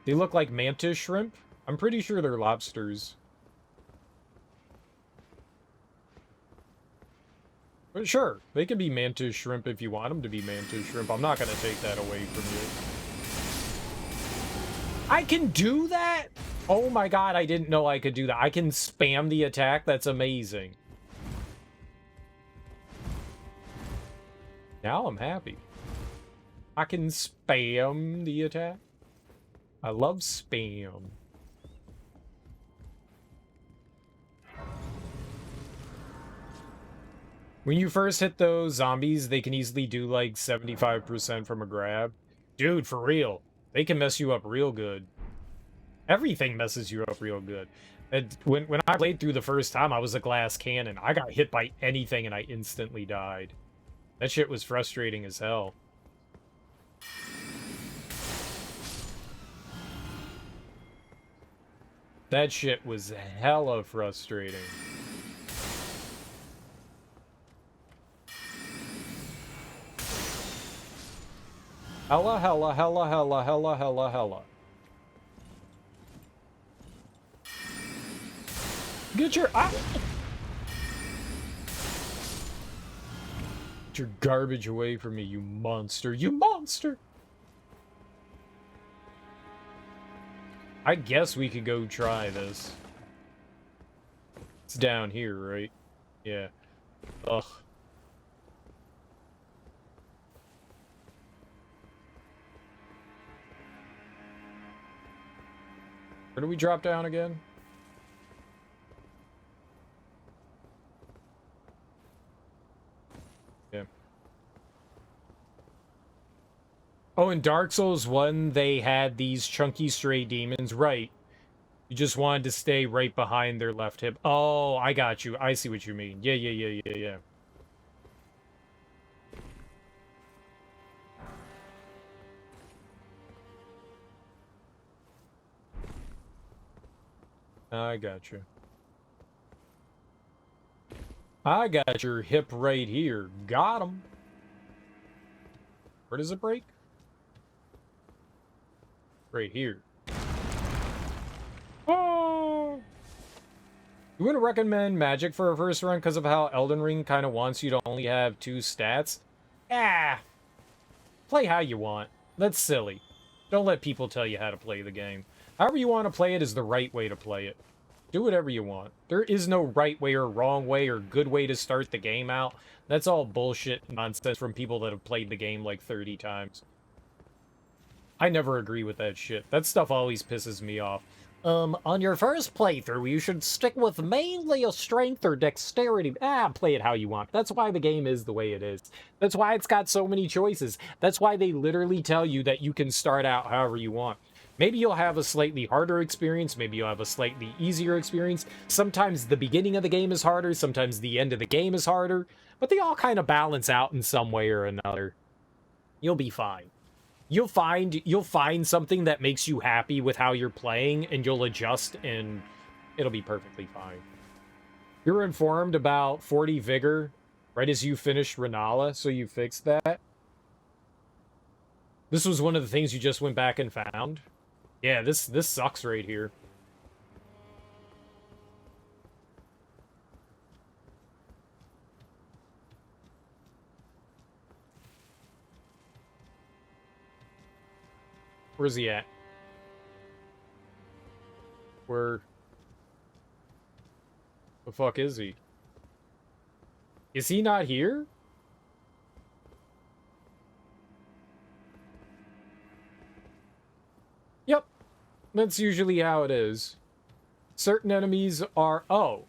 They look like mantis shrimp. I'm pretty sure they're lobsters. But sure, they can be mantis shrimp if you want them to be mantis shrimp. I'm not going to take that away from you. I can do that? Oh my god, I didn't know I could do that. I can spam the attack? That's amazing. Now I'm happy. I can spam the attack. I love spam. When you first hit those zombies, they can easily do like 75% from a grab. Dude, for real. They can mess you up real good. Everything messes you up real good. And when I played through the first time, I was a glass cannon. I got hit by anything and I instantly died. That shit was frustrating as hell. That shit was hella frustrating. Hella, hella, hella, hella, hella, hella, hella. Get your... Get your garbage away from me, you monster. You monster! I guess we could go try this. It's down here, right? Yeah. Ugh. Where do we drop down again? Yeah. Oh, in Dark Souls 1, they had these chunky stray demons. Right. You just wanted to stay right behind their left hip. Oh, I got you. I see what you mean. Yeah. I got you. I got your hip right here. Got him. Where does it break? Right here. Oh! You wouldn't recommend Magic for a first run because of how Elden Ring kind of wants you to only have 2 stats? Ah! Play how you want. That's silly. Don't let people tell you how to play the game. However you want to play it is the right way to play it. Do whatever you want. There is no right way or wrong way or good way to start the game out. That's all bullshit nonsense from people that have played the game like 30 times. I never agree with that shit. That stuff always pisses me off. On your first playthrough, you should stick with mainly a strength or dexterity. Play it how you want. That's why the game is the way it is. That's why it's got so many choices. That's why they literally tell you that you can start out however you want. Maybe you'll have a slightly harder experience, maybe you'll have a slightly easier experience. Sometimes the beginning of the game is harder, sometimes the end of the game is harder, but they all kind of balance out in some way or another. You'll be fine. You'll find something that makes you happy with how you're playing, and you'll adjust, and it'll be perfectly fine. You're informed about 40 Vigor right as you finished Renala, so you fixed that. This was one of the things you just went back and found. Yeah, this sucks right here. Where's he at? Where the fuck is he? Is he not here? Yep. That's usually how it is. Certain enemies are... Oh.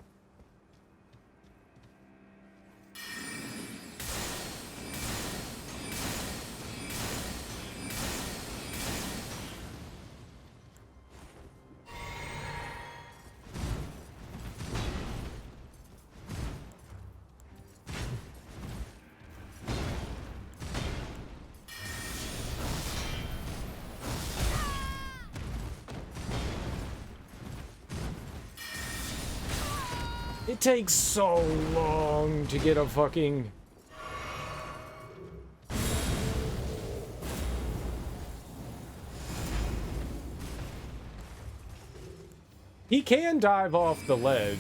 It takes so long to get a fucking... He can dive off the ledge.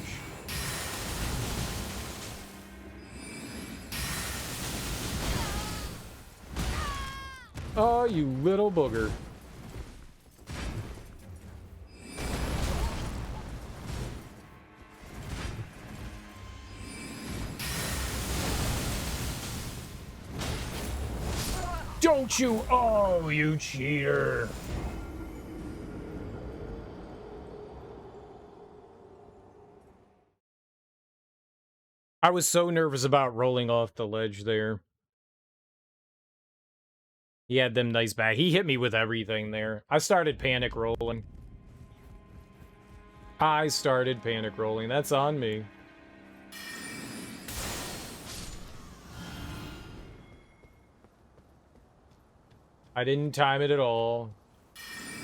Oh, you little booger. Don't you? Oh, you cheater. I was so nervous about rolling off the ledge there. He had them nice back. He hit me with everything there. I started panic rolling. That's on me. I didn't time it at all.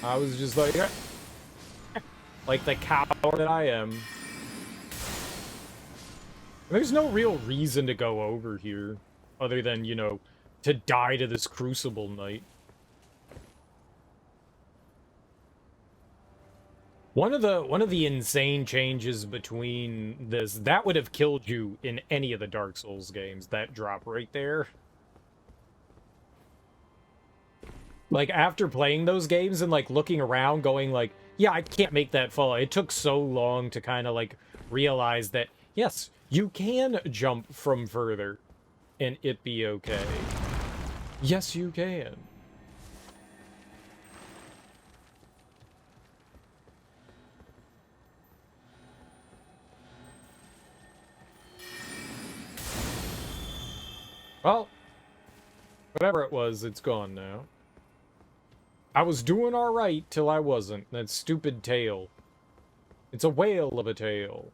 I was just like... like the coward that I am. There's no real reason to go over here. Other than, you know, to die to this Crucible Knight. One of the insane changes between this, that would have killed you in any of the Dark Souls games, that drop right there. Like, after playing those games and, like, looking around, going, like, yeah, I can't make that fall. It took so long to kind of, like, realize that, yes, you can jump from further and it be okay. Yes, you can. Well, whatever it was, it's gone now. I was doing alright till I wasn't. That stupid tail. It's a whale of a tail.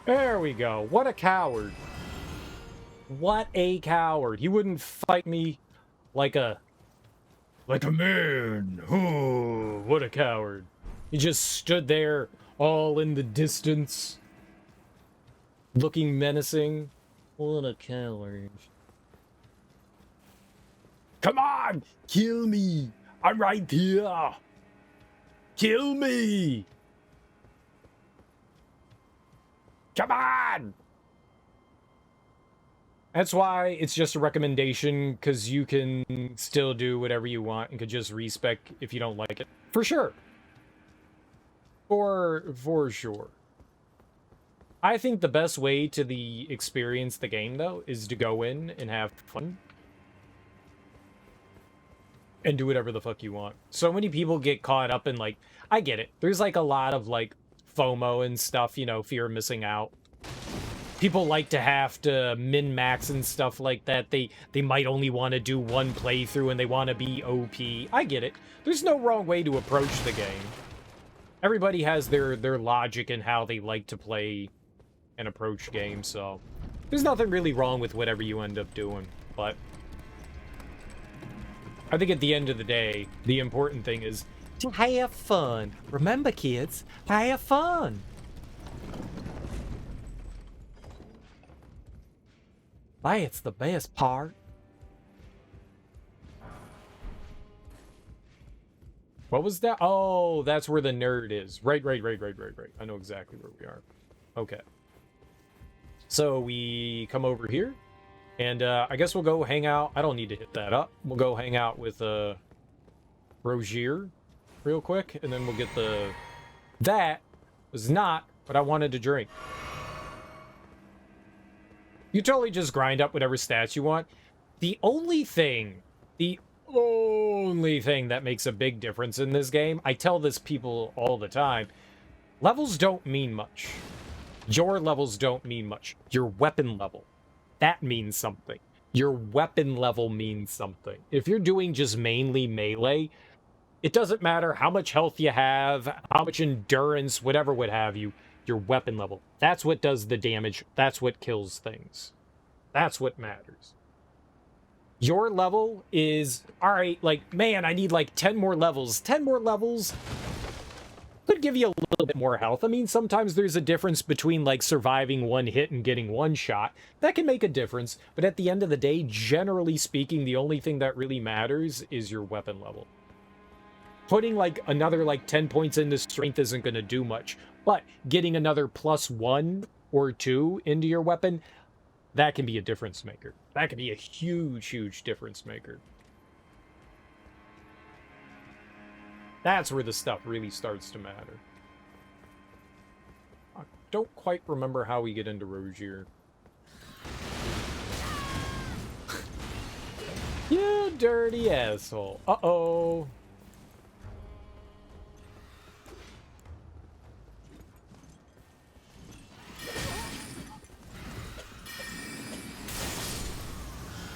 There we go. What a coward. What a coward. He wouldn't fight me like a man. Oh, what a coward. He just stood there all in the distance, looking menacing. What a coward. Come on! Kill me! I'm right here! Kill me! Come on! That's why it's just a recommendation, because you can still do whatever you want and could just respec if you don't like it. For sure. For sure. I think the best way to experience the game, though, is to go in and have fun. And do whatever the fuck you want. So many people get caught up in, like, I get it. There's, like, a lot of, like, FOMO and stuff, you know, fear of missing out. People like to have to min-max and stuff like that. They might only want to do one playthrough and they want to be OP. I get it. There's no wrong way to approach the game. Everybody has their logic in how they like to play and approach games, so there's nothing really wrong with whatever you end up doing. But I think at the end of the day, the important thing is to have fun. Remember, kids, have fun. That's the best part. What was that? Oh, that's where the nerd is. Right. I know exactly where we are. Okay. So we come over here, and I guess we'll go hang out. I don't need to hit that up. We'll go hang out with Rogier real quick, and then we'll get the... That was not what I wanted to drink. You totally just grind up whatever stats you want. The only thing that makes a big difference in this game, I tell this people all the time, levels don't mean much. Your levels don't mean much. Your weapon level, that means something. Your weapon level means something. If you're doing just mainly melee, it doesn't matter how much health you have, how much endurance, whatever would have you, your weapon level. That's what does the damage. That's what kills things. That's what matters. Your level is, all right, like, man, I need like 10 more levels. 10 more levels could give you a little bit more health. I mean, sometimes there's a difference between like surviving one hit and getting one shot. That can make a difference. But at the end of the day, generally speaking, the only thing that really matters is your weapon level. Putting like another like 10 points into strength isn't going to do much. But getting another +1 or 2 into your weapon, that can be a difference maker. That can be a huge, huge difference maker. That's where the stuff really starts to matter. I don't quite remember how we get into Rogier. You dirty asshole. Uh-oh.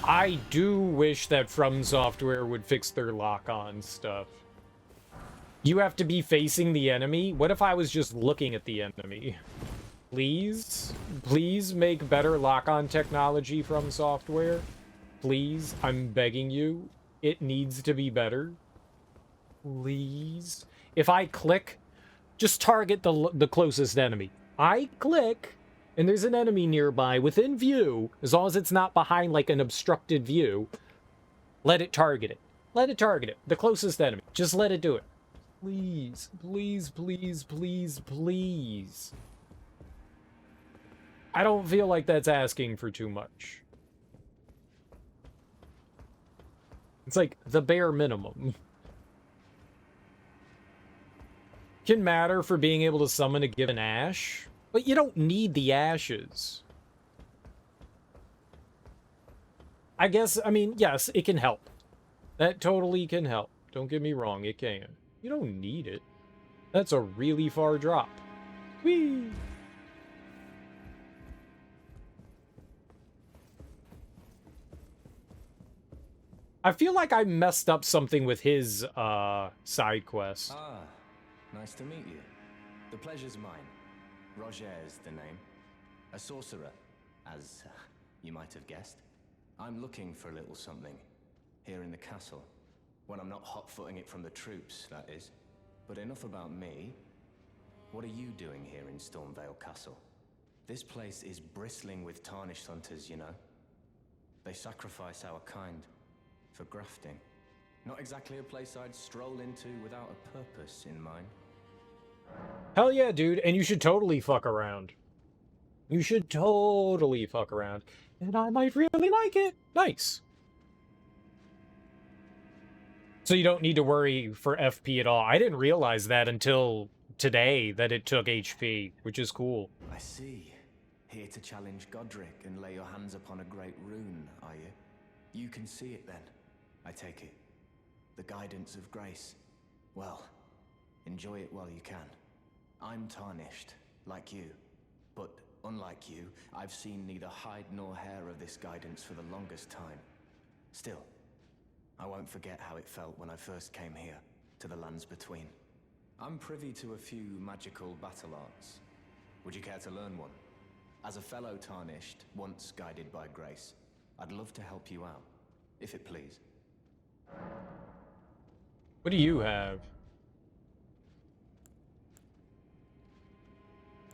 I do wish that From Software would fix their lock-on stuff. You have to be facing the enemy? What if I was just looking at the enemy? Please? Please make better lock-on technology, From Software. Please? I'm begging you. It needs to be better. Please? If I click, just target the closest enemy. I click, and there's an enemy nearby within view, as long as it's not behind like an obstructed view, let it target it. Let it target it. The closest enemy. Just let it do it. Please, please, please, please, please. I don't feel like that's asking for too much. It's like the bare minimum. Can matter for being able to summon a given ash, but you don't need the ashes. I guess, I mean, yes, it can help. That totally can help. Don't get me wrong, it can. You don't need it. That's a really far drop. Whee! I feel like I messed up something with his side quest. Ah, nice to meet you. The pleasure's mine. Roger's the name. A sorcerer, as you might have guessed. I'm looking for a little something here in the castle. When I'm not hot-footing it from the troops, that is. But enough about me. What are you doing here in Stormvale Castle? This place is bristling with tarnished hunters, you know. They sacrifice our kind for grafting. Not exactly a place I'd stroll into without a purpose in mind. Hell yeah, dude, and you should totally fuck around. You should totally fuck around. And I might really like it. Nice. So you don't need to worry for FP at all. I didn't realize that until today, that it took HP, which is cool. I see. Here to challenge Godric and lay your hands upon a great rune, are you? You can see it then, I take it. The guidance of grace. Well, enjoy it while you can. I'm tarnished, like you. But unlike you, I've seen neither hide nor hair of this guidance for the longest time. Still, I won't forget how it felt when I first came here, to the lands between. I'm privy to a few magical battle arts. Would you care to learn one? As a fellow tarnished, once guided by grace, I'd love to help you out, if it please. What do you have?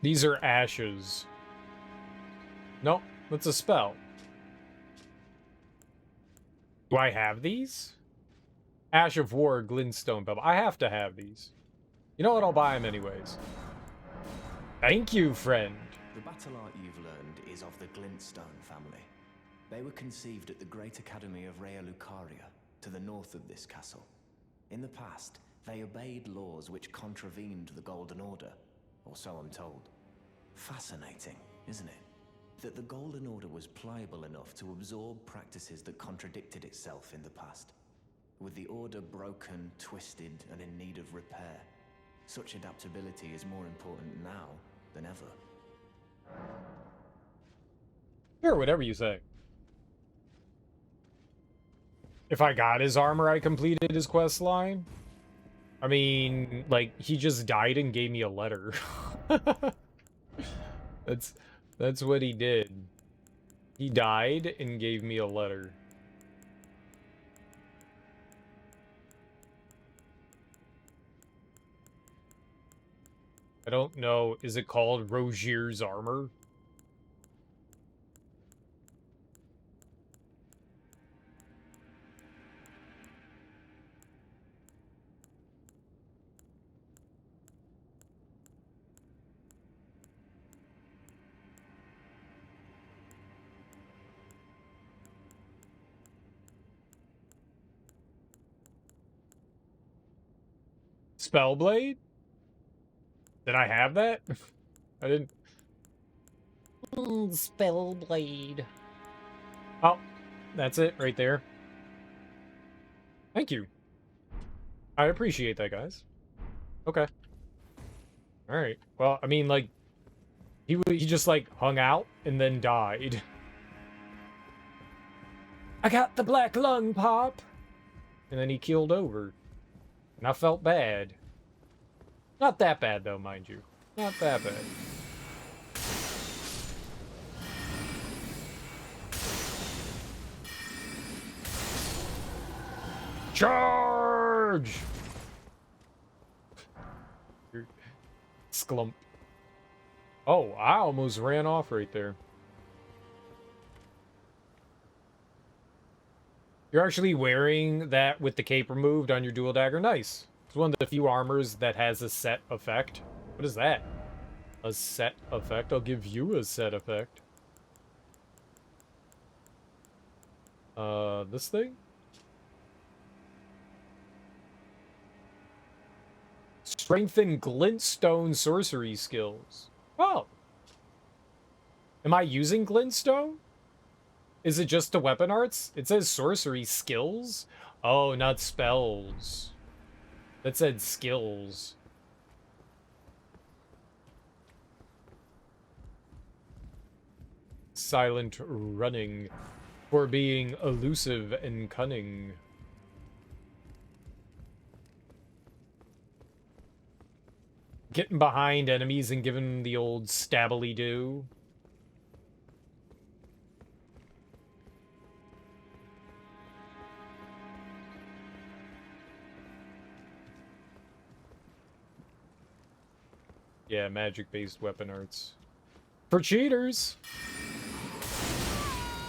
These are ashes. Nope, that's a spell. Do I have these? Ash of War, Glintstone Pebble. I have to have these. You know what? I'll buy them anyways. Thank you, friend. The battle art you've learned is of the Glintstone family. They were conceived at the Great Academy of Raya Lucaria, to the north of this castle. In the past, they obeyed laws which contravened the Golden Order, or so I'm told. Fascinating, isn't it? That the Golden Order was pliable enough to absorb practices that contradicted itself in the past. With the Order broken, twisted, and in need of repair, such adaptability is more important now than ever. Sure, whatever you say. If I got his armor, I completed his quest line. I mean, like, he just died and gave me a letter. That's what he did. He died and gave me a letter. I don't know. Is it called Rogier's armor? Spellblade? Did I have that? I didn't. Spellblade. Oh, that's it right there. Thank you. I appreciate that, guys. Okay. All right. Well, I mean, like, he just like hung out and then died. I got the black lung pop, and then he keeled over, and I felt bad. Not that bad, though, mind you. Not that bad. Charge! Sklump. Oh, I almost ran off right there. You're actually wearing that with the cape removed on your dual dagger. Nice. It's one of the few armors that has a set effect. What is that? A set effect? I'll give you a set effect. This thing? Strengthen glintstone sorcery skills. Oh. Am I using glintstone? Is it just the weapon arts? It says sorcery skills? Oh, not spells. That said skills. Silent running. For being elusive and cunning. Getting behind enemies and giving them the old stabbily do. Yeah, magic-based weapon arts. For cheaters!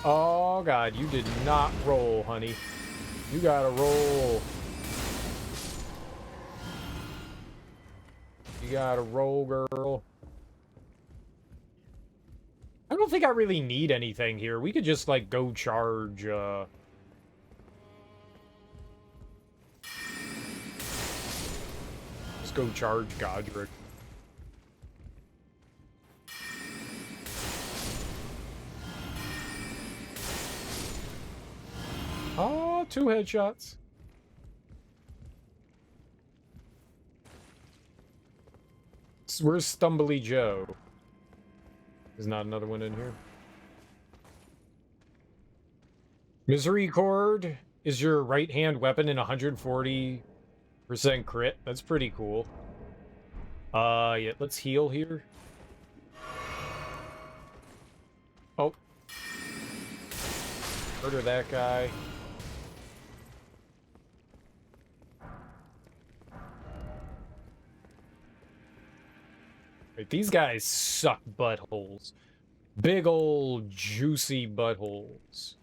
Oh god, you did not roll, honey. You gotta roll. You gotta roll, girl. I don't think I really need anything here. We could just, like, go charge, Just go charge Godric. Oh, 2 headshots. Where's Stumbly Joe? There's not another one in here. Misery Cord is your right-hand weapon in 140% crit. That's pretty cool. Yeah, let's heal here. Oh. Murder that guy. Right, these guys suck buttholes. Big old juicy buttholes.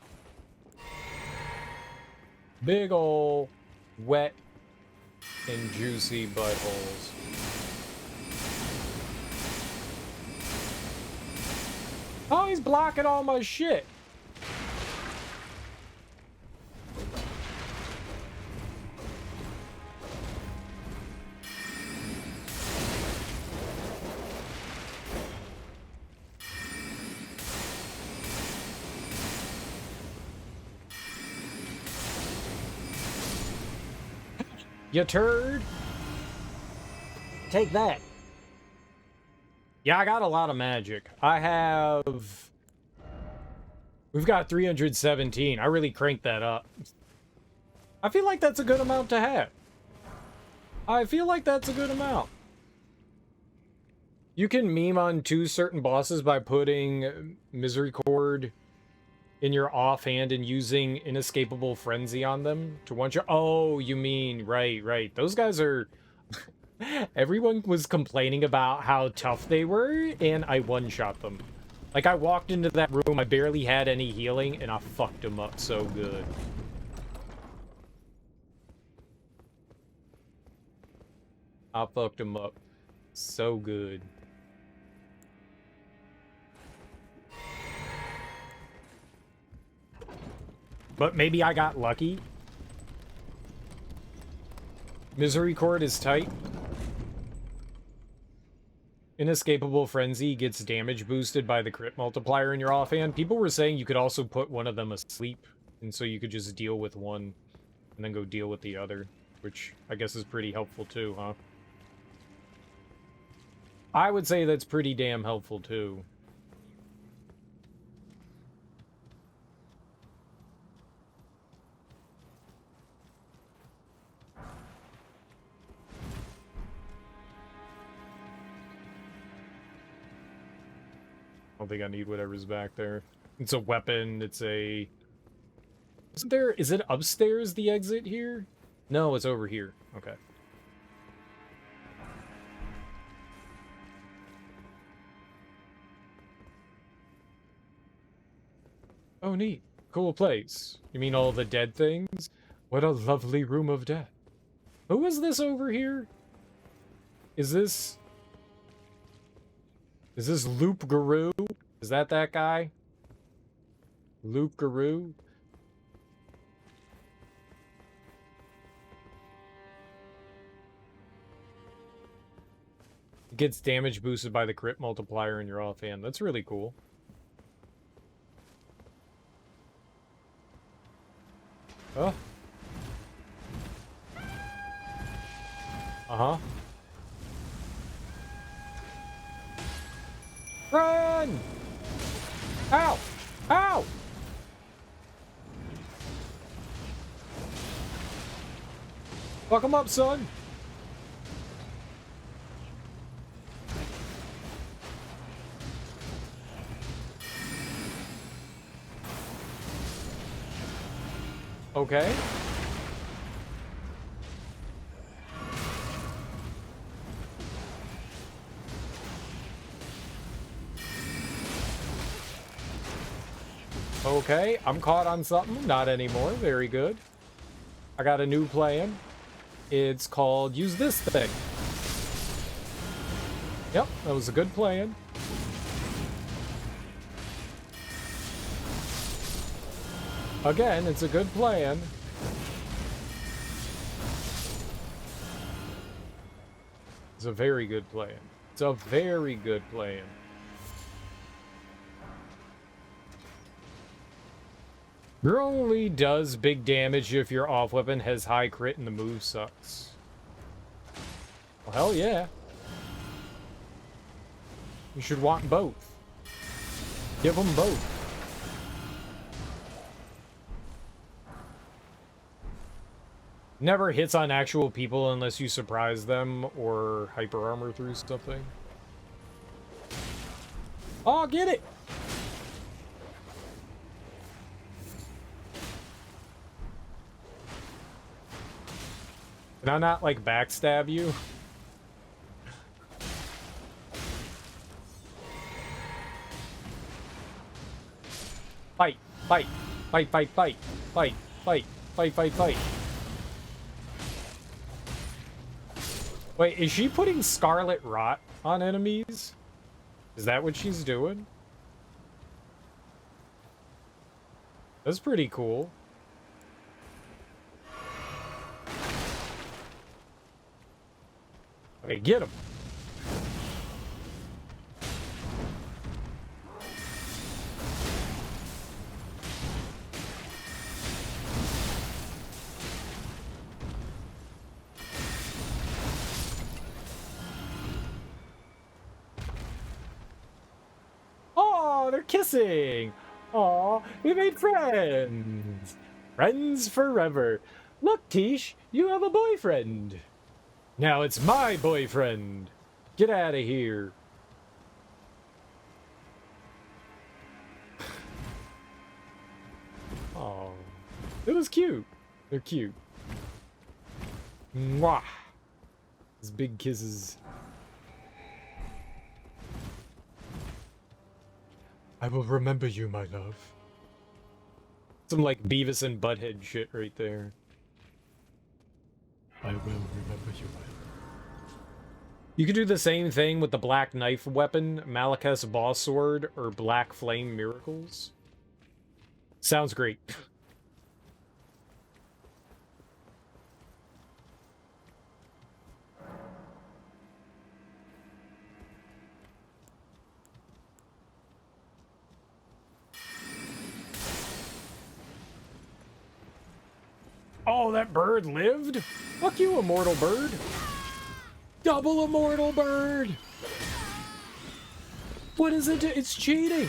Big ol' wet and juicy buttholes. Oh, he's blocking all my shit. You turd. Take that. Yeah, I got a lot of magic. We've got 317. I really cranked that up. I feel like that's a good amount to have. I feel like that's a good amount. You can meme on 2 certain bosses by putting Misericord in your offhand and using Inescapable Frenzy on them to one-shot. Oh, you mean, right. Those guys are... Everyone was complaining about how tough they were, and I one-shot them. Like, I walked into that room, I barely had any healing, and I fucked them up so good. I fucked them up so good. But maybe I got lucky. Misericord is tight. Inescapable Frenzy gets damage boosted by the crit multiplier in your offhand. People were saying you could also put one of them asleep, and so you could just deal with one and then go deal with the other, which I guess is pretty helpful too, huh? I would say that's pretty damn helpful too. I don't think I need whatever's back there. It's a weapon, it's a... Is it upstairs, the exit here? No, it's over here. Okay. Oh, neat. Cool place. You mean all the dead things? What a lovely room of death. Who is this over here? Is this Loop Guru? Is that guy? Loop Guru? It gets damage boosted by the crit multiplier in your offhand. That's really cool. Oh. Uh-huh. Run! Ow! Ow! Fuck him up, son! Okay. Okay, I'm caught on something. Not anymore. Very good. I got a new plan. It's called use this thing. Yep, that was a good plan. Again, it's a good plan. It's a very good plan. It's a very good plan. Your only does big damage if your off weapon has high crit and the move sucks. Well, hell yeah. You should want both. Give them both. Never hits on actual people unless you surprise them or hyper armor through something. Oh, get it! Can I not, like, backstab you? Fight! Fight! Fight, fight, fight! Fight, fight! Fight, fight, fight. Wait, is she putting Scarlet Rot on enemies? Is that what she's doing? That's pretty cool. Okay, get him. Oh, they're kissing. Oh, we made friends. Friends forever. Look, Tish, you have a boyfriend. Now it's my boyfriend. Get out of here. Oh, it was cute. They're cute. Mwah. These big kisses. I will remember you, my love. Some like Beavis and Butthead shit right there. I will remember you, my love. You could do the same thing with the Black Knife weapon, Malekith's Boss Sword, or Black Flame Miracles. Sounds great. Oh, that bird lived? Fuck you, immortal bird. Double immortal bird. What is it? It's cheating.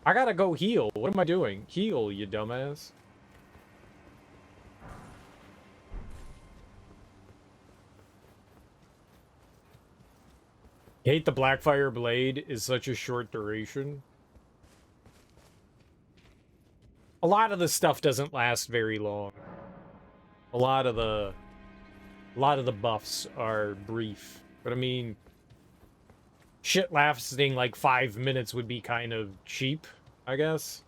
I gotta go heal. What am I doing? Heal, you dumbass. Hate the Blackfire Blade is such a short duration. A lot of the stuff doesn't last very long. A lot of the buffs are brief. But I mean, shit lasting like 5 minutes would be kind of cheap, I guess.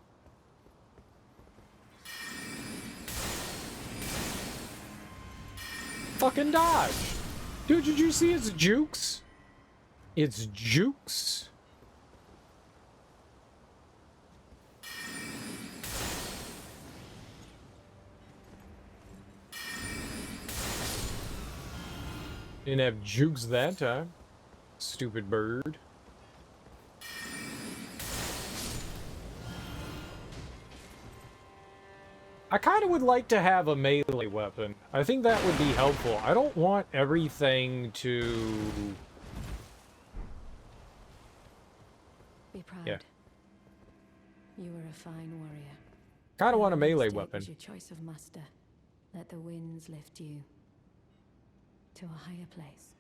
Fucking dodge. Dude, did you see its jukes? It's jukes. Didn't have jukes that time. Stupid bird. I kind of would like to have a melee weapon. I think that would be helpful. I don't want everything to... Be proud. Yeah. You were a fine warrior. Kind of want a melee Mistake weapon. was your choice of master. Let the winds lift you to a higher place.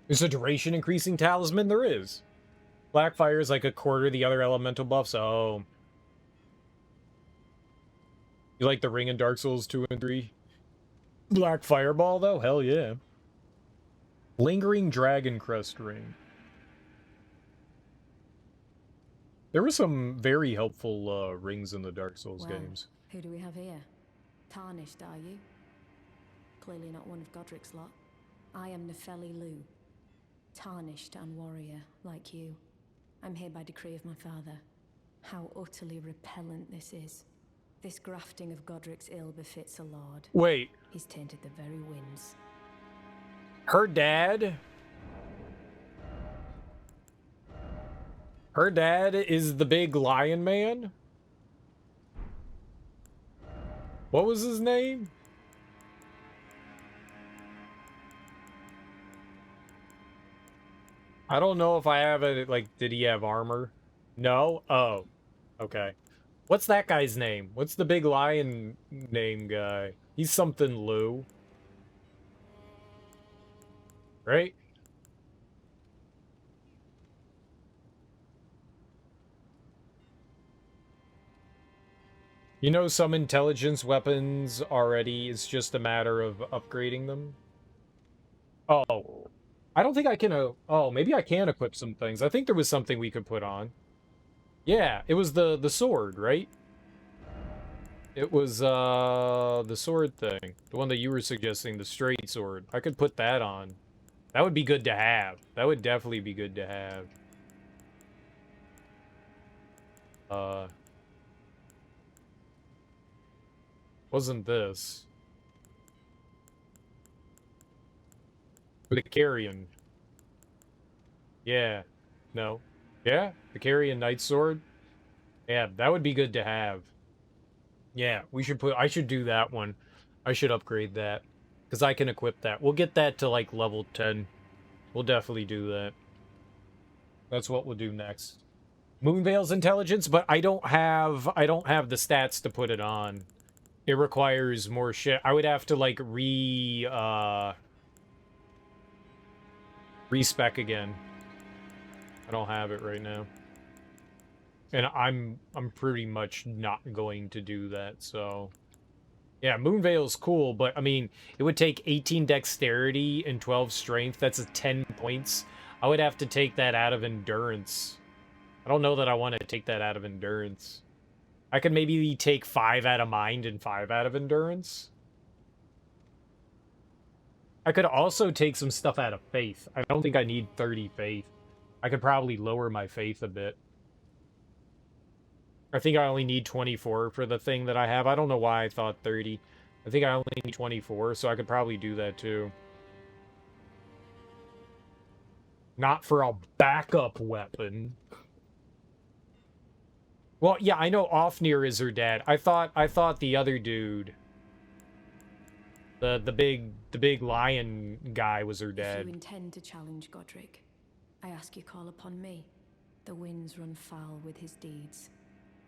Is a duration increasing talisman? There is. Blackfire is like a quarter the other elemental buffs. Oh. You like the ring in Dark Souls 2 and 3? Black Fireball, though? Hell yeah. Lingering Dragon Crest Ring. There were some very helpful rings in the Dark Souls games. Who do we have here? Tarnished, are you? Clearly not one of Godric's lot. I am Nefeli Lu. Tarnished and warrior, like you. I'm here by decree of my father. How utterly repellent this is. This grafting of Godric's ill befits a lord. Wait. He's tainted the very winds. Her dad? Her dad is the big lion man? What was his name? I don't know if I have it, like, did he have armor? No? Oh. Okay. What's that guy's name? What's the big lion name guy? He's something Lou. Right? You know, some intelligence weapons already, it's just a matter of upgrading them. Oh, I don't think I can, oh, maybe I can equip some things. I think there was something we could put on. Yeah, it was the sword, right? It was, the sword thing. The one that you were suggesting, the straight sword. I could put that on. That would be good to have. That would definitely be good to have. Wasn't this. The Carrion. Yeah. No. Yeah, the Carrion Knight Sword. Yeah, that would be good to have. Yeah, I should do that one. I should upgrade that. Because I can equip that. We'll get that to, like, level 10. We'll definitely do that. That's what we'll do next. Moonveil's intelligence, but I don't have the stats to put it on. It requires more shit. I would have to, like, respec again. I don't have it right now. And I'm pretty much not going to do that, so... Yeah, Moonveil's cool, but, I mean, it would take 18 dexterity and 12 strength. That's a 10 points. I would have to take that out of endurance. I don't know that I want to take that out of endurance. I could maybe take 5 out of mind and 5 out of endurance. I could also take some stuff out of faith. I don't think I need 30 faith. I could probably lower my faith a bit. I think I only need 24 for the thing that I have. I don't know why I thought 30. I think I only need 24, so I could probably do that too. Not for a backup weapon. Well, yeah, I know Ofnir is her dad. I thought the other dude, the big lion guy, was her dad. If you intend to challenge Godric, I ask you call upon me. The winds run foul with his deeds.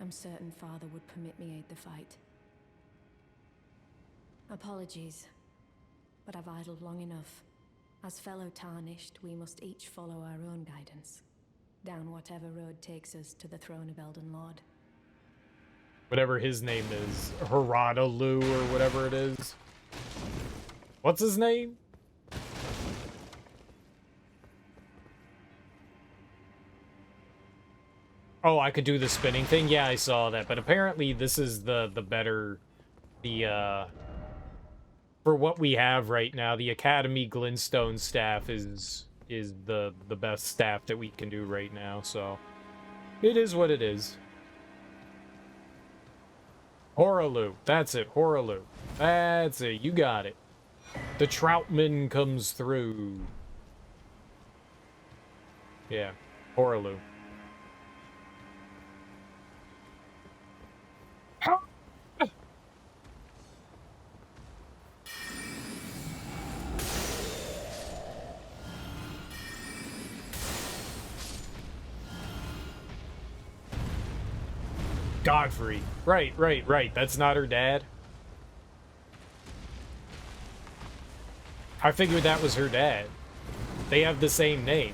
I'm certain Father would permit me aid the fight. Apologies, but I've idled long enough. As fellow Tarnished, we must each follow our own guidance. Down whatever road takes us to the throne of Elden Lord. Whatever his name is. Haradalu or whatever it is. What's his name? Oh, I could do the spinning thing? Yeah, I saw that. But apparently this is the better... For what we have right now, the Academy Glintstone staff is the best staff that we can do right now, so... It is what it is. Horalu. That's it, Horalu. That's it, you got it. The Troutman comes through. Yeah, Horalu. Godfrey. Right. That's not her dad. I figured that was her dad. They have the same name.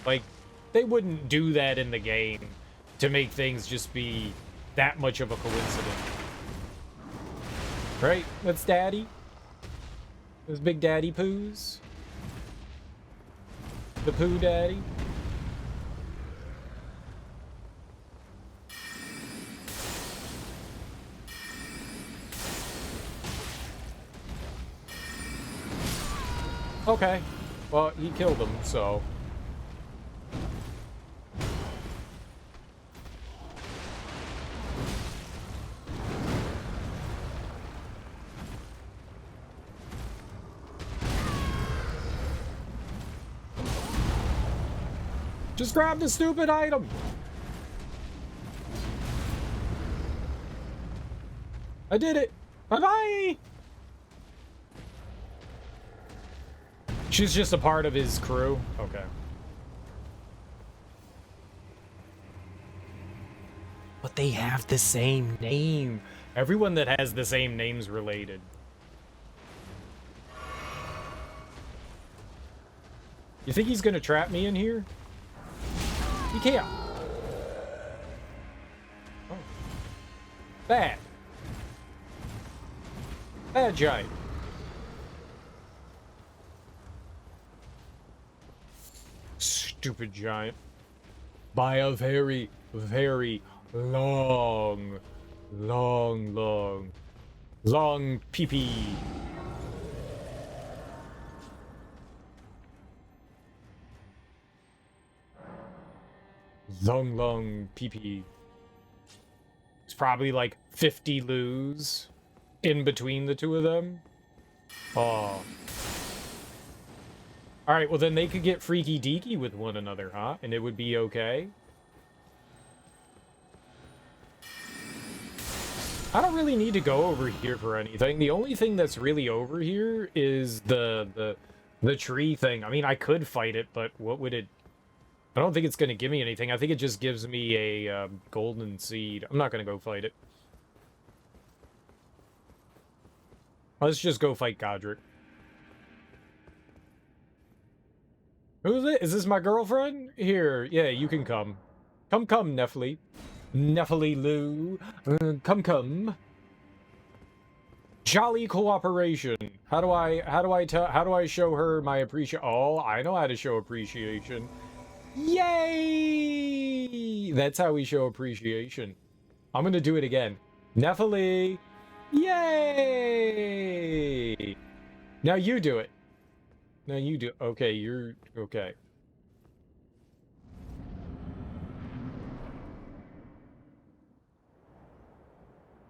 Like, they wouldn't do that in the game to make things just be that much of a coincidence. Right? That's Daddy. Those Big Daddy Poos. The Pooh Daddy. Okay. Well, he killed him, so... Just grab the stupid item! I did it! Bye-bye! She's just a part of his crew? Okay. But they have the same name. Everyone that has the same name's related. You think he's gonna trap me in here? He can't. Oh. Bad. Bad giant. Stupid giant. By a very, very long pee-pee. Long pee-pee. It's probably like 50 loos in between the two of them. Oh. Alright, well then they could get freaky deaky with one another, huh? And it would be okay. I don't really need to go over here for anything. The only thing that's really over here is the tree thing. I mean, I could fight it, but what would it... I don't think it's going to give me anything. I think it just gives me a golden seed. I'm not going to go fight it. Let's just go fight Godric. Who's it? Is this my girlfriend? Here, yeah, you can come. Come, Nephili. Nephili Lou. Come. Jolly cooperation. How do I show her my appreciation? Oh, I know how to show appreciation. Yay! That's how we show appreciation. I'm gonna do it again. Nephili. Yay! Now you do it. No, you do. Okay, you're... Okay.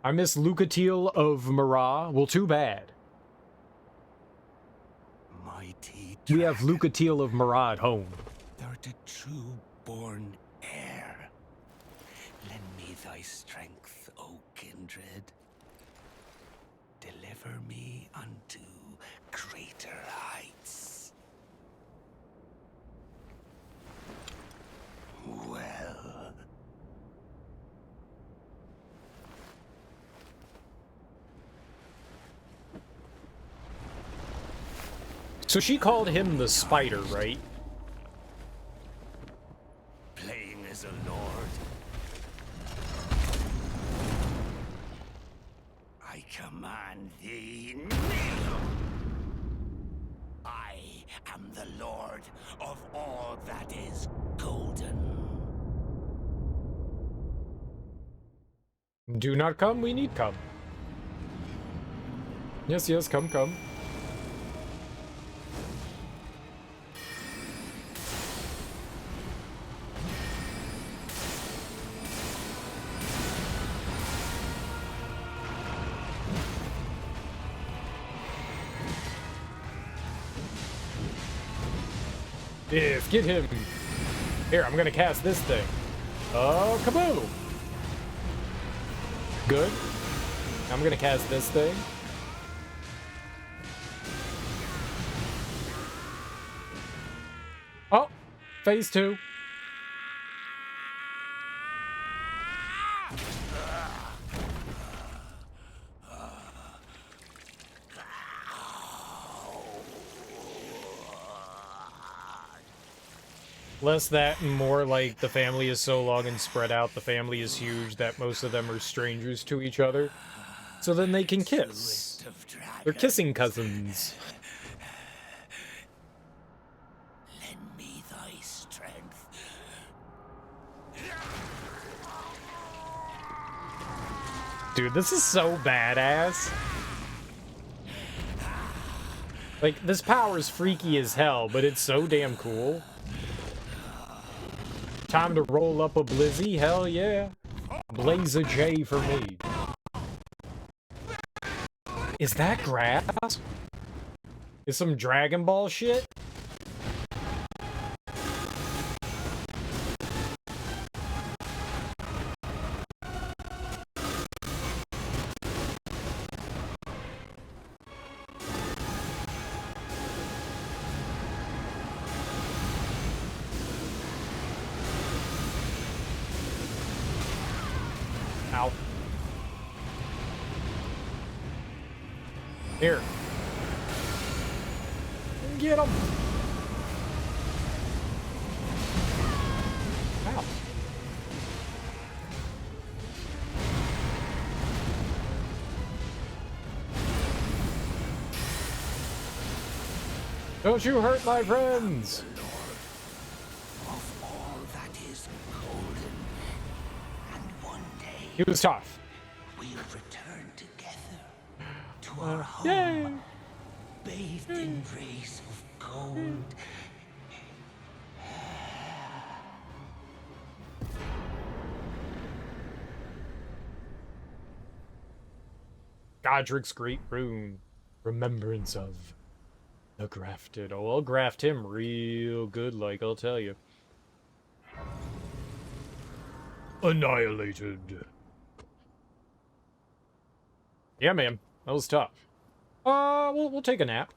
I miss Lucatiel of Marah. Well, too bad. Mighty we have Lucatiel of Marah at home. Thou art a true-born heir. Lend me thy strength, O kindred. Deliver me unto greater heights. Well. So she called him the spider, right? Playing as a lord. I command thee, kneel! I am the lord of all that is golden. Do not come, we need come. Yes, come. Yes, get him. Here, I'm gonna cast this thing. Oh, kaboom! Good. I'm gonna cast this thing. Oh, phase 2. Less that and more like the family is so long and spread out, the family is huge that most of them are strangers to each other. So then they can kiss. They're kissing cousins. Lend me thy strength. Dude, this is so badass. Like, this power is freaky as hell, but it's so damn cool. Time to roll up a blizzy, hell yeah. Blaze a J for me. Is that grass? Is some Dragon Ball shit? Ow. Here. Get him. Ow. Don't you hurt my friends! Of all that is golden, and one day He was tough. we'll return together to our home, Yay! bathed in rays of gold. Godric's great rune. Remembrance of the grafted. Oh, I'll graft him real good, like, I'll tell you. Annihilated. Yeah, man. That was tough. We'll take a nap.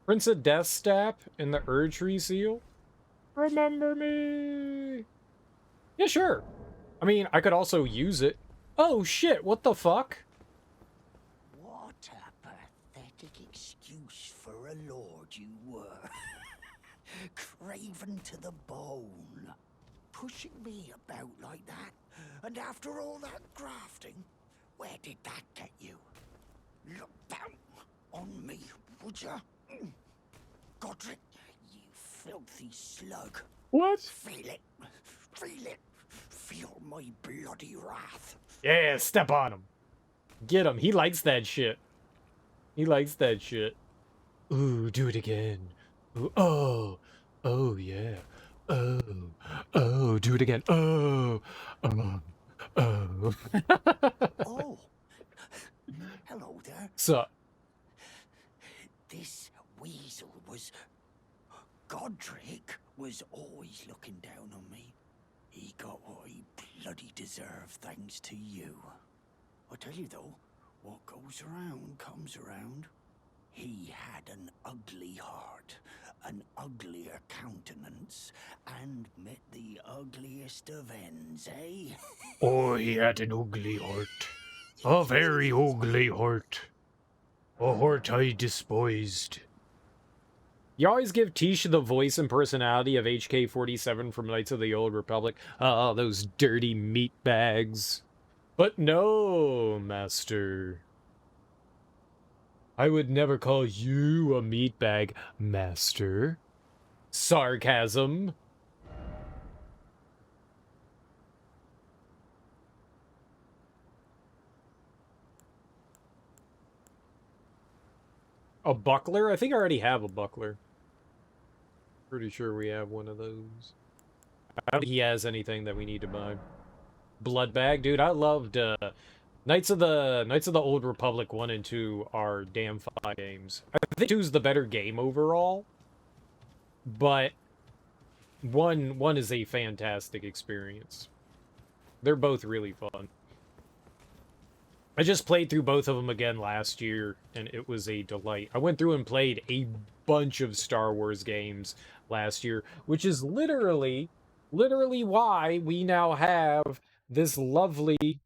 Prince of Death Stap and the Erdtree Seal? Remember me! Yeah, sure. I mean, I could also use it. Oh, shit, what the fuck? What a pathetic excuse for a lord you were. Craven to the bone. Pushing me about like that. And after all that grafting, where did that get you? Look down on me, would ya? Godric, you filthy slug. What? Feel it. Feel it. Feel my bloody wrath. Yeah, step on him. Get him. He likes that shit. He likes that shit. Ooh, do it again. Ooh, oh. Oh, yeah. Oh. Oh, do it again. Oh. Oh. Oh. Hello there. Sup? This weasel was... Godric was always looking down on me. He got what he bloody deserved thanks to you. I tell you though, what goes around comes around. He had an ugly heart, an uglier countenance, and met the ugliest of ends, eh? Oh, he had an ugly heart. A very ugly heart. A heart I despised. You always give Tish the voice and personality of HK-47 from Knights of the Old Republic. Oh, those dirty meat bags. But no, Master. I would never call you a meatbag, Master. Sarcasm. A buckler? I think I already have a buckler. Pretty sure we have one of those. I don't think he has anything that we need to buy. Blood bag, dude. I loved Knights of the Old Republic 1 and 2 are damn fine games. I think 2's the better game overall, but one is a fantastic experience. They're both really fun. I just played through both of them again last year, and it was a delight. I went through and played a bunch of Star Wars games last year, which is literally why we now have this lovely,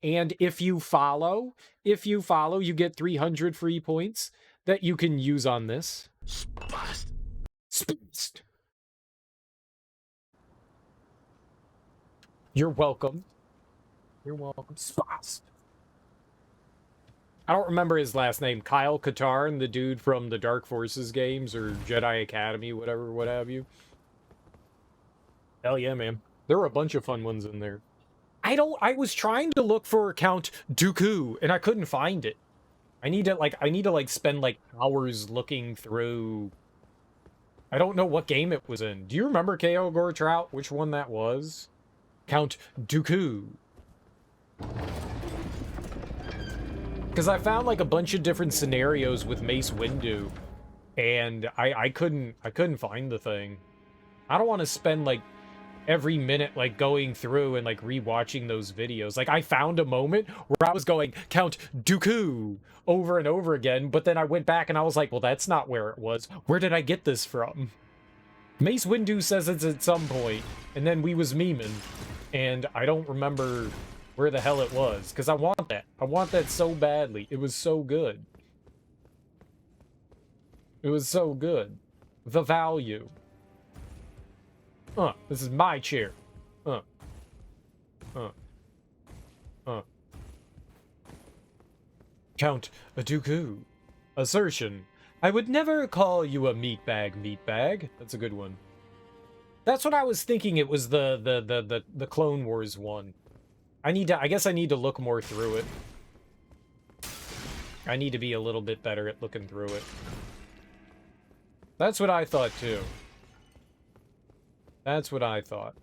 and if you follow, you get 300 free points that you can use on this. Spast. You're welcome. You're welcome. Spast. I don't remember his last name. Kyle Katarn, the dude from the Dark Forces games or Jedi Academy, whatever, what have you. Hell yeah, man. There were a bunch of fun ones in there. I was trying to look for Count Dooku, and I couldn't find it. I need to spend hours looking through. I don't know what game it was in. Do you remember KO Gortrout? Which one that was? Count Dooku. Because I found a bunch of different scenarios with Mace Windu, and I couldn't find the thing. I don't want to spend every minute going through and rewatching those videos. I found a moment where I was going Count Dooku over and over again, but then I went back and I was like, well, that's not where it was. Where did I get this from? Mace Windu says it's at some point, and then we was memeing, and I don't remember where the hell it was, because I want that. I want that so badly. It was so good. It was so good. The value. This is my chair. Count Dooku. Assertion. I would never call you a meatbag. That's a good one. That's what I was thinking. It was the Clone Wars one. I guess I need to look more through it. I need to be a little bit better at looking through it. That's what I thought too. That's what I thought.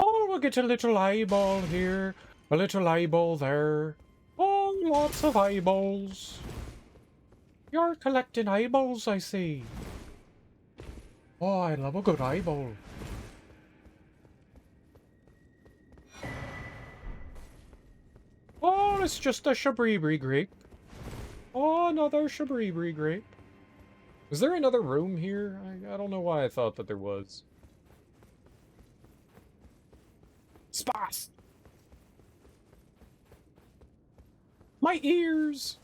Oh, we'll get a little eyeball here, a little eyeball there. Oh, lots of eyeballs. You're collecting eyeballs, I see. Oh, I love a good eyeball. Oh, it's just a Shabribri grape. Oh, another Shabribri grape. Is there another room here? I don't know why I thought that there was. Spots! My ears!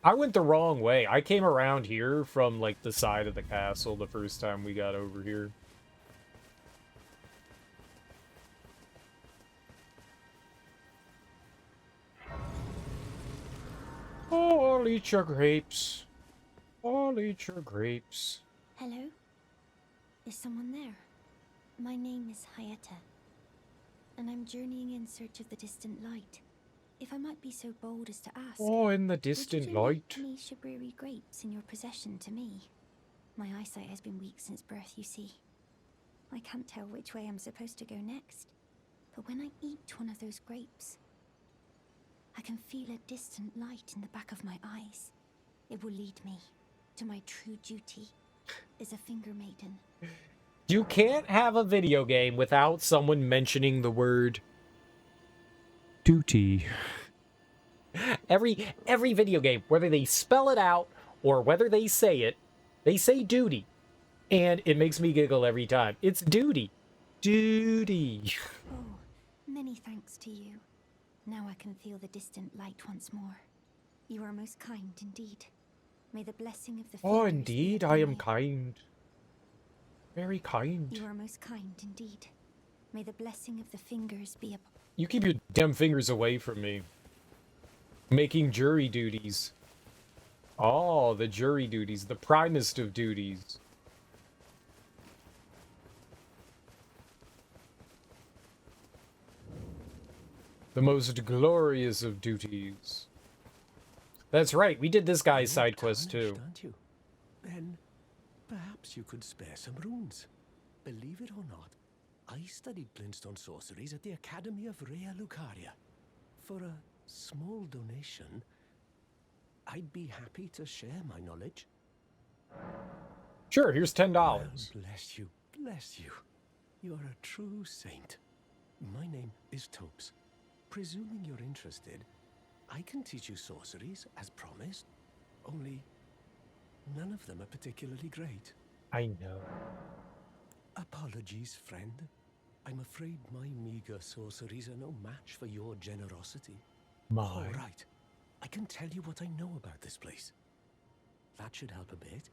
I went the wrong way. I came around here from, like, the side of the castle the first time we got over here. Oh, I'll eat your grapes. I'll eat your grapes. Hello? Is someone there? My name is Hayata, and I'm journeying in search of the distant light. If I might be so bold as to ask... Oh, in the distant light. Any Shabriri grapes in your possession to me? My eyesight has been weak since birth, you see. I can't tell which way I'm supposed to go next. But when I eat one of those grapes, I can feel a distant light in the back of my eyes. It will lead me to my true duty as a finger maiden. You can't have a video game without someone mentioning the word duty. Every video game, whether they spell it out or whether they say duty. And it makes me giggle every time. It's duty. Duty. Oh, many thanks to you. Now I can feel the distant light once more. You are most kind indeed. May the blessing of the Oh, indeed, I am kind. Very kind. You are most kind indeed. May the blessing of the fingers be upon... You keep your damn fingers away from me. Making jury duties. Oh, the jury duties. The primest of duties. The most glorious of duties. That's right, we did this guy's side quest too. Aren't you? Then perhaps you could spare some runes. Believe it or not, I studied glintstone sorceries at the Academy of Rea Lucaria. For a small donation, I'd be happy to share my knowledge. Sure, here's $10. Well, bless you, bless you. You're a true saint. My name is Topes. Presuming you're interested, I can teach you sorceries, as promised. Only, none of them are particularly great. I know. Apologies, friend. I'm afraid my meager sorceries are no match for your generosity. All right. I can tell you what I know about this place. That should help a bit.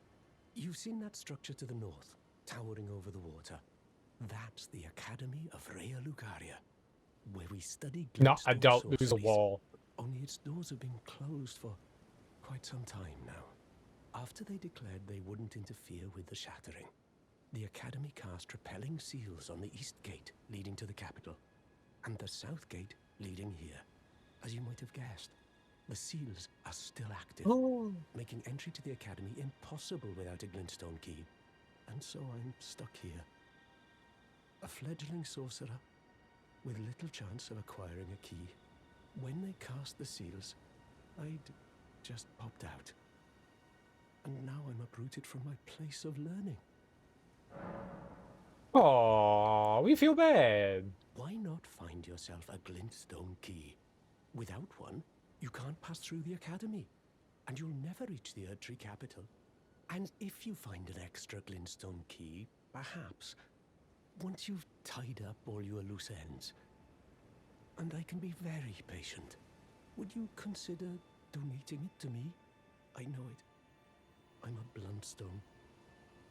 You've seen that structure to the north, towering over the water. That's the Academy of Rea Lucaria, where we study glintstone No, I doubt sorceries. there's a wall. Only its doors have been closed for quite some time now. After they declared they wouldn't interfere with the shattering, the Academy cast repelling seals on the east gate leading to the capital, and the south gate leading here. As you might have guessed, the seals are still active, making entry to the Academy impossible without a glintstone key. And so I'm stuck here. A fledgling sorcerer with little chance of acquiring a key. When they cast the seals, I'd just popped out. And now I'm uprooted from my place of learning. Aw, we feel bad. Why not find yourself a glintstone key? Without one, you can't pass through the Academy, and you'll never reach the Erdtree capital. And if you find an extra glintstone key, perhaps, once you've tied up all your loose ends, and I can be very patient, would you consider donating it to me? I know it. I'm a bluntstone.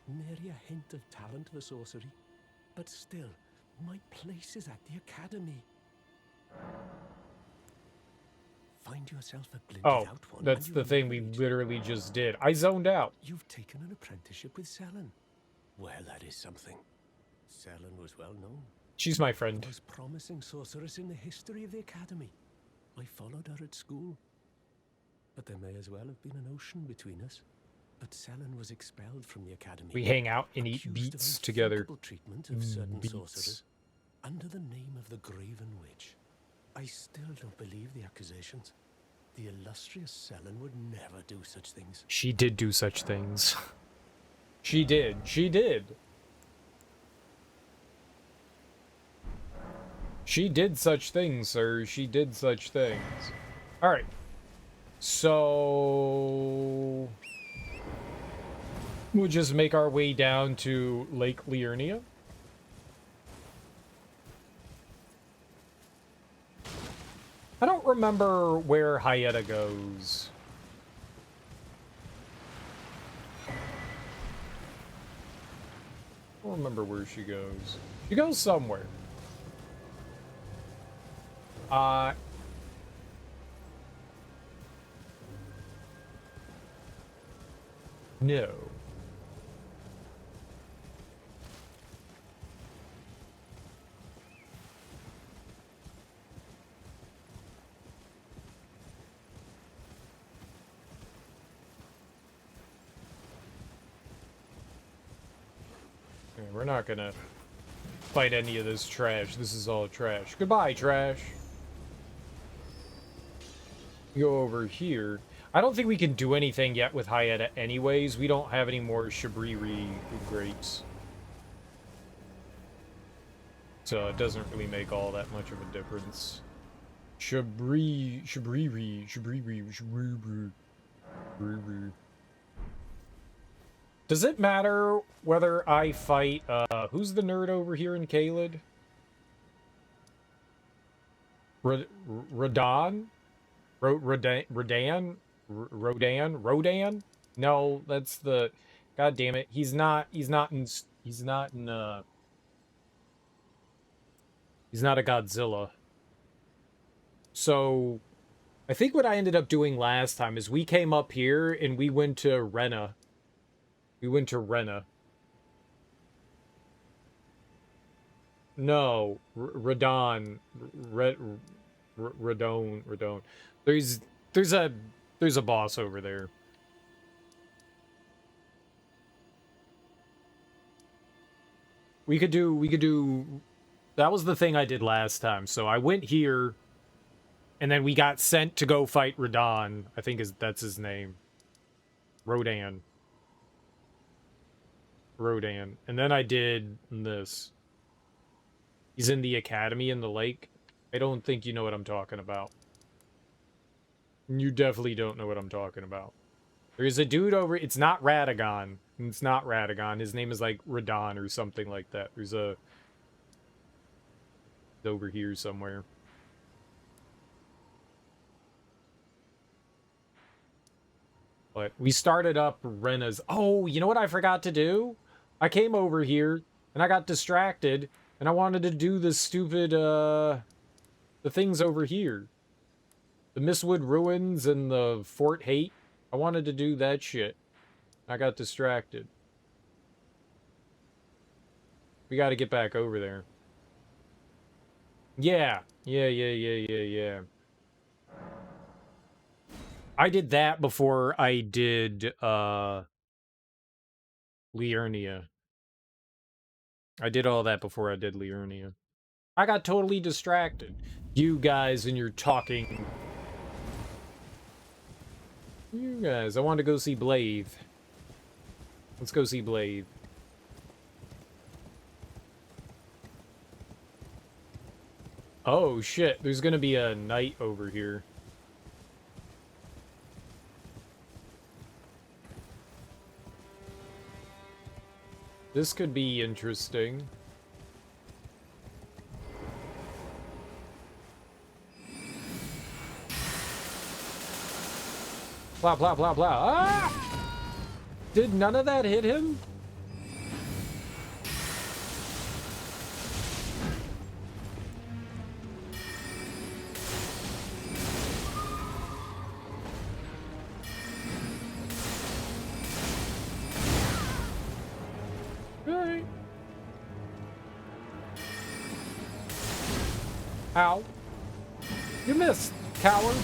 Nary a hint of talent for sorcery. But still, my place is at the academy. Find yourself a glinted Oh, out one. that's and the you're thing we married. literally just did. I zoned out. You've taken an apprenticeship with Selen. Well, that is something. Selen was well known. She's my friend. The most promising sorceress in the history of the academy. I followed her at school. But there may as well have been an ocean between us. But Selen was expelled from the academy. We hang out and eat accused beets of together. unthinkable treatment of certain Beets. sorcerers under the name of the Graven Witch. I still don't believe the accusations. The illustrious Selen would never do such things. She did do such things. She did. She did. She did such things, sir. She did such things. Alright. So... we'll just make our way down to Lake Liurnia. I don't remember where Hyetta goes. I don't remember where she goes. She goes somewhere. No. Okay, we're not gonna fight any of this trash. This is all trash. Goodbye, trash. Go over here. I don't think we can do anything yet with Hyetta anyways. We don't have any more Shabriri grapes. So it doesn't really make all that much of a difference. Shabriri. Does it matter whether I fight, who's the nerd over here in Caelid? Rodan? Rodan? No, that's the... God damn it. He's not a Godzilla. So, I think what I ended up doing last time is we came up here and we went to Rena. We went to Rena. No, Radon. Radon. There's a boss over there. We could do that was the thing I did last time. So I went here and then we got sent to go fight Radon. I think that's his name. Rodan. And then I did this. He's in the academy in the lake. I don't think you know what I'm talking about. You definitely don't know what I'm talking about. There's a dude over... It's not Radagon. It's not Radagon. His name is like Radon or something like that. There's a... over here somewhere. But we started up Rena's... Oh, you know what I forgot to do? I came over here, and I got distracted, and I wanted to do the stupid, the things over here. The Mistwood Ruins and the Fort Hate. I wanted to do that shit. I got distracted. We gotta get back over there. Yeah. Yeah. I did that before I did, Liurnia. I did all that before I did Liurnia. I got totally distracted. You guys and your talking... You guys, I wanted to go see Blaive. Let's go see Blaive. Oh shit, there's gonna be a knight over here. This could be interesting. Blah, blah, blah, blah. Ah! Did none of that hit him? Ow. You missed, coward.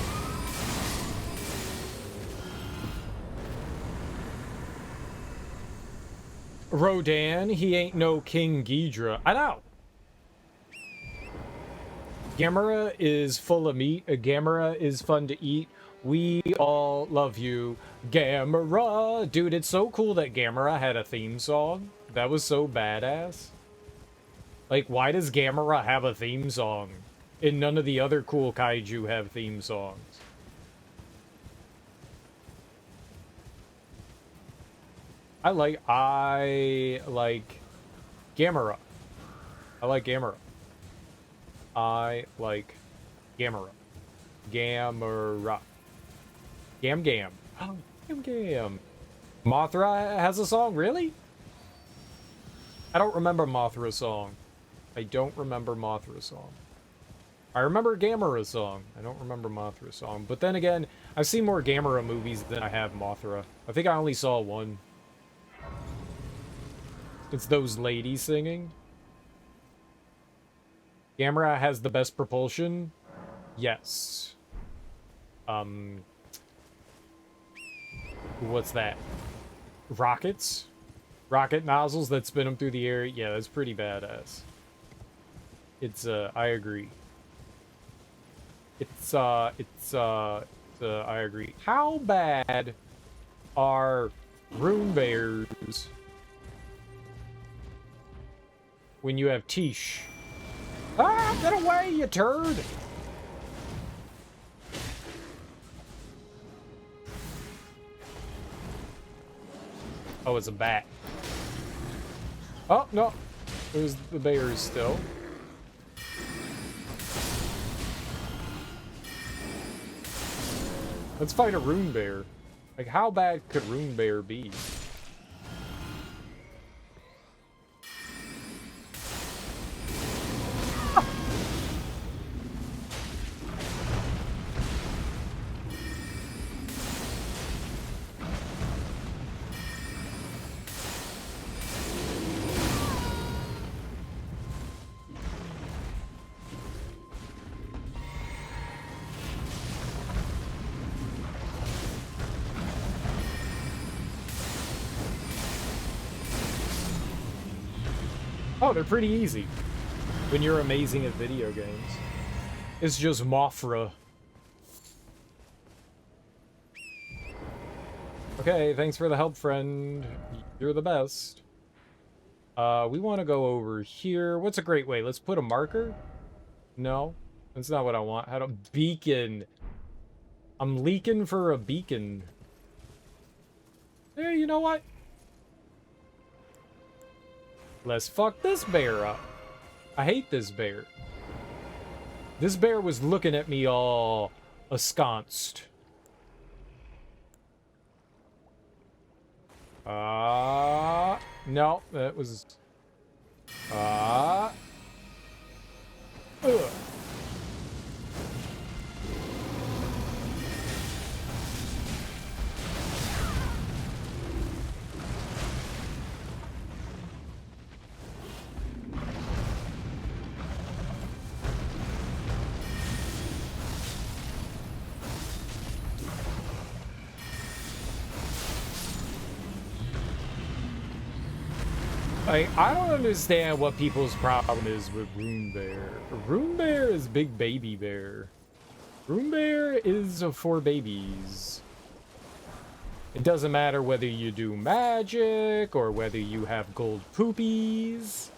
Rodan, he ain't no King Ghidra. I know. Gamera is full of meat. A Gamera is fun to eat. We all love you, Gamera. Dude, it's so cool that Gamera had a theme song. That was so badass. Like, why does Gamera have a theme song? And none of the other cool kaiju have theme songs. I like Gamera. I like Gamera. I like Gamera. Gamera. Gam Gam. Oh, Gam Gam. Mothra has a song, really? I don't remember Mothra's song. I don't remember Mothra's song. I remember Gamera's song. I don't remember Mothra's song. But then again, I've seen more Gamera movies than I have Mothra. I think I only saw one. It's those ladies singing. Gamera has the best propulsion. Yes. What's that? Rockets? Rocket nozzles that spin them through the air? Yeah, that's pretty badass. It's, I agree. I agree. How bad are rune bears when you have Tish? Ah, get away, you turd! Oh, it's a bat. Oh, no. It was the bears still. Let's fight a rune bear. Like, how bad could rune bear be? Oh, they're pretty easy when you're amazing at video games. It's just Mothra. Okay, thanks for the help, friend. You're the best. We want to go over here. What's a great way? Let's put a marker? No, that's not what I want. How to beacon? I'm leaking for a beacon. Hey, you know what? Let's fuck this bear up. I hate this bear. This bear was looking at me all ensconced. No, that was... Ugh. I don't understand what people's problem is with Rune Bear. Rune Bear is big baby bear. Rune Bear is for babies. It doesn't matter whether you do magic or whether you have gold poopies.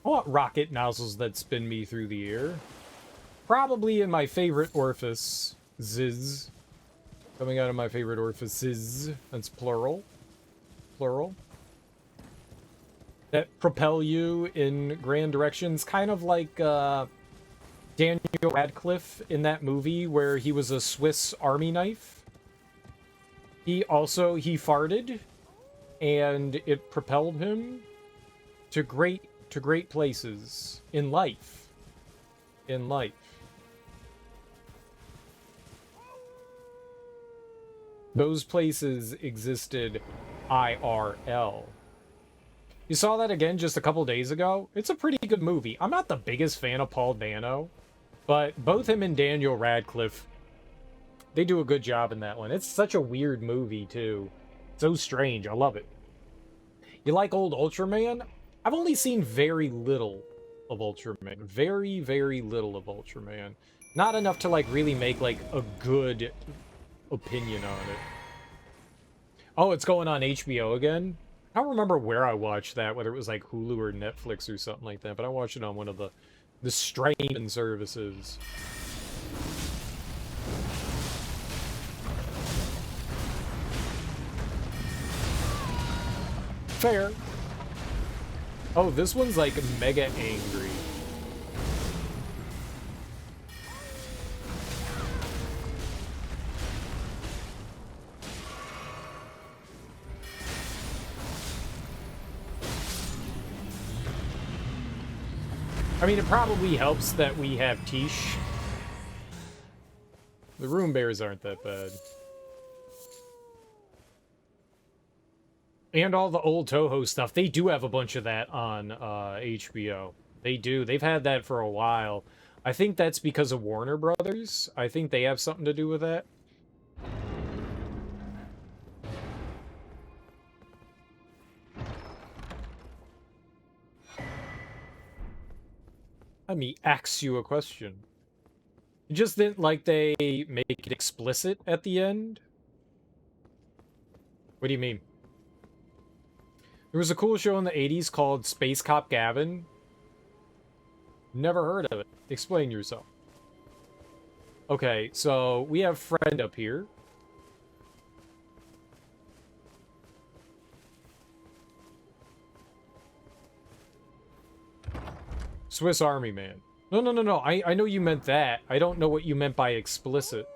I want rocket nozzles that spin me through the air. Probably in my favorite orifice, Ziz. Coming out of my favorite orifices. That's plural. Plural. That propel you in grand directions. Kind of like Daniel Radcliffe in that movie where he was a Swiss Army knife. He farted and it propelled him to great places in life. In life. Those places existed IRL. You saw that again just a couple days ago? It's a pretty good movie. I'm not the biggest fan of Paul Dano, but both him and Daniel Radcliffe, they do a good job in that one. It's such a weird movie, too. So strange. I love it. You like old Ultraman? I've only seen very little of Ultraman. Very, very little of Ultraman. Not enough to, like, really make, like, a good opinion on it. Oh, it's going on HBO again? I don't remember where I watched that, whether it was, like, Hulu or Netflix or something like that, but I watched it on one of the streaming services. Fair. Oh, this one's like mega angry. I mean, it probably helps that we have Tish. The Room Bears aren't that bad. And all the old Toho stuff. They do have a bunch of that on HBO. They do. They've had that for a while. I think that's because of Warner Brothers. I think they have something to do with that. Let me ask you a question. You just didn't like they make it explicit at the end? What do you mean? There was a cool show in the 80s called Space Cop Gavin. Never heard of it. Explain yourself. Okay, so we have friend up here. Swiss Army Man. No. I know you meant that. I don't know what you meant by explicit.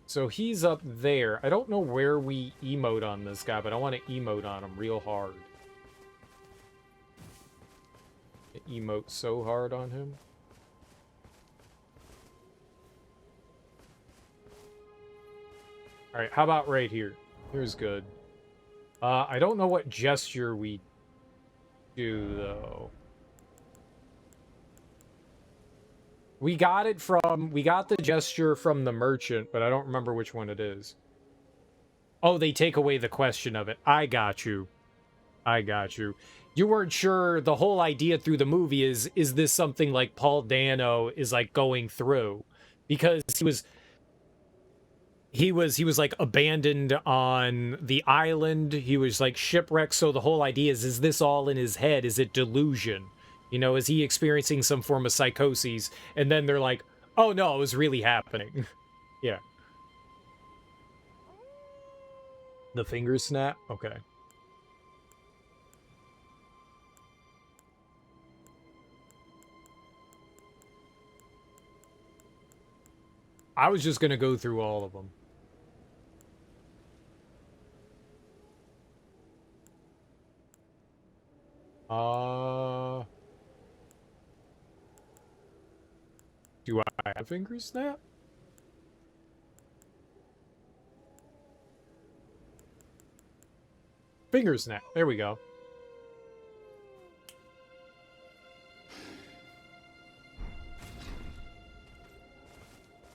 So he's up there. I don't know where we emote on this guy, but I want to emote on him real hard. Emote so hard on him. Alright, how about right here? Here's good. I don't know what gesture we do, though. We got the gesture from the merchant, but I don't remember which one it is. Oh, they take away the question of it. I got you. You weren't sure, the whole idea through the movie is this something like Paul Dano is like going through? Because he was like abandoned on the island. He was like shipwrecked. So the whole idea is this all in his head? Is it delusion? You know, is he experiencing some form of psychosis? And then they're like, oh no, it was really happening. Yeah. The fingers snap? Okay. I was just gonna go through all of them. Do I have finger snap? Finger snap. There we go.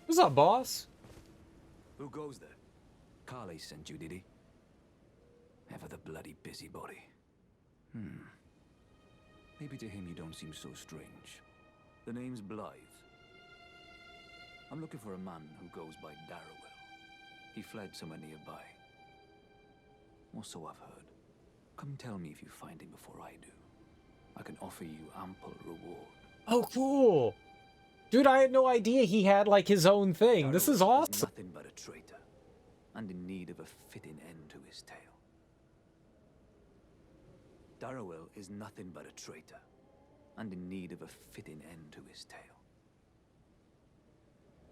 What's up, boss? Who goes there? Carly sent you, did he? Ever the bloody busybody. Maybe to him you don't seem so strange. The name's Blythe. I'm looking for a man who goes by Darrowell. He fled somewhere nearby. Or so I've heard. Come tell me if you find him before I do. I can offer you ample reward. Oh, cool. Dude, I had no idea he had, like, his own thing. This is awesome. Is nothing but a traitor, and in need of a fitting end to his tale. Darrowell is nothing but a traitor, and in need of a fitting end to his tale.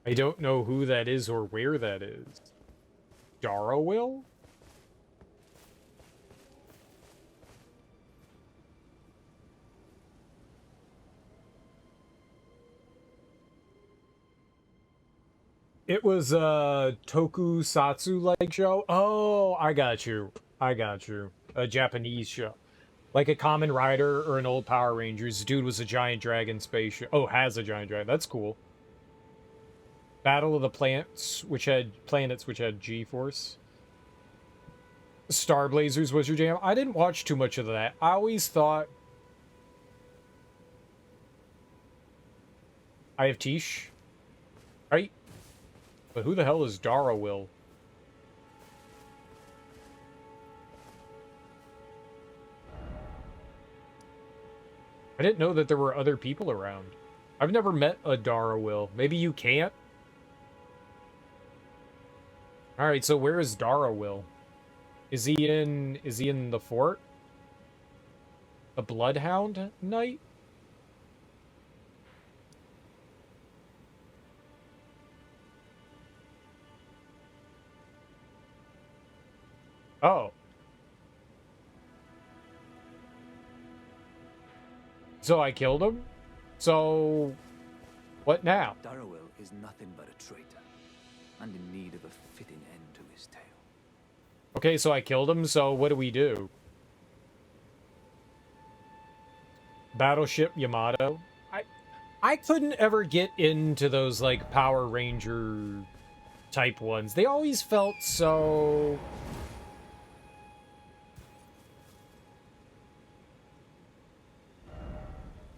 I don't know who that is or where that is. Darrowell? It was a tokusatsu-like show. Oh, I got you. I got you. A Japanese show. Like a Kamen Rider or an old Power Rangers. Dude was a giant dragon spaceship. Oh, has a giant dragon. That's cool. Battle of the Planets, which had G-Force. Star Blazers was your jam. I didn't watch too much of that. I always thought I have Tish. Right? But who the hell is Dara Will? I didn't know that there were other people around. I've never met a Dara Will. Maybe you can't? Alright, so where is Dara Will? Is he in the fort? A Bloodhound Knight? Oh. So I killed him? So what now? Darrowell is nothing but a traitor, and in need of a fitting end to his tale. Okay, so I killed him, so what do we do? Battleship Yamato? I couldn't ever get into those, like, Power Ranger type ones. They always felt so...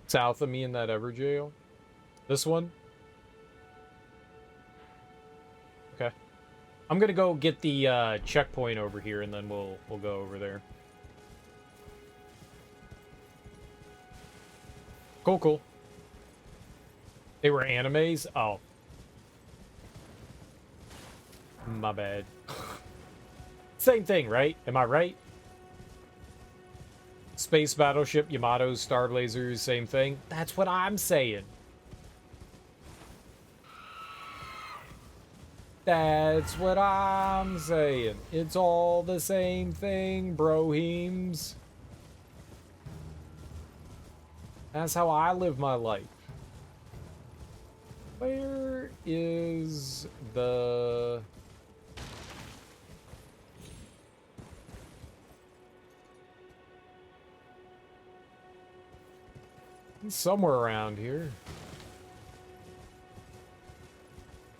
south of me in that Everjail. This one? Okay. I'm gonna go get the checkpoint over here, and then we'll go over there. Cool, cool. They were animes? Oh. My bad. Same thing, right? Am I right? Space Battleship, Yamato, Star Blazers, same thing. That's what I'm saying. That's what I'm saying. It's all the same thing, broheems. That's how I live my life. Where is the... somewhere around here.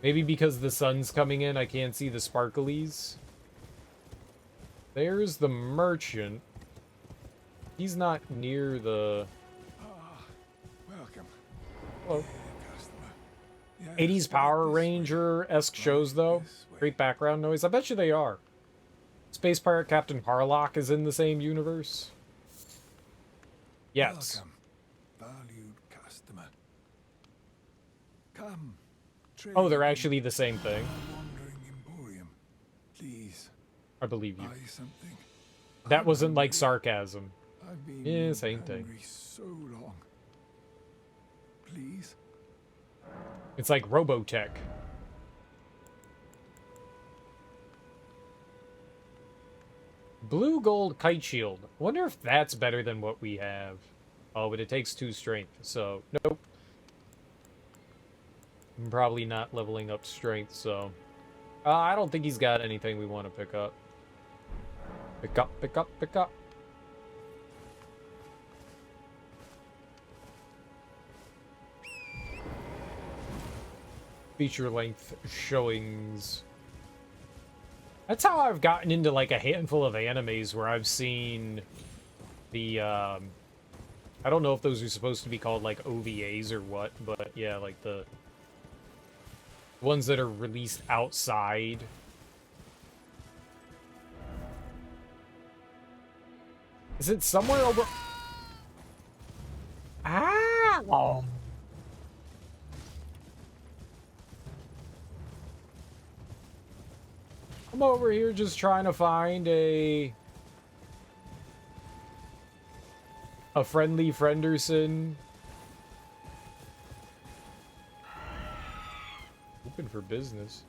Maybe because the sun's coming in, I can't see the sparklies. There's the merchant. He's not near the... Welcome. Hello. 80s Power Ranger-esque shows, though. Great background noise. I bet you they are. Space Pirate Captain Harlock is in the same universe. Yes. Welcome, valued customer. Come. Oh, they're actually the same thing. Wandering Emporium. Please. I believe you. Buy something. That wasn't like sarcasm. I've been Yeah, same thing. hungry so long. Please. It's like Robotech. Blue gold kite shield. I wonder if that's better than what we have. Oh, but it takes 2 strength, so nope. I'm probably not leveling up strength, so... I don't think he's got anything we want to pick up. Pick up, pick up, pick up. Feature-length showings. That's how I've gotten into, like, a handful of animes where I've seen the, I don't know if those are supposed to be called, like, OVAs or what, but, yeah, like, the ones that are released outside. Is it somewhere over... Ah! Oh. I'm over here just trying to find a friendly Frienderson. Open for business.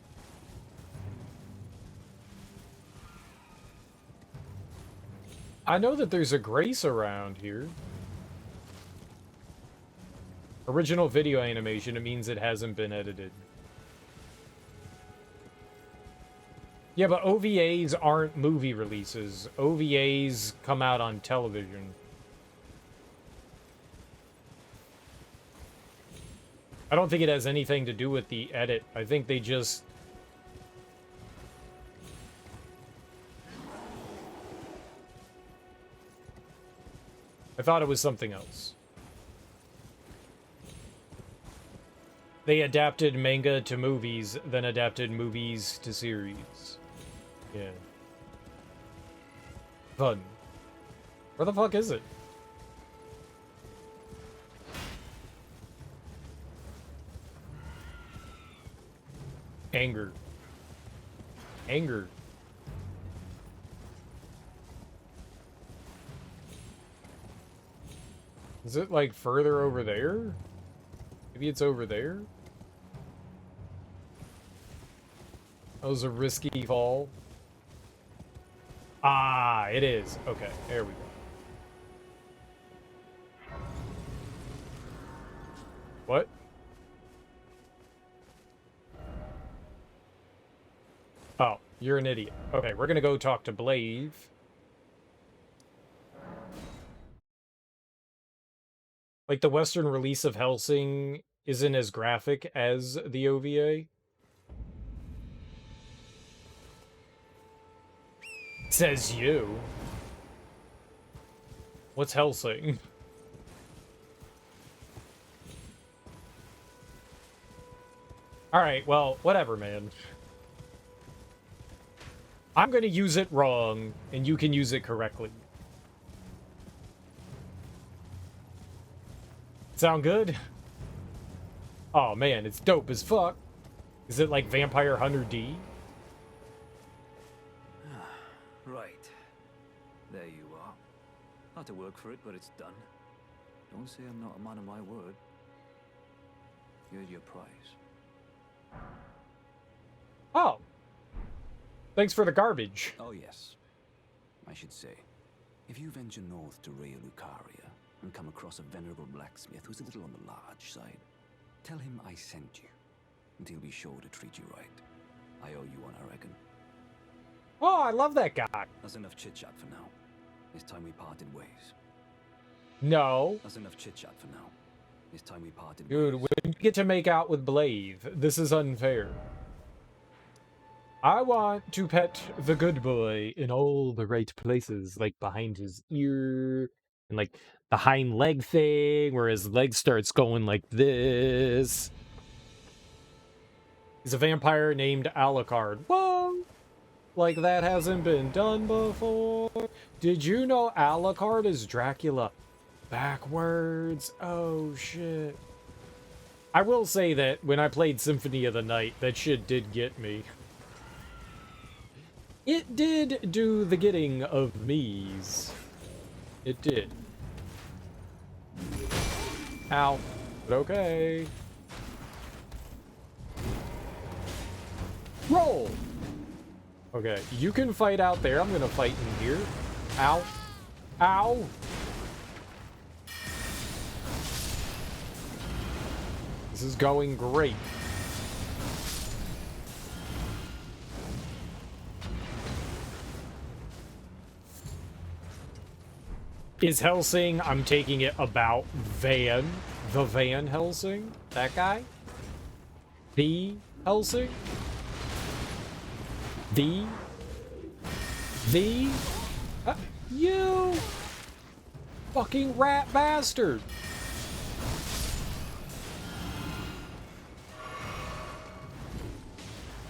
I know that there's a Grace around here. Original video animation, it means it hasn't been edited. Yeah, but OVAs aren't movie releases. OVAs come out on television. I don't think it has anything to do with the edit. I think they just... I thought it was something else. They adapted manga to movies, then adapted movies to series. Yeah. Fun. Where the fuck is it? Anger. Anger. Is it, like, further over there? Maybe it's over there? That was a risky fall. Ah, it is. Okay, there we go. What? Oh, you're an idiot. Okay, we're gonna go talk to Blaive. Like, the Western release of Hellsing isn't as graphic as the OVA. Says you. What's Hellsing? Alright, well, whatever, man. I'm gonna use it wrong, and you can use it correctly. Sound good? Oh man, it's dope as fuck. Is it like Vampire Hunter D? Right. There you are. Not to work for it, but it's done. Don't say I'm not a man of my word. Here's your prize. Oh. Thanks for the garbage. Oh, yes. I should say, if you venture north to Raya Lucaria and come across a venerable blacksmith who's a little on the large side, tell him I sent you, and he'll be sure to treat you right. I owe you one, I reckon. Oh, I love that guy. That's enough chit-chat for now. It's time we parted ways. No. That's enough chit-chat for now. It's time we parted Dude, ways. when you get to make out with Blaive, this is unfair. I want to pet the good boy in all the right places, like behind his ear, and like the hind leg thing, where his leg starts going like this. He's a vampire named Alucard. Whoa! Like that hasn't been done before. Did you know Alucard is Dracula backwards? Oh shit. I will say that when I played Symphony of the Night, that shit did get me. It did do the getting of me's. It did. Ow. But okay. Roll! Okay, you can fight out there. I'm gonna fight in here. Ow. Ow! This is going great. Is Hellsing, I'm taking it about the Van Helsing? That guy? The Helsing? The? You fucking rat bastard!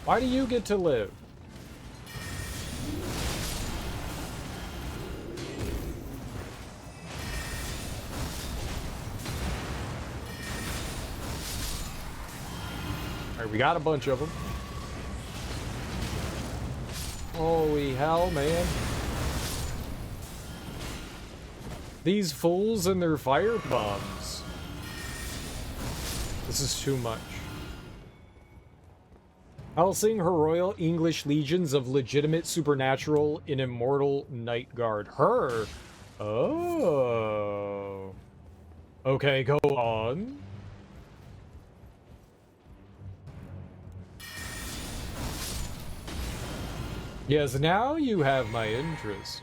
Why do you get to live? Alright, we got a bunch of them. Holy hell, man. These fools and their fire bombs. This is too much. Helsing, her Royal English Legions of Legitimate Supernatural in Immortal Night Guard. Her? Oh. Okay, go on. Yes, now you have my interest.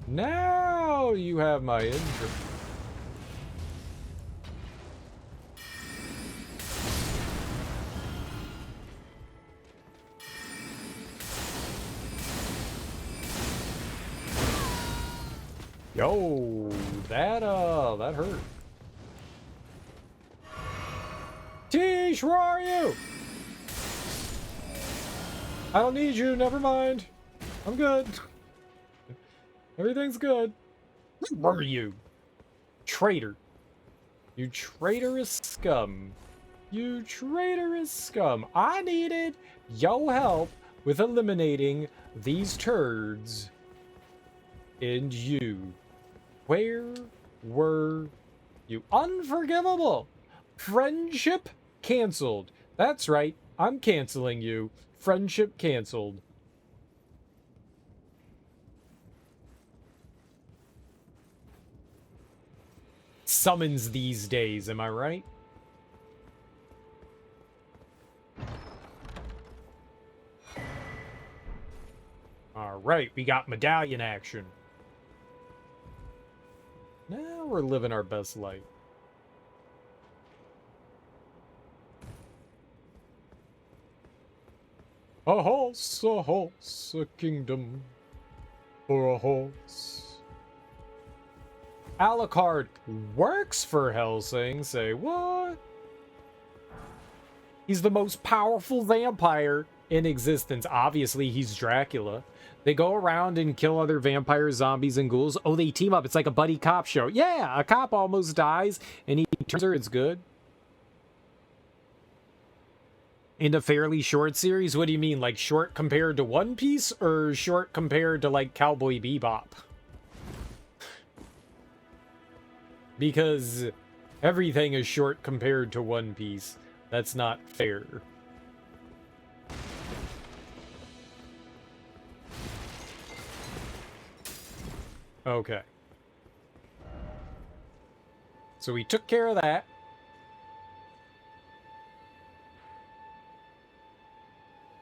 Now you have my interest. Yo, that hurt. Tish, where are you? I don't need you, never mind. I'm good. Everything's good. Where are you? Traitor. You traitorous scum. You traitorous scum. I needed your help with eliminating these turds. And you. Where were you? Unforgivable. Friendship canceled. That's right. I'm canceling you. Friendship canceled. Summons these days, am I right? Alright, we got medallion action. Now we're living our best life. A horse, a kingdom for a horse. Alucard works for Helsing. Say what? He's the most powerful vampire in existence. Obviously, he's Dracula. They go around and kill other vampires, zombies, and ghouls. Oh, they team up. It's like a buddy cop show. Yeah, a cop almost dies, and he turns her. It's good. In a fairly short series? What do you mean? Like short compared to One Piece, or short compared to like Cowboy Bebop? Because everything is short compared to One Piece. That's not fair. Okay. So we took care of that.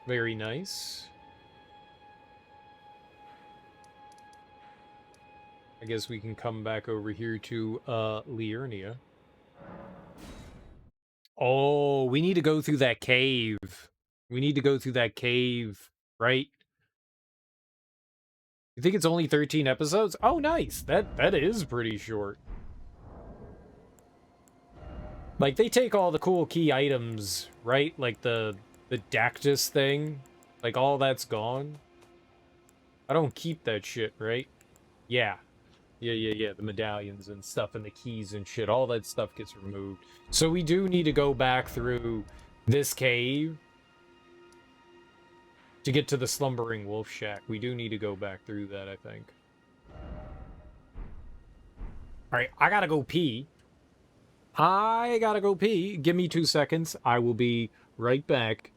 Very nice. I guess we can come back over here to Liurnia. Oh, we need to go through that cave. We need to go through that cave, right? You think it's only 13 episodes? Oh, nice. That is pretty short. Like, they take all the cool key items, right? Like the Dactus thing. Like, all that's gone. I don't keep that shit, right? Yeah. Yeah. The medallions and stuff and the keys and shit. All that stuff gets removed. So we do need to go back through this cave to get to the Slumbering Wolf Shack. We do need to go back through that, I think. Alright, I gotta go pee. Give me 2 seconds. I will be right back.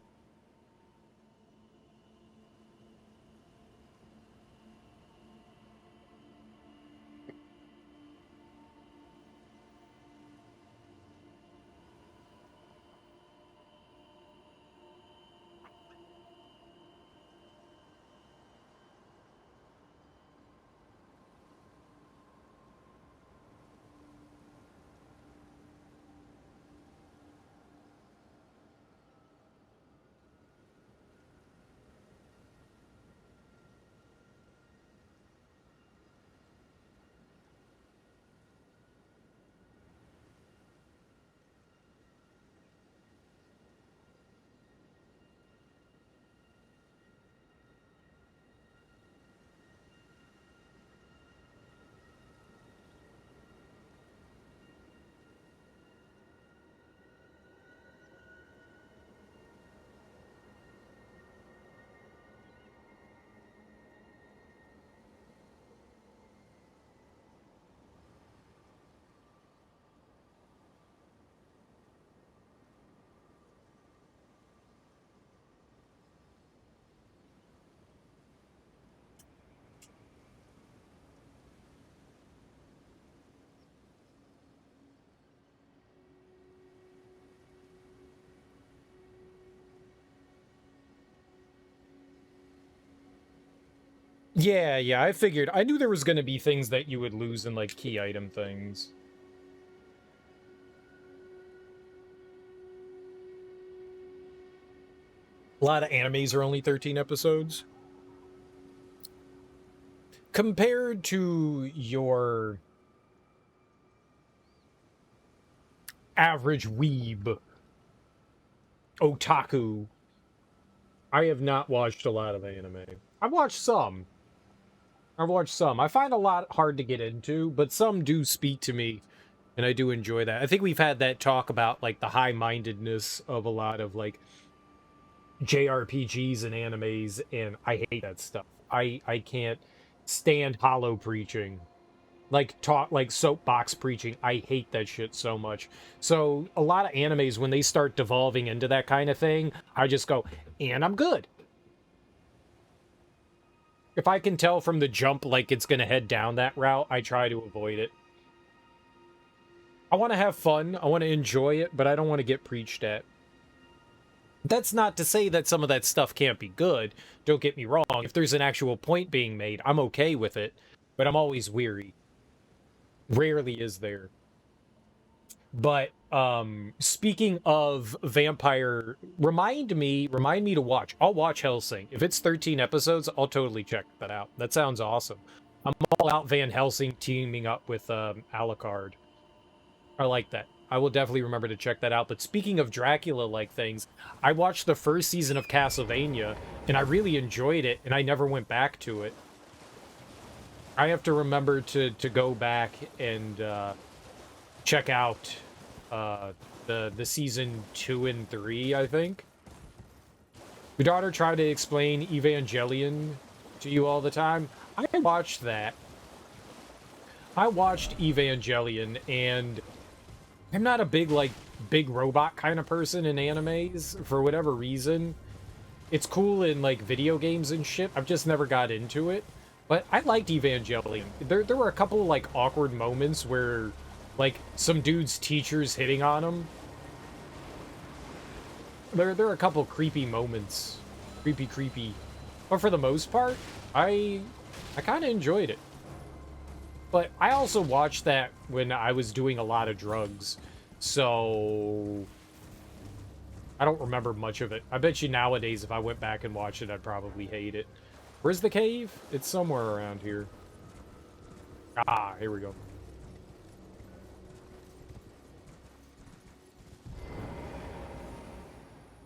Yeah, I figured. I knew there was going to be things that you would lose in, like, key item things. A lot of animes are only 13 episodes. Compared to your average weeb, otaku, I have not watched a lot of anime. I've watched some. I find a lot hard to get into, but some do speak to me, and I do enjoy that. I think we've had that talk about, like, the high-mindedness of a lot of, like, JRPGs and animes, and I hate that stuff. I can't stand hollow preaching. Like soapbox preaching. I hate that shit so much. So a lot of animes, when they start devolving into that kind of thing, I just go, and I'm good. If I can tell from the jump like it's gonna head down that route, I try to avoid it. I want to have fun, I want to enjoy it, but I don't want to get preached at. That's not to say that some of that stuff can't be good. Don't get me wrong. If there's an actual point being made, I'm okay with it, but I'm always weary. Rarely is there. But speaking of vampire, remind me to watch. I'll watch Hellsing. If it's 13 episodes, I'll totally check that out. That sounds awesome. I'm all out Van Helsing teaming up with Alucard. I like that. I will definitely remember to check that out. But speaking of Dracula-like things, I watched the first season of Castlevania, and I really enjoyed it, and I never went back to it. I have to remember to go back and check out the season 2 and 3, I think. Your daughter tried to explain Evangelion to you all the time. I watched that. I watched Evangelion, and I'm not a big robot kind of person in animes for whatever reason. It's cool in like video games and shit. I've just never got into it. But I liked Evangelion. There were a couple like awkward moments where like some dude's teacher's hitting on him. There are a couple creepy moments. Creepy. But for the most part, I kind of enjoyed it. But I also watched that when I was doing a lot of drugs. So I don't remember much of it. I bet you nowadays if I went back and watched it, I'd probably hate it. Where's the cave? It's somewhere around here. Ah, here we go.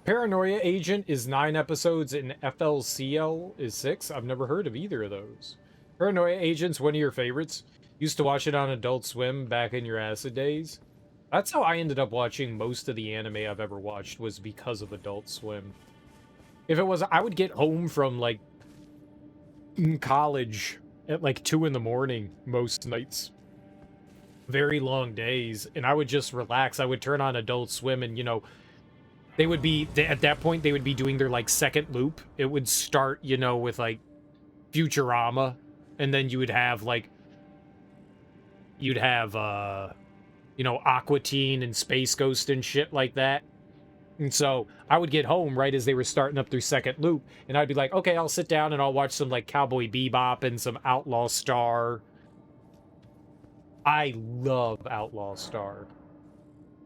Paranoia Agent is 9 episodes and FLCL is 6. I've never heard of either of those. Paranoia Agent's one of your favorites. Used to watch it on Adult Swim back in your acid days. That's how I ended up watching most of the anime I've ever watched, was because of Adult Swim. If it was, I would get home from like college at like 2 in the morning most nights. Very long days, and I would just relax. I would turn on Adult Swim, and you know, they would be, at that point, they would be doing their, like, second loop. It would start, you know, with, like, Futurama, and then you would have, like, you know, Aqua Teen and Space Ghost and shit like that. And so, I would get home right as they were starting up their second loop, and I'd be like, okay, I'll sit down and I'll watch some, like, Cowboy Bebop and some Outlaw Star. I love Outlaw Star.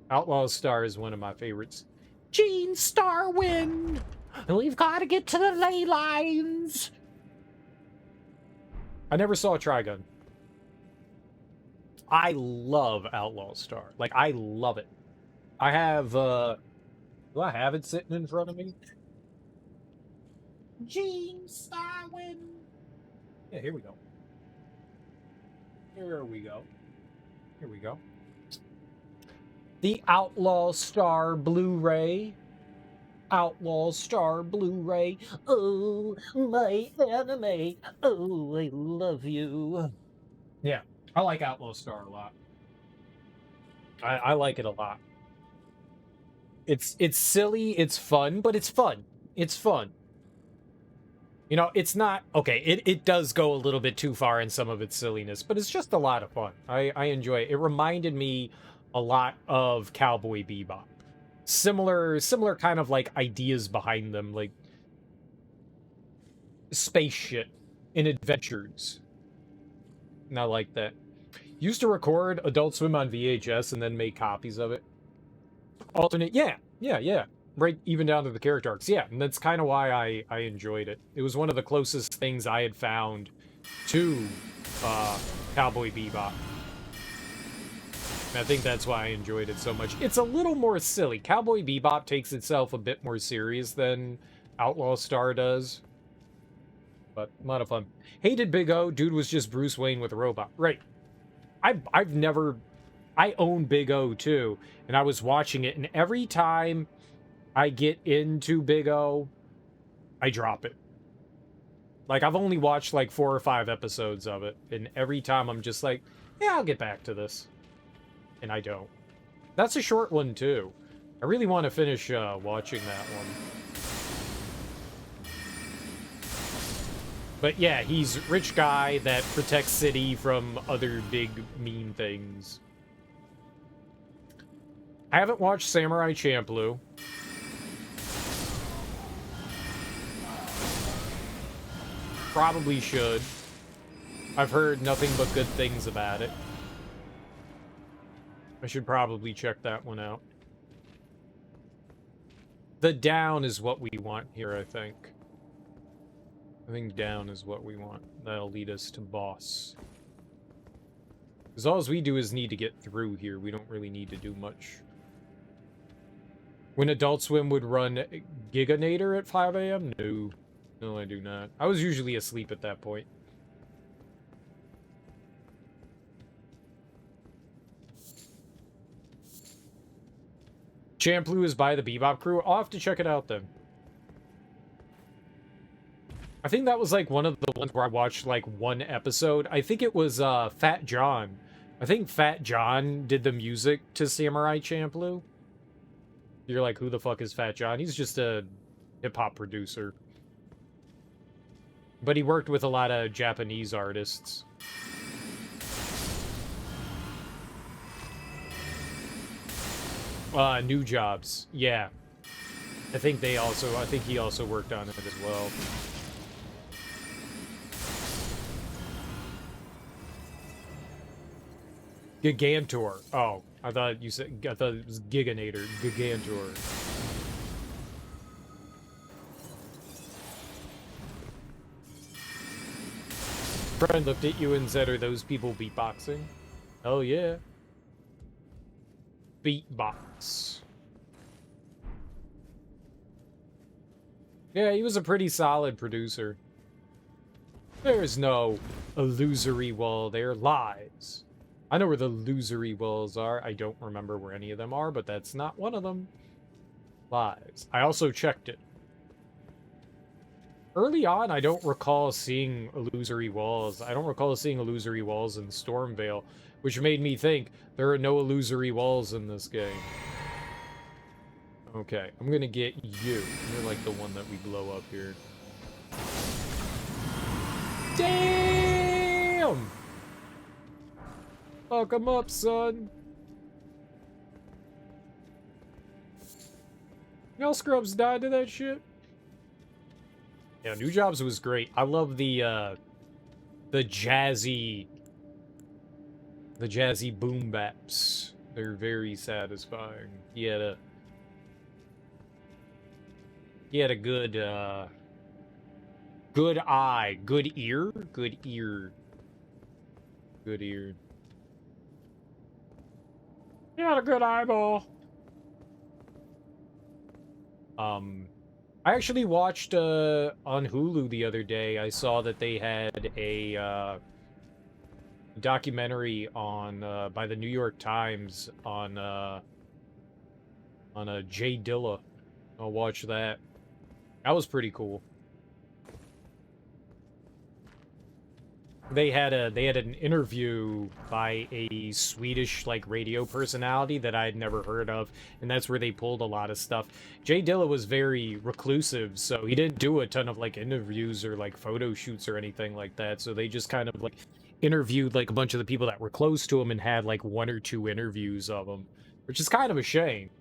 Outlaw Star is one of my favorites. Gene Starwin! We've got to get to the ley lines! I never saw a Trigun. I love Outlaw Star. Like, I love it. I have, do I have it sitting in front of me? Gene Starwin! Yeah, here we go. Here we go. Here we go. The Outlaw Star Blu-ray. Outlaw Star Blu-ray. Oh, my anime. Oh, I love you. Yeah, I like Outlaw Star a lot. I like it a lot. It's silly, it's fun, but it's fun. It's fun. You know, it's not... Okay, it does go a little bit too far in some of its silliness, but it's just a lot of fun. I enjoy it. It reminded me a lot of Cowboy Bebop. Similar kind of, like, ideas behind them, like... space shit. and adventures. And I like that. Used to record Adult Swim on VHS and then make copies of it. Alternate, yeah. Right, even down to the character arcs. Yeah, and that's kind of why I enjoyed it. It was one of the closest things I had found to Cowboy Bebop. And I think that's why I enjoyed it so much. It's a little more silly. Cowboy Bebop takes itself a bit more serious than Outlaw Star does. But a lot of fun. Hated Big O. Dude was just Bruce Wayne with a robot. Right. I've never... I own Big O too. And I was watching it. And every time I get into Big O, I drop it. Like, I've only watched like 4 or 5 episodes of it. And every time I'm just like, yeah, I'll get back to this. And I don't. That's a short one too. I really want to finish watching that one. But yeah, he's rich guy that protects city from other big mean things. I haven't watched Samurai Champloo. Probably should. I've heard nothing but good things about it. I should probably check that one out. The down is what we want here, I think. I think down is what we want. That'll lead us to boss. Because all we do is need to get through here. We don't really need to do much. When Adult Swim would run Giganator at 5 a.m.? No. No, I do not. I was usually asleep at that point. Champloo is by the Bebop crew. I'll have to check it out then. I think that was like one of the ones where I watched like one episode. I think it was Fat John. I think Fat John did the music to Samurai Champloo. You're like, who the fuck is Fat John? He's just a hip-hop producer. But he worked with a lot of Japanese artists. New Jobs. Yeah. I think he also worked on it as well. Gigantor. Oh, I thought it was Giganator. Gigantor. Friend looked at you and said, are those people beatboxing? Oh yeah. Beatbox. Yeah, he was a pretty solid producer. There's no illusory wall there. Lies. I know where the illusory walls are. I don't remember where any of them are, but that's not one of them. Lies. I also checked it. Early on, I don't recall seeing illusory walls. I don't recall seeing illusory walls in Stormvale, which made me think there are no illusory walls in this game. Okay, I'm gonna get you. You're like the one that we blow up here. Damn! Fuck him up, son. Y'all scrubs died to that shit? Yeah, New Jobs was great. I love the jazzy boom baps. They're very satisfying. He had a good good eye, good ear. He had a good eyeball. I actually watched on Hulu the other day. I saw that they had a documentary on by the New York Times on Jay Dilla. I'll watch that. That was pretty cool. They had an interview by a Swedish like radio personality that I had never heard of, and that's where they pulled a lot of stuff. Jay Dilla was very reclusive, so he didn't do a ton of like interviews or like photo shoots or anything like that. So they just kind of like interviewed like a bunch of the people that were close to him and had like 1 or 2 interviews of him, which is kind of a shame.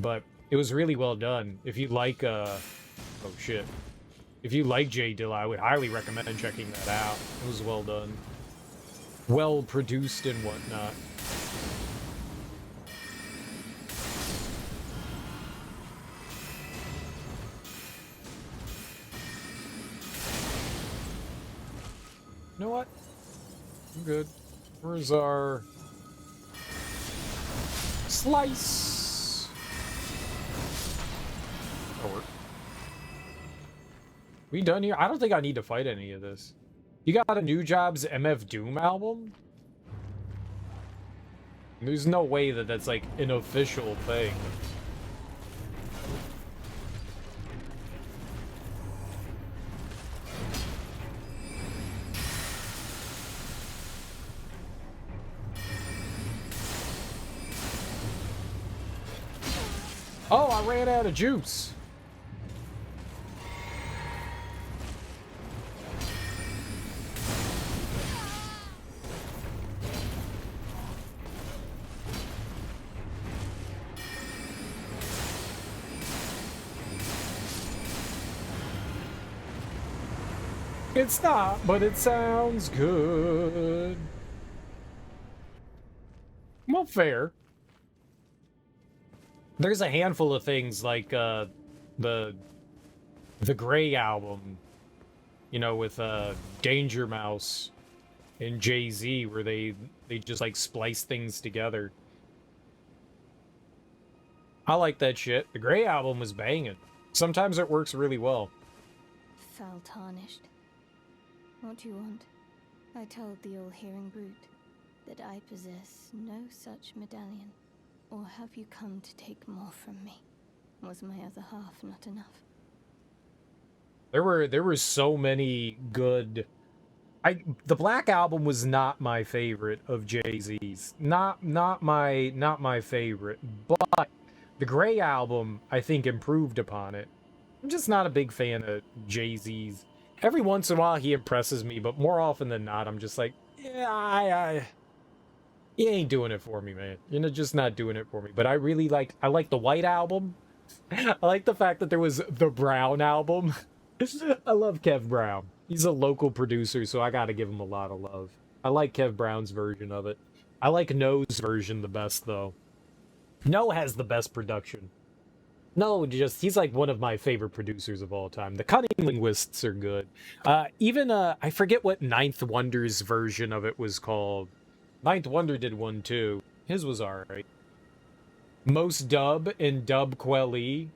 But it was really well done. If you like oh shit. If you like J. Dilla, I would highly recommend checking that out. It was well done. Well produced and whatnot. You know what? I'm good. Where's our slice? That'll work. We done here? I don't think I need to fight any of this. You got a New Jobs MF Doom album? There's no way that that's like an official thing. Oh, I ran out of juice. It's not, but it sounds good. Well, fair. There's a handful of things like the Grey album, you know, with Danger Mouse and Jay-Z, where they just like splice things together. I like that shit. The Grey album was banging. Sometimes it works really well. Foul tarnished. What do you want? I told the all-hearing brute that I possess no such medallion. Or have you come to take more from me? Was my other half not enough? There were so many good. The Black Album was not my favorite of Jay-Z's. Not my favorite. But the Grey Album, I think, improved upon it. I'm just not a big fan of Jay-Z's. Every once in a while he impresses me, but more often than not, I'm just like, yeah, you ain't doing it for me, man. You're just not doing it for me. But I like the White Album. I like the fact that there was the Brown Album. I love Kev Brown. He's a local producer, so I gotta give him a lot of love. I like Kev Brown's version of it. I like No's version the best, though. No has the best production. No, he's like one of my favorite producers of all time. The Cunning Linguists are good. Even, I forget what Ninth Wonder's version of it was called. Ninth Wonder did one too. His was alright. Most Dub and Dub Quelly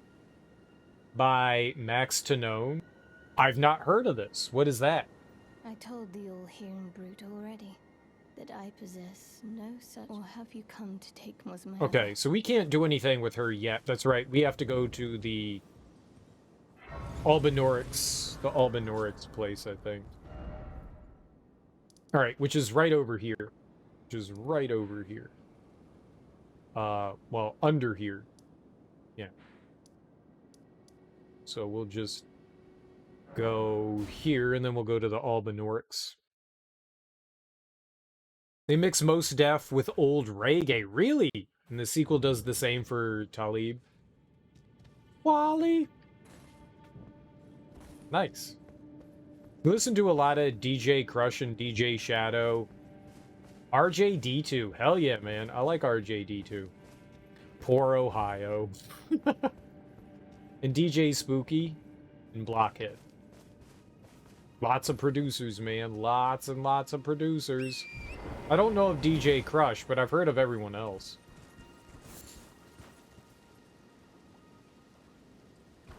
by Max Tanone. I've not heard of this. What is that? I told the all-hearing brute already that I possess no such. Or have you come to take was my Okay, so we can't do anything with her yet. That's right. We have to go to the Albinorix place, I think. All right, which is right over here. Well, under here. Yeah. So we'll just go here, and then we'll go to the Albinorix. They mix Mos Def with old reggae. Really? And the sequel does the same for Talib. Wally. Nice. Listen to a lot of DJ Crush and DJ Shadow. RJD2. Hell yeah, man. I like RJD2. Poor Ohio. And DJ Spooky and Blockhead. Lots of producers, man. Lots and lots of producers. I don't know of DJ Crush, but I've heard of everyone else.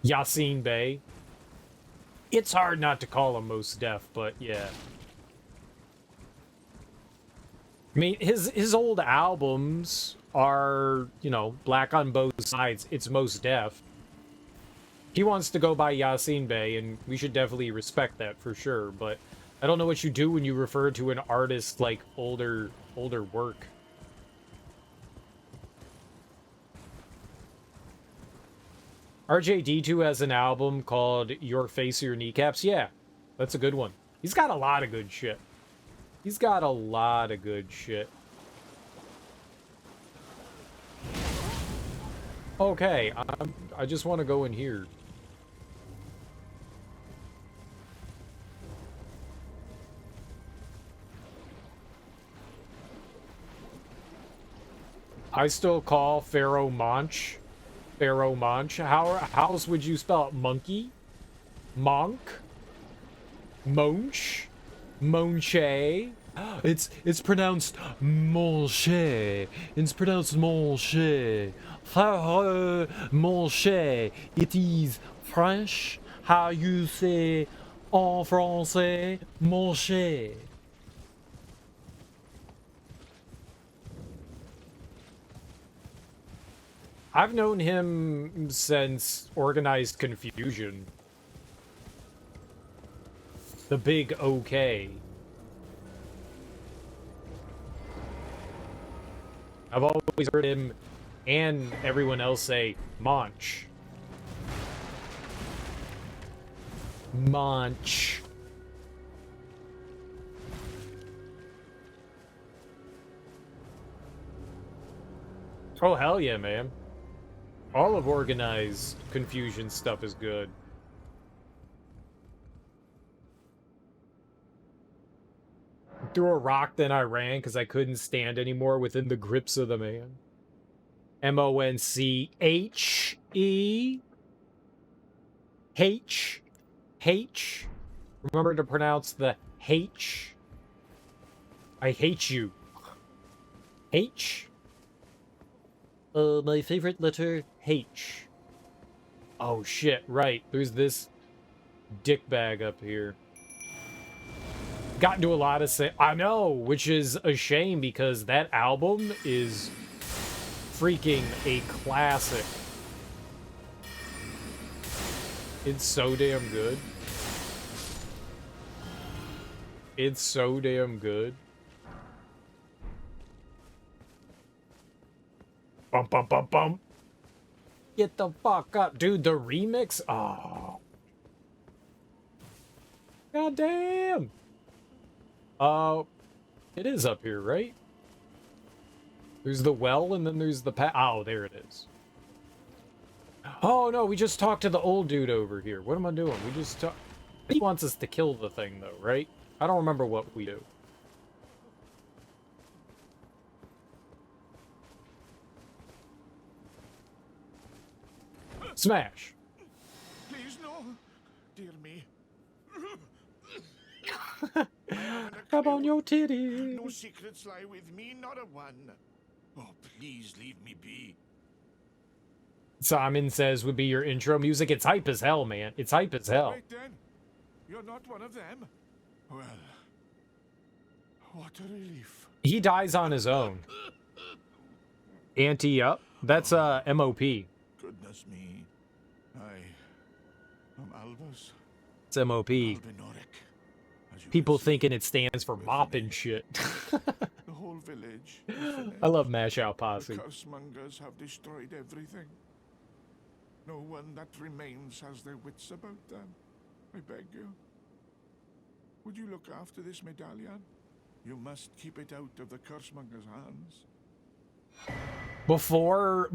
Yassine Bey. It's hard not to call him Mos Def, but yeah. I mean, his old albums are, you know, black on both sides. It's Mos Def. He wants to go by Yassine Bey, and we should definitely respect that for sure, but I don't know what you do when you refer to an artist like older work. RJD2 has an album called Your Face or Your Kneecaps. Yeah, that's a good one. He's got a lot of good shit. Okay, I just want to go in here. I still call Pharaoh Monch. Pharaoh Monch. How else would you spell it? Monkey? Monk? Monch? Monche? It's pronounced Monche. It's pronounced Monche. Pharaoh Monche. It is French. How you say en français? Monche. I've known him since Organized Confusion. The big OK. I've always heard him and everyone else say Monch. Monch. Oh, hell yeah, man. All of Organized Confusion stuff is good. Threw a rock, then I ran because I couldn't stand anymore within the grips of the man. M-O-N-C-H-E. H. H. Remember to pronounce the H. I hate you. H. My favorite letter, H. Oh shit, right. There's this dick bag up here. Got into a lot of I know, which is a shame because that album is freaking a classic. It's so damn good. It's so damn good. Bum bum bum bum. Get the fuck up, dude. The remix. Oh. God damn. It is up here, right? There's the well, and then there's the oh, there it is. Oh, no, we just talked to the old dude over here. What am I doing? We just talk. He wants us to kill the thing, though, right? I don't remember what we do. Smash. Please, no. Dear me. Come on your titty. No secrets lie with me, not a one. Oh, please leave me be. Simon says would be your intro music. It's hype as hell, man. It's hype as hell. Right then. You're not one of them. Well, what a relief. He dies on his own. Ante up. That's MOP. Goodness me. I'm Albus. It's MOP. People thinking it stands for mop and shit. The whole village. I love Mash Out Posse. The cursemongers have destroyed everything. No one that remains has their wits about them. I beg you. Would you look after this medallion? You must keep it out of the cursemongers' hands. Before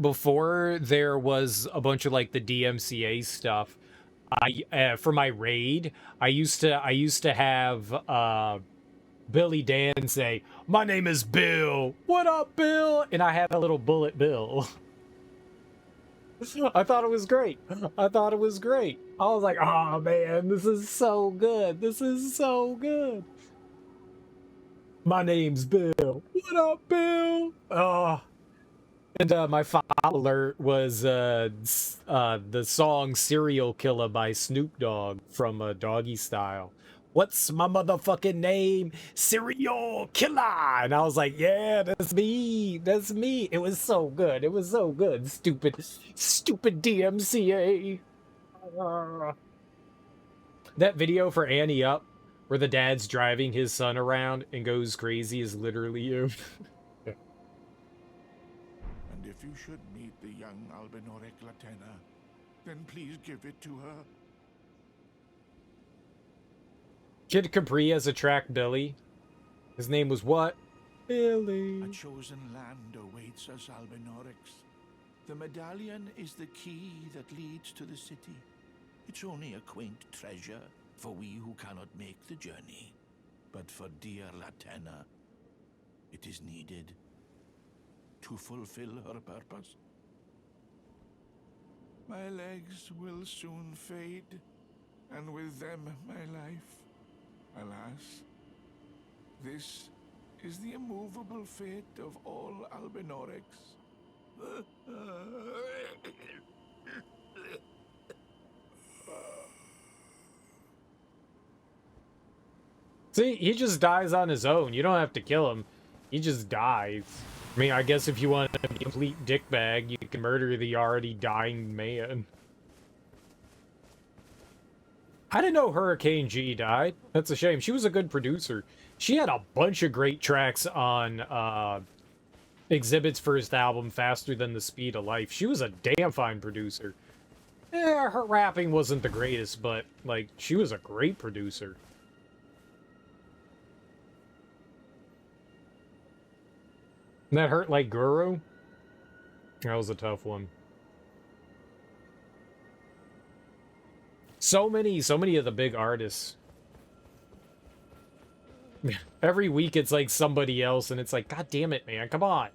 there was a bunch of like the DMCA stuff, I for my raid, I used to have Billy Dan say, "My name is Bill. What up, Bill?" And I had a little bullet Bill. I thought it was great. I thought it was great. I was like, "Oh man, this is so good. This is so good." My name's Bill. What up, Bill? Oh. And my file alert was the song Serial Killer by Snoop Dogg from Doggy Style. What's my motherfucking name? Serial Killer! And I was like, yeah, that's me. That's me. It was so good. It was so good. Stupid DMCA. That video for Annie Up, where the dad's driving his son around and goes crazy, is literally you. And if you should meet the young Albinoric Latena, then please give it to her. Kid Capri has a track Billy. His name was what? Billy. A chosen land awaits us Albinorics. The medallion is the key that leads to the city. It's only a quaint treasure for we who cannot make the journey. But for dear Latena, it is needed. to fulfill her purpose. My legs will soon fade, and with them my life. Alas, this is the immovable fate of all Albinorics. See, he just dies on his own. You don't have to kill him. He just dies. I mean, I guess if you want a complete dickbag, you can murder the already dying man. I didn't know Hurricane G died. That's a shame. She was a good producer. She had a bunch of great tracks on Exhibit's first album, Faster Than the Speed of Life. She was a damn fine producer. Her rapping wasn't the greatest, but, like, she was a great producer. That hurt like Guru? That was a tough one. So many of the big artists. Every week it's like somebody else, and it's like, God damn it, man, come on.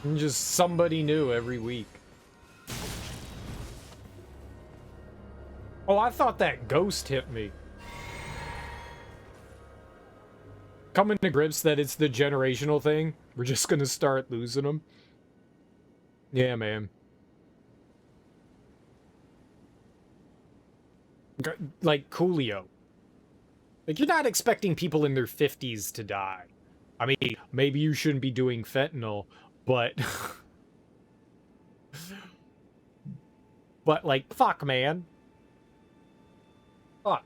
And just somebody new every week. Oh, I thought that ghost hit me. Coming to grips that it's the generational thing. We're just gonna start losing them. Yeah, man. Like Coolio. Like, you're not expecting people in their 50s to die. I mean, maybe you shouldn't be doing fentanyl, but... but, like, fuck, man. Fuck.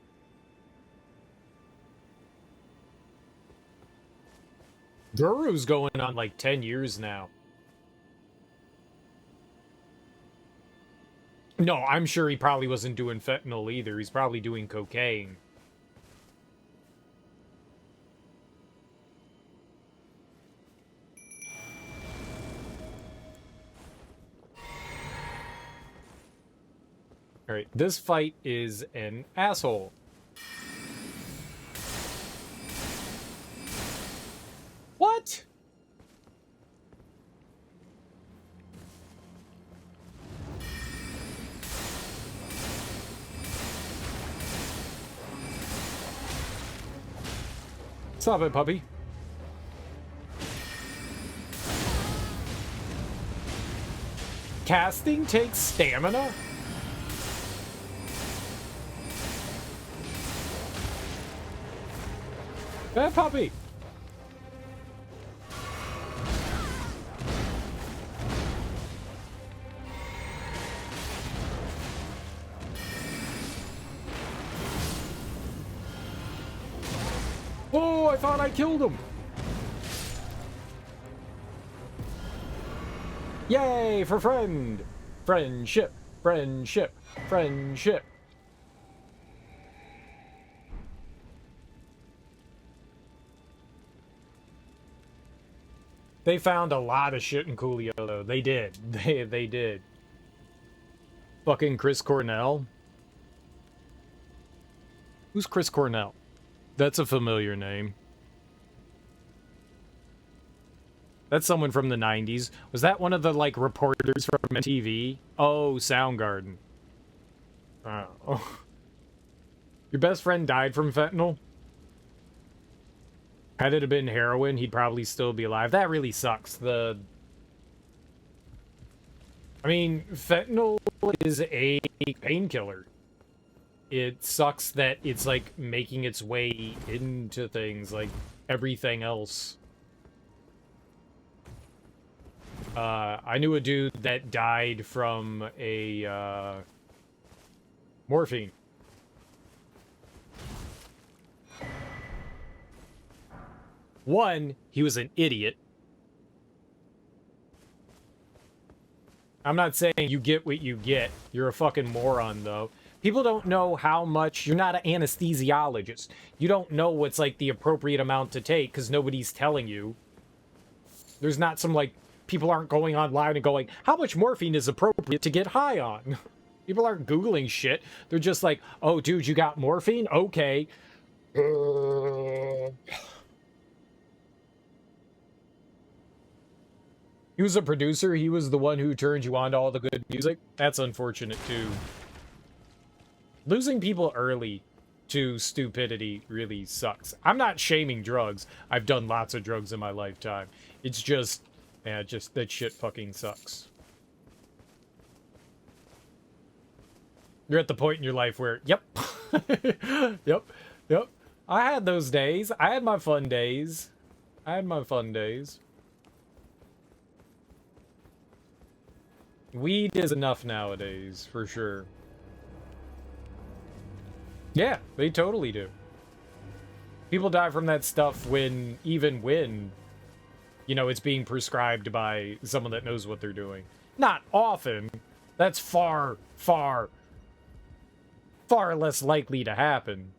Guru's going on, like, 10 years now. No, I'm sure he probably wasn't doing fentanyl either. He's probably doing cocaine. Alright, this fight is an asshole. What? Stop it, puppy. Casting takes stamina? That puppy. Oh, I thought I killed him. Yay, for friend. Friendship, friendship, friendship. They found a lot of shit in Coolio, though. They did. They did. Fucking Chris Cornell. Who's Chris Cornell? That's a familiar name. That's someone from the 90s. Was that one of the, like, reporters from MTV? Oh, Soundgarden. Oh. Your best friend died from fentanyl? Had it have been heroin, he'd probably still be alive. That really sucks. I mean, fentanyl is a painkiller. It sucks that it's, like, making its way into things like everything else. I knew a dude that died from a, morphine. One, he was an idiot. I'm not saying you get what you get. You're a fucking moron, though. People don't know how much... You're not an anesthesiologist. You don't know what's, like, the appropriate amount to take, because nobody's telling you. There's not some, like... People aren't going online and going, how much morphine is appropriate to get high on? People aren't Googling shit. They're just like, oh, dude, you got morphine? Okay. He was a producer. He was the one who turned you on to all the good music. That's unfortunate, too. Losing people early to stupidity really sucks. I'm not shaming drugs. I've done lots of drugs in my lifetime. It's just, man, just that shit fucking sucks. You're at the point in your life where, yep, yep, yep. I had those days. I had my fun days. I had my fun days. Weed is enough nowadays, for sure. Yeah, they totally do. People die from that stuff even when, you know, it's being prescribed by someone that knows what they're doing. Not often. That's far, far, far less likely to happen.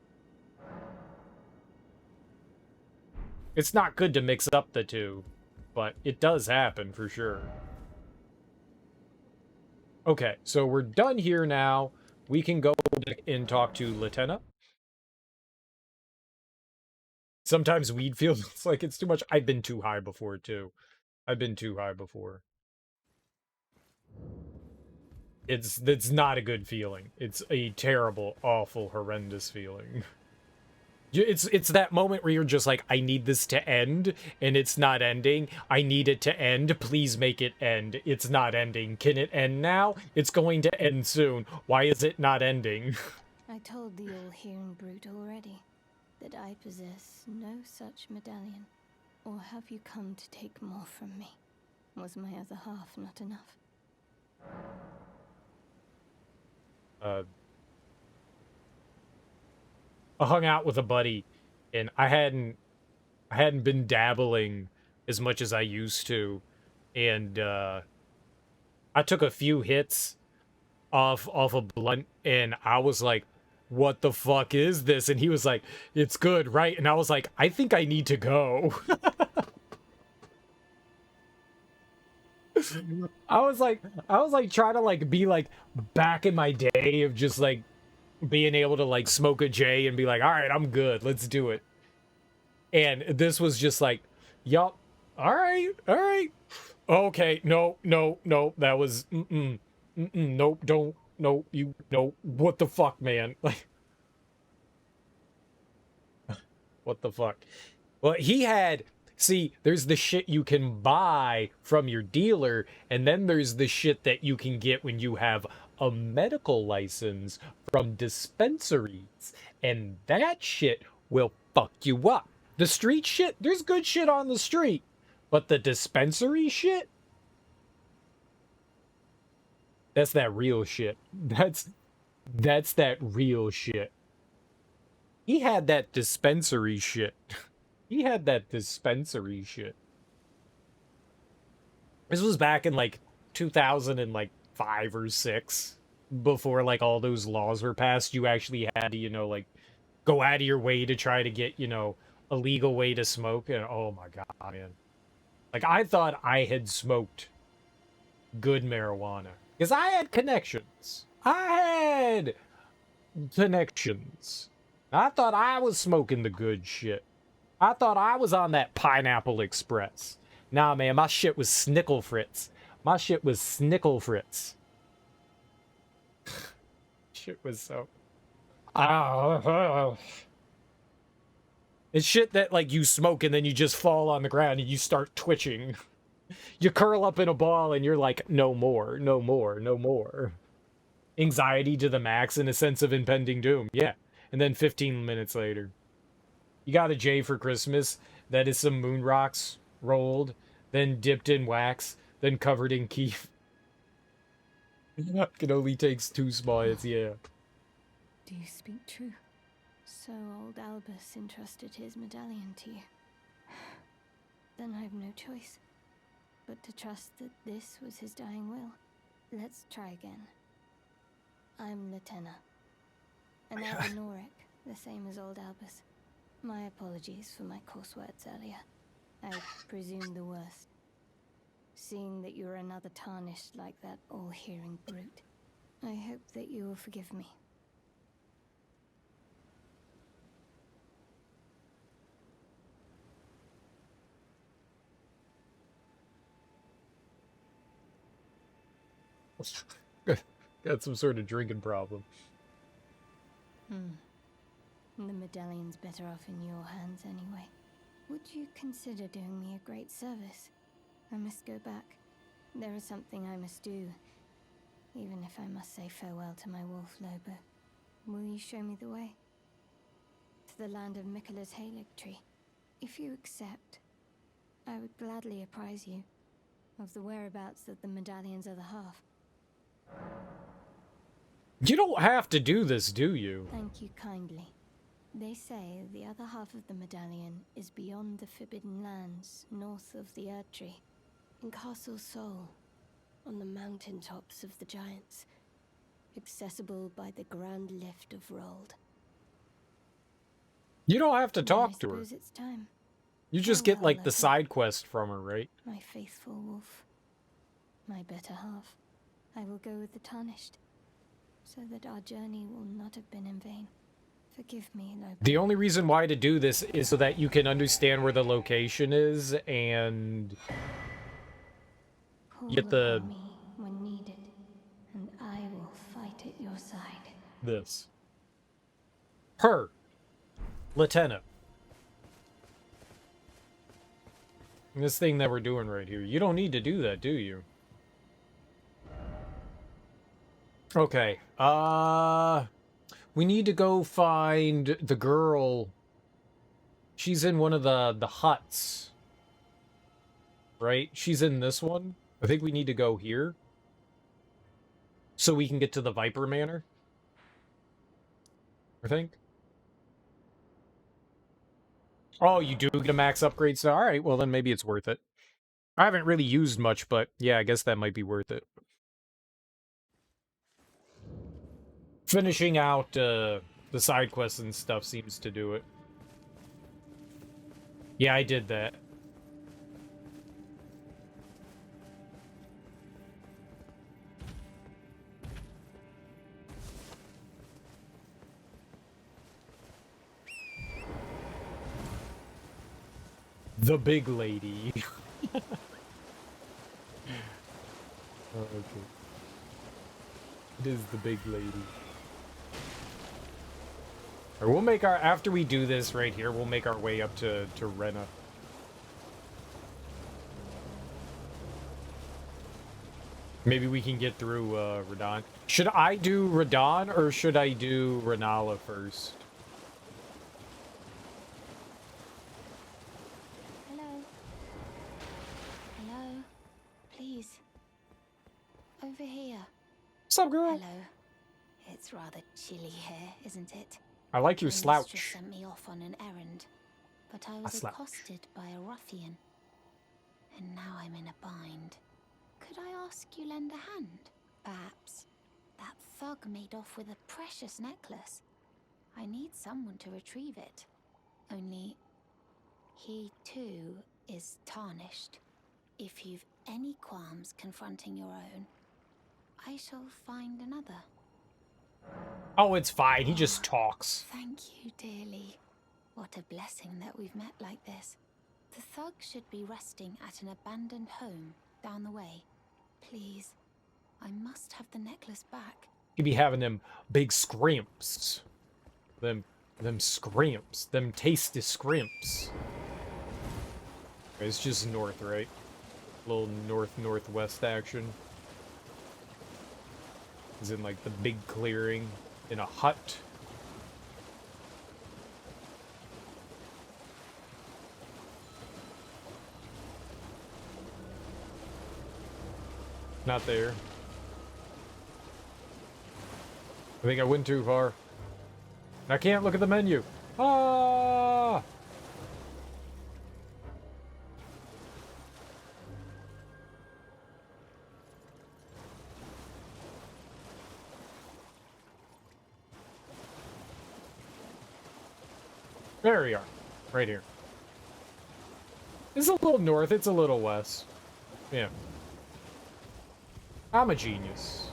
It's not good to mix up the two, but it does happen for sure. Okay, so we're done here now. We can go back and talk to Latenna. Sometimes weed feels like it's too much. I've been too high before, too. I've been too high before. It's not a good feeling. It's a terrible, awful, horrendous feeling. It's that moment where you're just like, I need this to end, and it's not ending. I need it to end. Please make it end. It's not ending. Can it end now? It's going to end soon. Why is it not ending? I told the all-hearing brute already that I possess no such medallion. Or have you come to take more from me? Was my other half not enough? I hung out with a buddy, and I hadn't been dabbling as much as I used to, and I took a few hits off a blunt, and I was like, what the fuck is this? And he was like, it's good, right? And I was like, I think I need to go. I was like trying to like be like back in my day of just like being able to like smoke a J and be like, all right, I'm good, let's do it. And this was just like, yup, all right, okay, no, that was nope, don't, no, you, no, what the fuck, man? Like, what the fuck? Well, he had, see, there's the shit you can buy from your dealer, and then there's the shit that you can get when you have a medical license from dispensaries, and that shit will fuck you up. The street shit, there's good shit on the street, but the dispensary shit, that's that real shit. That's that real shit. He had that dispensary shit. He had that dispensary shit. This was back in like 2005 or 6, before like all those laws were passed. You actually had to, you know, like go out of your way to try to get, you know, a legal way to smoke. And oh my god, man. Like, I thought I had smoked good marijuana because I had connections. I thought I was smoking the good shit. I thought I was on that Pineapple Express. Nah, man, my shit was Snickle Fritz. My shit was Snickle Fritz. Shit was so... It's shit that, like, you smoke and then you just fall on the ground and you start twitching. You curl up in a ball and you're like, no more, no more, no more. Anxiety to the max and a sense of impending doom. Yeah. And then 15 minutes later, you got a J for Christmas. That is some moon rocks rolled, then dipped in wax, then covered in keef. It only takes 2 small hits, yeah. Do you speak true? So old Albus entrusted his medallion to you. Then I have no choice but to trust that this was his dying will. Let's try again. I'm Latenna. An Albanoric, the same as old Albus. My apologies for my coarse words earlier. I presumed the worst. Seeing that you're another tarnished like that all-hearing brute. I hope that you will forgive me. Got some sort of drinking problem. The medallion's better off in your hands anyway. Would you consider doing me a great service? I must go back. There is something I must do, even if I must say farewell to my wolf Lobo. Will you show me the way? To the land of Mikkela's Halig tree. If you accept, I would gladly apprise you of the whereabouts of the medallion's other half. You don't have to do this, do you? Thank you kindly. They say the other half of the medallion is beyond the Forbidden Lands, north of the Erd Tree, in Castle Sol, on the mountaintops of the Giants, accessible by the Grand Lift of Rold. You don't have to talk to her. I suppose it's time. You just get, like, the side quest from her, right? My faithful wolf. My better half. I will go with the Tarnished, so that our journey will not have been in vain. Forgive me, Lobo. The only reason why to do this is so that you can understand where the location is and get the... Call me when needed, and I will fight at your side. This. Her. Lieutenant. This thing that we're doing right here. You don't need to do that, do you? Okay. We need to go find the girl. She's in one of the huts. Right? She's in this one. I think we need to go here. So we can get to the Viper Manor. I think. Oh, you do get a max upgrade, so alright, well then maybe it's worth it. I haven't really used much, but yeah, I guess that might be worth it. Finishing out the side quests and stuff seems to do it. Yeah, I did that. The big lady. Oh, okay. It is the big lady. Or we'll make our, after we do this right here, we'll make our way up to Rena. Maybe we can get through Radahn. Should I do Radahn or should I do Renala first? Hello. Hello. Please. Over here. What's up, girl? Hello. It's rather chilly here, isn't it? I like your My slouch. mistress sent me off on an errand, but I was accosted by a ruffian, and now I'm in a bind. Could I ask you lend a hand? Perhaps. That thug made off with a precious necklace. I need someone to retrieve it. Only, he too is tarnished. If you've any qualms confronting your own, I shall find another. Oh, it's fine. He just talks. Thank you dearly. What a blessing that we've met like this. The thug should be resting at an abandoned home down the way. Please, I must have the necklace back. You be having them big scrimps. Them scrimps. Them tasty scrimps. It's just north, right? Little north-northwest action. Is in like the big clearing in a hut. Not there. I think I went too far. I can't look at the menu. Ah! There we are. Right here. It's a little north, it's a little west. Yeah. I'm a genius.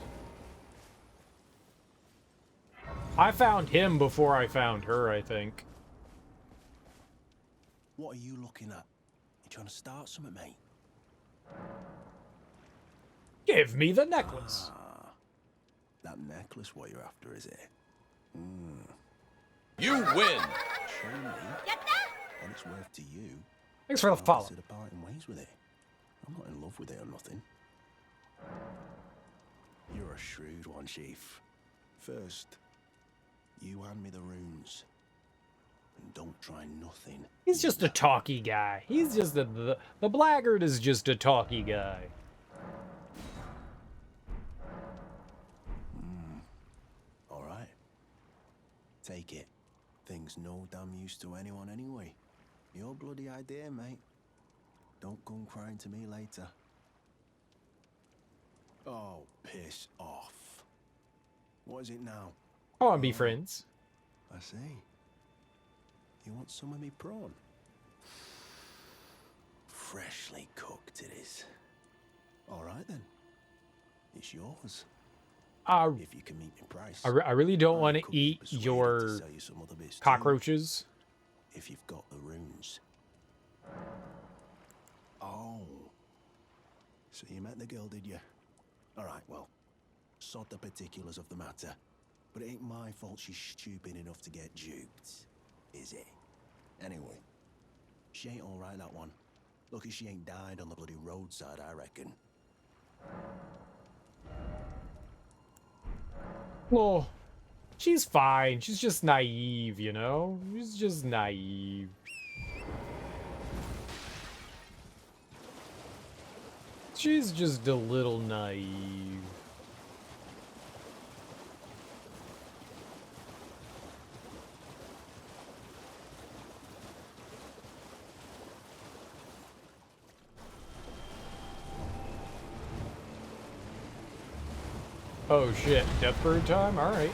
I found him before I found her, I think. What are you looking at? You trying to start something, mate? Give me the necklace. Ah, that necklace what you're after, is it? You win! Show me what it's worth to you. Thanks for the I'll follow. consider parting ways with it. I'm not in love with it or nothing. You're a shrewd one, Chief. First, you hand me the runes. And don't try nothing. He's just a talky guy. He's just the blackguard is just a talky guy. All right. Take it. Thing's no damn use to anyone anyway. Your bloody idea, mate. Don't come crying to me later. Oh, piss off. What is it now? I want to be friends. I see. You want some of me prawn? Freshly cooked it is. All right then. It's yours. If you can meet me price. I really don't want to eat your to sell you some other bits too, cockroaches. if you've got the runes. Oh. So you met the girl, did you? All right, well, sod the particulars of the matter. But it ain't my fault she's stupid enough to get duped, is it? Anyway, she ain't all right, that one. Lucky she ain't died on the bloody roadside, I reckon. Well, she's fine. She's just naive, you know? She's just naive. She's just a little naive. Oh shit, Deathbird time? Alright.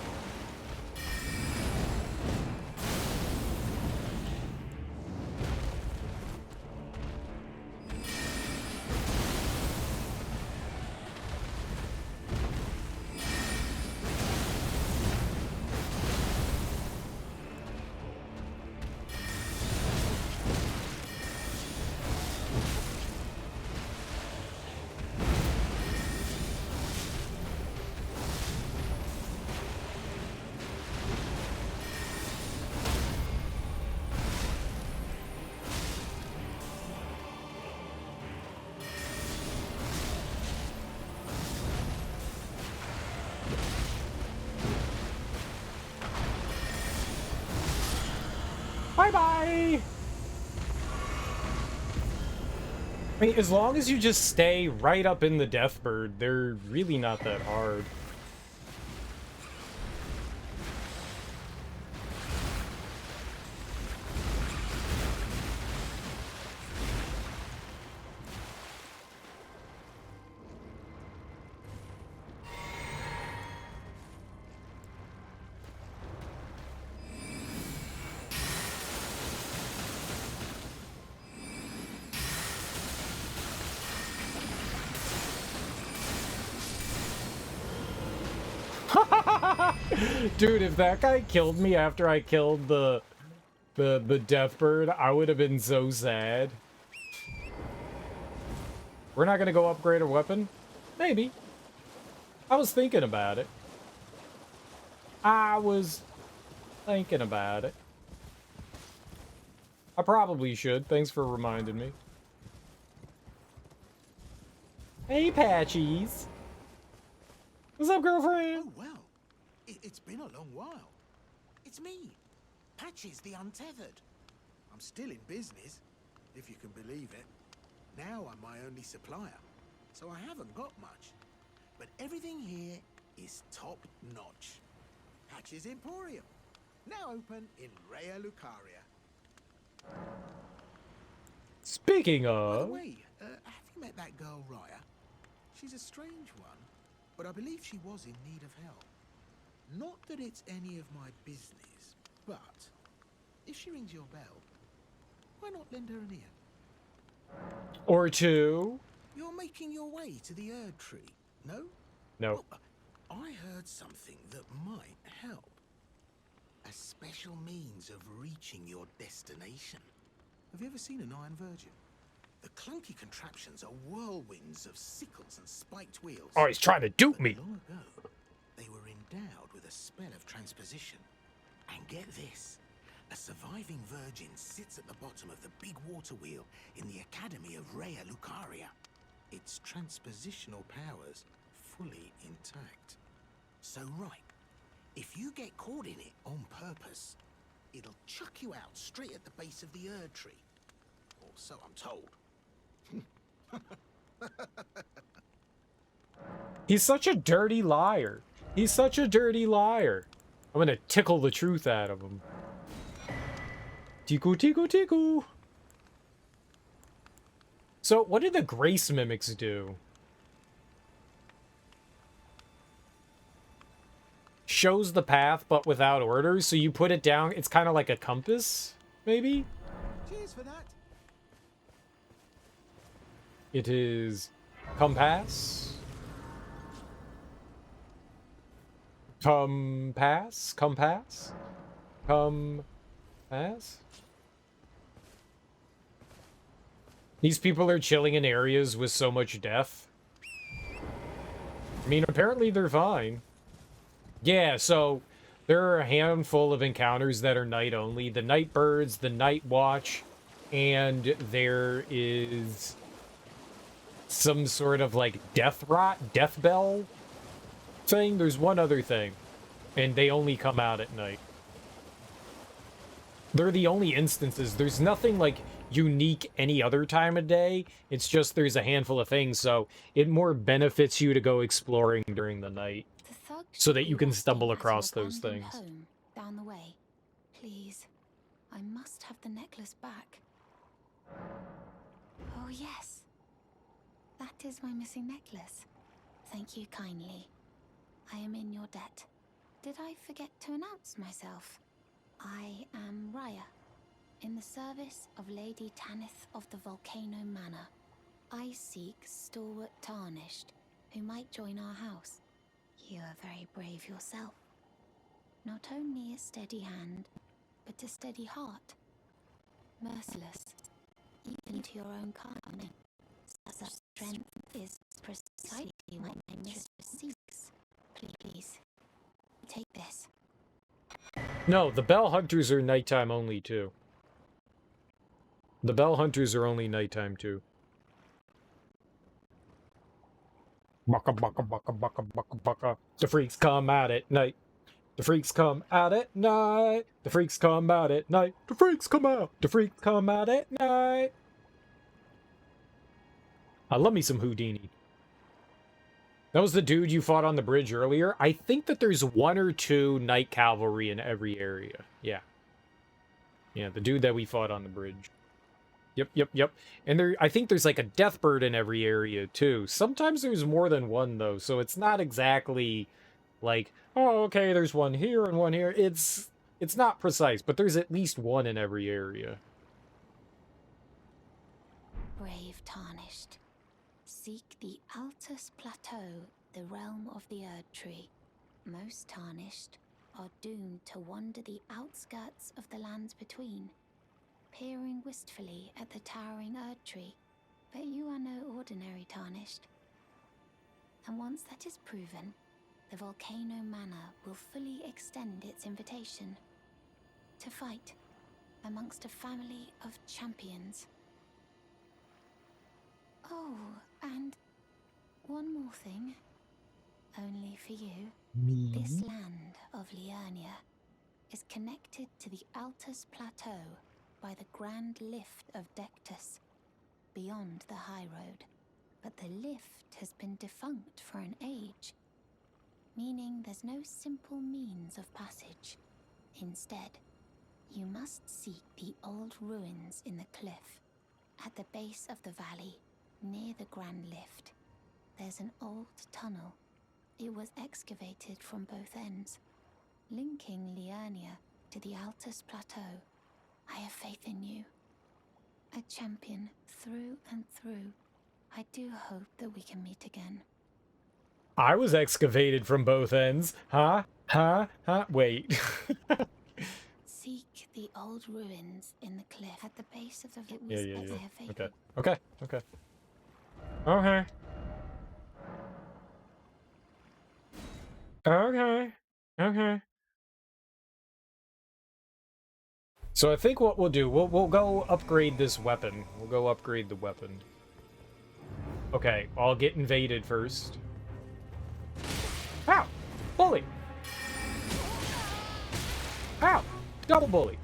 Bye-bye! I mean, as long as you just stay right up in the Deathbird, they're really not that hard. Dude, if that guy killed me after I killed the Deathbird, I would have been so sad. We're not gonna go upgrade a weapon? Maybe. I was thinking about it. I probably should. Thanks for reminding me. Hey, Patchies. What's up, girlfriend? Oh, well. It's been a long while. It's me, Patches the Untethered. I'm still in business, if you can believe it. Now I'm my only supplier, so I haven't got much. But everything here is top-notch. Patches Emporium, now open in Raya Lucaria. Speaking By the of... way, have you met that girl, Raya? She's a strange one, but I believe she was in need of help. Not that it's any of my business, but if she rings your bell, why not lend her an ear? Or two. You're making your way to the Erd Tree, no? No. Well, I heard something that might help. A special means of reaching your destination. Have you ever seen an iron virgin? The clunky contraptions are whirlwinds of sickles and spiked wheels. Oh, he's trying to dupe me. Long ago, they were endowed with a spell of transposition. And get this, a surviving virgin sits at the bottom of the big water wheel in the Academy of Raya Lucaria. Its transpositional powers fully intact. So right, if you get caught in it on purpose, it'll chuck you out straight at the base of the Erd tree. Or so I'm told. He's such a dirty liar. He's such a dirty liar. I'm gonna tickle the truth out of him. Tiku, tiku, tiku. So, what did the Grace Mimics do? Shows the path, but without orders, so you put it down, it's kind of like a compass, maybe? Cheers for that. It is compass. Compass? Compass? Compass? These people are chilling in areas with so much death. I mean, apparently they're fine. Yeah, so there are a handful of encounters that are night only. The night birds, the night watch, and there is some sort of like death bell thing. There's one other thing, and they only come out at night. They're the only instances. There's nothing like unique any other time of day. It's just there's a handful of things, so it more benefits you to go exploring during the night so that you can stumble across those things. Home, down the way. Please, I must have the necklace back. Oh yes, that is my missing necklace. Thank you kindly. I am in your debt. Did I forget to announce myself? I am Raya, in the service of Lady Tanith of the Volcano Manor. I seek stalwart Tarnished, who might join our house. You are very brave yourself. Not only a steady hand, but a steady heart. Merciless, even to your own kind. Such strength is precisely what my mistress seeks. Please, take this. No, the Bell Hunters are nighttime only too. The Bell Hunters are only nighttime too. Baka baka baka baka baka baka. The freaks come out at night. The freaks come out at night. The freaks come out at night. The freaks come out. The freaks come out at night. I love me some Houdini. That was the dude you fought on the bridge earlier. I think that there's one or two night cavalry in every area. Yeah. Yeah, the dude that we fought on the bridge. Yep. And there, I think there's like a deathbird in every area too. Sometimes there's more than one though, so it's not exactly like, oh, okay, there's one here and one here. It's not precise, but there's at least one in every area. Brave Tarnished. Seek the Altus Plateau, the realm of the Erd Tree. Most Tarnished are doomed to wander the outskirts of the lands between, peering wistfully at the towering Erd Tree. But you are no ordinary Tarnished. And once that is proven, the Volcano Manor will fully extend its invitation to fight amongst a family of champions. Oh, and one more thing. Only for you. Me? This land of Liurnia is connected to the Altus Plateau by the Grand Lift of Dectus, beyond the High Road. But the lift has been defunct for an age, meaning there's no simple means of passage. Instead, you must seek the old ruins in the cliff. At the base of the valley, near the Grand Lift, there's an old tunnel. It was excavated from both ends, linking Liurnia to the Altus Plateau. I have faith in you. A champion through and through. I do hope that we can meet again. I was excavated from both ends. Huh? Wait. Seek the old ruins in the cliff at the base of the Yeah, was yeah, as yeah. I have faith. Okay. Okay. Okay. Okay. Okay. Okay. So I think what we'll do, we'll go upgrade this weapon. We'll go upgrade the weapon. Okay, I'll get invaded first. Ow! Bully! Ow! Double bully!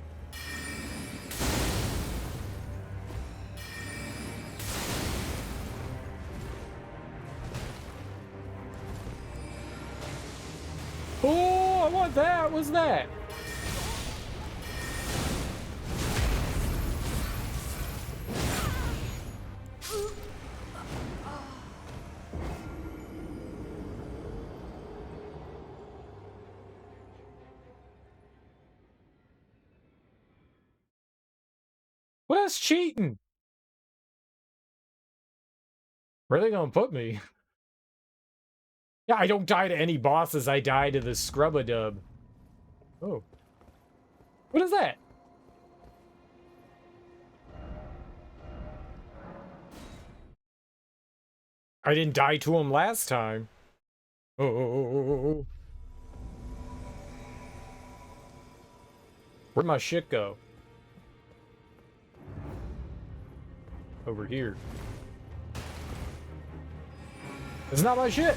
Oh, I want that! What's that? Well, that's cheating! Where are they gonna put me? Yeah, I don't die to any bosses, I die to the scrub-a-dub. Oh. What is that? I didn't die to him last time. Oh. Where'd my shit go? Over here. It's not my shit!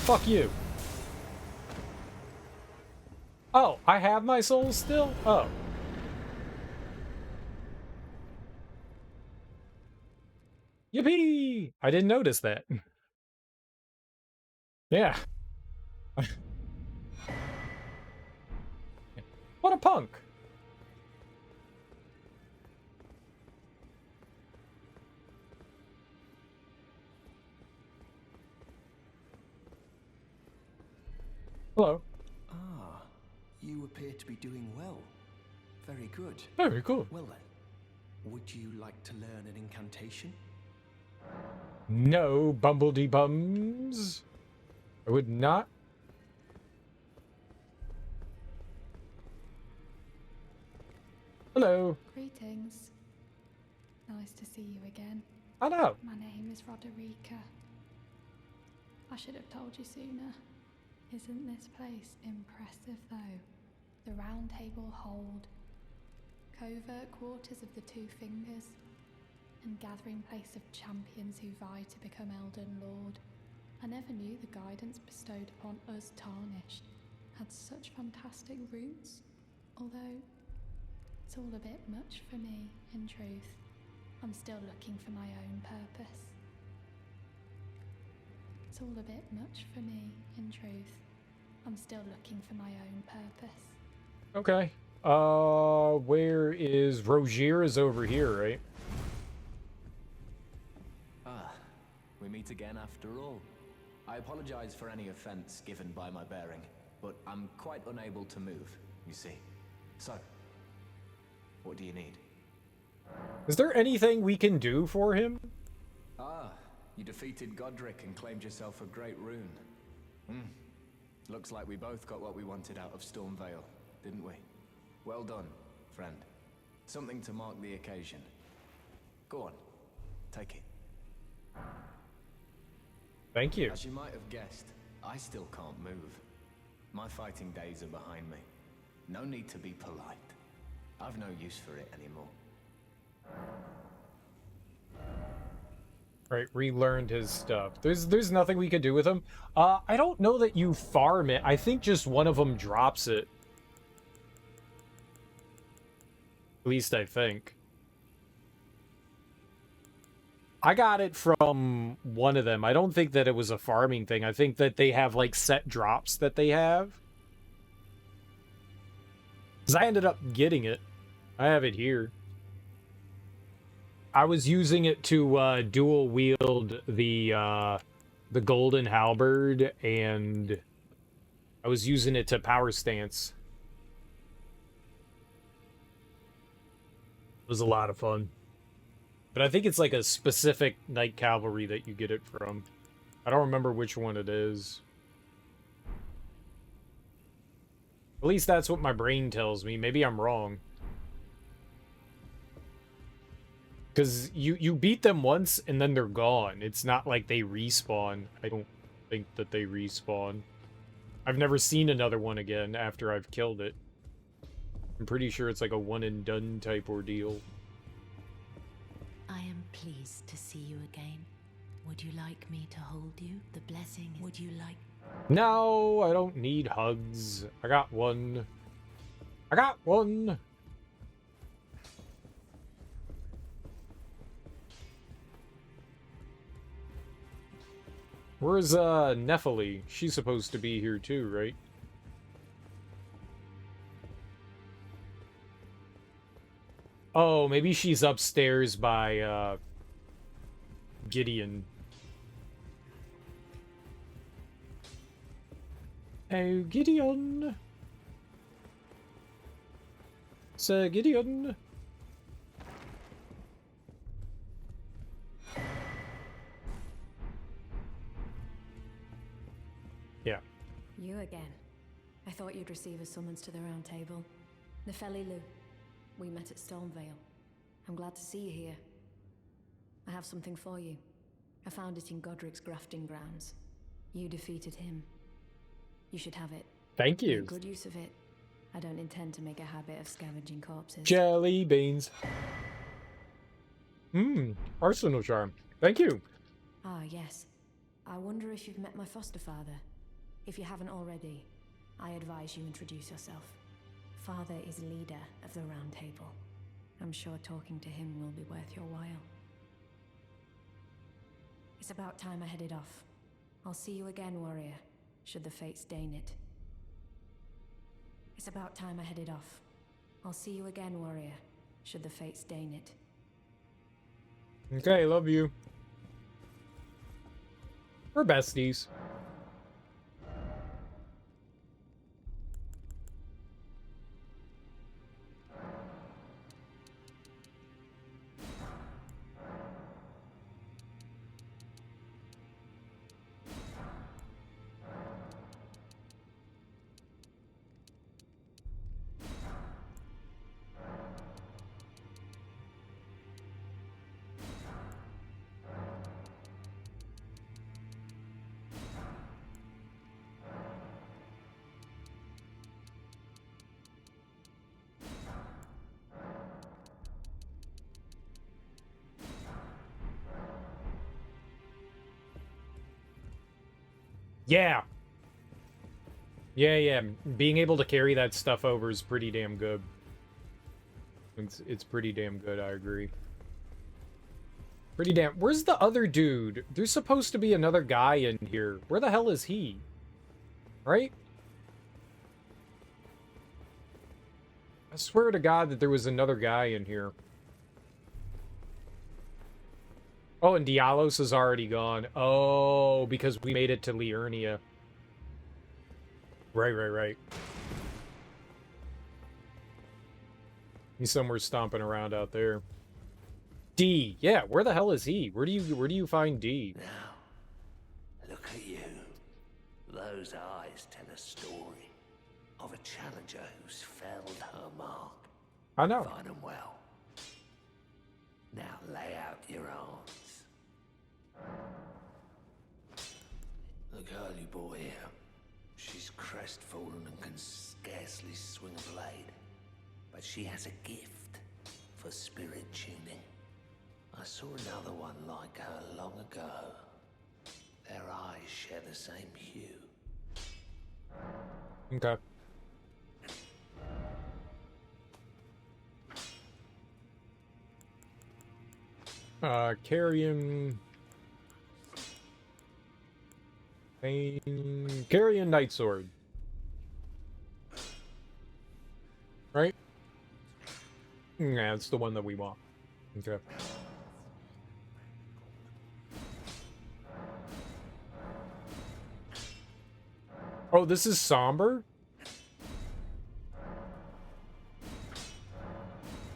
Fuck you. Oh, I have my soul still? Oh. Yippee! I didn't notice that. Yeah. What a punk. Hello. Ah, you appear to be doing well. Very good. Very good. Well then, would you like to learn an incantation? No, Bumbledy Bums. I would not. Hello. Greetings. Nice to see you again. Hello. My name is Roderica. I should have told you sooner. Isn't this place impressive though? The Round Table Hold, covert quarters of the Two Fingers, and gathering place of champions who vie to become Elden Lord. I never knew the guidance bestowed upon us Tarnished had such fantastic roots, although it's all a bit much for me, in truth. I'm still looking for my own purpose. It's all a bit much for me, in truth. I'm still looking for my own purpose. Okay. Where is Rogier? Is over here, right? Ah, we meet again after all. I apologize for any offense given by my bearing, but I'm quite unable to move, you see. So, what do you need? Is there anything we can do for him? Ah, you defeated Godric and claimed yourself a great rune. Looks like we both got what we wanted out of Stormvale, didn't we? Well done, friend. Something to mark the occasion. Go on, take it. Thank you. As you might have guessed, I still can't move. My fighting days are behind me. No need to be polite. I've no use for it anymore. Right, relearned his stuff. There's nothing we could do with him. I don't know that you farm it. I think just one of them drops it. At least I think. I got it from one of them. I don't think that it was a farming thing. I think that they have, like, set drops that they have. Because I ended up getting it. I have it here. I was using it to dual wield the golden halberd, and I was using it to power stance. was a lot of fun. But I think it's like a specific Knight Cavalry that you get it from. I don't remember which one it is. At least that's what my brain tells me. Maybe I'm wrong. Because you beat them once and then they're gone. It's not like they respawn. I don't think that they respawn. I've never seen another one again after I've killed it. I'm pretty sure it's like a one and done type ordeal. I am pleased to see you again. Would you like me to hold you? The blessing, would you like... No, I don't need hugs. I got one. I got one. Where's Nephili? She's supposed to be here too, right? Oh, maybe she's upstairs by Gideon. Oh, Gideon. Sir Gideon. Yeah. You again. I thought you'd receive a summons to the Round Table. Nefeli, we met at Stormvale. I'm glad to see you here. I have something for you. I found it in Godric's grafting grounds. You defeated him. You should have it. Thank you. Make good use of it. I don't intend to make a habit of scavenging corpses. Jelly beans. Arsenal charm. Thank you. Ah, yes. I wonder if you've met my foster father. If you haven't already, I advise you introduce yourself. Father is leader of the Round Table. I'm sure talking to him will be worth your while. It's about time I headed off. I'll see you again, warrior, should the fates deign it. It's about time I headed off. I'll see you again, warrior, should the fates deign it. Okay, love you. We're besties. Yeah. Yeah. Being able to carry that stuff over is pretty damn good. It's pretty damn good, I agree. Pretty damn... Where's the other dude? There's supposed to be another guy in here. Where the hell is he? Right? I swear to God that there was another guy in here. Oh, and Dialos is already gone. Oh, because we made it to Liurnia. Right. He's somewhere stomping around out there. D. Yeah, where the hell is he? Where do you find D? Now, look at you. Those eyes tell a story of a challenger who's felled her mark. I know. Find them well. Now lay out your arms. The girly boy here. She's crestfallen and can scarcely swing a blade. But she has a gift for spirit tuning. I saw another one like her long ago. Their eyes share the same hue. Okay. Carrion Nightsword. Right? Yeah, it's the one that we want. Okay. Oh, this is somber?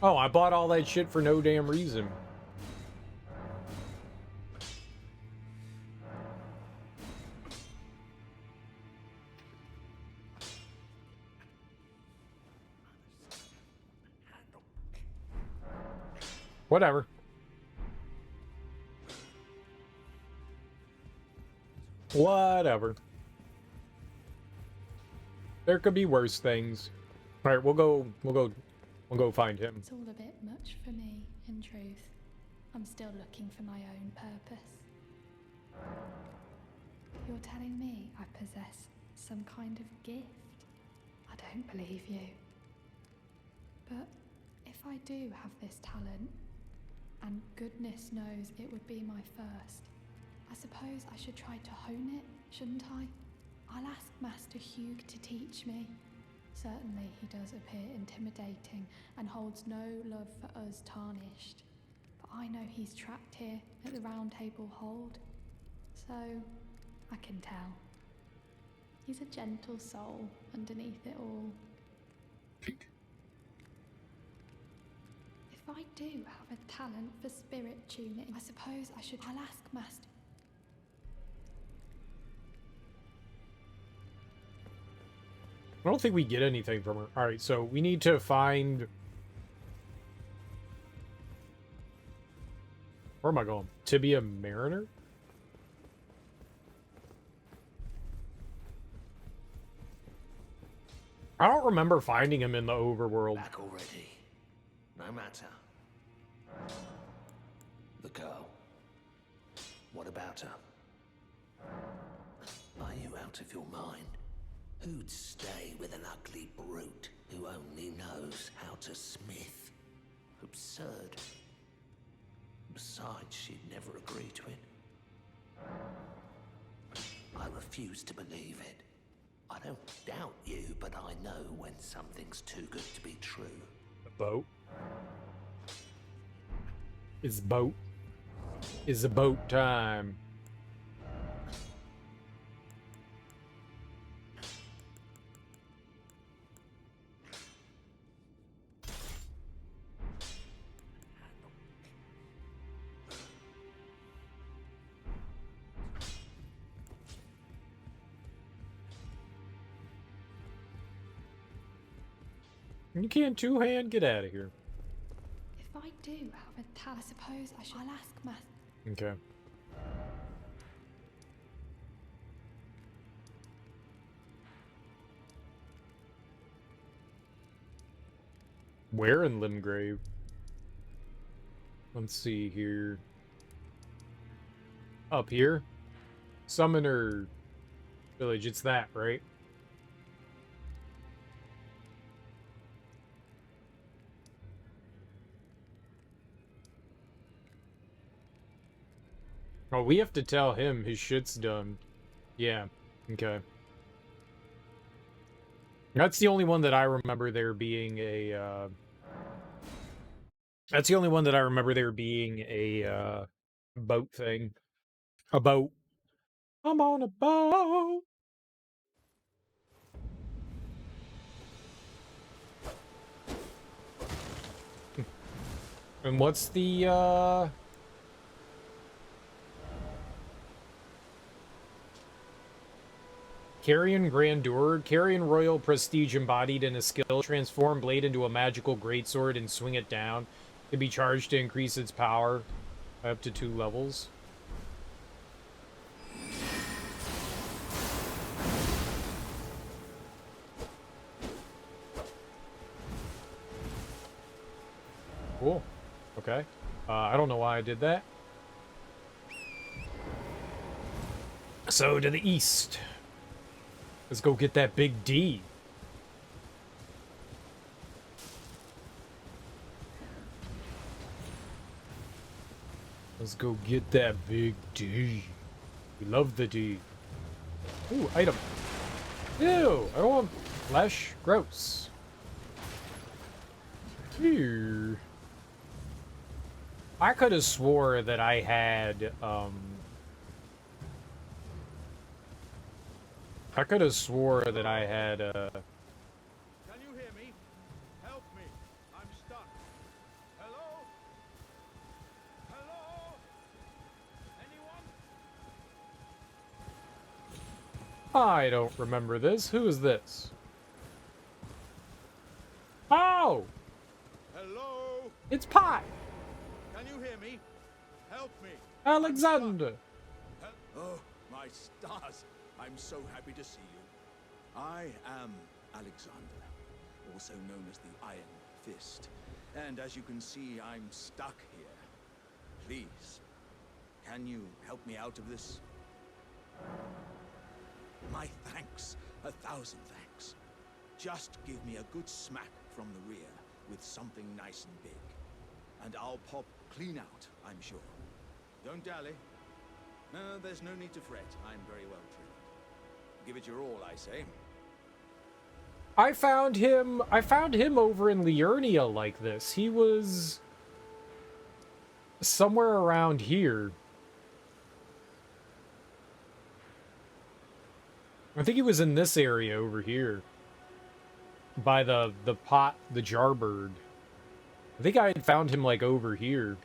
Oh, I bought all that shit for no damn reason. Whatever. Whatever. There could be worse things. All right, we'll go find him. It's all a bit much for me, in truth. I'm still looking for my own purpose. You're telling me I possess some kind of gift? I don't believe you. But if I do have this talent, and goodness knows it would be my first, I suppose I should try to hone it, shouldn't I? I'll ask Master Hugh to teach me. Certainly he does appear intimidating and holds no love for us tarnished. But I know he's trapped here at the Round Table Hold, so I can tell. He's a gentle soul underneath it all. If I do have a talent for spirit tuning, I suppose I'll ask Master. I don't think we get anything from her. Alright, so we need to find... Where am I going? To be a mariner? I don't remember finding him in the overworld. Back already. No matter. The girl. What about her? Are you out of your mind? Who'd stay with an ugly brute who only knows how to smith? Absurd. Besides, she'd never agree to it. I refuse to believe it. I don't doubt you, but I know when something's too good to be true. The boat? It's boat. It's a boat time. You can't two-hand get out of here. If I do have a talent, I suppose I'll ask Master. Okay. Where in Limgrave? Let's see here. Up here? Summoner Village, it's that, right? Oh, we have to tell him his shit's done. Yeah, okay. That's the only one that I remember there being a, That's the only one that I remember there being a, boat thing. A boat. I'm on a boat! And what's the, Carrion Grandeur, Carrion Royal Prestige embodied in a skill, transform blade into a magical greatsword and swing it down. Can be charged to increase its power by up to 2 levels. Cool. Okay. I don't know why I did that. So, to the east. Let's go get that big D. Let's go get that big D. We love the D. Ooh, item. Ew, I don't want flesh. Gross. Ew. I could have swore that I had, I could have swore that I had, Can you hear me? Help me. I'm stuck. I don't remember this. Who is this? Oh! Hello? It's Pi! Can you hear me? Help me. Alexander! Oh, my stars. I'm so happy to see you. I am Alexander, also known as the Iron Fist. And as you can see, I'm stuck here. Please, can you help me out of this? My thanks. 1,000 thanks. Just give me a good smack from the rear with something nice and big. And I'll pop clean out, I'm sure. Don't dally. No, there's no need to fret. I'm very well trained. Give it your all, I say. I found him over in Liurnia like this. He was somewhere around here. I think he was in this area over here. By the jarbird. I think I had found him like over here.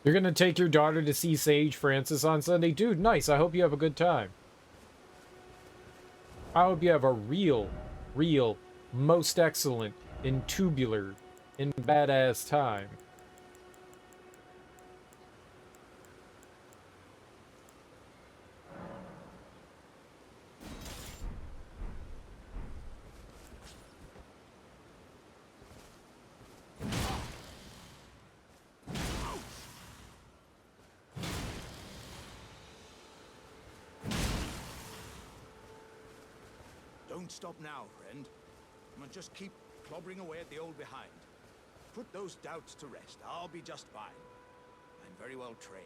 You're gonna take your daughter to see Sage Francis on Sunday? Dude, nice. I hope you have a good time. I hope you have a real, most excellent, and tubular, and badass time. Don't stop now, friend. Just keep clobbering away at the old behind. Put those doubts to rest. I'll be just fine. I'm very well trained.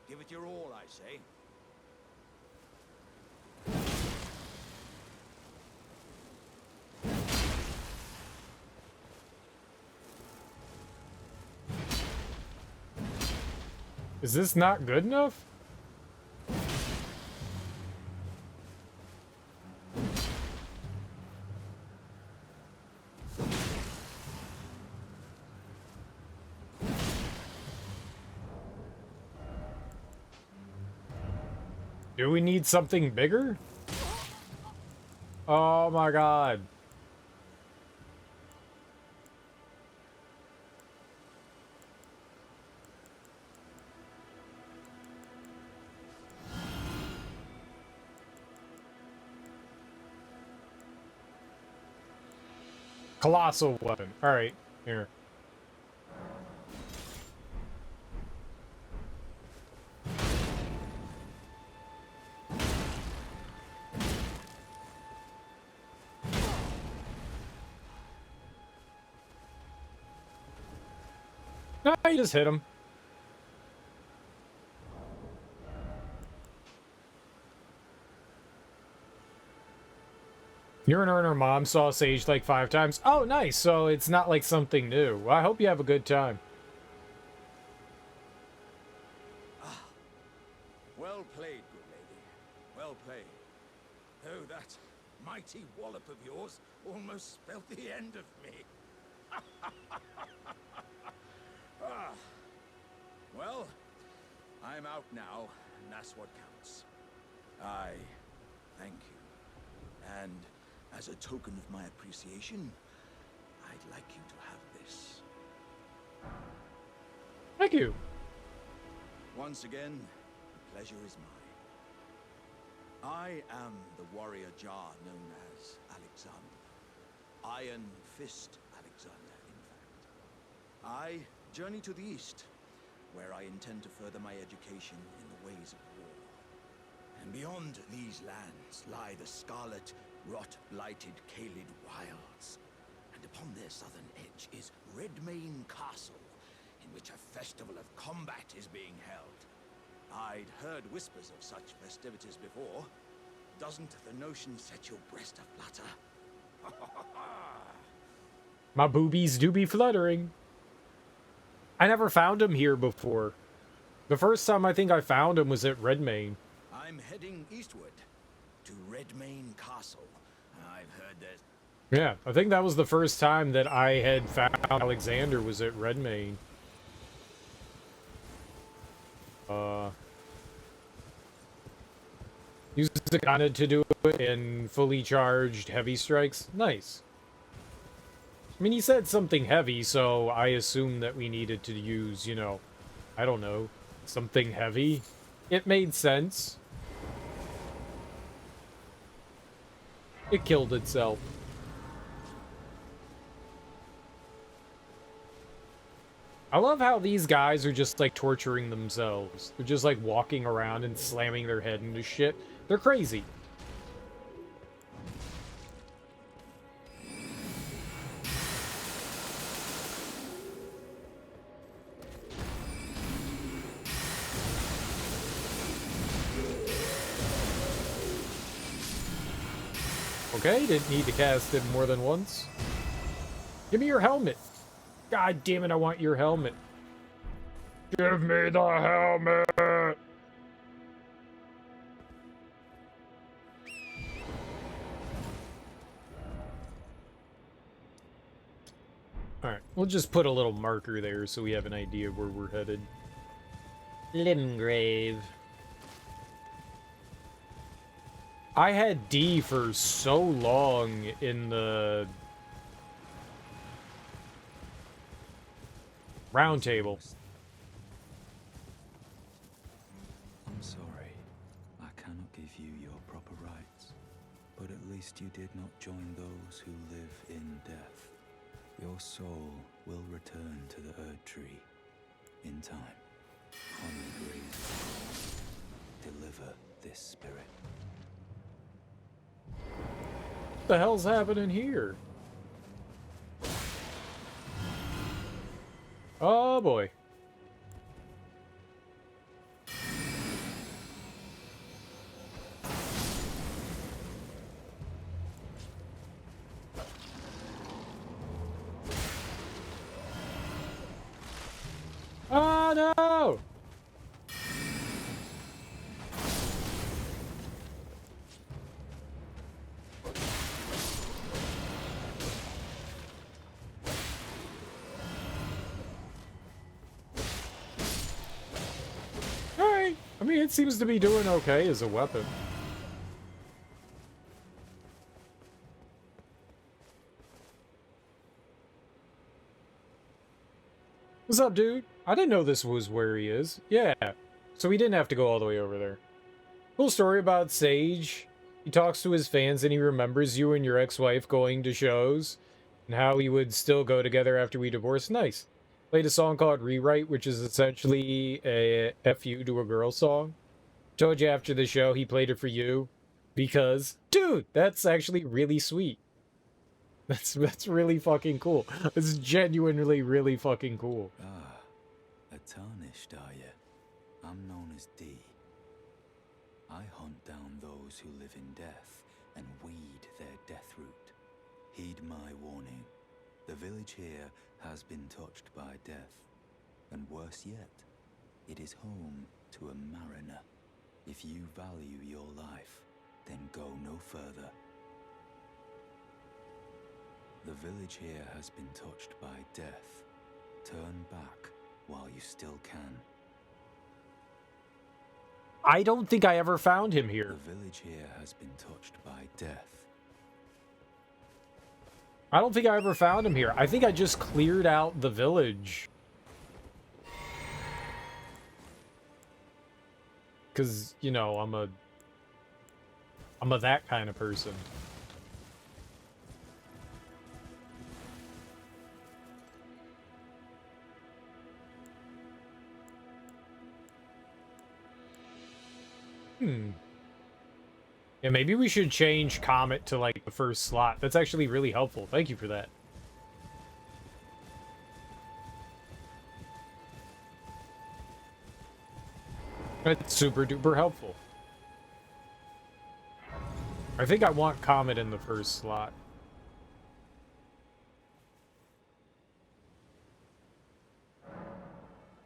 Give it your all, I say. Is this not good enough? Do we need something bigger? Oh my god. Colossal weapon. Alright, here. No, you just hit him. Your and her mom saw Sage like 5 times. Oh, nice. So it's not like something new. I hope you have a good time. Well played, good lady. Well played. Oh, that mighty wallop of yours almost spelled the end of me. Well, I'm out now, and that's what counts. I thank you. And as a token of my appreciation, I'd like you to have this. Thank you. Once again, the pleasure is mine. I am the warrior Jar known as Alexander. Iron Fist Alexander, in fact. I journey to the east, where I intend to further my education in the ways of war. And beyond these lands lie the scarlet, rot-blighted Caelid wilds. And upon their southern edge is Redmane Castle, in which a festival of combat is being held. I'd heard whispers of such festivities before. Doesn't the notion set your breast aflutter? My boobies do be fluttering. I never found him here before. The first time I think I found him was at Redmane. I'm heading eastward to Redmane Castle. I've heard that. Yeah, I think that was the first time that I had found Alexander was at Redmane. Use the katana to do it in fully charged heavy strikes. Nice. I mean, he said something heavy, so I assumed that we needed to use, you know, I don't know, something heavy. It made sense. It killed itself. I love how these guys are just, like, torturing themselves. They're just, like, walking around and slamming their head into shit. They're crazy. Okay, didn't need to cast it more than once. Give me your helmet. God damn it, I want your helmet. Give me the helmet! Alright, we'll just put a little marker there so we have an idea of where we're headed. Limgrave. I had D for so long in the round table. I'm sorry. I cannot give you your proper rights. But at least you did not join those who live in death. Your soul will return to the Erd Tree in time. Honor agrees. Deliver this spirit. What the hell's happening here? Oh boy. Oh no! Alright. I mean, it seems to be doing okay as a weapon. What's up, dude? I didn't know this was where he is. Yeah. So we didn't have to go all the way over there. Cool story about Sage. He talks to his fans and he remembers you and your ex-wife going to shows and how we would still go together after we divorced. Nice. Played a song called Rewrite, which is essentially a FU to a girl song. Told you after the show he played it for you because, dude, that's actually really sweet. That's really fucking cool. It's genuinely really fucking cool. Ah, a tarnished, are you? I'm known as D. I hunt down those who live in death and weed their death root. Heed my warning. The village here has been touched by death. And worse yet, it is home to a mariner. If you value your life, then go no further. The village here has been touched by death. Turn back while you still can. I don't think I ever found him here. The village here has been touched by death. I don't think I ever found him here. I think I just cleared out the village. Because, you know, I'm a that kind of person. Yeah, maybe we should change Comet to, like, the first slot. That's actually really helpful. Thank you for that. That's super duper helpful. I think I want Comet in the first slot.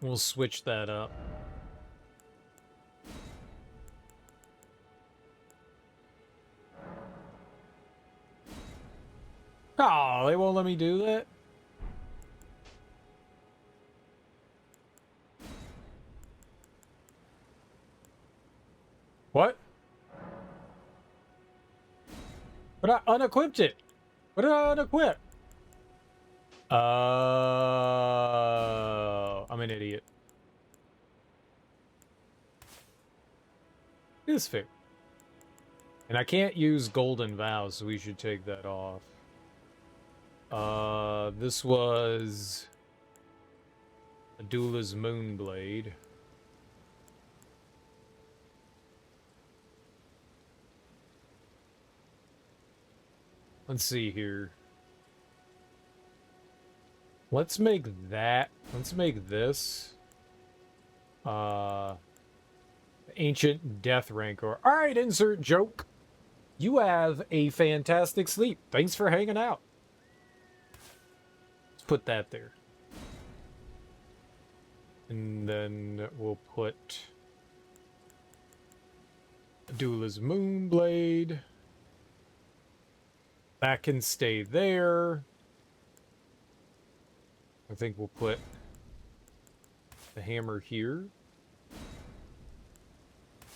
We'll switch that up. Oh, they won't let me do that? What? But I unequipped it. What did I unequip? I'm an idiot. It is fair. And I can't use Golden Vows, so we should take that off. This was Adula's Moonblade. Let's see here. Let's make that. Let's make this. Ancient Death Rancor. Alright, insert joke. You have a fantastic sleep. Thanks for hanging out. Let's put that there. And then we'll put Adula's Moonblade. That can stay there. I think we'll put the hammer here.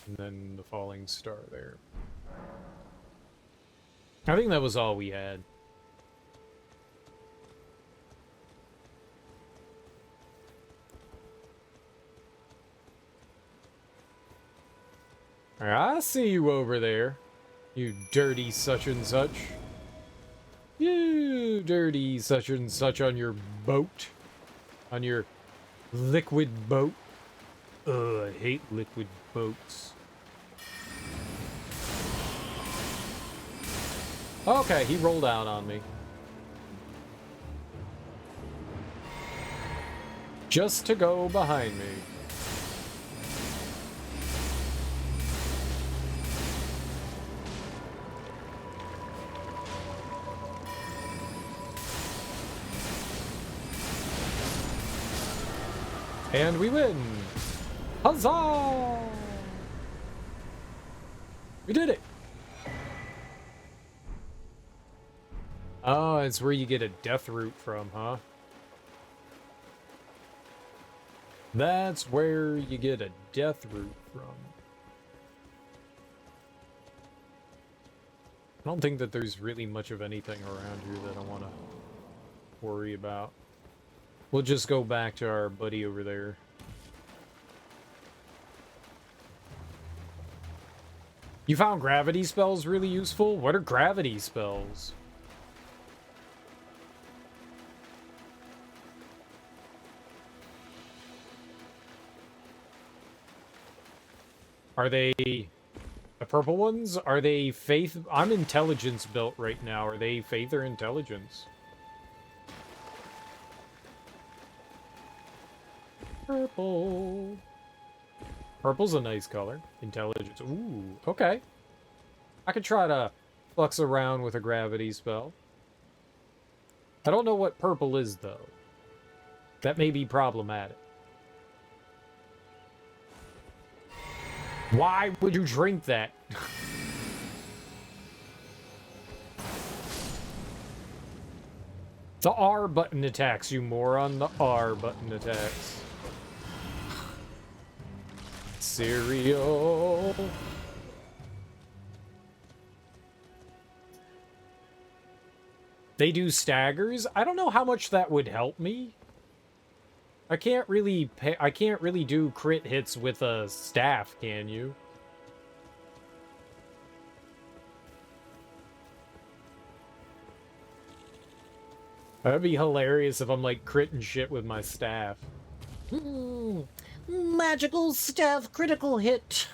And then the falling star there. I think that was all we had. Alright, I see you over there. You dirty such and such. You dirty such and such on your boat. On your liquid boat. Ugh, I hate liquid boats. Okay, he rolled out on me. Just to go behind me. And we win! Huzzah! We did it! Oh, it's where you get a death root from, huh? That's where you get a death root from. I don't think that there's really much of anything around here that I want to worry about. We'll just go back to our buddy over there. You found gravity spells really useful? What are gravity spells? Are they the purple ones? Are they faith? I'm intelligence built right now. Are they faith or intelligence? Purple. Purple's a nice color. Intelligence. Ooh, okay. I could try to flux around with a gravity spell. I don't know what purple is, though. That may be problematic. Why would you drink that? The R button attacks, you moron. The R button attacks. Cereal. They do staggers? I don't know how much that would help me. I can't really do crit hits with a staff, can you? That'd be hilarious if I'm like critting shit with my staff. Magical staff critical hit.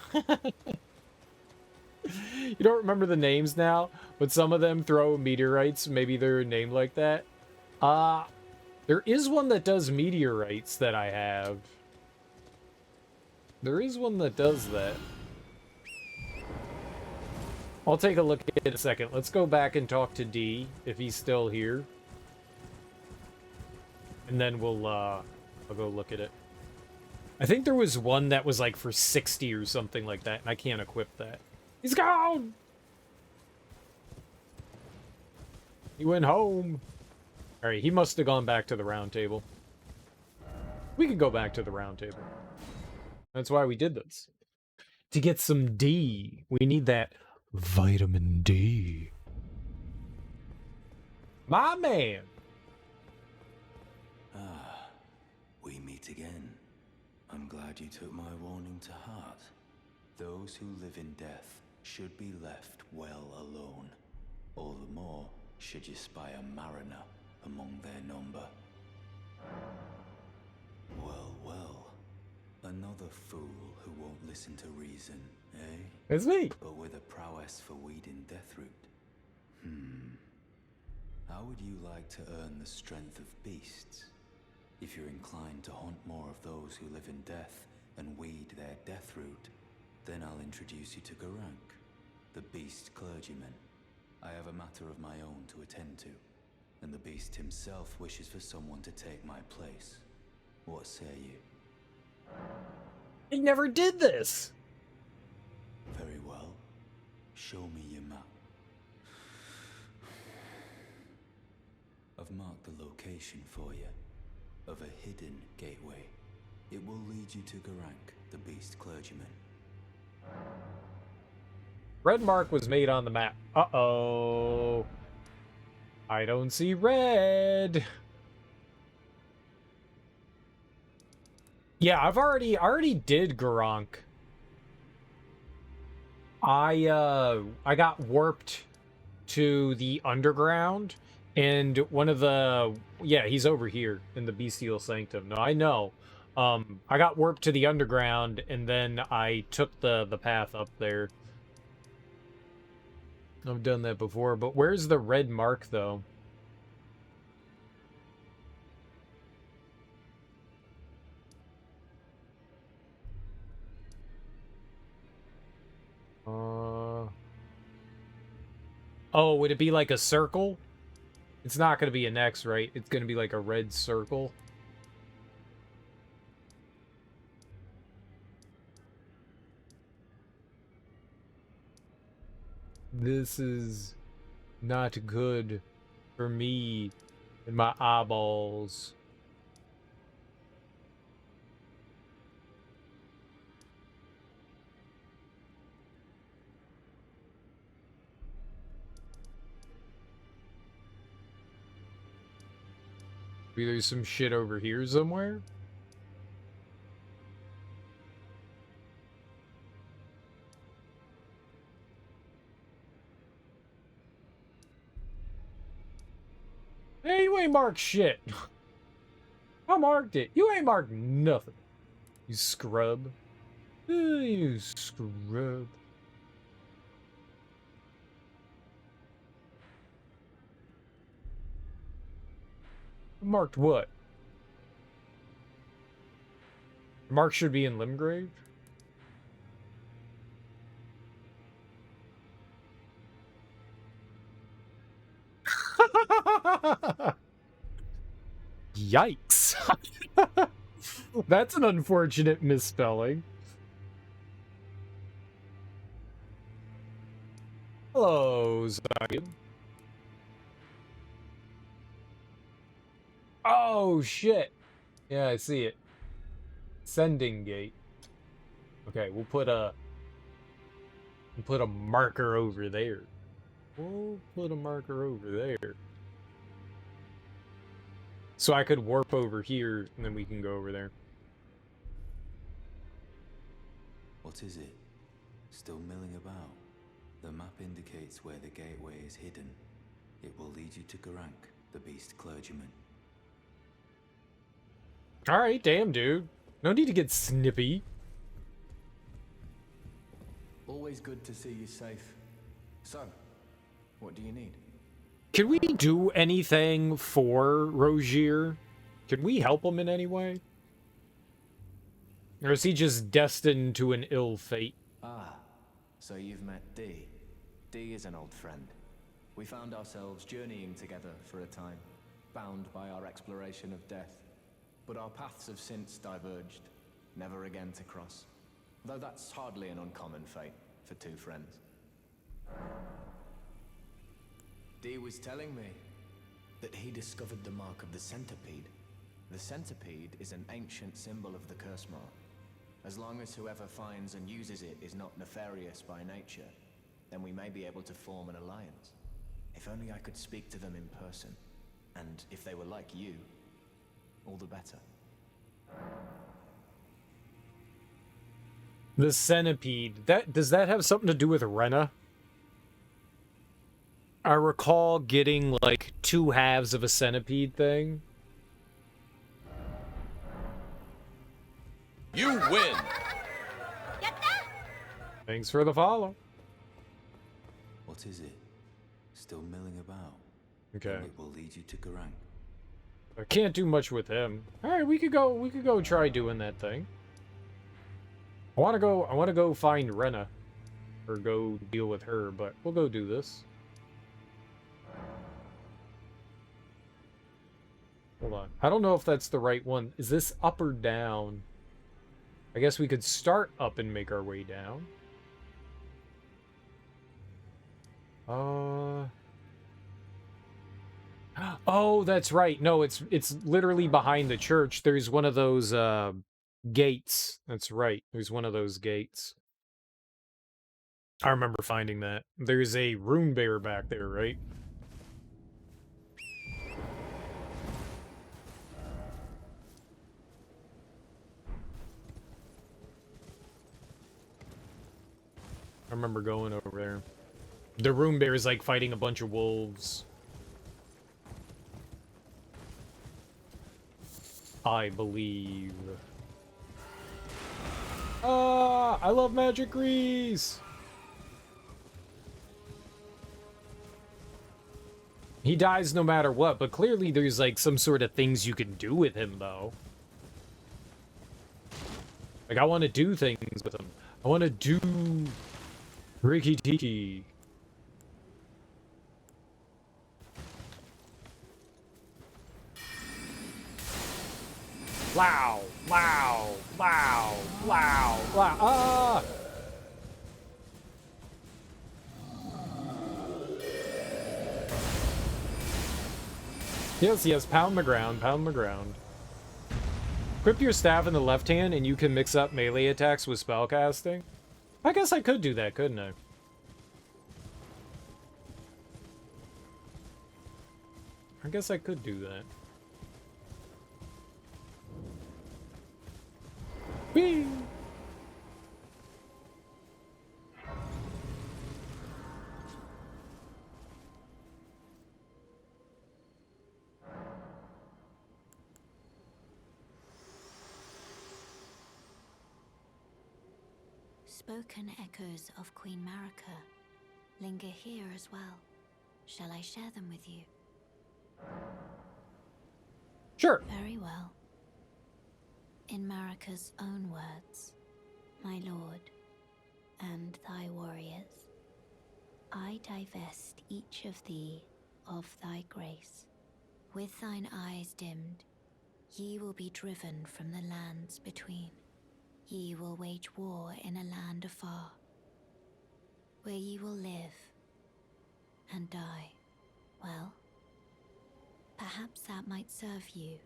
You don't remember the names now, but some of them throw meteorites. Maybe they're named like that. There is one that does meteorites that I have. There is one that does that. I'll take a look at it in a second. Let's go back and talk to D, if he's still here. And then I'll go look at it. I think there was one that was like for 60 or something like that, and I can't equip that. He's gone! He went home. Alright, he must have gone back to the round table. We could go back to the round table. That's why we did this. To get some D. We need that vitamin D. My man. Ah, we meet again. I'm glad you took my warning to heart. Those who live in death should be left well alone. All the more should you spy a mariner among their number. Well, well. Another fool who won't listen to reason, eh? It's me. But with a prowess for weeding Deathroot. How would you like to earn the strength of beasts? If you're inclined to hunt more of those who live in death and weed their Deathroot, then I'll introduce you to Garank, the beast clergyman. I have a matter of my own to attend to, and the beast himself wishes for someone to take my place. What say you? He never did this. Very well. Show me your map. I've marked the location for you, of a hidden gateway. It will lead you to Garank, the beast clergyman. Red mark was made on the map. Uh-oh. I don't see red. Yeah, I already did Garank. I got warped to the underground, and one of the, yeah, he's over here in the Bestial Sanctum. No, I know. I got warped to the underground, and then I took the path up there. I've done that before, but where's the red mark, though? Oh, would it be like a circle? It's not going to be an X, right? It's going to be like a red circle. This is not good for me and my eyeballs. Maybe there's some shit over here somewhere. Hey, you ain't marked shit. I marked it. You ain't marked nothing. You scrub. You scrub. Marked what? Mark should be in Limgrave. Yikes. That's an unfortunate misspelling. Hello, Zion. Oh, shit. Yeah, I see it. Sending gate. Okay, we'll put a marker over there. We'll put a marker over there. So I could warp over here, and then we can go over there. What is it? Still milling about? The map indicates where the gateway is hidden. It will lead you to Garank, the beast clergyman. Alright, damn, dude. No need to get snippy. Always good to see you safe. So, what do you need? Can we do anything for Rogier? Can we help him in any way? Or is he just destined to an ill fate? Ah, so you've met Dee. Dee is an old friend. We found ourselves journeying together for a time, bound by our exploration of death. But our paths have since diverged, never again to cross. Though that's hardly an uncommon fate for two friends. Dee was telling me that he discovered the mark of the centipede. The centipede is an ancient symbol of the curse mark. As long as whoever finds and uses it is not nefarious by nature, then we may be able to form an alliance. If only I could speak to them in person. And if they were like you, all the better. The centipede. Does that have something to do with Rena? I recall getting like 2 halves of a centipede thing. You win. Thanks for the follow. What is it? Still milling about? Okay. Then it will lead you to Garang. I can't do much with him. All right, we could go try doing that thing. I want to go find Rena or go deal with her, but we'll go do this. Hold on. I don't know if that's the right one. Is this up or down? I guess we could start up and make our way down. Oh, that's right. No, it's literally behind the church. There's one of those gates. That's right. There's one of those gates. I remember finding that. There's a rune bear back there, right? I remember going over there. The rune bear is like fighting a bunch of wolves. I believe. Ah, I love magic grease. He dies no matter what, but clearly there's like some sort of things you can do with him though. Like I want to do things with him. I want to do Riki Tiki. Wow, wow, wow, wow, wow, ah! Yes, yes, pound the ground, pound the ground. Equip your staff in the left hand and you can mix up melee attacks with spellcasting. I guess I could do that, couldn't I? I guess I could do that. Whee! Spoken echoes of Queen Marika linger here as well. Shall I share them with you? Sure. Very well. In Marika's own words, my lord, and thy warriors, I divest each of thee of thy grace. With thine eyes dimmed, ye will be driven from the lands between. Ye will wage war in a land afar, where ye will live and die. Well, perhaps that might serve you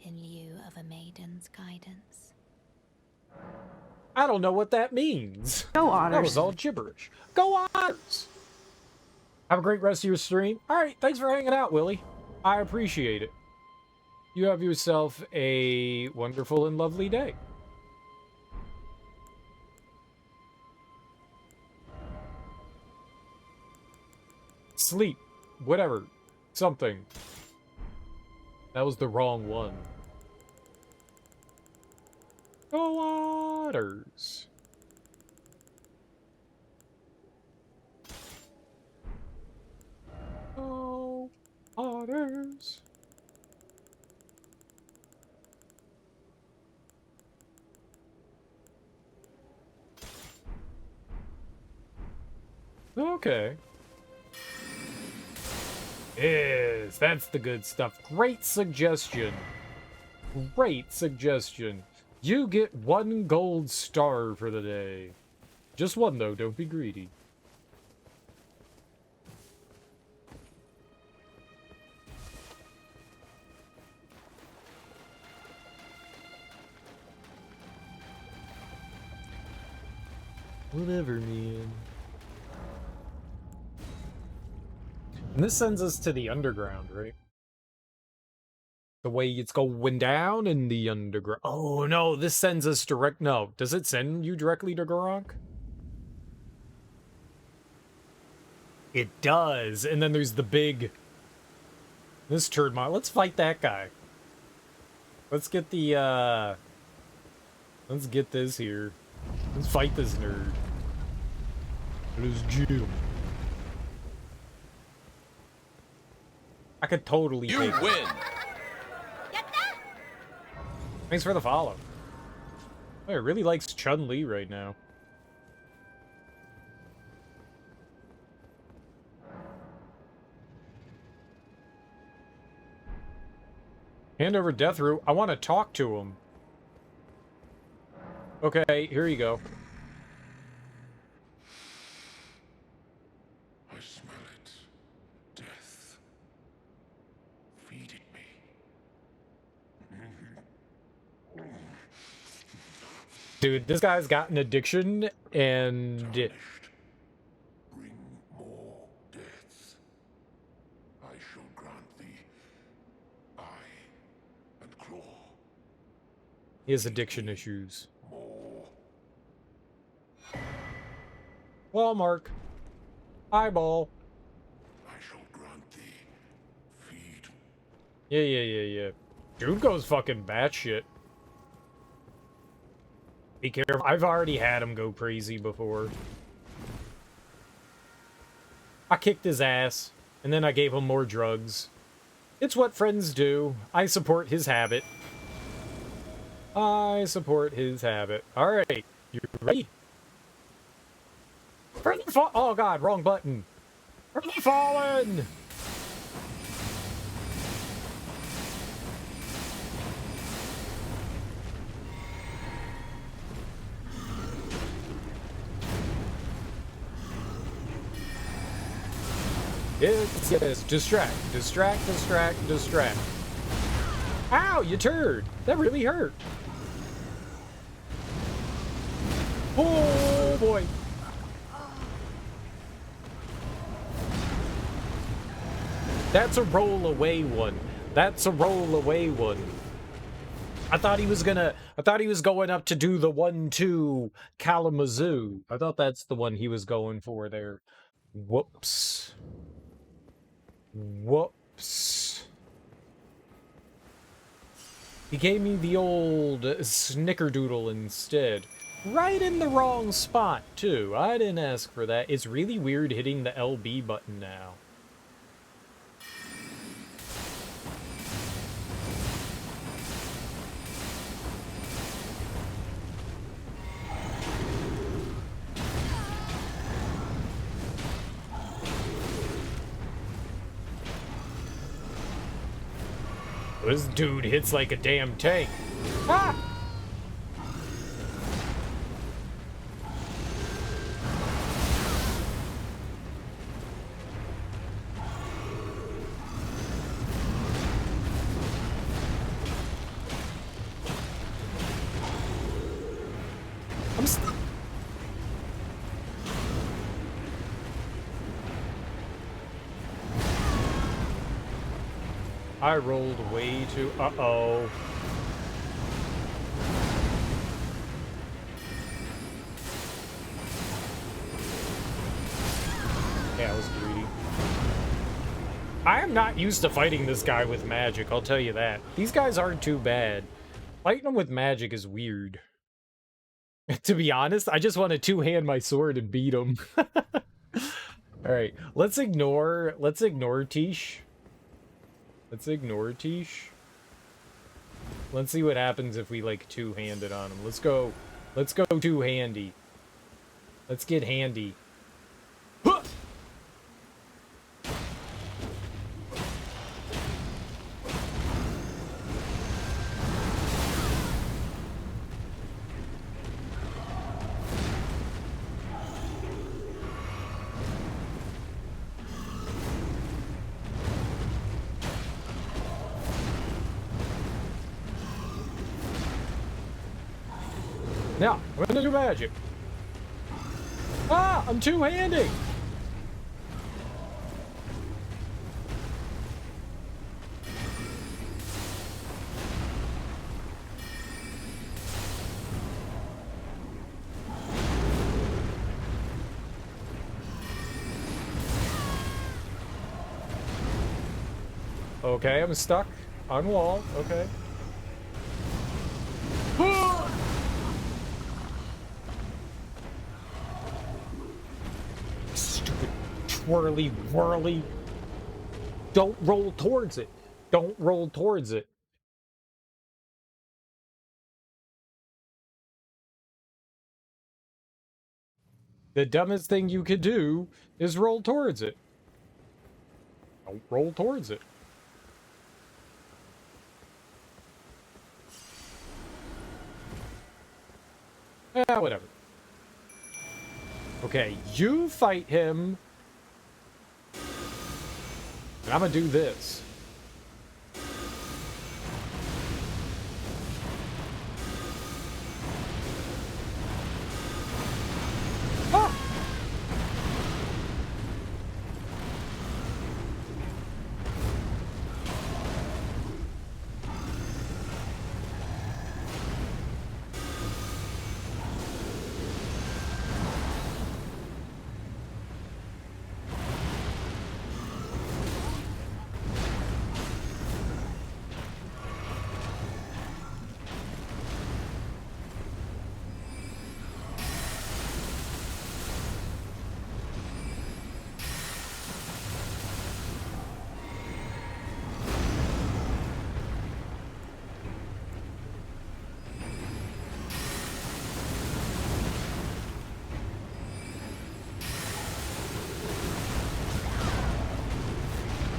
in lieu of a maiden's guidance. I don't know what that means. Go Otters. That was all gibberish. Go Otters! Have a great rest of your stream. Alright, thanks for hanging out, Willie. I appreciate it. You have yourself a wonderful and lovely day. Sleep. Whatever. Something. That was the wrong one. Go Otters! Go Otters! Okay. Yes, that's the good stuff. Great suggestion. Great suggestion. You get 1 gold star for the day. Just 1 though, don't be greedy. Whatever, man. And this sends us to the underground, right? The way it's going down in the underground. Oh no, this sends us direct. No, does it send you directly to Gurunk? It does. And then there's the big. This turd mod. Let's fight that guy. Let's get the. Let's get this here. Let's fight this nerd. Let's get him. I could totally take You win. Thanks for the follow. Oh, it really likes Chun-Li right now. Hand over Deathroot. I want to talk to him. Okay, here you go. I smell it. Death. Feed it me. Dude, this guy's got an addiction, and... Bring more deaths. I shall grant thee eye and claw. He has addiction issues. Well, Mark. Eyeball. I shall grant thee feed. Yeah. Dude goes fucking batshit. Be careful. I've already had him go crazy before. I kicked his ass, and then I gave him more drugs. It's what friends do. I support his habit. I support his habit. Alright, you ready? Oh god, wrong button. Fallen! Yes, distract. Ow, you turd! That really hurt. Oh boy. That's a roll away one. I thought he was going up to do the 1-2 Kalamazoo. I thought that's the one he was going for there. Whoops. He gave me the old snickerdoodle instead. Right in the wrong spot, too. I didn't ask for that. It's really weird hitting the LB button now. This dude hits like a damn tank. Ah! I'm stuck. I rolled way too... Uh-oh. Yeah, I was greedy. I am not used to fighting this guy with magic, I'll tell you that. These guys aren't too bad. Fighting them with magic is weird. To be honest, I just want to two-hand my sword and beat him. Alright, let's ignore Tish. Let's see what happens if we, like, two-handed on him. Let's go two-handy. Let's get handy. Huh! Now, I'm gonna do magic. Ah, I'm two-handing. Okay, I'm stuck on wall. Okay. Stupid twirly whirly. Don't roll towards it. Don't roll towards it. The dumbest thing you could do is roll towards it. Don't roll towards it. Whatever. Okay, you fight him. And I'm gonna do this. Ah!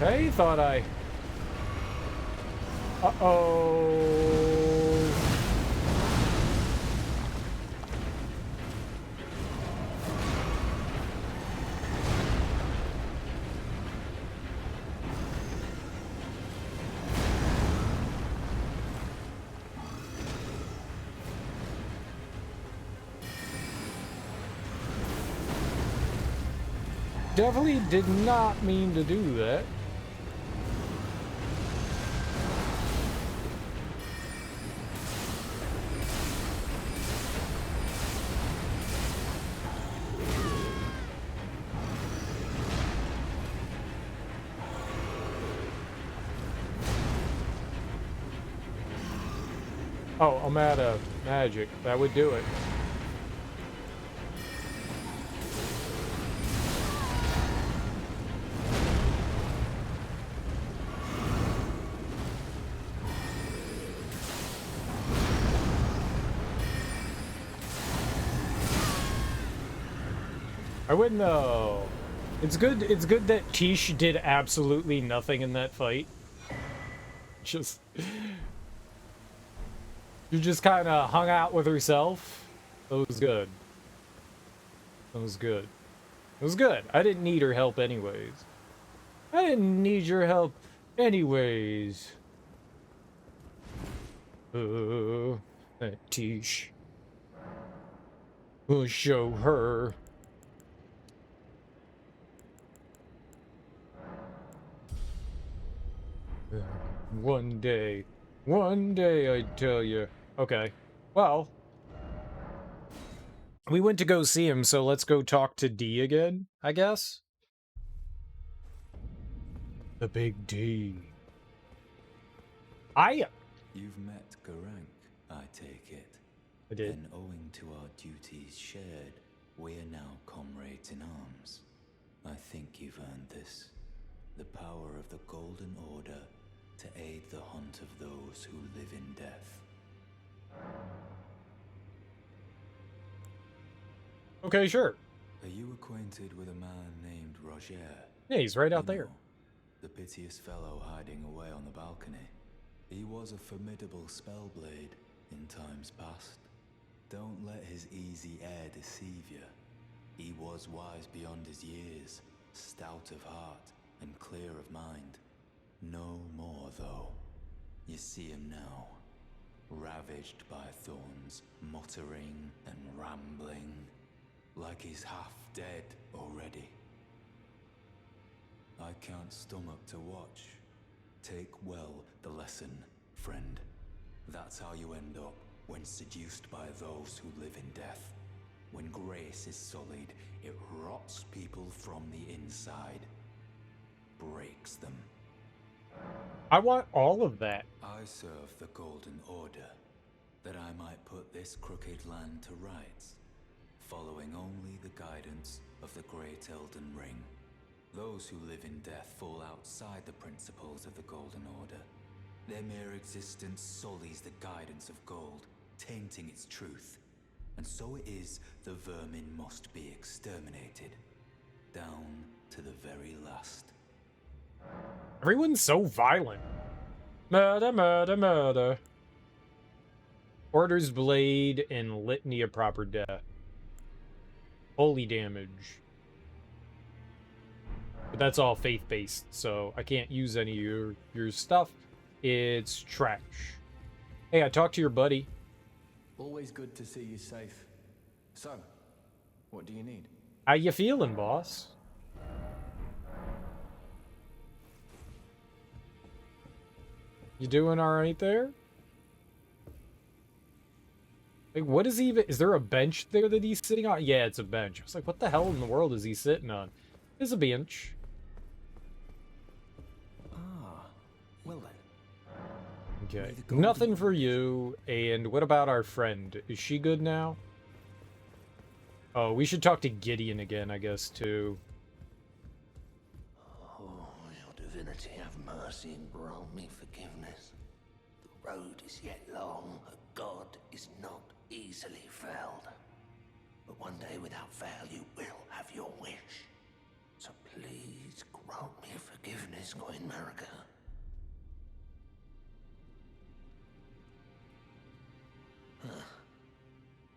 Okay, thought I... Uh-oh. Definitely did not mean to do that. Oh, I'm out of magic. That would do it. I wouldn't know. It's good that Tish did absolutely nothing in that fight. Just... You just kind of hung out with herself. That was good. That was good. It was good. I didn't need her help anyways. I didn't need your help anyways. That Tish. We'll show her. One day, I tell you. Okay, well, we went to go see him, so let's go talk to D again, I guess. The big D. You've met Garank, I take it. I did. Then, owing to our duties shared, we are now comrades in arms. I think you've earned this. The power of the Golden Order to aid the hunt of those who live in death. Okay, sure. Are you acquainted with a man named Roger? Yeah, he's right out there. The piteous fellow hiding away on the balcony. He was a formidable spellblade in times past. Don't let his easy air deceive you. He was wise beyond his years, stout of heart and clear of mind. No more, though. You see him now, ravaged by thorns, muttering and rambling, like he's half dead already. I can't stomach to watch. Take well the lesson, friend. That's how you end up when seduced by those who live in death. When grace is sullied, it rots people from the inside. Breaks them. I want all of that. I serve the Golden Order, that I might put this crooked land to rights, following only the guidance of the Great Elden Ring. Those who live in death fall outside the principles of the Golden Order. Their mere existence sullies the guidance of gold, tainting its truth. And so it is the vermin must be exterminated, down to the very last. Everyone's so violent. Murder, murder, murder. Order's Blade and Litany of Proper Death. Holy damage. But that's all faith-based, so I can't use any of your stuff. It's trash. Hey, I talked to your buddy. Always good to see you safe. So, what do you need? How you feeling, boss? You doing alright there? Like, what is even... Is there a bench there that he's sitting on? Yeah, it's a bench. I was like, what the hell in the world is he sitting on? There's a bench. Ah, well then. Okay, nothing for you. And what about our friend? Is she good now? Oh, we should talk to Gideon again, I guess, too. Oh, your divinity, have mercy and grant me forgiveness. The road is yet long, a god is not easily felled. But one day without fail you will have your wish. So please grant me forgiveness, Queen Marika. Huh.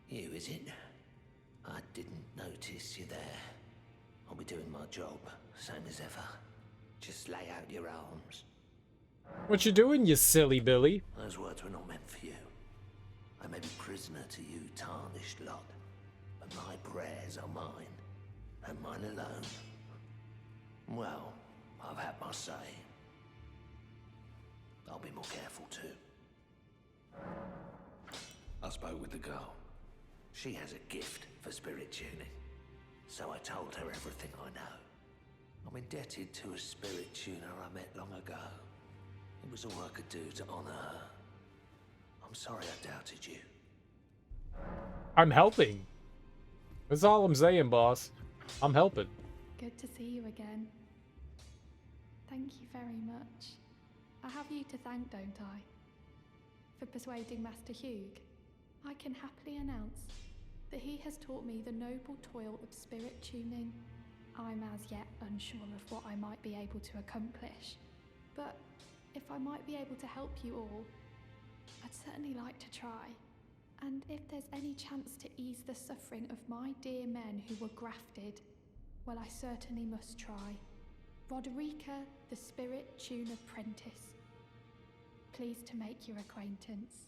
You, is it? I didn't notice you there. I'll be doing my job, same as ever. Just lay out your arms. What you doing, you silly Billy? Those words were not meant for you. I may be prisoner to you, tarnished lot, but my prayers are mine, and mine alone. Well, I've had my say. I'll be more careful too. I spoke with the girl. She has a gift for spirit tuning, so I told her everything I know. I'm indebted to a spirit tuner I met long ago. It was all I could do to honor her. I'm sorry I doubted you. I'm helping. That's all I'm saying, boss. I'm helping. Good to see you again. Thank you very much. I have you to thank, don't I? For persuading Master Hugh. I can happily announce that he has taught me the noble toil of spirit tuning. I'm as yet unsure of what I might be able to accomplish, but if I might be able to help you all, I'd certainly like to try. And if there's any chance to ease the suffering of my dear men who were grafted, well, I certainly must try. Roderica, the Spirit Tune Apprentice. Pleased to make your acquaintance.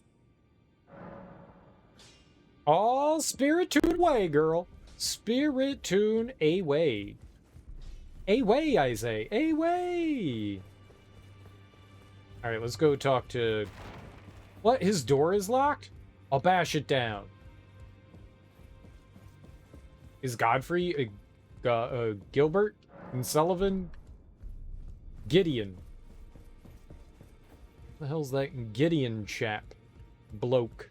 All spirit tune away, girl. Spirit tune away. Away, I say. Away. Alright, let's go talk to... What? His door is locked? I'll bash it down. Is Godfrey, Gilbert, and Sullivan? Gideon. What the hell's that Gideon chap? Bloke.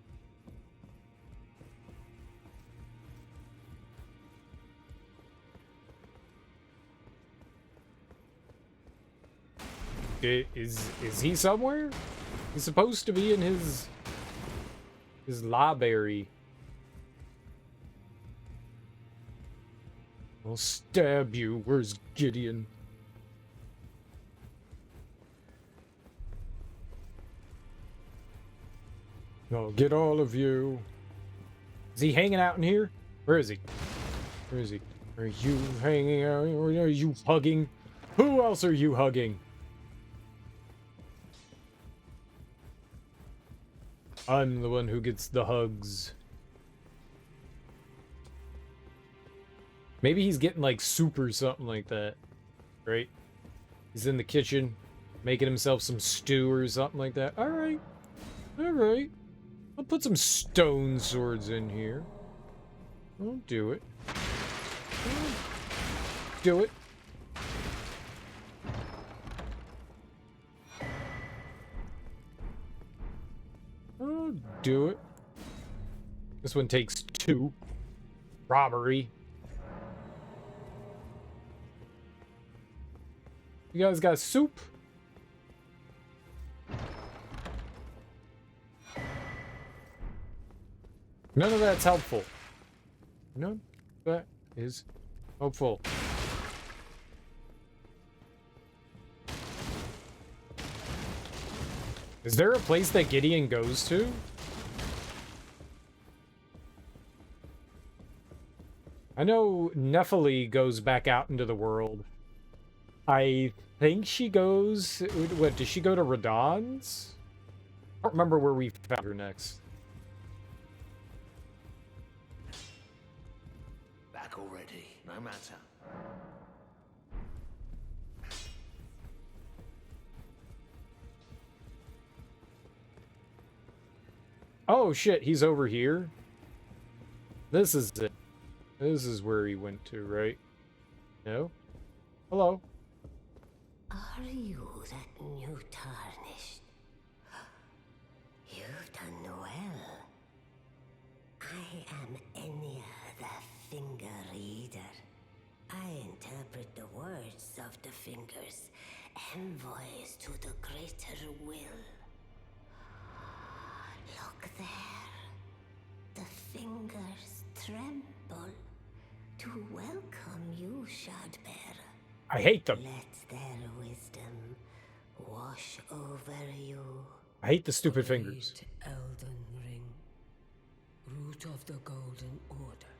Is he somewhere? He's supposed to be in his library. I'll stab you. Where's Gideon? No, get all of you. Is he hanging out in here? Where is he? Where is he? Are you hanging out? Or are you hugging? Who else are you hugging? I'm the one who gets the hugs. Maybe he's getting like soup or something like that. Right? He's in the kitchen making himself some stew or something like that. Alright. Alright. I'll put some stone swords in here. I'll do it. Do it. do it. This one takes 2. Robbery. You guys got soup? None of that's helpful. None of that is helpful. Is there a place that Gideon goes to? I know Nephili goes back out into the world. I think she goes... What, does she go to Radahn's? I don't remember where we found her next. Back already, no matter. Oh shit, he's over here. This is it. This is where he went to, right? No? Hello? Are you that new tarnished? You've done well. I am Enya the Finger Reader. I interpret the words of the fingers, envoys to the greater will. Look there. The fingers tremble to welcome you, Shardbearer. I hate them. Let their wisdom wash over you. I hate the stupid fingers. Elden Ring, root of the Golden Order,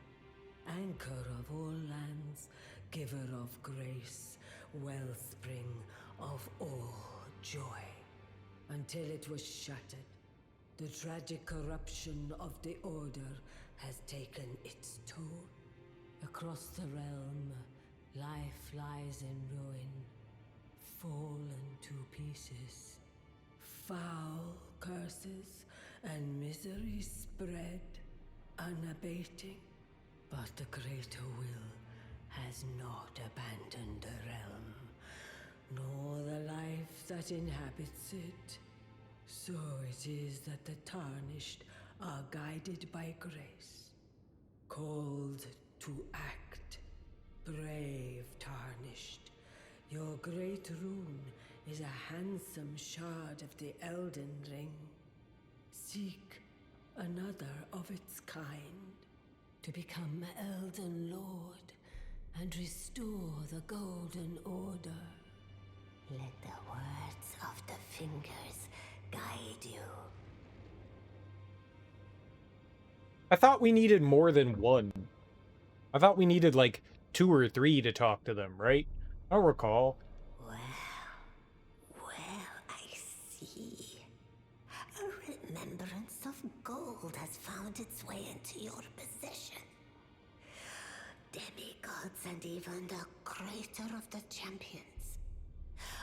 anchor of all lands, giver of grace, wellspring of all joy. Until it was shattered, the tragic corruption of the Order has taken its toll. Across the realm, life lies in ruin, fallen to pieces. Foul curses and misery spread, unabating. But the greater will has not abandoned the realm, nor the life that inhabits it. So it is that the Tarnished are guided by grace, called to act. Brave Tarnished, your great rune is a handsome shard of the Elden Ring. Seek another of its kind to become Elden Lord and restore the Golden Order. Let the words of the fingers guide you. I thought we needed more than one. I thought we needed like 2 or 3 to talk to them, right? I don't recall. Well, I see. A remembrance of gold has found its way into your possession. Demigods and even the greater of the champions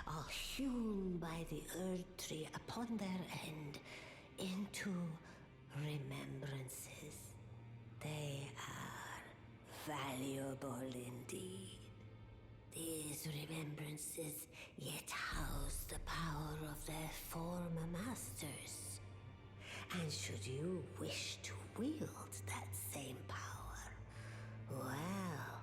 are hewn by the Earth Tree upon their end into remembrances. They are valuable indeed. These remembrances yet house the power of their former masters. And should you wish to wield that same power, well,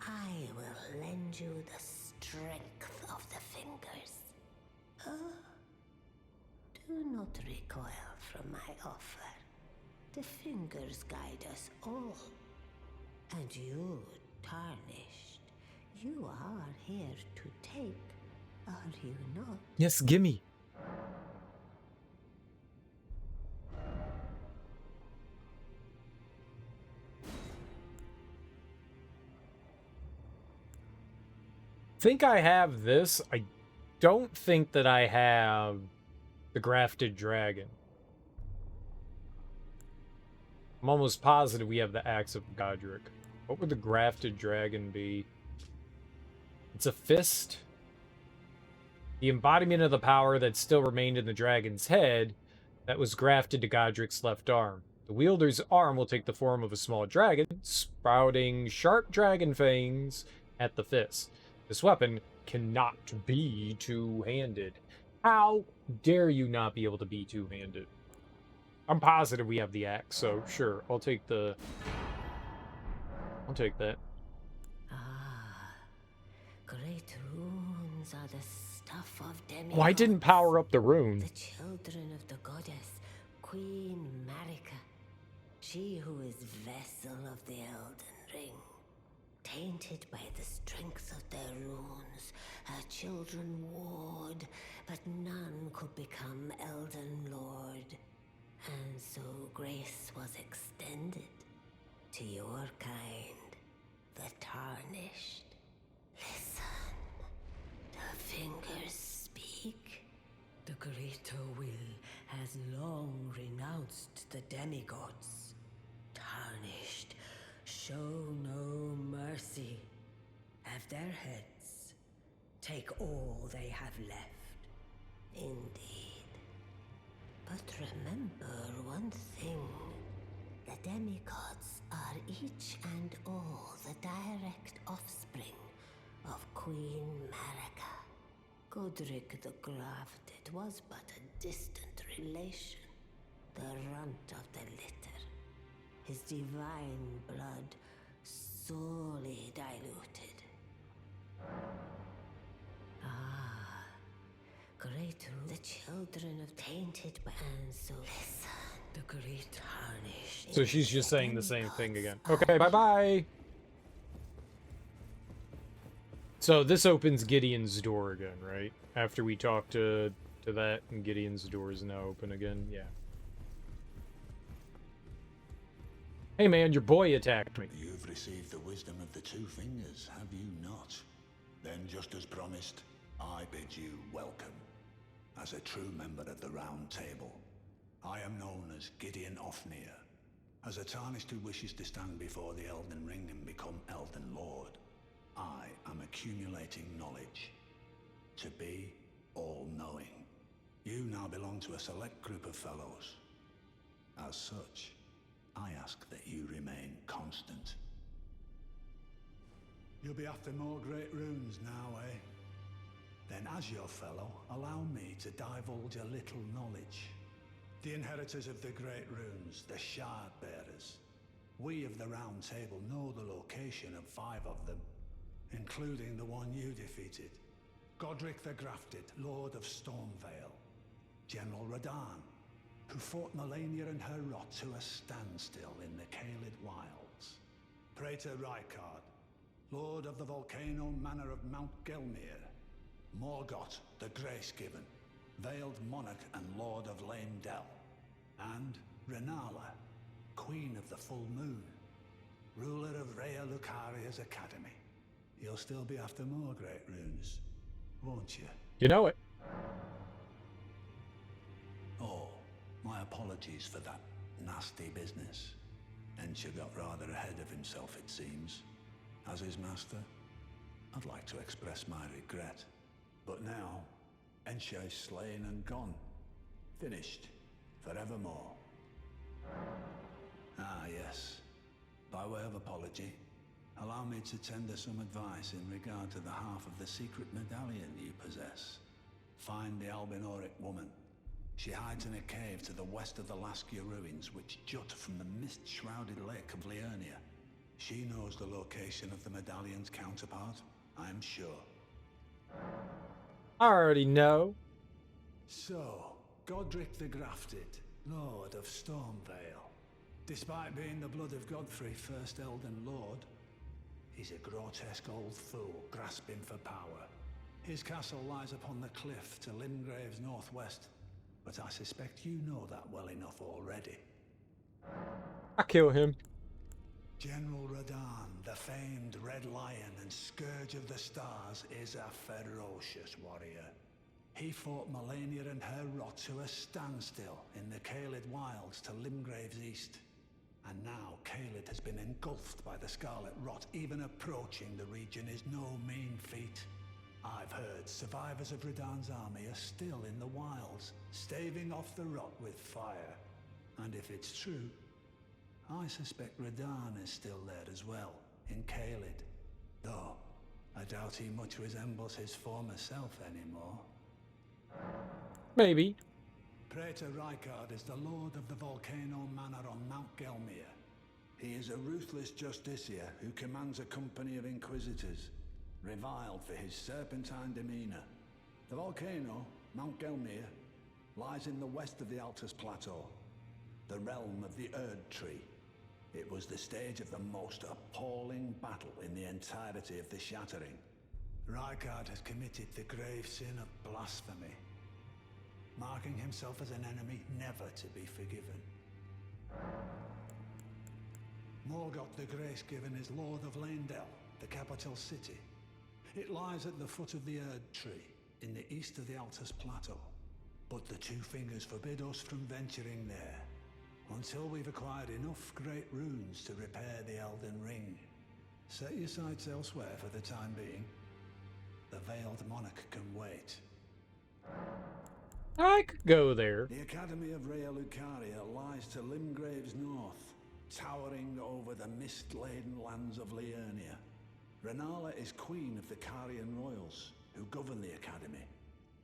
I will lend you the strength of the fingers. Do not recoil from my offer. The fingers guide us all. And you, Tarnished, you are here to take, are you not? Yes, gimme. Think I have this. I don't think that I have the grafted dragon. I'm almost positive we have the Axe of Godric. What would the grafted dragon be? It's a fist. The embodiment of the power that still remained in the dragon's head that was grafted to Godric's left arm. The wielder's arm will take the form of a small dragon, sprouting sharp dragon fangs at the fist. This weapon cannot be two-handed. How dare you not be able to be two-handed? I'm positive we have the axe, so sure, I'll take that. Great runes are the stuff of demigods. Oh, I didn't power up the rune. The children of the goddess, Queen Marika. She who is vessel of the Elden Ring. Tainted by the strength of their runes, her children warred, but none could become Elden Lord. And so grace was extended to your kind, the Tarnished. Listen, the fingers speak. The greater will has long renounced the demigods. Tarnished, show no mercy. Have their heads. Take all they have left. Indeed. But remember one thing. The demigods are each and all the direct offspring of Queen Marika. Godric the Grafted was but a distant relation, the runt of the litter. His divine blood sorely diluted. Ah, great the children of tainted by and so listen, the great tarnish. So she's just saying the same thing again. Okay, bye-bye. So this opens Gideon's door again, right? After we talk to that, and Gideon's door is now open again. Yeah. Hey man, your boy attacked me. You've received the wisdom of the two fingers, have you not? Then, just as promised, I bid you welcome. As a true member of the Round Table, I am known as Gideon Ofnir. As a Tarnished who wishes to stand before the Elden Ring and become Elden Lord, I am accumulating knowledge. To be all-knowing. You now belong to a select group of fellows. As such, I ask that you remain constant. You'll be after more great runes now, eh? Then as your fellow, allow me to divulge a little knowledge. The inheritors of the great runes, the Shard Bearers. We of the Round Table know the location of 5 of them, including the one you defeated. Godric the Grafted, Lord of Stormvale. General Radahn, who fought Malenia and her rot to a standstill in the Caelid Wilds. Praetor Rykard, Lord of the Volcano Manor of Mount Gelmir. Morgoth the Grace-Given, Veiled Monarch and Lord of Lame-Dell. And Renala, Queen of the Full Moon, ruler of Raya Lucaria's Academy. You'll still be after more great runes, won't you? You know it. Oh, my apologies for that nasty business. Ensha got rather ahead of himself, it seems. As his master, I'd like to express my regret. But now, Ensha is slain and gone. Finished. Forevermore. Ah, yes. By way of apology, allow me to tender some advice in regard to the half of the secret medallion you possess. Find the Albinoric woman. She hides in a cave to the west of the Laskia ruins, which jut from the mist-shrouded lake of Liurnia. She knows the location of the medallion's counterpart, I'm sure. I already know. So, Godric the Grafted, Lord of Stormvale. Despite being the blood of Godfrey, first Elden Lord, he's a grotesque old fool grasping for power. His castle lies upon the cliff to Limgrave's northwest, but I suspect you know that well enough already. I kill him. General Radahn, the famed Red Lion and Scourge of the Stars, is a ferocious warrior. He fought Malenia and her rot to a standstill in the Caelid Wilds to Limgrave's east. And now Caelid has been engulfed by the Scarlet Rot. Even approaching the region is no mean feat. I've heard survivors of Radahn's army are still in the wilds, staving off the rot with fire. And if it's true, I suspect Radahn is still there as well, in Caelid. Though, I doubt he much resembles his former self anymore. Maybe. Praetor Rykard is the lord of the Volcano Manor on Mount Gelmir. He is a ruthless justiciar who commands a company of inquisitors, reviled for his serpentine demeanor. The volcano, Mount Gelmir, lies in the west of the Altus Plateau, the realm of the Erd Tree. It was the stage of the most appalling battle in the entirety of the Shattering. Rykard has committed the grave sin of blasphemy, marking himself as an enemy never to be forgiven. Morgoth the Grace-Given is Lord of Leyndell, the capital city. It lies at the foot of the Erd Tree, in the east of the Altus Plateau. But the Two Fingers forbid us from venturing there, until we've acquired enough great runes to repair the Elden Ring. Set your sights elsewhere for the time being. The Veiled Monarch can wait. I could go there. The Academy of Raya Lucaria lies to Limgrave's north, towering over the mist-laden lands of Liurnia. Renala is queen of the Carian royals, who govern the Academy.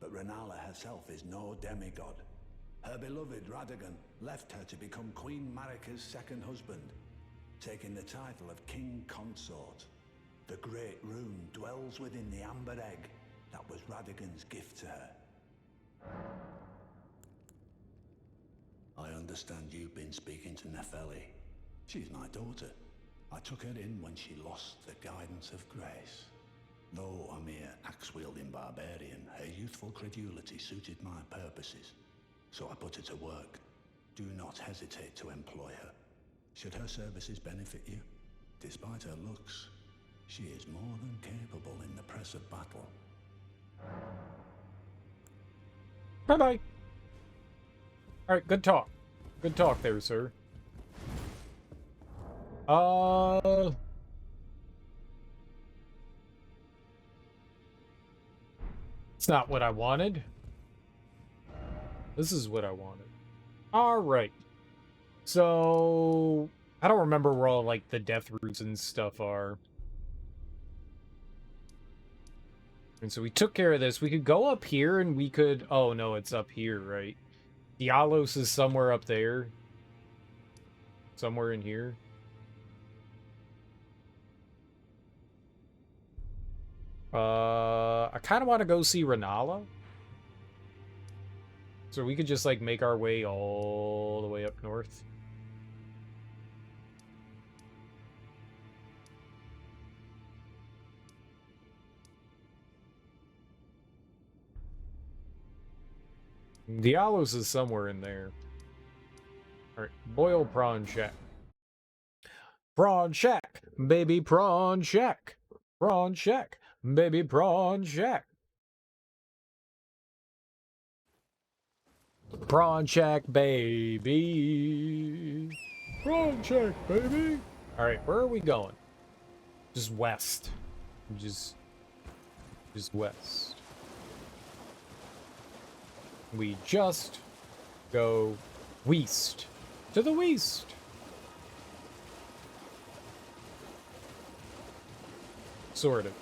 But Renala herself is no demigod. Her beloved Radagon left her to become Queen Marika's second husband, taking the title of King Consort. The Great Rune dwells within the Amber Egg that was Radagon's gift to her. I understand you've been speaking to Nepheli. She's my daughter. I took her in when she lost the guidance of grace. Though a mere axe-wielding barbarian, her youthful credulity suited my purposes. So I put her to work. Do not hesitate to employ her. Should her services benefit you, despite her looks, she is more than capable in the press of battle. Bye-bye. Alright, good talk. Good talk there, sir. It's not what I wanted. This is what I wanted. Alright. So, I don't remember where all, like, the death roots and stuff are. And so we took care of this. We could go up here and we could... Oh, no, it's up here, right? Dialos is somewhere up there. Somewhere in here. I kind of want to go see Renala. So we could just, like, make our way all the way up north. Dialos is somewhere in there. Alright, boil prawn shack. Prawn shack, baby prawn shack. Prawn shack, baby prawn shack. Prawn shack, baby. Prawn shack, baby. Alright, where are we going? Just west. Just west. We just go west. To the west. Sort of.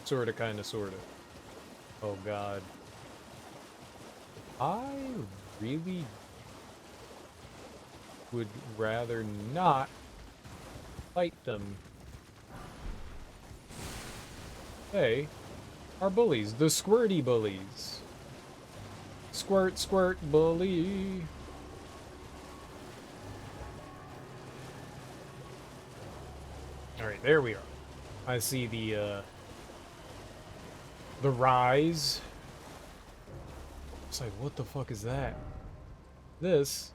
Sort of, kind of, sort of. Oh, God. I really would rather not fight them. They are bullies. The squirty bullies. Squirt, squirt, bully. Alright, there we are. I see the rise. It's like, what the fuck is that? This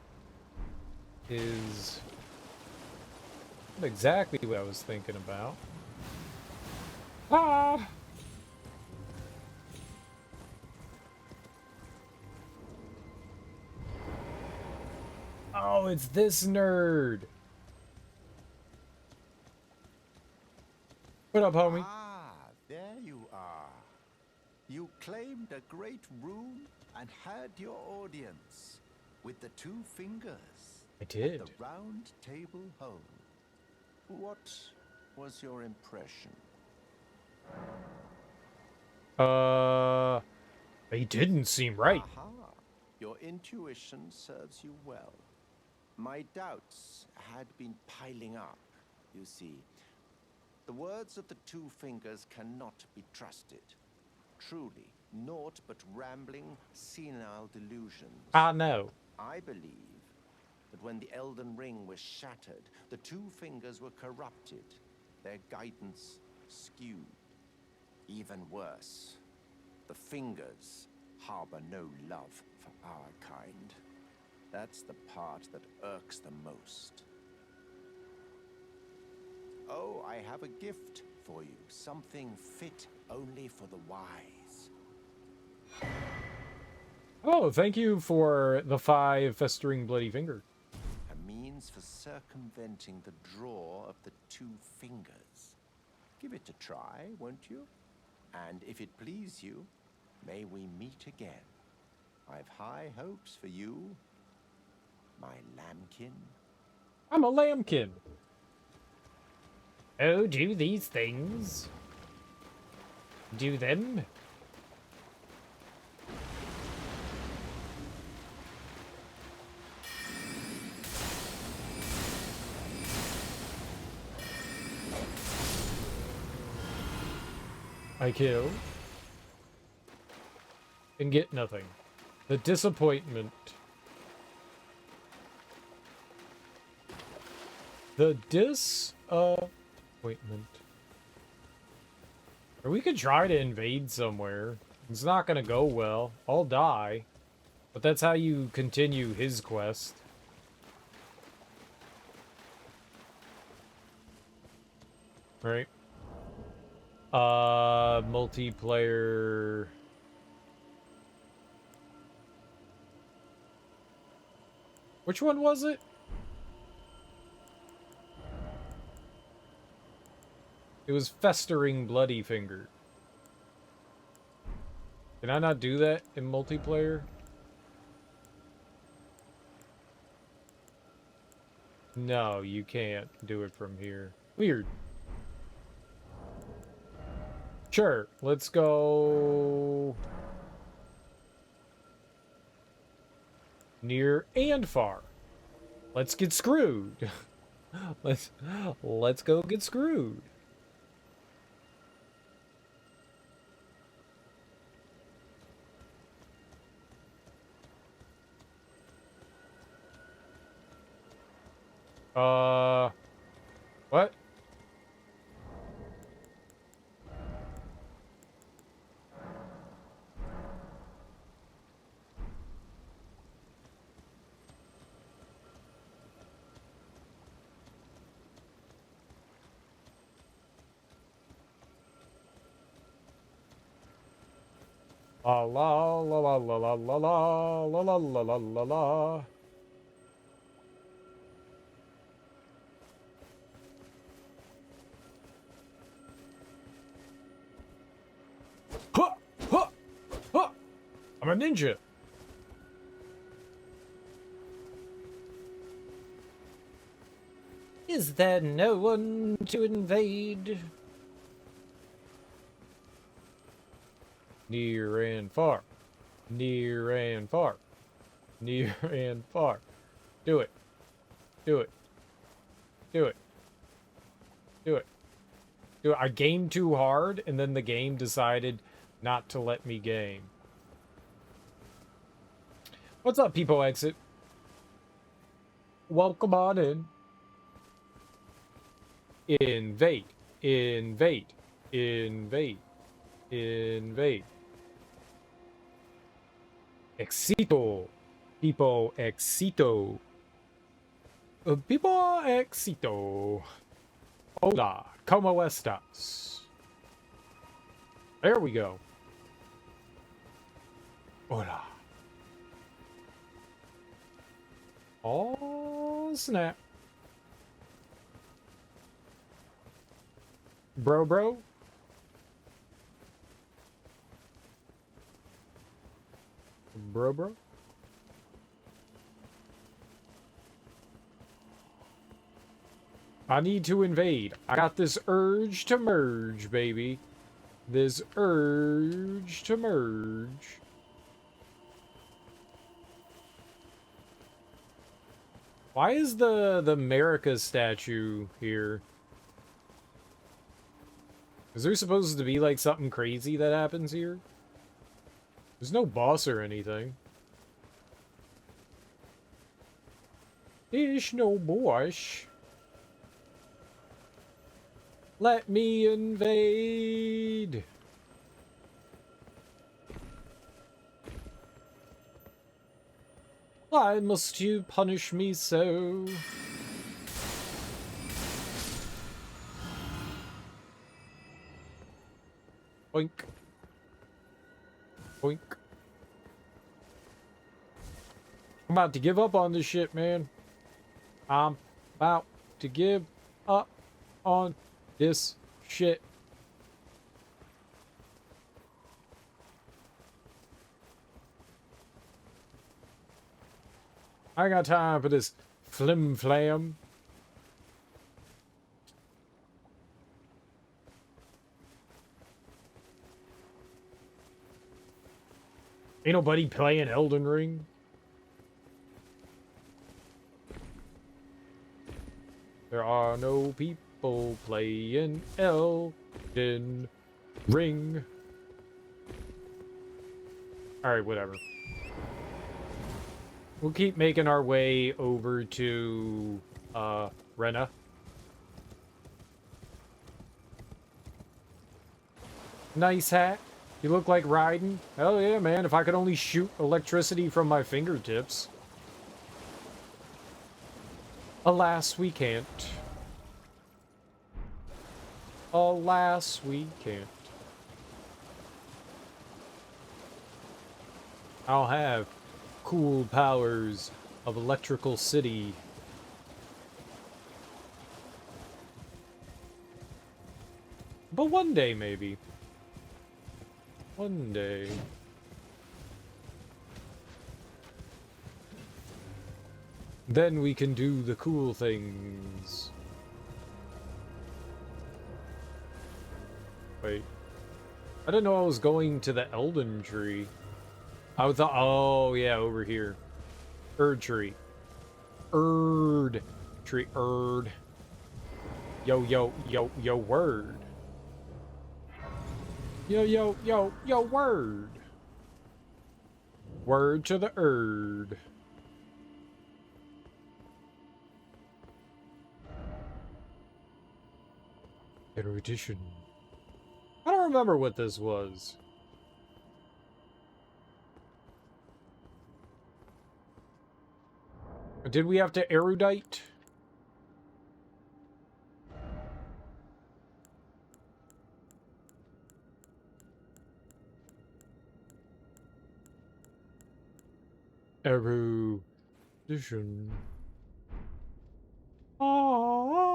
is not exactly what I was thinking about. Ah! Oh, it's this nerd. What up, homie? Ah, there you are. You claimed a great rune and had your audience with the Two Fingers. I did. At the Round Table Hold. What was your impression? He didn't seem right. Aha. Your intuition serves you well. My doubts had been piling up, you see. The words of the Two Fingers cannot be trusted. Truly, naught but rambling, senile delusions. I know. I believe that when the Elden Ring was shattered, the Two Fingers were corrupted, their guidance skewed. Even worse, the Fingers harbor no love for our kind. That's the part that irks the most. Oh, I have a gift for you. Something fit only for the wise. Oh, thank you for the 5 festering bloody finger. A means for circumventing the draw of the Two Fingers. Give it a try, won't you? And if it please you, may we meet again. I've high hopes for you, my lambkin. I'm a lambkin. Oh, do these things. Do them. I kill. And get nothing. The disappointment. The disappointment. Or we could try to invade somewhere. It's not gonna go well. I'll die. But that's how you continue his quest. Right? Multiplayer... Which one was it? It was Festering Bloody Finger. Can I not do that in multiplayer? No, you can't do it from here. Weird. Sure, let's go... near and far. Let's get screwed. let's go get screwed. What? La la la la la la la la la la la la la. Huh! Huh! Huh! I'm a ninja. Is there no one to invade? Near and far. Near and far. Near and far. Do it. Do it. Do it. Do it. Do it. I gamed too hard, and then the game decided not to let me game. What's up, people exit? Welcome on in. Invade. Invade. Invade. Invade. Éxito. People éxito. People éxito. Hola. ¿Cómo estás? There we go. Hola. Oh, snap. Bro, bro. Bro, bro. I need to invade. I got this urge to merge, baby. This urge to merge. Why is the America statue here? Is there supposed to be like something crazy that happens here? There's no boss or anything. There's no boss. Let me invade. Why must you punish me so? Boink. Boink. I'm about to give up on this shit, man. I'm about to give up on this shit. I ain't got time for this flim flam. Ain't nobody playing Elden Ring. There are no people playing Elden Ring. Alright, whatever. We'll keep making our way over to, Rena. Nice hat. You look like riding. Hell yeah, man. If I could only shoot electricity from my fingertips. Alas, we can't. Alas, we can't. I'll have cool powers of electrical city. But one day, maybe. One day. Then we can do the cool things. Wait. I didn't know I was going to the Elden tree. I thought, oh yeah, over here. Erd tree. Erd tree. Erd. Yo, yo, yo, yo, word. Yo, yo, yo, yo, word. Word to the Erd. Erudition. I don't remember what this was. Did we have to erudite? Erudition. Oh.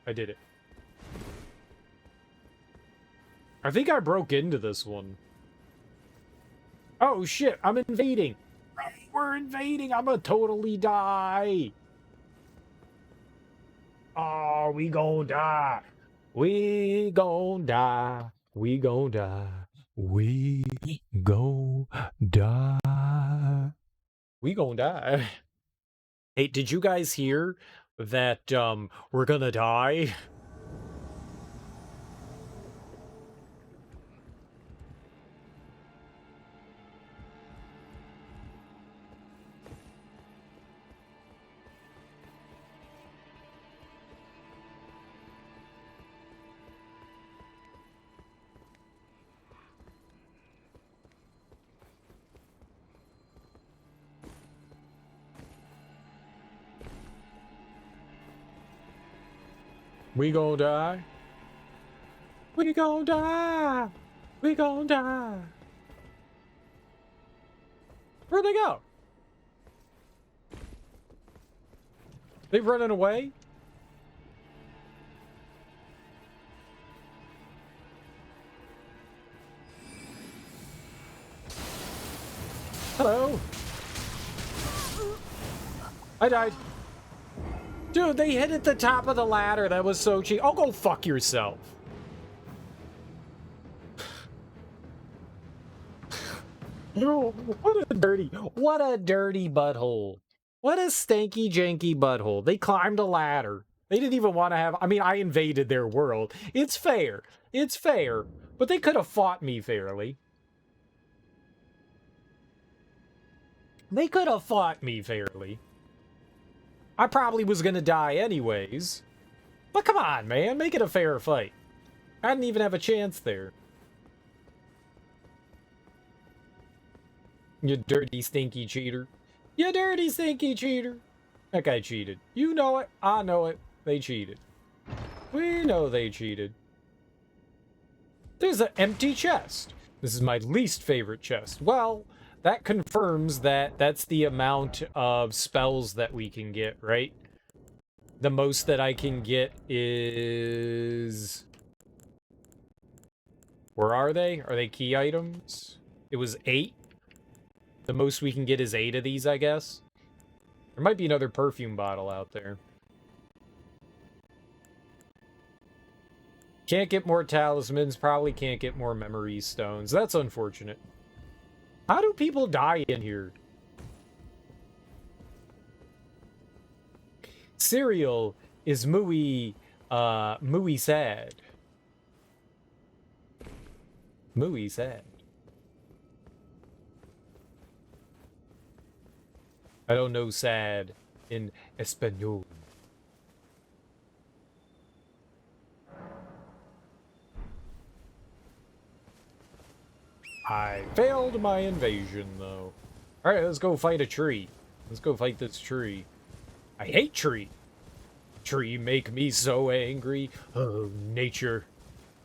I did it. I think I broke into this one. Oh shit, I'm invading. We're invading. I'm gonna totally die. Oh, we gon' die. We gon' die. We gon' die. We gon' die. We gon' die. Hey, did you guys hear that we're gonna die? We gon' die. We gon' die. We gon' die. Where'd they go? They running away? Hello? I died. Dude, they hit at the top of the ladder. That was so cheap. Oh, go fuck yourself. What a dirty butthole. What a stanky janky butthole. They climbed a ladder. They didn't even want to have, I mean, I invaded their world. It's fair. It's fair. But they could have fought me fairly. They could have fought me fairly. I probably was going to die anyways. But come on, man. Make it a fair fight. I didn't even have a chance there. You dirty, stinky cheater. You dirty, stinky cheater. That guy cheated. You know it. I know it. They cheated. We know they cheated. There's an empty chest. This is my least favorite chest. Well, that confirms that that's the amount of spells that we can get, right? The most that I can get is... Where are they? Are they key items? It was 8. The most we can get is 8 of these, I guess. There might be another perfume bottle out there. Can't get more talismans. Probably can't get more memory stones. That's unfortunate. How do people die in here? Cereal is muy sad. Muy sad. I don't know sad in Espanol. I failed my invasion, though. Alright, let's go fight a tree. Let's go fight this tree. I hate tree. Tree make me so angry. Oh, nature.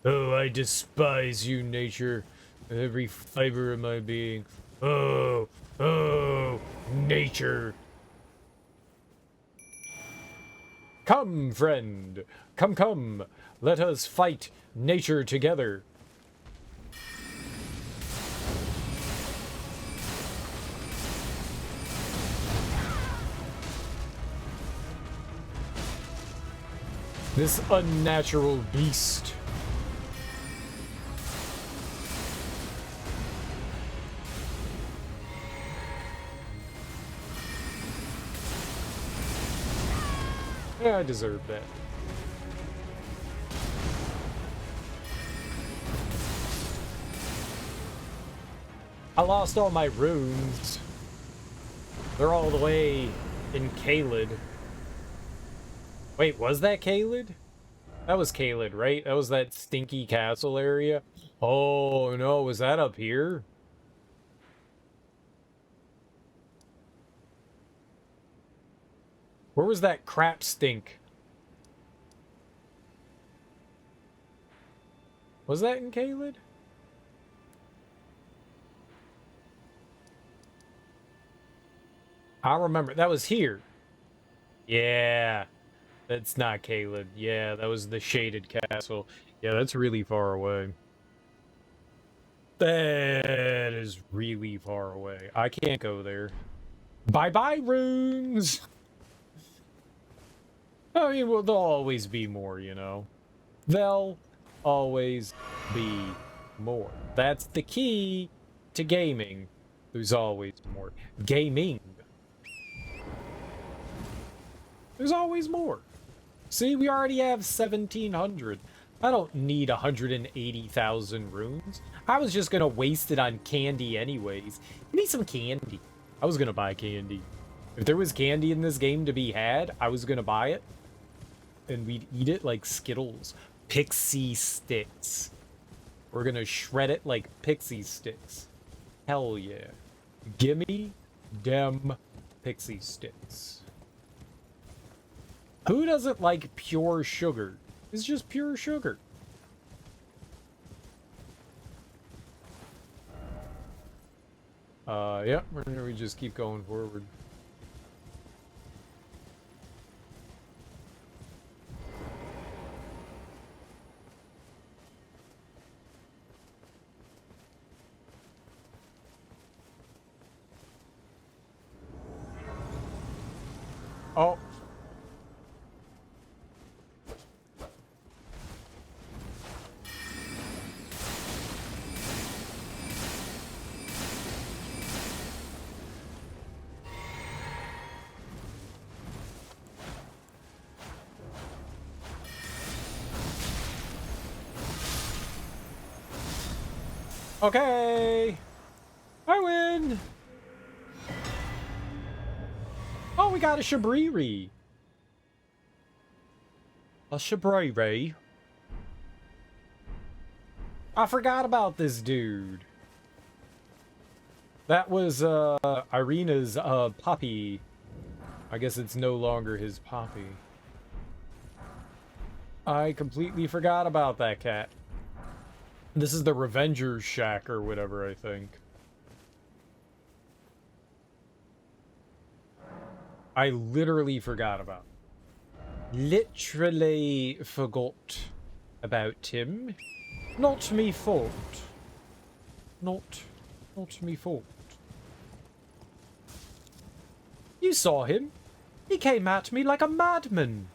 Oh, I despise you, nature. Every fiber of my being. Oh, nature. Come, friend. Come, come. Let us fight nature together. This unnatural beast. Yeah, I deserve that. I lost all my runes. They're all the way in Caelid. Wait, was that Caelid? That was Caelid, right? That was that stinky castle area? Oh, no, was that up here? Where was that crap stink? Was that in Caelid? I remember. That was here. Yeah. That's not Caelid. Yeah, that was the shaded castle. Yeah, that's really far away. That is really far away. I can't go there. Bye-bye, runes! I mean, well, there'll always be more, you know? There'll always be more. That's the key to gaming. There's always more. Gaming. There's always more. See, we already have 1,700. I don't need 180,000 runes. I was just gonna waste it on candy anyways. Give me some candy. I was gonna buy candy. If there was candy in this game to be had, I was gonna buy it. And we'd eat it like Skittles. Pixie sticks. We're gonna shred it like pixie sticks. Hell yeah. Gimme dem pixie sticks. Who doesn't like pure sugar? It's just pure sugar. Yeah, we just keep going forward. Oh. Okay. I win. Oh, we got a Shabriri. A Shabriri. I forgot about this dude. That was, Irina's, puppy. I guess it's no longer his puppy. I completely forgot about that cat. This is the Revenger's Shack or whatever, I think. I literally forgot about it. Literally forgot about him. Not me fault. Not me fault. You saw him. He came at me like a madman.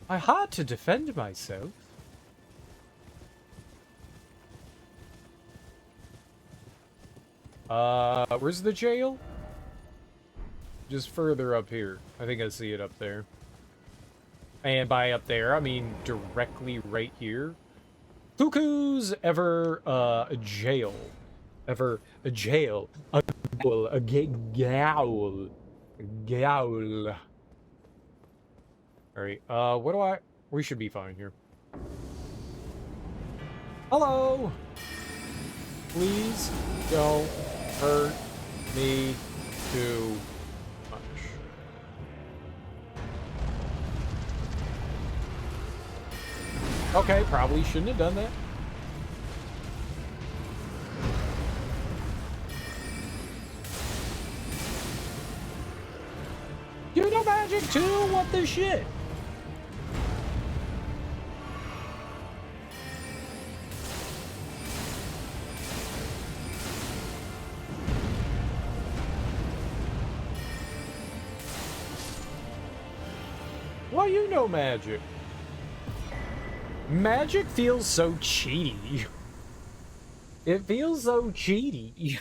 I had to defend myself. Where's the jail? Just further up here. I think I see it up there. And by up there, I mean directly right here. Cuckoo's ever, a jail. Ever a jail. A gowl. A gowl. Gowl. Alright, what do I... We should be fine here. Hello! Please don't hurt me too much. Okay, probably shouldn't have done that. You know magic too? What the shit? Why you know magic? Magic feels so cheaty. It feels so cheaty.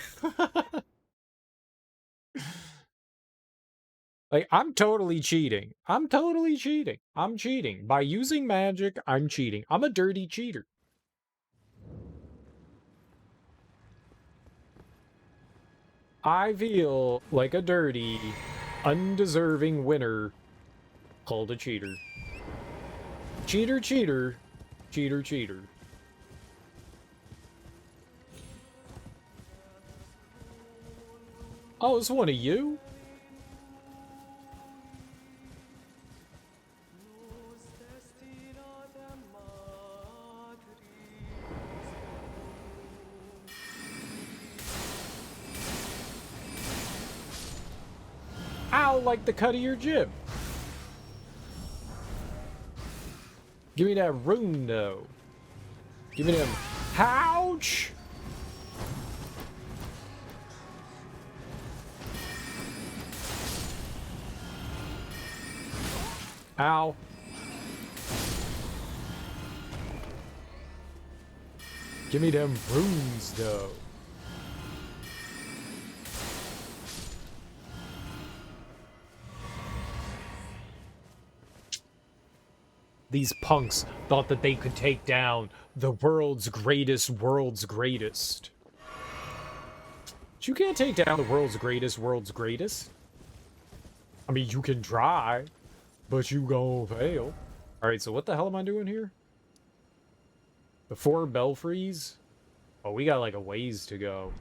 Like, I'm totally cheating. I'm totally cheating. I'm cheating. By using magic, I'm cheating. I'm a dirty cheater. I feel like a dirty, undeserving winner called a cheater. Cheater, cheater. Cheater, cheater. Oh, it's one of you? Ow, like the cut of your jib. Give me that rune, though. Give me them. Ouch! Ow. Give me them runes, though. These punks thought that they could take down the world's greatest. But you can't take down the world's greatest. I mean, you can try, but you gon' fail. Alright, so what the hell am I doing here? The 4 belfries? Oh, we got like a ways to go.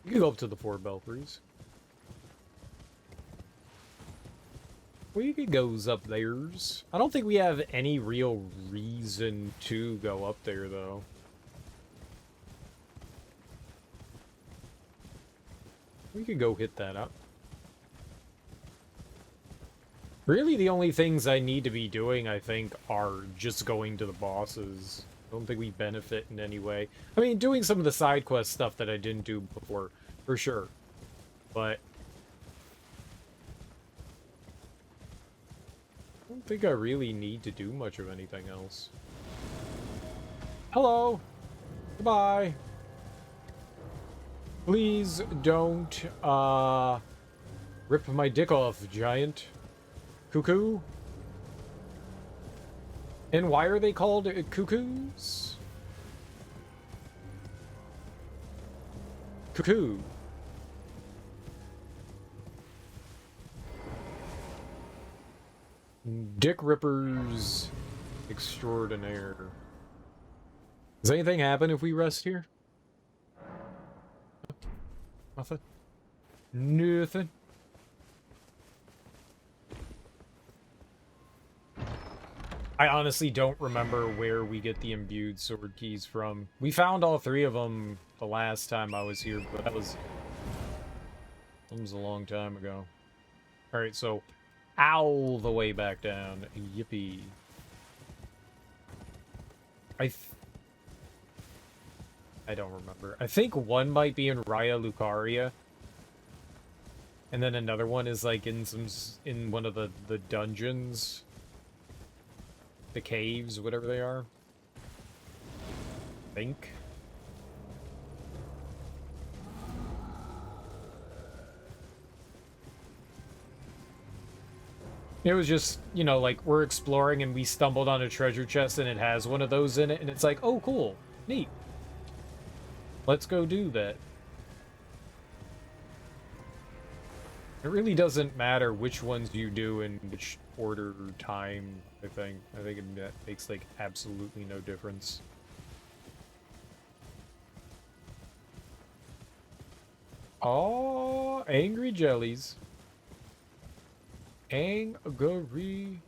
You can go up to the 4 belfries. We could goes up theirs. I don't think we have any real reason to go up there, though. We could go hit that up. Really, the only things I need to be doing, I think, are just going to the bosses. I don't think we benefit in any way. I mean, doing some of the side quest stuff that I didn't do before, for sure. But I don't think I really need to do much of anything else. Hello! Goodbye! Please don't, rip my dick off, giant. Cuckoo? And why are they called cuckoos? Cuckoo. Dick Rippers extraordinaire. Does anything happen if we rest here? Nothing? Nothing? I honestly don't remember where we get the imbued sword keys from. We found all 3 of them the last time I was here, but that was a long time ago. Alright, so all the way back down. Yippee. I don't remember. I think one might be in Raya Lucaria. And then another one is like in one of the dungeons. The caves, whatever they are. I think. It was just, you know, like, we're exploring and we stumbled on a treasure chest and it has one of those in it, and it's like, oh, cool. Neat. Let's go do that. It really doesn't matter which ones you do in which order or time, I think. I think it makes, like, absolutely no difference. Oh, angry jellies. Angry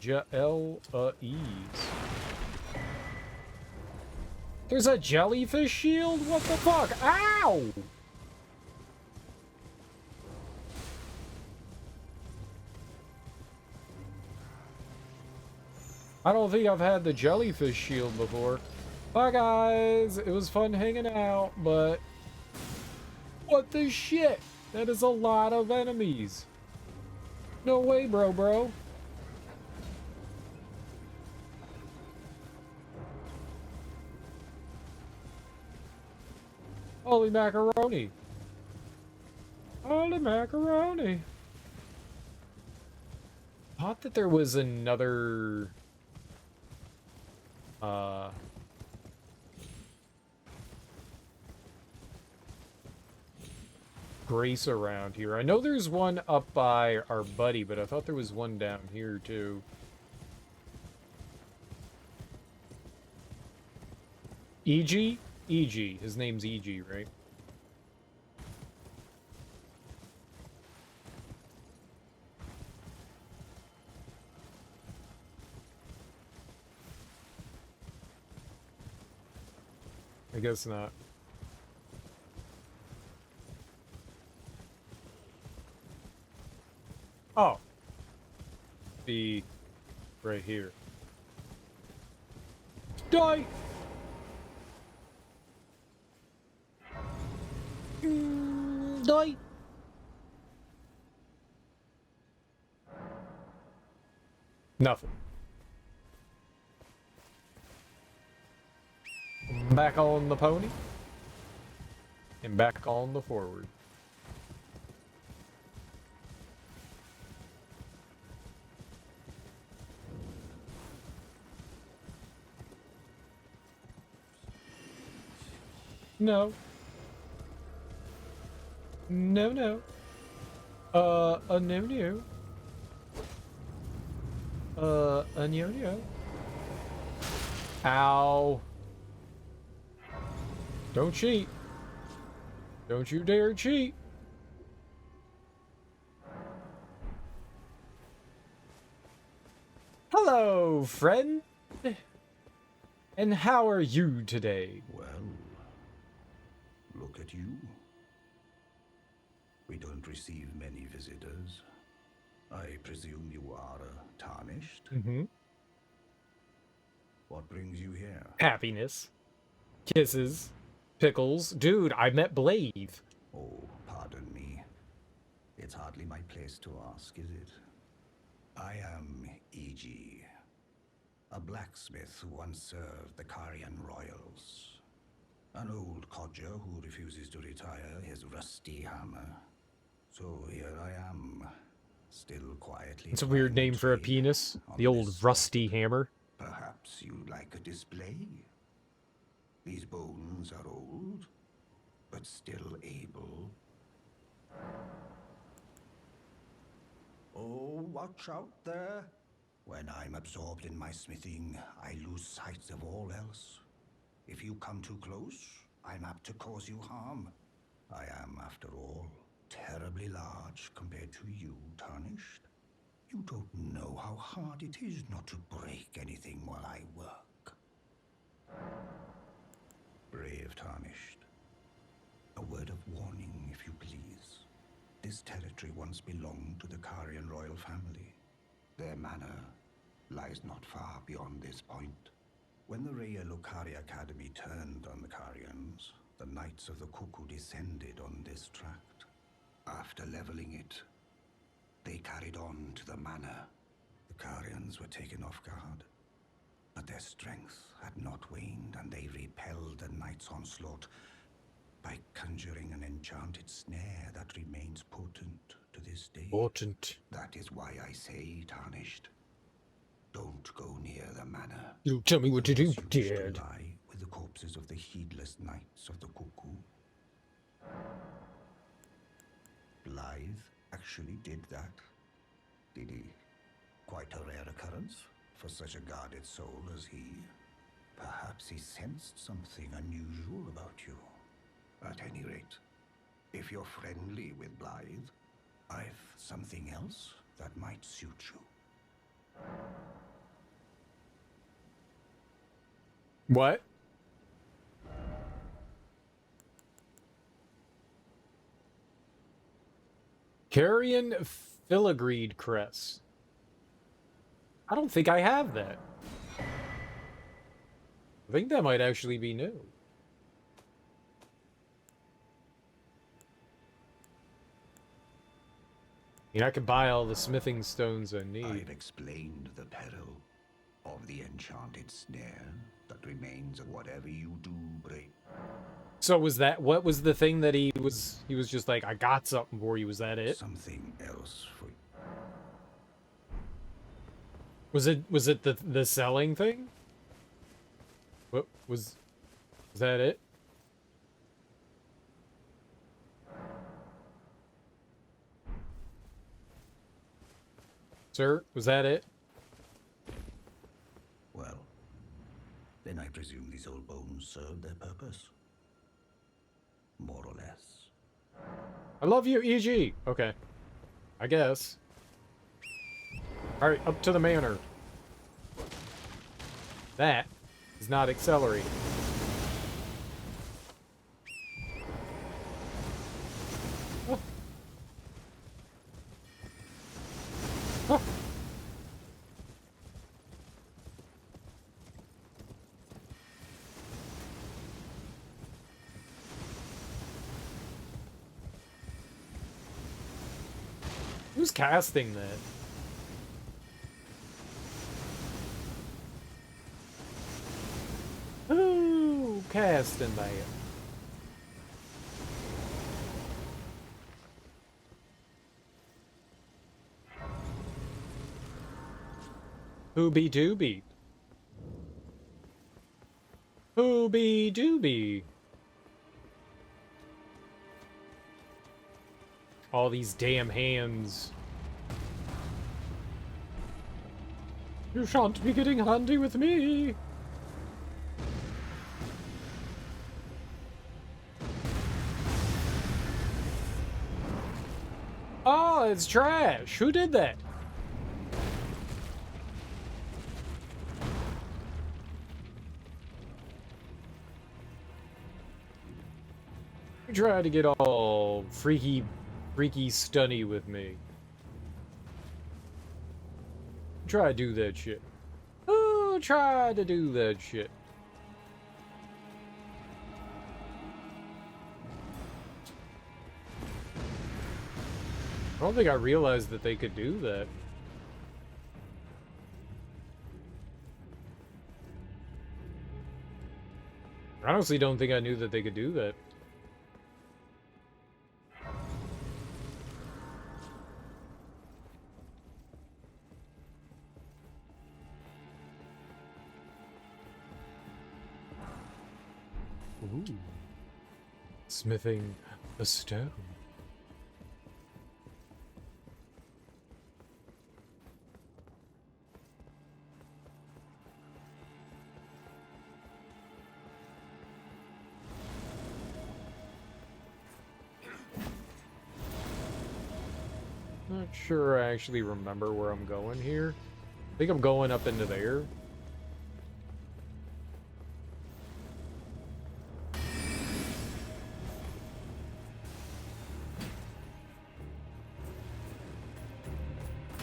jellies. There's a jellyfish shield? What the fuck? Ow! I don't think I've had the jellyfish shield before. Bye, guys. It was fun hanging out, but... what the shit? That is a lot of enemies. No way, bro. Holy macaroni. Holy macaroni. I thought that there was another... Grace around here. I know there's one up by our buddy, but I thought there was one down here too. EG? EG. His name's EG, right? I guess not. Oh. Be right here. Die! Die! Nothing. Back on the pony. And back on the forward. No. No. No, no. No. Ow. Don't cheat. Don't you dare cheat. Hello, friend. And how are you today? Well, look at you. We don't receive many visitors. I presume you are tarnished? Mm-hmm. What brings you here? Happiness. Kisses. Pickles. Dude, I met Blade. Oh, pardon me. It's hardly my place to ask, is it? I am E.G., a blacksmith who once served the Carian royals. An old codger who refuses to retire his rusty hammer. So here I am, still quietly... It's a weird name for a penis. The old rusty hammer. Perhaps you'd like a display? These bones are old. but still able. Oh, watch out there. When I'm absorbed in my smithing, I lose sight of all else. If you come too close, I'm apt to cause you harm. I am, after all, terribly large compared to you, Tarnished. You don't know how hard it is not to break anything while I work. Brave Tarnished. A word of warning, if you please. This territory once belonged to the Carian royal family. Their manor lies not far beyond this point. When the Raya Lucaria Academy turned on the Carians, the Knights of the Cuckoo descended on this tract. After leveling it, they carried on to the manor. The Carians were taken off guard, but their strength had not waned, and they repelled the Knight's onslaught by conjuring an enchanted snare that remains potent to this day. Potent. That is why I say, Tarnished, don't go near the manor. You tell me what to do, unless you wish to Dad. lie with the corpses of the heedless Knights of the Cuckoo. Blythe actually did that, did he? Quite a rare occurrence for such a guarded soul as he. Perhaps he sensed something unusual about you. At any rate, if you're friendly with Blythe, I've something else that might suit you. What? Carrion Filigreed Crest. I don't think I have that. I think that might actually be new. I mean, I could buy all the smithing stones I need. I've explained the peril of the enchanted snare that remains of whatever you do break. So was that, what was the thing that he was just like, I got something for you, was that it? Something else for you. Was it the selling thing? What was that it? Sir, was that it? Well, then I presume these old bones served their purpose. More or less. I love you, EG. Okay. I guess. Alright, up to the manor. That is not accelerating. Oh. Oh. Who's casting that? Who casting that? Hoobie doobie. Hoobie doobie. All these damn hands. You shan't be getting handy with me. Oh, it's trash. Who did that? You try to get all freaky stunny with me. Try to do that shit. Oh, try to do that shit. I don't think I realized that they could do that. I honestly don't think I knew that they could do that. Ooh. Smithing a stone. Not sure I actually remember where I'm going here. I think I'm going up into there.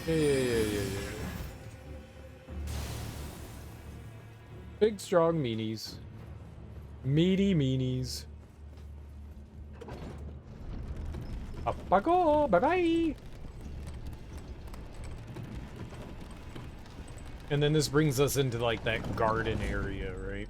Yeah. Big, strong meanies. Meaty meanies. Up I go! Bye-bye! And then this brings us into, like, that garden area, right?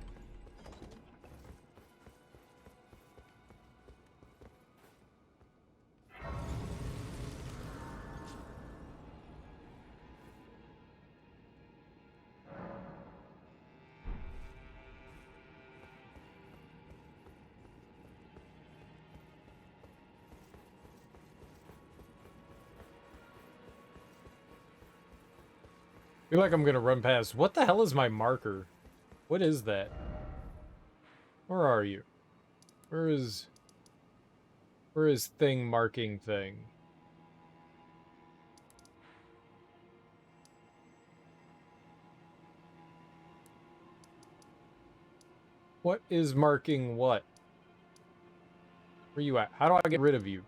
I feel like I'm gonna run past. What the hell is my marker? What is that? Where are you? Where is thing marking thing? What is marking what? Where you at? How do I get rid of you?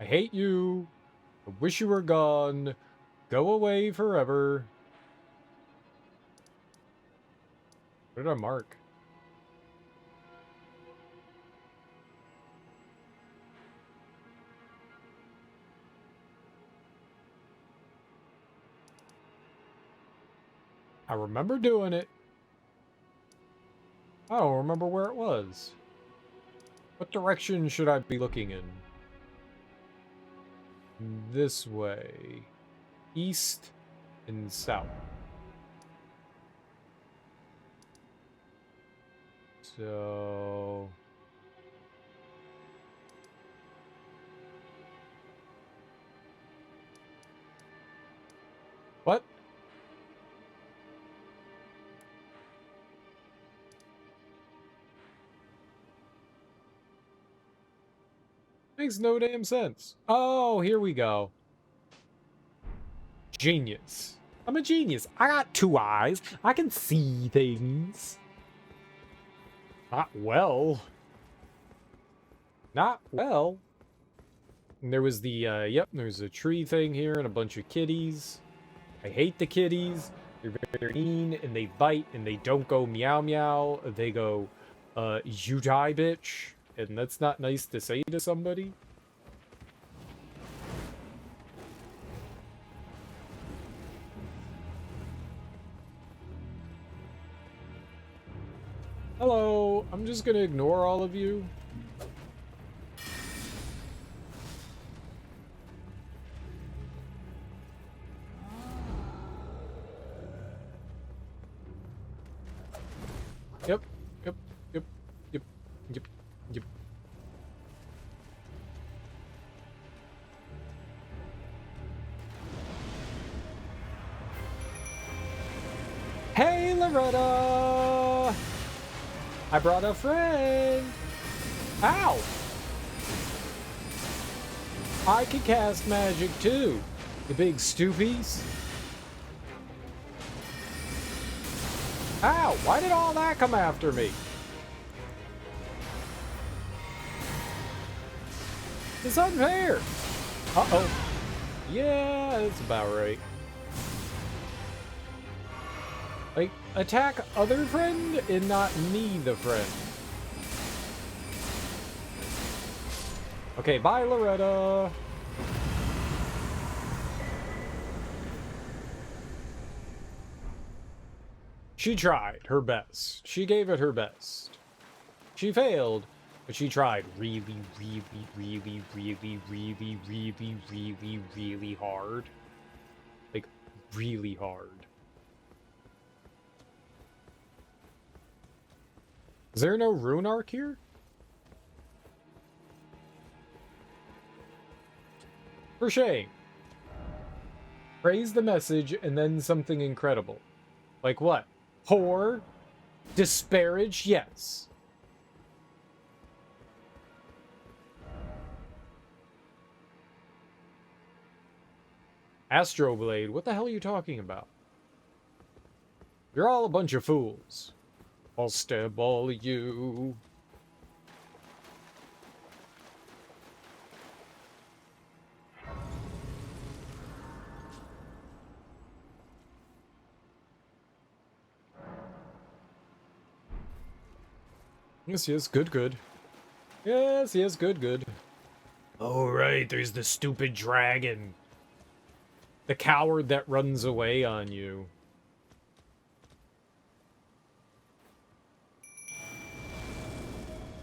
I hate you. I wish you were gone. Go away forever. What did I mark? I remember doing it. I don't remember where it was. What direction should I be looking in? This way. East and south. So... What? Makes no damn sense. Oh, here we go. Genius. I'm a genius. I got 2 eyes. I can see things. Not well. Not well. And there was the, yep, there's a tree thing here and a bunch of kitties. I hate the kitties. They're very mean and they bite and they don't go meow meow. They go, you die, bitch. And that's not nice to say to somebody. Hello, I'm just gonna ignore all of you. Yep. Hey, Loretta! I brought a friend! Ow! I can cast magic too, you big stoopies. Ow! Why did all that come after me? It's unfair! Uh-oh. Yeah, that's about right. Like, attack other friend and not me, the friend. Okay, bye, Loretta. She tried her best. She gave it her best. She failed, but she tried really hard. Like, really hard. Is there no rune arc here? For shame. Praise the message and then something incredible. Like what? Whore? Disparage? Yes. Astroblade, what the hell are you talking about? You're all a bunch of fools. I'll stab all of you. Yes, yes, good, good. Yes, yes, good, good. Oh, right, there's the stupid dragon. The coward that runs away on you.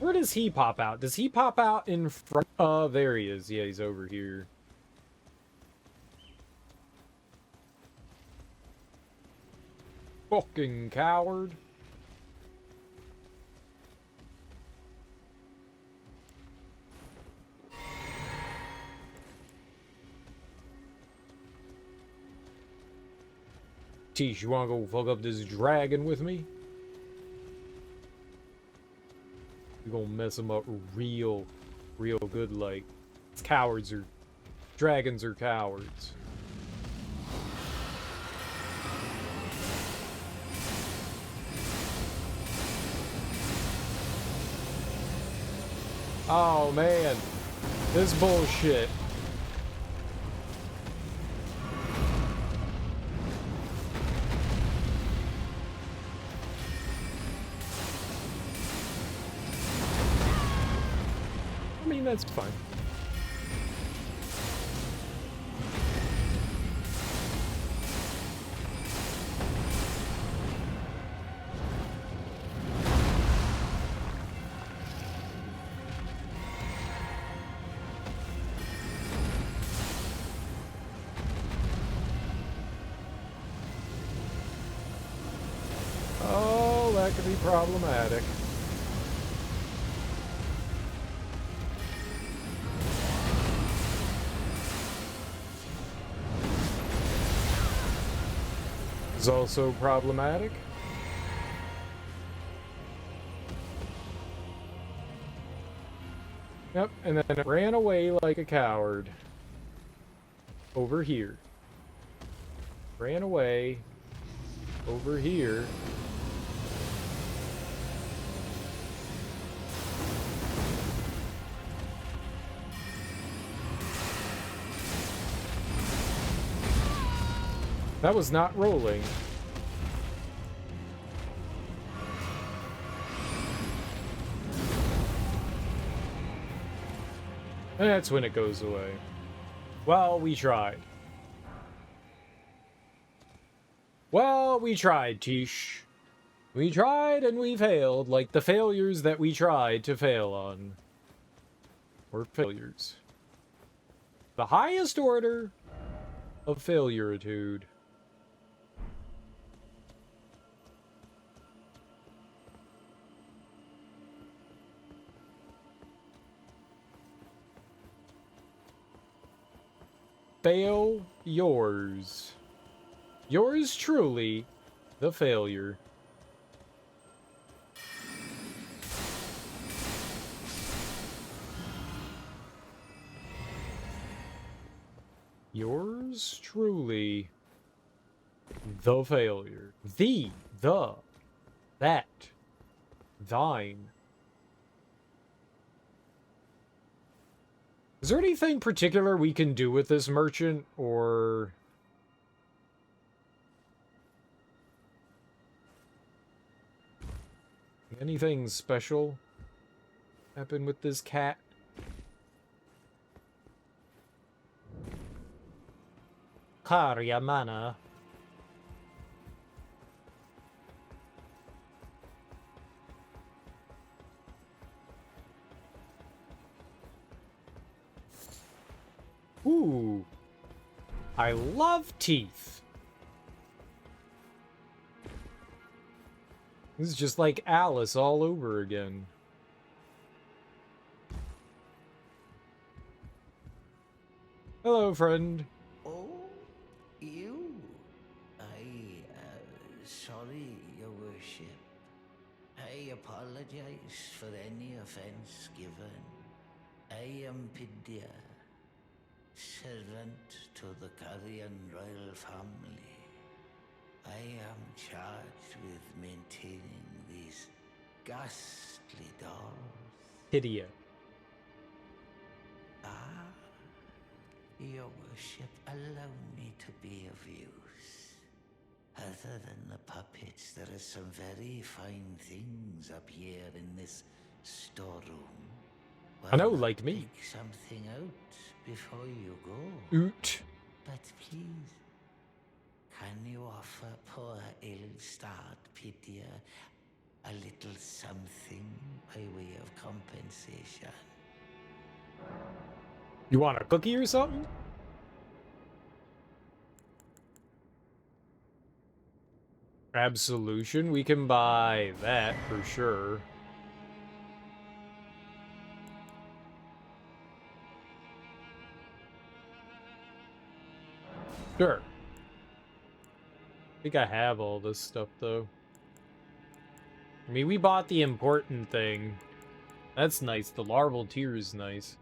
Where does he pop out? Does he pop out in front? There he is. Yeah, he's over here. Fucking coward. Teesh, you wanna go fuck up this dragon with me? You're gonna mess him up real good, like. Dragons are cowards. Oh man, this bullshit. I mean, that's fine. Oh, that could be problematic. Is also problematic. Yep, and then it ran away like a coward. Over here. Ran away. Over here. That was not rolling. And that's when it goes away. Well, we tried. Well, we tried, Tish. We tried and we failed, like the failures that we tried to fail on. Or failures. The highest order of failuritude. Fail yours. Yours truly, the failure. Yours truly, the failure. That, thine. Is there anything particular we can do with this merchant, or... anything special happen with this cat? Karya mana. Ooh. I love teeth. This is just like Alice all over again. Hello, friend. Oh, you? Sorry, Your Worship. I apologize for any offense given. I am Pidia, servant to the Carrion royal family. I am charged with maintaining these ghastly dolls. Pidia. Ah, Your Worship, allow me to be of use. Other than the puppets, there are some very fine things up here in this storeroom. I know, Why not like me. pick something out before you go? Oot. But please, can you offer poor ill-starred Pidia a little something by way of compensation? You want a cookie or something? Absolution. We can buy that for sure. Sure. I think I have all this stuff, though. I mean, we bought the important thing. That's nice. The larval tier is nice.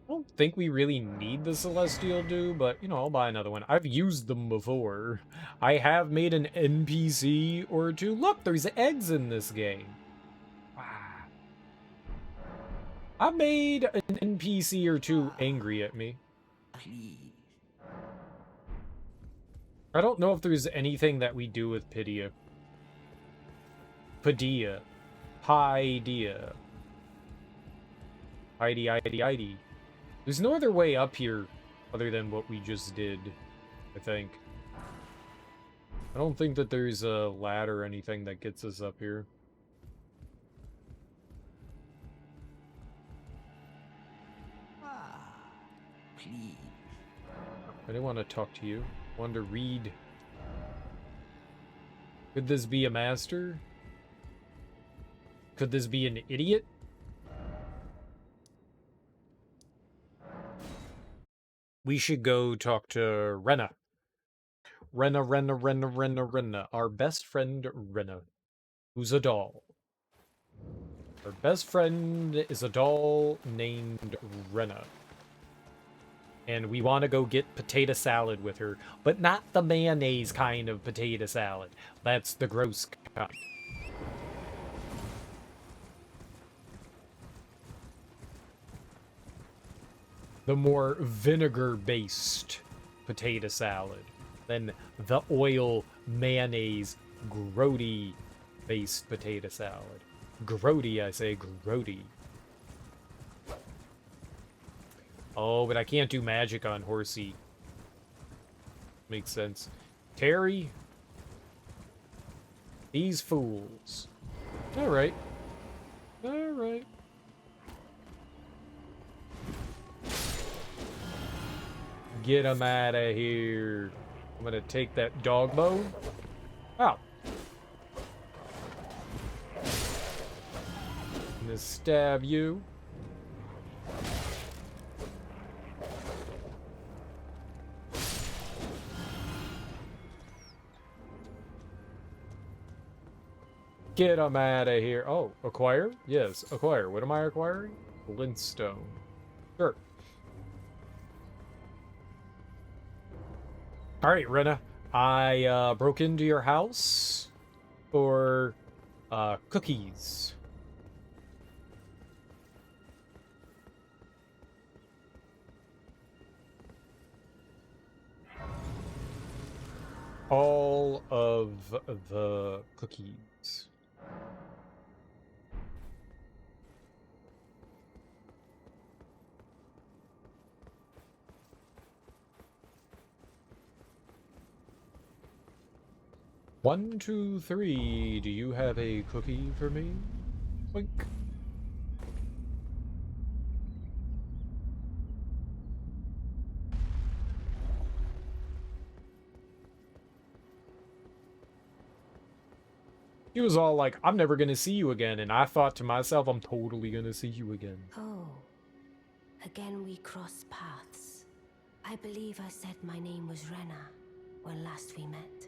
I don't think we really need the Celestial Dew, but, you know, I'll buy another one. I've used them before. I have made an NPC or two. Look, there's eggs in this game. Wow. I made an NPC or two angry at me. Please. I don't know if there's anything that we do with Pidia. Padilla. Paidia. Heidi. There's no other way up here other than what we just did, I think. I don't think that there's a ladder or anything that gets us up here. Please. I didn't want to talk to you. I wanted to read. Could this be a master? Could this be an idiot? We should go talk to Renna. Renna. Our best friend, Renna. Who's a doll. Our best friend is a doll named Renna. And we want to go get potato salad with her. But not the mayonnaise kind of potato salad. That's the gross kind. The more vinegar-based potato salad than the oil, mayonnaise, grody-based potato salad. Grody, I say, grody. Oh, but I can't do magic on Horsey. Makes sense. Terry? These fools. Alright. Alright. Get him out of here. I'm gonna take that dog bone. Oh. I'm gonna stab you. Get him out of here. Oh, acquire? Yes, acquire. What am I acquiring? Glintstone. Sure. Alright, Renna. I broke into your house for cookies. All of the cookies. One, two, three. Do you have a cookie for me? Boink. He was all like, I'm never gonna see you again, and I thought to myself, I'm totally gonna see you again. Oh, again we cross paths. I believe I said my name was Rena when last we met.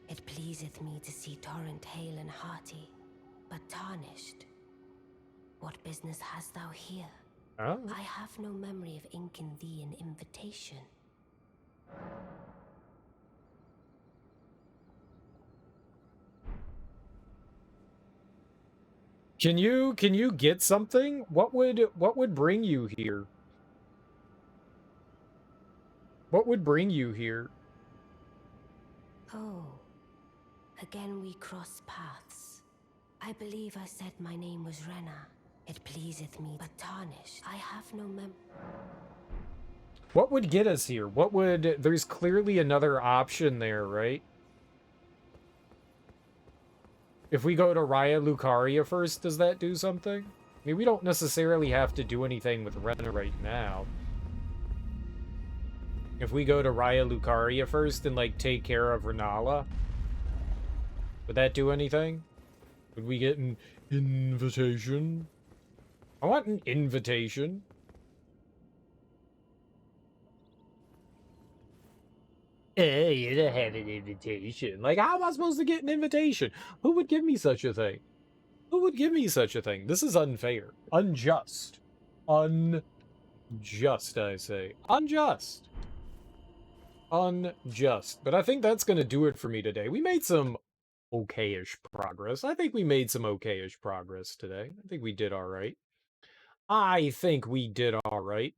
It pleaseth me to see Torrent hale and hearty, but tarnished. What business hast thou here? Oh. I have no memory of inking thee an invitation. Can you get something? What would bring you here? What would bring you here? Oh, again we cross paths. I believe I said my name was Rena. It pleaseth me, but tarnished. I have no What would get us here? What would... There's clearly another option there, right? If we go to Raya Lucaria first, does that do something? I mean, we don't necessarily have to do anything with Rena right now. If we go to Raya Lucaria first and, like, take care of Renala, would that do anything? Would we get an invitation? I want an invitation. Hey, you don't have an invitation. Like, how am I supposed to get an invitation? Who would give me such a thing? Who would give me such a thing? This is unfair. Unjust. Unjust, I say. Unjust. Unjust. But I think that's going to do it for me today. We made some okay-ish progress. I think we made some okay-ish progress today. I think we did all right. I think we did all right.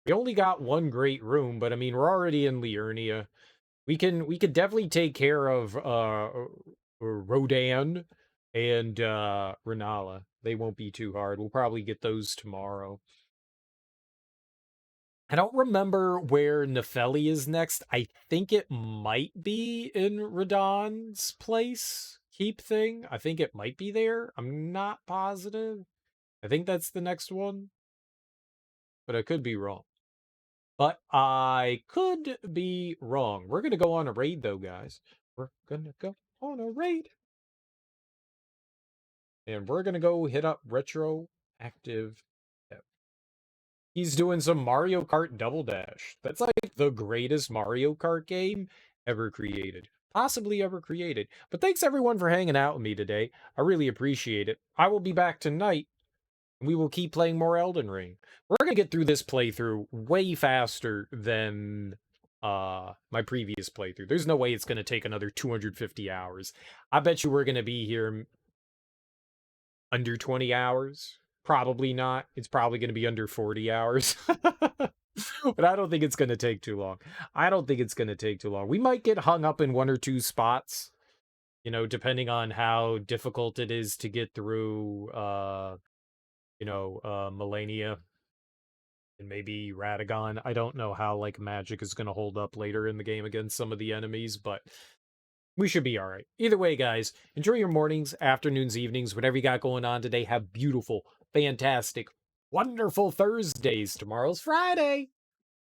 We only got one great room, but I mean, we're already in Liurnia. We could definitely take care of Rodan and Renala. They won't be too hard. We'll probably get those tomorrow. I don't remember where Nefeli is next. I think it might be in Radon's place, keep thing. I think it might be there. I'm not positive. I think that's the next one. But I could be wrong. But I could be wrong. We're going to go on a raid, though, guys. We're going to go on a raid. And we're going to go hit up Retroactive. He's doing some Mario Kart Double Dash. That's like the greatest Mario Kart game ever created. Possibly ever created. But thanks everyone for hanging out with me today. I really appreciate it. I will be back tonight. We will keep playing more Elden Ring. We're going to get through this playthrough way faster than my previous playthrough. There's no way it's going to take another 250 hours. I bet you we're going to be here under 20 hours. Probably not. It's probably going to be under 40 hours. But I don't think it's going to take too long. I don't think it's going to take too long. We might get hung up in one or two spots, you know, depending on how difficult it is to get through, Malenia and maybe Radagon. I don't know how, like, magic is going to hold up later in the game against some of the enemies, but we should be all right. Either way, guys, enjoy your mornings, afternoons, evenings, whatever you got going on today. Have beautiful, fantastic, wonderful Thursdays. Tomorrow's Friday.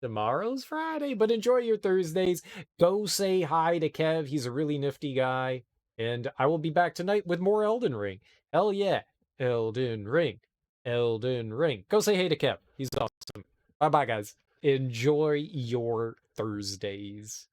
Tomorrow's Friday, but enjoy your Thursdays. Go say hi to Kev. He's a really nifty guy. And I will be back tonight with more Elden Ring. Hell yeah. Elden Ring. Elden Ring. Go say hey to Kev. He's awesome. Bye-bye, guys. Enjoy your Thursdays.